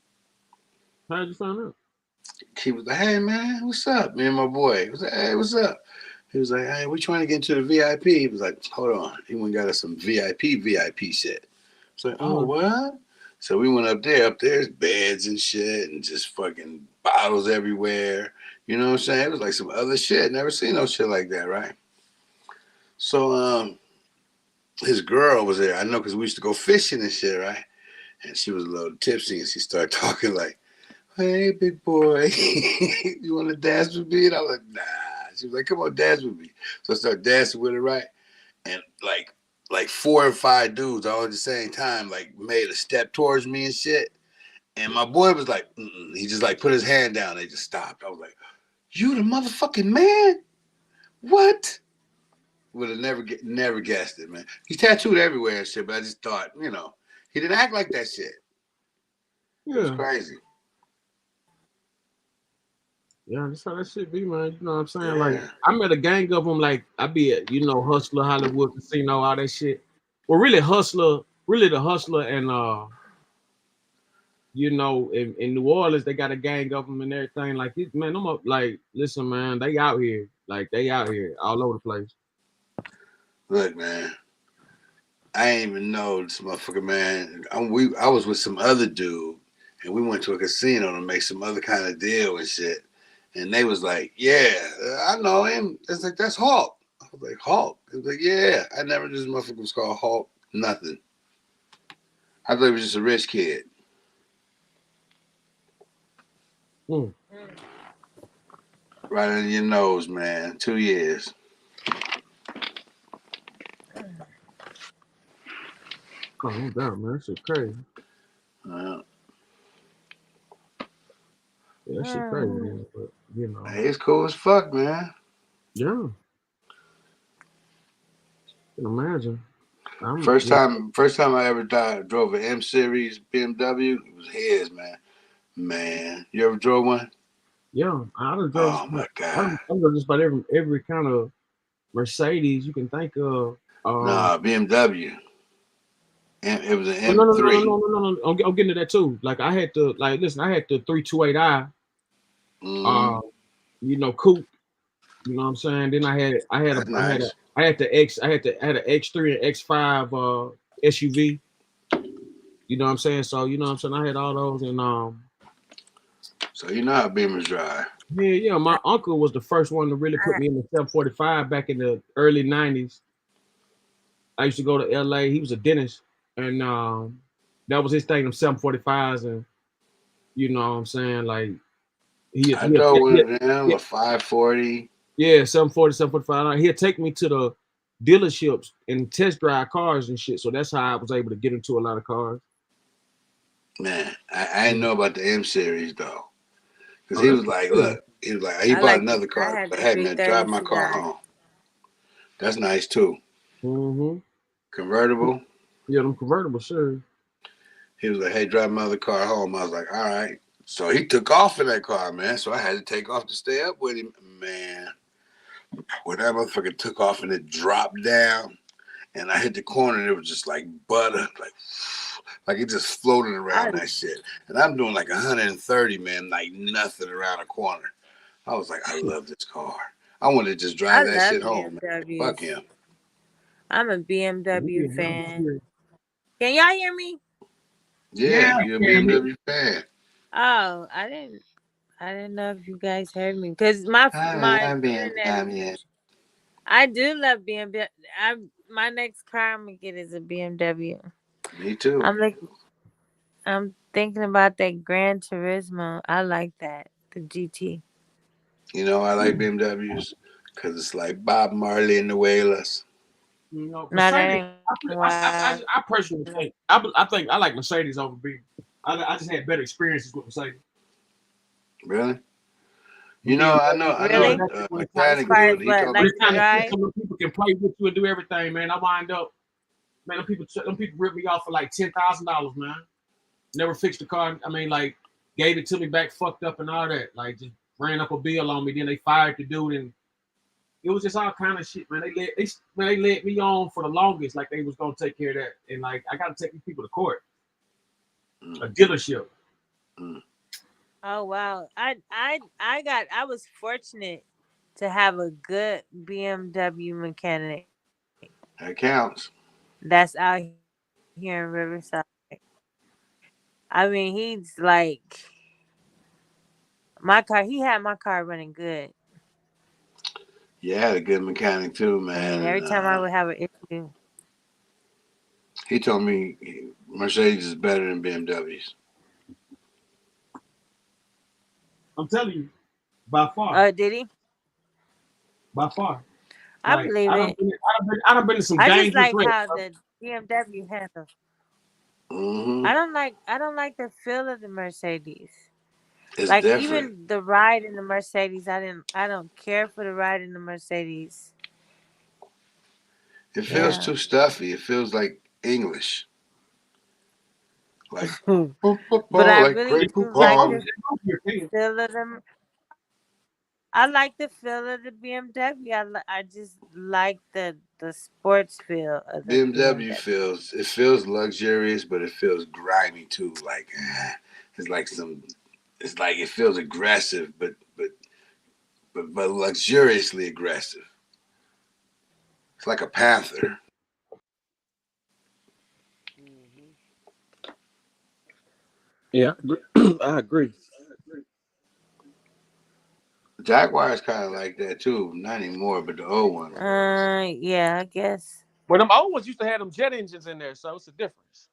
How'd you find out? He was like, hey, man, what's up? Me and my boy. He was like, hey, what's up? He was like, hey, we're trying to get into the VIP. He was like, hold on. He went and got us some VIP shit. It's like, oh, what? So we went up there. Up there's beds and shit and just fucking bottles everywhere. You know what I'm saying? It was like some other shit. Never seen no shit like that, right? So his girl was there. I know because we used to go fishing and shit, right? And she was a little tipsy and she started talking like, hey, big boy, you want to dance with me? And I was like, nah. She was like, come on, dance with me. So I started dancing with her, right? And like 4 or 5 dudes all at the same time, like made a step towards me and shit. And my boy was like, mm-mm. He just like put his hand down. They just stopped. I was like, you the motherfucking man? What? Would have never guessed it, man. He's tattooed everywhere and shit, but I just thought, you know, he didn't act like that shit. Yeah. It was crazy. Yeah, that's how that shit be, man. You know what I'm saying? Yeah. Like, I met a gang of them, like, I be at, you know, Hustler, Hollywood Casino, all that shit. Well, really, the Hustler and, you know, in New Orleans, they got a gang of them and everything. Like, man, I'm up, like, listen, man, they out here. Like, they out here all over the place. Look, man, I ain't even know this motherfucker, man. I was with some other dude, and we went to a casino to make some other kind of deal and shit. And they was like, yeah, I know him. It's like, that's Hulk. I was like, Hulk? It was like, yeah. I never knew this motherfucker was called Hulk. Nothing. I thought he was just a rich kid. Mm. Right under your nose, man. 2 years. Oh, no doubt, man. That shit crazy. Yeah, that shit crazy, man. But, you know. Hey, it's cool as fuck, man. Yeah. I can imagine. First time I ever drove an M Series BMW, it was his, man. Man, you ever drove one? Yeah, I done drove. Oh my god! I drove just about every kind of Mercedes you can think of. Nah, BMW. And it was an M3. No. I'm getting to that too. Like I had the I had the 328i. You know, coupe. You know what I'm saying? Then I had an X3 and X5 SUV. You know what I'm saying? So, you know what I'm saying? I had all those and So you know how Beamers drive. yeah, my uncle was the first one to really put me in the 745 back in the early 90s. I used to go to LA. He was a dentist, and that was his thing, them 745s, and you know what I'm saying? Like I drove one of them, a 540. Yeah, 740, 745. He'll take me to the dealerships and test drive cars and shit. So that's how I was able to get into a lot of cars. Man, I didn't know about the M series though. Because Oh, he that's was like, cool. look, he was like, he I bought like another I car. had But the hey, man, drive my 330 car sedan. home. That's nice too. Mm-hmm. Convertible. Yeah, them convertible, sure. He was like, hey, drive my other car home. I was like, all right. So he took off in that car, man. So I had to take off to stay up with him. Man, when that motherfucker took off and it dropped down and I hit the corner and it was just like butter, like it just floated around that shit. And I'm doing like 130, man, like nothing around a corner. I was like, I love this car. I wanted to just I drive that love shit home, man. Fuck BMWs. him. I'm a BMW fan. Can y'all hear me? Yeah, you're a BMW fan. Oh, I didn't know if you guys heard me because my I'm internet. I do love BMW. My next car I'm gonna get is a BMW. Me too. I'm thinking about that Gran Turismo. I like that, the GT. You know, I like BMWs because it's like Bob Marley and the Wailers. You know, No, that Mercedes. ain't why. I personally think I think I like Mercedes over B. I just had better experiences with Mercedes. Really? You know, I know Really? a When mechanic far dude. as He what, told like me to drive? some people can play with you and do everything, man. I wind up, man. Them people rip me off for like $10,000, man. Never fixed the car. I mean, like gave it to me back fucked up and all that. Like just ran up a bill on me. Then they fired the dude, and it was just all kind of shit, man. They led me on for the longest, like they was gonna take care of that, and like I gotta take these people to court, a dealership. Oh wow. I was fortunate to have a good BMW mechanic that counts. that's out here in Riverside. I mean, he's like he had my car running good. Yeah, I had a good mechanic too, I man. mean, every time I would have an issue. He told me Mercedes is better than BMWs. I'm telling you, by far. Oh, did he? By far. I Like, believe it. I done been in some I just dangerous like wrecks. how the BMW handles. Mm-hmm. I don't like the feel of the Mercedes. It's like different. even the ride in the Mercedes, I don't care for the ride in the Mercedes. It feels too stuffy. It feels like English. Like, But I like really Grey do like Poupon. the feel of them. I like the feel of the BMW. I just like the sports feel of the BMW BMW. feels luxurious, but it feels grimy too. Like it's like it feels aggressive, but luxuriously aggressive. It's like a panther. Yeah, I agree. Jaguar's kind of like that too. Not anymore, but the old one. Yeah, I guess. Well, them old ones used to have them jet engines in there, so it's a difference.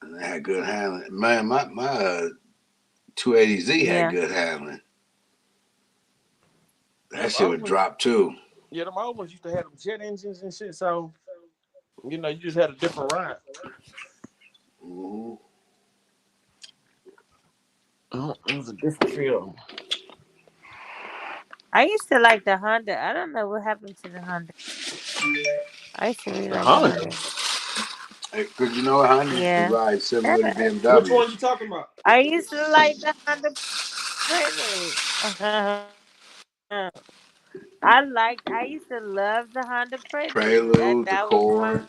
And they had good handling. Man, my 280Z Yeah. had good handling. That Them shit old would ones- drop too. Yeah, them old ones used to have them jet engines and shit, so you know, you just had a different ride. Mm-hmm. Oh, it was a different feel. I used to like the Honda. I don't know what happened to the Honda. I used to really The like Honda? the Honda. Because you know what, Honda used to Yeah. ride similar to Which BMW. one you talking about? I used to like the Honda Prelude. I used to love the Honda Prelude. Prelude, the That was my Accord.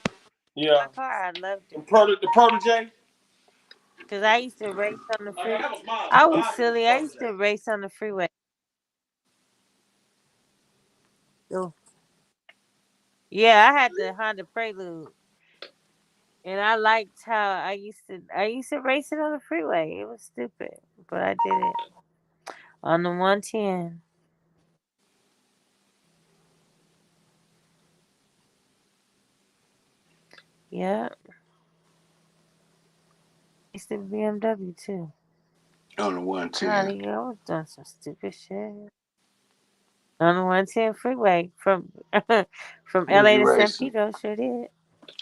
Yeah. car. I loved it. The Protege? Because I used to race on the freeway. That was mine. I was silly. I used to race on the freeway. So, yeah, I had the Honda Prelude. And I liked how I used to race it on the freeway. It was stupid, but I did it on the 110. Yeah, used to BMW too. On the God, 110. yeah, I was doing some stupid shit on the 110 freeway from from Who was LA you to San racing? Pedro. Sure did.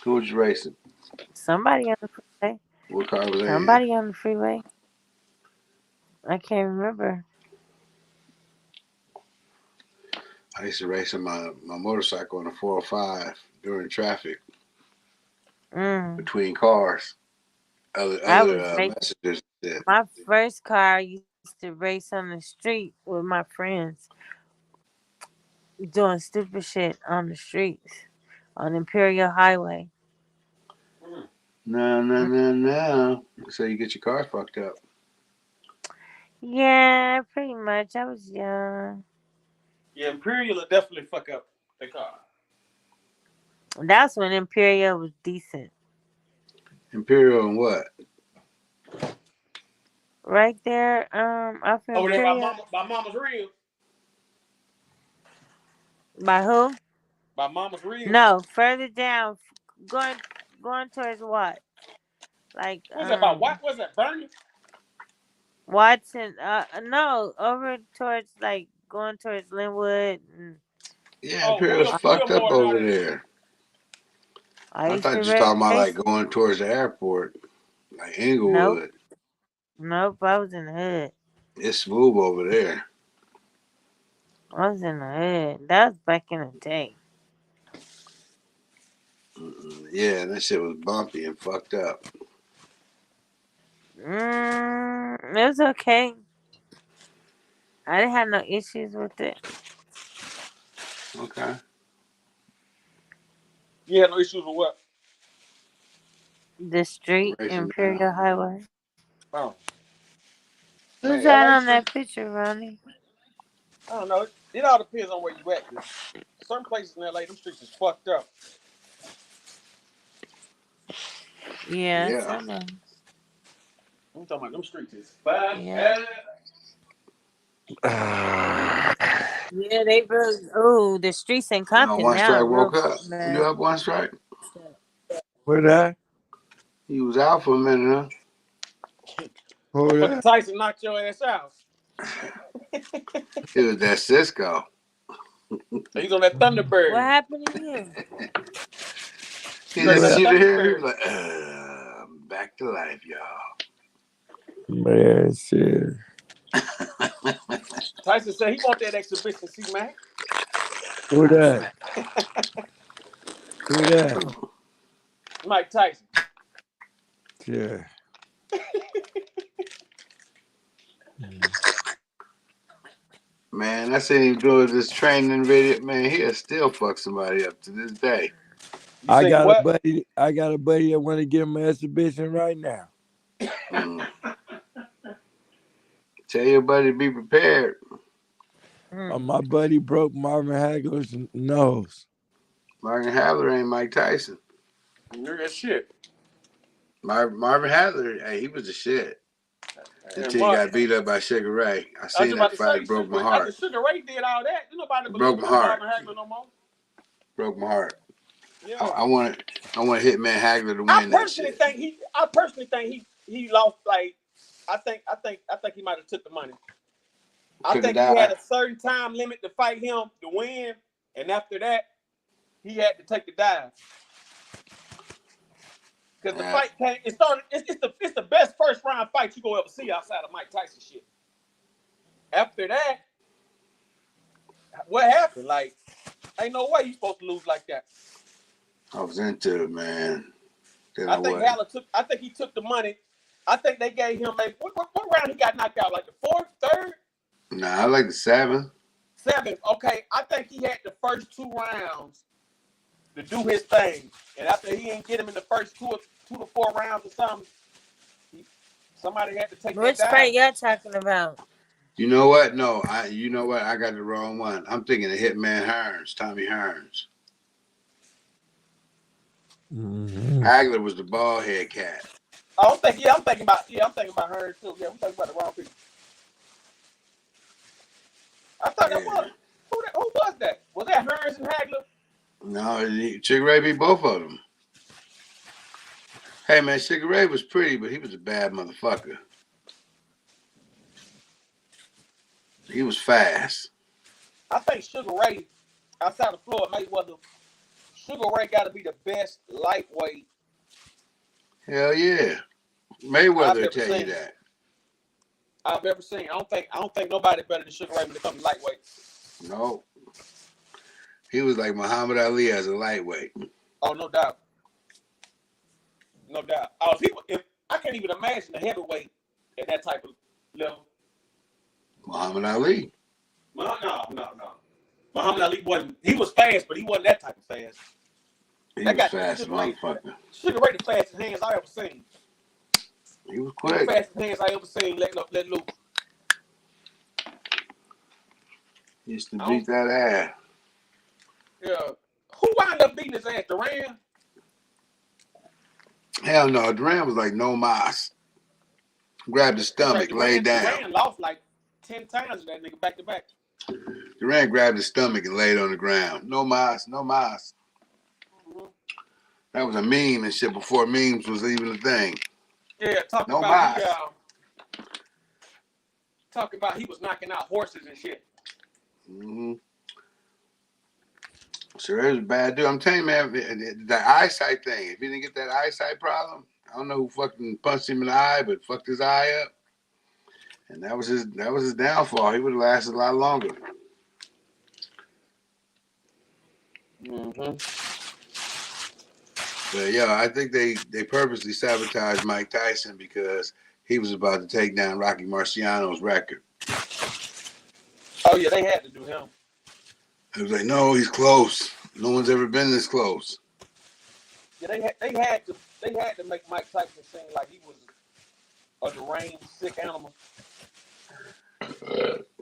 Who was you racing? Somebody on the freeway. What car was they in? Somebody on the freeway. I can't remember. I used to race on my motorcycle on the 405 during traffic between cars. I was Other racing. messengers did. My first car I used to race on the street with my friends, doing stupid shit on the streets on Imperial Highway. No. So you get your car fucked up. Yeah, pretty much. I was young. Yeah, Imperial will definitely fuck up the car. That's when Imperial was decent. Imperial and what? Right there, off of Over there Imperial. by Mama's Real. By who? By Mama's Real. No, further down, going towards what? Like What's that about? What was that? Bernie? Watson. No, over towards like going towards Linwood. Yeah, Imperial's fucked up over there. I used thought to you were talking about race. like going towards the airport, like Inglewood. Nope, I was in the hood. It's smooth over there. I was in the hood. That was back in the day. Yeah, that shit was bumpy and fucked up. It was okay. I didn't have no issues with it. Okay. You had no issues with what? The street, Imperial Highway. Oh. Who's that on that picture, Ronnie? I don't know. It all depends on where you at. Certain places in LA, them streets is fucked up. Yeah. I know. I'm talking about them streets is fucked Yeah. up. Yeah, they really. Oh, the streets in Compton One now. Strike Real woke up. bad. You up, One Strike? What that? He was out for a minute, huh? Who Fucking Tyson knocked your ass out. It was that Cisco. He's on that Thunderbird. What happened to you? He just see the hair. He was like, I'm back to life, y'all. Man, shit. Tyson said he want that exhibition, see, man. Who that? Who that? Mike Tyson. Yeah. Man, I seen him doing this training video. Man, he'll still fuck somebody up to this day. I got a buddy that want to give him an exhibition right now. Tell your buddy to be prepared. My buddy broke Marvin Hagler's nose. Marvin Hagler ain't Mike Tyson. You're that shit. Marvin Hagler, hey, he was the shit. Until he got beat up by Sugar Ray. I seen that fight. It broke my heart. After Sugar Ray did all that, nobody Broke believed my in heart. Marvin Hagler no more. Broke my heart. Yeah. I want Hitman Hagler to win I that personally shit. think he lost. Like I think he might have took the money. I Could've think he died. had a certain time limit to fight him to win, and after that, he had to take the dive. Because the fight came, it started. It's the best first round fight you gonna ever see outside of Mike Tyson shit. After that, what happened? Like, ain't no way you supposed to lose like that. I was into it, man. Then I think wasn't. Haller took. I think he took the money. I think they gave him like what round he got knocked out? Like the fourth, third, Nah, I like the 7th. seventh. Okay, I think he had the first 2 rounds to do his thing, and after he didn't get him in the first 2 to 4 rounds or something, somebody had to take Which that fight down. y'all talking about? You know what? No, you know what? I got the wrong one. I'm thinking of Hitman Hearns, Tommy Hearns. Hagler was the bald head cat. I'm thinking about her too. Yeah, I'm thinking about the wrong people. I thought that was who was that? Was that Hearns and Hagler? No, Sugar Ray beat both of them. Hey man, Sugar Ray was pretty, but he was a bad motherfucker. He was fast. I think Sugar Ray, outside of Floyd Mayweather, Sugar Ray got to be the best lightweight. Hell yeah, Mayweather will tell you that. I've ever seen. I don't think nobody better than Sugar Ray when it comes to lightweight. No, he was like Muhammad Ali as a lightweight. Oh, no doubt. No doubt. If I can't even imagine a heavyweight at that type of level. Muhammad Ali. No. Muhammad Ali wasn't. He was fast, but he wasn't that type of fast. He was fast, motherfucker. Sugar Ray the fastest hands I ever seen. He was quick. The fastest hands I ever seen. Let loose. He used to beat that ass. Yeah. Who wound up beating his ass? Duran? Hell no, Duran was like no mas. Grabbed his stomach, laid down. Duran lost like 10 times to that nigga back to back. Duran grabbed his stomach and laid on the ground. No mas, no mas. That was a meme and shit before memes was even a thing. Yeah, talking about he was knocking out horses and shit. Mm-hmm. Sure, it was a bad dude. I'm telling you, man, the eyesight thing. If he didn't get that eyesight problem, I don't know who fucking punched him in the eye, but fucked his eye up. And that was his downfall. He would have lasted a lot longer. Mm-hmm. But yeah, I think they purposely sabotaged Mike Tyson because he was about to take down Rocky Marciano's record. Oh yeah, they had to do him. It was like, no, he's close. No one's ever been this close. Yeah, they had to make Mike Tyson seem like he was a deranged, sick animal.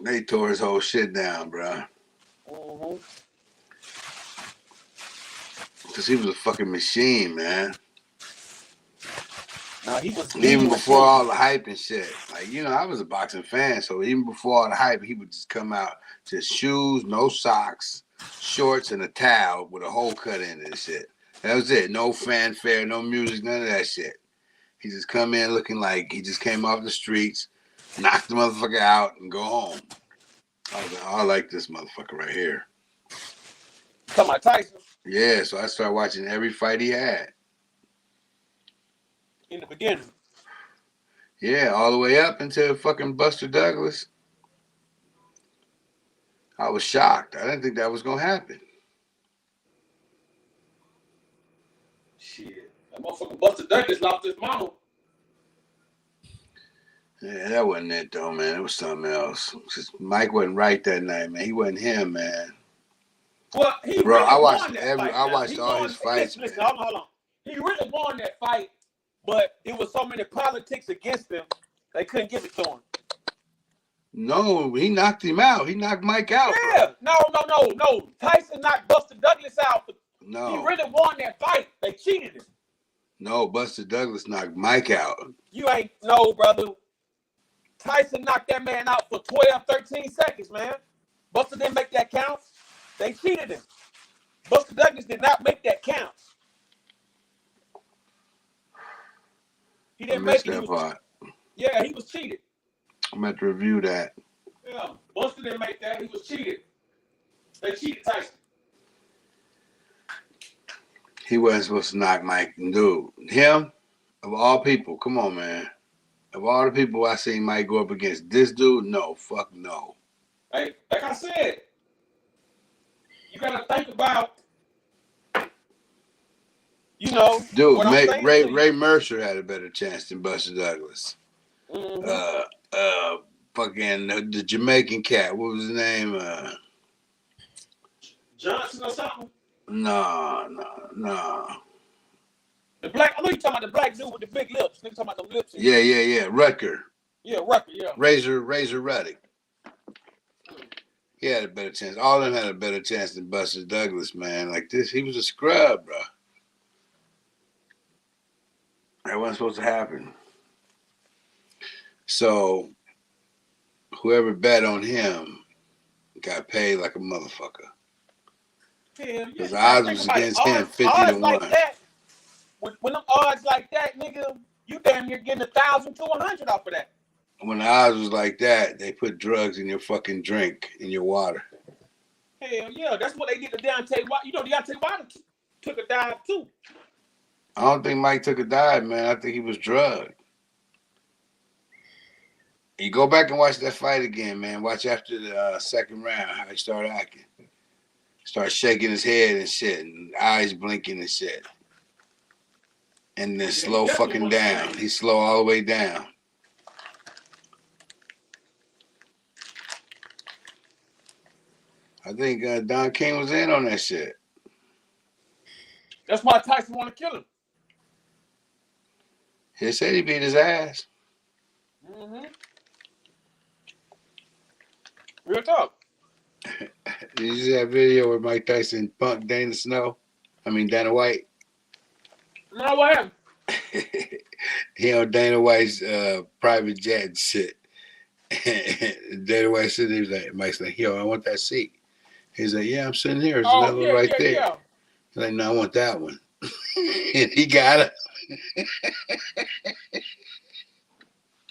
They tore his whole shit down, bro. Mm-hmm. Because he was a fucking machine, man. No, he was even before all the hype and shit. Like, you know, I was a boxing fan, so even before all the hype, he would just come out just shoes, no socks, shorts, and a towel with a hole cut in it and shit. That was it. No fanfare, no music, none of that shit. He just come in looking like he just came off the streets, knocked the motherfucker out, and go home. I was like, oh, I like this motherfucker right here. Talking about Tyson? Yeah, so I started watching every fight he had. In the beginning. Yeah, all the way up until fucking Buster Douglas. I was shocked. I didn't think that was gonna happen. Shit. That motherfucker Buster Douglas lost his mama. Yeah, that wasn't it though, man. It was something else. Just Mike wasn't right that night, man. He wasn't him, man. Well, he Bro, really I watched won that fight. I watched all his fights. Listen, hold on. He really won that fight, but it was so many politics against him, they couldn't give it to him. No, he knocked him out. He knocked Mike out. Yeah, no. Tyson knocked Buster Douglas out. No. He really won that fight. They cheated him. No, Buster Douglas knocked Mike out. You ain't no, brother. Tyson knocked that man out for 12, 13 seconds, man. Buster didn't make that count. They cheated him. Buster Douglas did not make that count. He didn't make it. That part. Yeah, he was cheated. I'm going to review that. Yeah, Buster didn't make that. He was cheated. They cheated Tyson. He wasn't supposed to knock Mike. Dude, him, of all people, come on, man. Of all the people I seen Mike go up against, this dude, no, fuck no. Hey, like I said, you got to think about, you know. Dude, Ray Mercer had a better chance than Buster Douglas. Mm-hmm. Fucking the Jamaican cat. What was his name? Johnson or something? No. The black, I know you're talking about the black dude with the big lips. Nigga talking about the lips. Yeah. Rutger. Yeah, Rutger, yeah. Razor Ruddock. He had a better chance. All of them had a better chance than Buster Douglas, man. Like this, he was a scrub, bro. That wasn't supposed to happen. So whoever bet on him got paid like a motherfucker. Because the odds was against him 50-1. Like that, when them odds like that, nigga, you damn near getting 1,000 to 100 off of that. When the odds was like that, they put drugs in your fucking drink, in your water. Hell yeah, that's what they did to Deontay Wilder. You know, Deontay Wilder took a dive too. I don't think Mike took a dive, man. I think he was drugged. You go back and watch that fight again, man. Watch after the second round how he started acting. Start shaking his head and shit, and eyes blinking and shit. And then slow fucking down. He's slow all the way down. I think Don King was in on that shit. That's why Tyson want to kill him. He said he beat his ass. Mm-hmm. Real talk. Did you see that video where Mike Tyson punked Dana White? No, what happened? He on Dana White's private jet and shit. Dana White said, he was like, Mike's like, yo, I want that seat. He's like, yeah, I'm sitting here. There's another one right there. Yeah. He's like, no, I want that one. And he got it.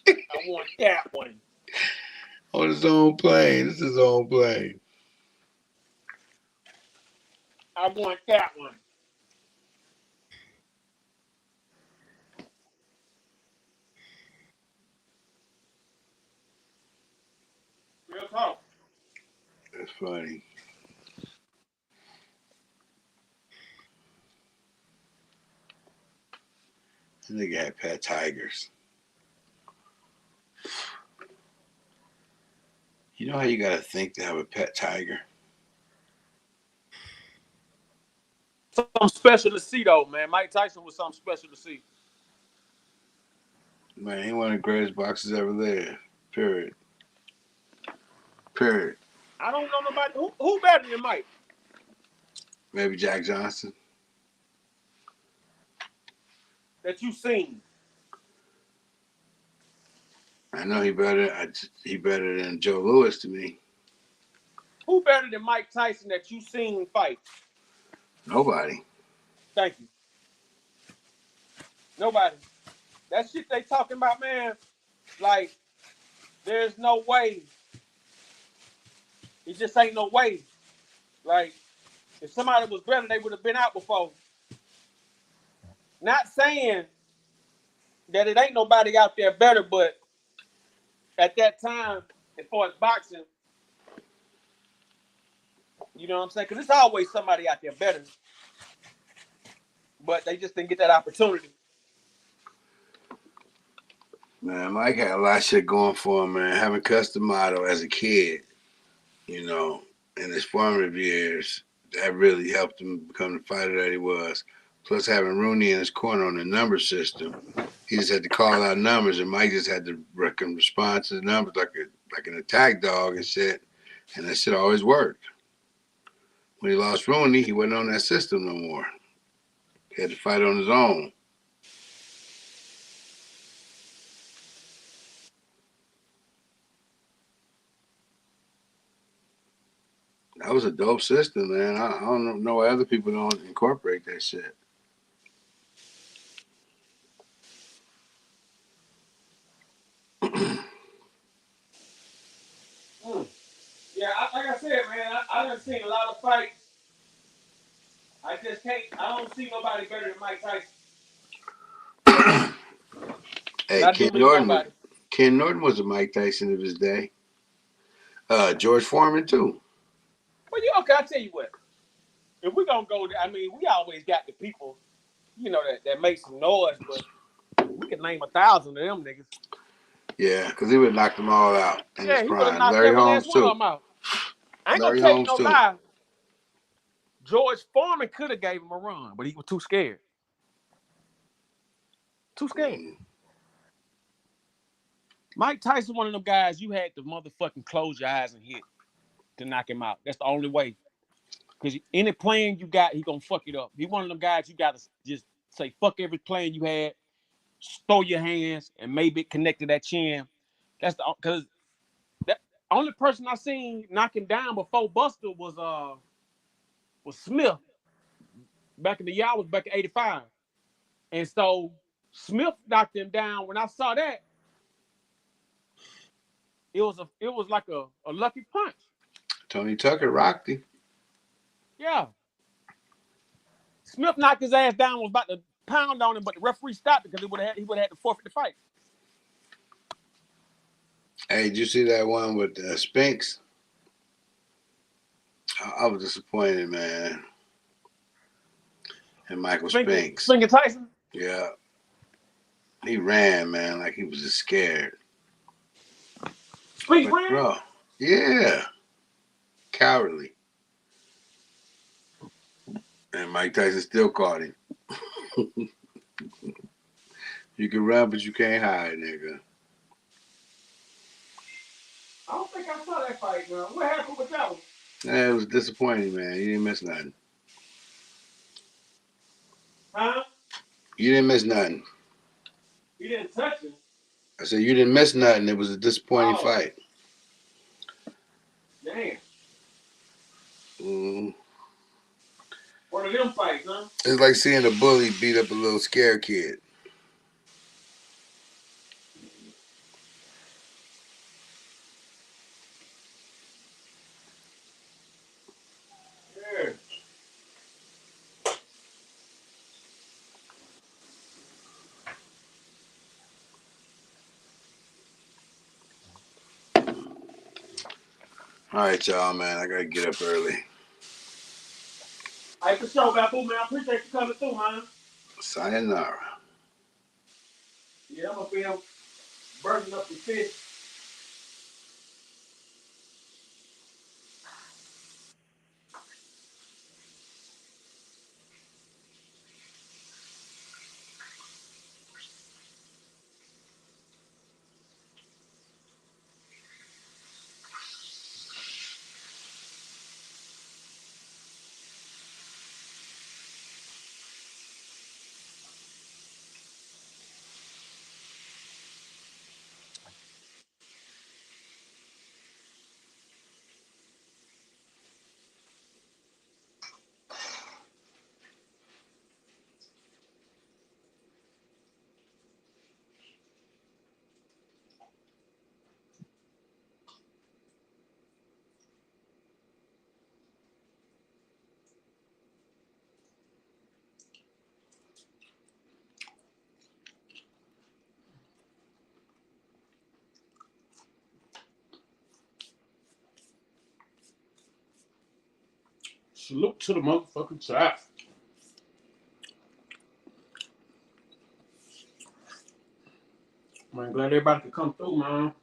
I want that one. On his own plane. This is his own plane. I want that one. Real talk. That's funny. This nigga had pet tigers. You know how you gotta think to have a pet tiger? Something special to see, though, man. Mike Tyson was something special to see. Man, he one of the greatest boxers ever lived. Period. Period. I don't know nobody. Who better than Mike? Maybe Jack Johnson. That you seen? I know he better than Joe Louis to me. Who better than Mike Tyson that you seen fight? Nobody. Thank you. Nobody. That shit they talking about, man, like, there's no way. It just ain't no way. Like, if somebody was better, they would have been out before. Not saying that it ain't nobody out there better, but at that time, as far as boxing, you know what I'm saying? Because there's always somebody out there better. But they just didn't get that opportunity. Man, Mike had a lot of shit going for him, man. Having Customato as a kid, you know, in his formative years, that really helped him become the fighter that he was. Plus having Rooney in his corner on the number system, he just had to call out numbers, and Mike just had to respond to the numbers like an attack dog and shit, and that shit always worked. When he lost Rooney, he wasn't on that system no more. He had to fight on his own. That was a dope system, man. I don't know why other people don't incorporate that shit. Yeah, like I said, man, I done seen a lot of fights. I don't see nobody better than Mike Tyson. Hey, Ken Norton was a Mike Tyson of his day. George Foreman, too. Well, okay, I'll tell you what. If we're going to go there, I mean, we always got the people, you know, that make some noise, but we can name 1,000 of them niggas. Yeah, because he would have knocked them all out in his he would have prime. knocked Larry every Holmes, last one too. of them out. I ain't Larry going to tell you Holmes, no too. lie. George Foreman could have gave him a run, but he was too scared. Too scared. Mike Tyson, one of them guys you had to motherfucking close your eyes and hit to knock him out. That's the only way. Because any plan you got, he gonna fuck it up. He one of them guys you gotta just say fuck every plan you had throw your hands and maybe connect to that chin. That's the because that only person I seen knock him down before Buster was Smith back in the year. I was back in '85, and so Smith knocked him down. When I saw that, it was like a lucky punch. Tony Tucker rocked him. Yeah. Smith knocked his ass down, was about to pound on him, but the referee stopped it because he would have had to forfeit the fight. Hey, did you see that one with Spinks? I was disappointed, man. And Michael Spinks. Spinks Tyson? Yeah. He ran, man, like he was just scared. Spinks ran? Bro, yeah. Cowardly. And Mike Tyson still caught him. You can run, but you can't hide, nigga. I don't think I saw that fight, man. What happened with that one? Yeah, it was disappointing, man. You didn't miss nothing. Huh? You didn't miss nothing. You didn't touch him? I said you didn't miss nothing. It was a disappointing fight. Damn. Mm. One of them fights, huh? It's like seeing a bully beat up a little scared kid. Yeah. All right, y'all, man. I gotta get up early. Hey, for sure, Babu, man. I appreciate you coming through, man. Sayonara. Yeah, I'm up here burning up the fish. Salute to the motherfucking chat. Man, glad everybody could come through, man.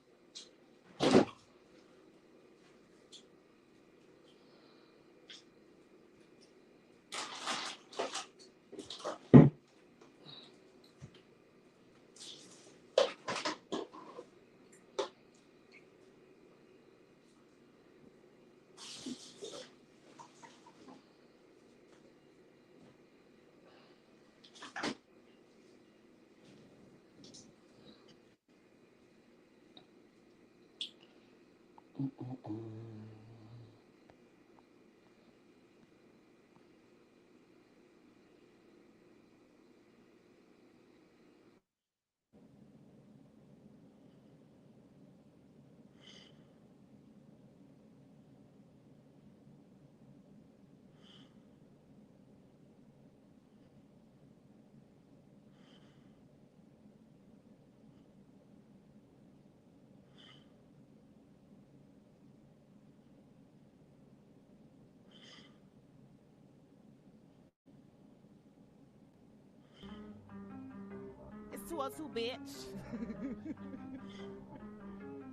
It's 202, bitch.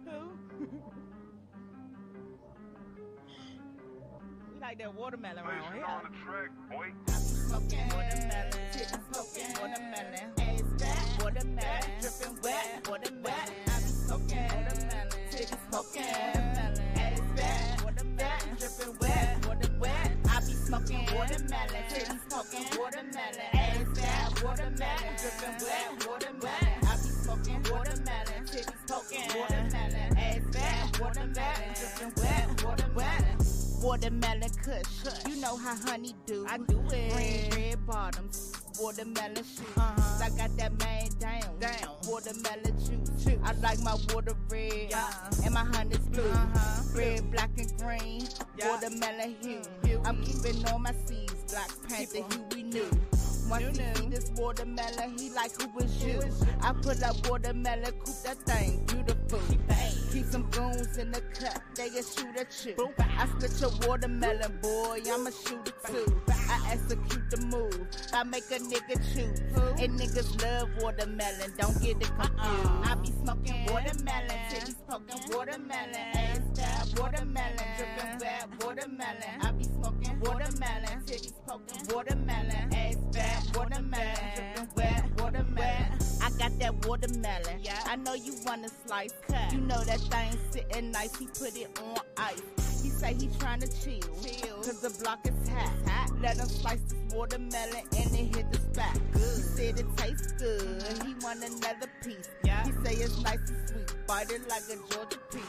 Who? We like that watermelon around here. On the track, boy. Smoking watermelon, smoking watermelon, ass back, watermelon, dripping wet, watermelon. I be smoking watermelon, smoking watermelon, ass back, watermelon, dripping wet, water wet. I be smoking watermelon, smoking smoking watermelon. Ass fat watermelon, dripping wet watermelon. I be smoking watermelon, titties poking watermelon. Ass fat watermelon, dripping wet watermelon. Watermelon kush, you know how honey do. I do it. Green red bottoms, watermelon shoes. I got that man down. Watermelon juice. I like my water red and my honey's blue. Red, black, and green. Watermelon hue. I'm keeping all my seeds. Black Panther, hue we knew. Once he see this watermelon, he like, who was you? I put up watermelon, coop that thing, beautiful. Keep some goons in the cut, they a shoot at you. I split your watermelon, boy, I'm a shooter too. I execute the move, I make a nigga choose. And niggas love watermelon, don't get it confused. I be smoking watermelon, titties poking watermelon. Ass fat watermelon, dripping wet watermelon. I be smoking watermelon, titties poking watermelon. Ass fat watermelon, dripping wet watermelon. I got that watermelon, I know you wanna slice. You know that thing sitting nice, he put it on ice. He say he tryna chill, cause the block is hot. Let him slice this watermelon and it hit the spot. He said it tastes good, he want another piece. He say it's nice and sweet, bite it like a Georgia peach.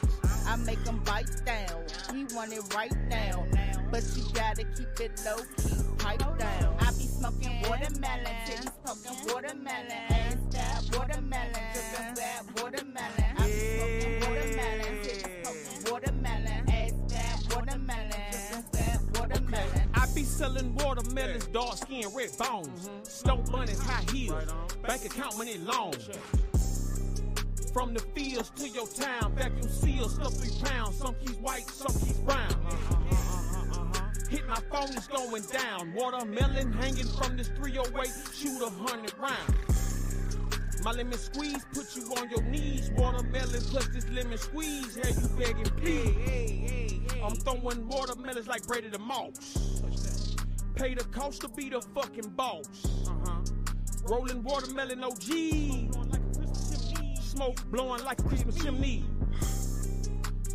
I make him bite down, he want it right now. But you gotta keep it low key, pipe down. I be smoking watermelon, titties poking watermelon. Ass fat watermelon, dripping wet watermelon. I be smoking watermelon, titties poking watermelon. Ass fat watermelon, dripping wet watermelon. I be selling watermelons, dark skin, red bones. Snow bunnies, high heels. Bank account money long. From the fields to your town, vacuum seals, stuff 3 pounds. Some keys white, some keys brown. Hit my phone, it's going down. Watermelon hanging from this 308, shoot 100 rounds. My lemon squeeze put you on your knees. Watermelon plus this lemon squeeze, have you begging please. I'm throwing watermelons like Brady the Moss. Pay the cost to be the fucking boss. Rolling watermelon OG. Smoke blowing like a Christmas chimney.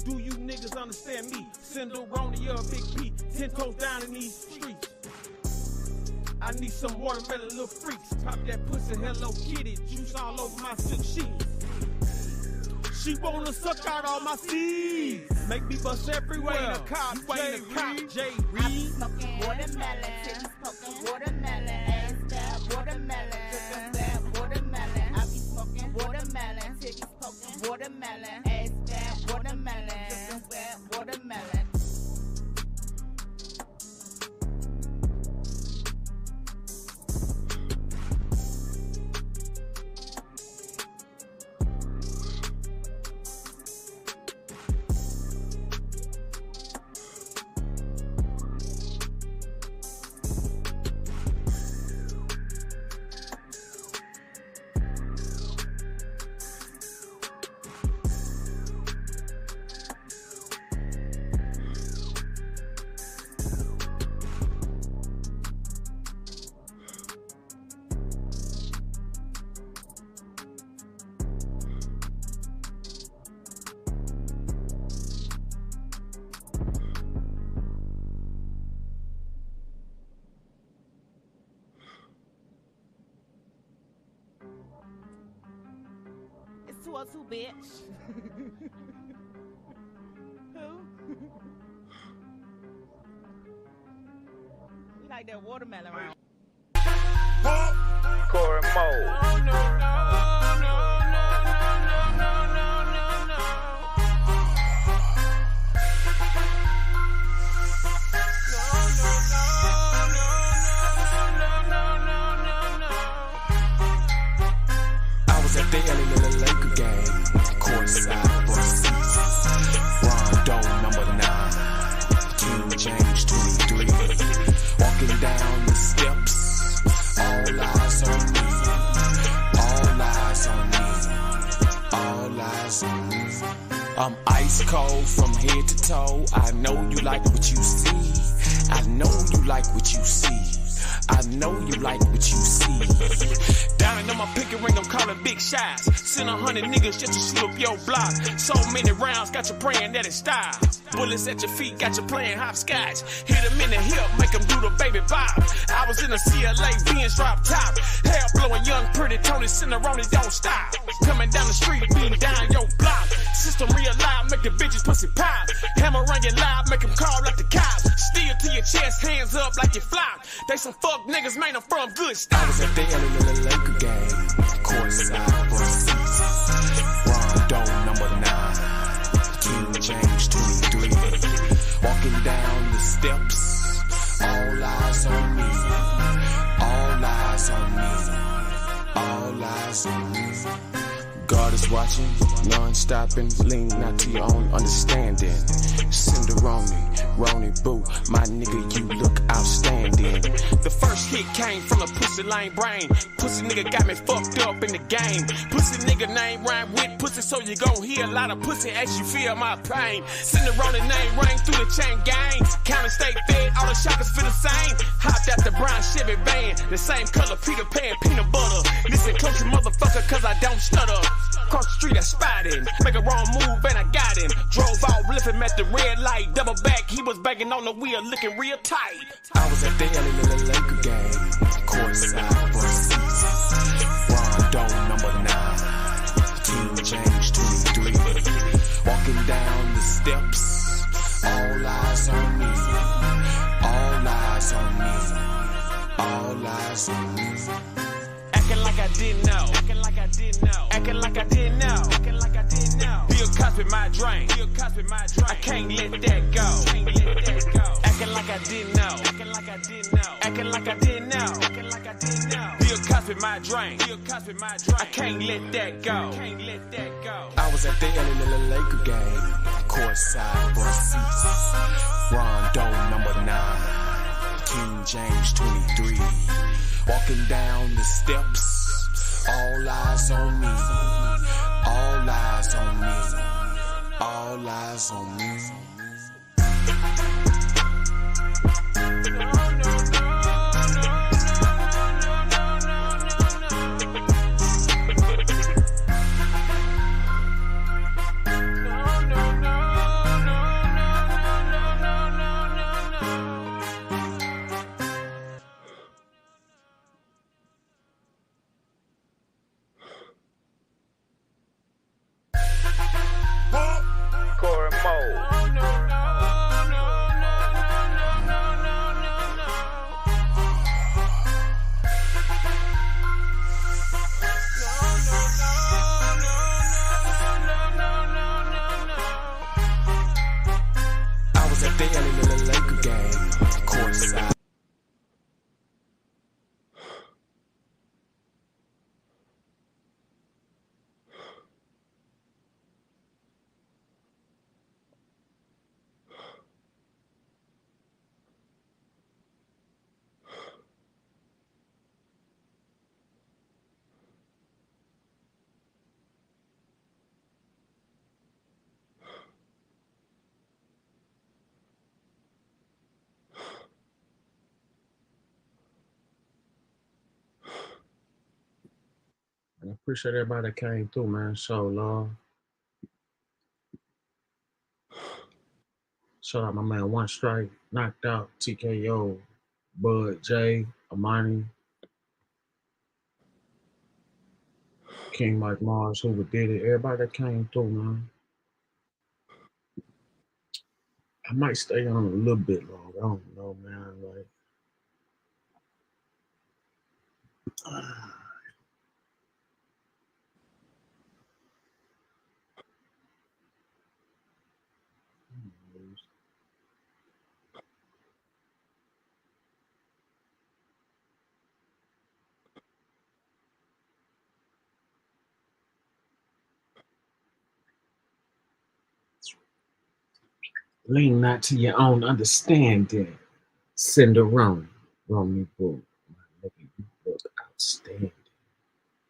Do you niggas understand me? Cinderoni or Big P, 10 toes down in these streets. I need some watermelon little freaks. Pop that pussy, Hello Kitty, juice all over my silk sheets. She wanna suck out all my seeds. Make me bust everywhere. You ain't a cop, J. Reed. I be smoking watermelon, titties poking watermelon. Ass fat watermelon, dripping wet watermelon. I be smoking watermelon, titties poking watermelon. Ass fat watermelon, dripping wet watermelon. It's 202, bitch. Who? You like that watermelon round? Corey Moe. I was at the LA Laker game, courtside, front seats. Rondo number 9, King James 23. Walking down the steps, all eyes on me, all eyes on me, all eyes on me. I'm ice cold from head to toe. I know you like what you see. I know you like what you see. I know you like what you see. Down in my picket ring, I'm calling big shots. Send 100 niggas just to shoot up your block. So many rounds, got you praying that it stop. Bullets at your feet, got you playing hopscotch. Hit them in the hip, make them do the baby bop. I was in in a CLA, being drop top. Hair blowing, young, pretty Tony Cinerone, don't stop. Coming down the street, beating down your block. System real loud, make the bitches pussy pop. Hammer ringing loud, make them call like the cops. Steel to your chest, hands up like you flop. They some fuck niggas, man, I'm from good stock. I was at the LA Laker game, courtside, front seats. Rondo number 9, King James 23. Walking down the steps, all eyes on me. All eyes on me. All eyes on me. God is watching, non-stopping, lean not to your own understanding. Cinderoni, Roni Boo, my nigga, you look outstanding. The first hit came from a pussy lame brain. Pussy nigga got me fucked up in the game. Pussy nigga name rhyme with pussy, so you gon' hear a lot of pussy as you feel my pain. Cinderoni name rang through the chain gang. County state fed, all the shockers feel the same. Hopped out the brown Chevy van, the same color Peter Pan, peanut butter. Listen close, you motherfucker, cause I don't stutter. Cross the street, I spotted him. Make a wrong move and I got him. Drove out, left him at the red light. Double back, he was banging on the wheel, looking real tight. I was at the LA Laker game, courtside, front seats. Rondo number 9, King James 23. Walking down the steps, all eyes on me. All eyes on me. All eyes on me. Acting like I didn't know. Acting like I didn't know. Acting like I didn't know. Acting like I didn't know. Bill Cosby my drain. Bill Cosby my drain. I can't let that go. Can't let that go. Acting like I didn't know. Acting like I didn't know. Acting like I didn't know. Acting like I didn't know. Bill Cosby my drain. Bill Cosby my drain. I can't let that go. Can't let that go. I was at the LA Laker game, courtside, front seats. Rondo number 9, King James 23. Walking down the steps, all eyes on me. All eyes on me. All eyes on me. Corey Moe. I was at the LA Laker game, courtside. I appreciate everybody that came through, man. So love. Shout out my man One Strike, Knocked Out, TKO, Bud, Jay, Amani, King Mike Mars, Hoover did it. Everybody that came through, man. I might stay on a little bit longer. I don't know, man. Like, lean not to your own understanding. Cinderone, Romy Boo, you look outstanding.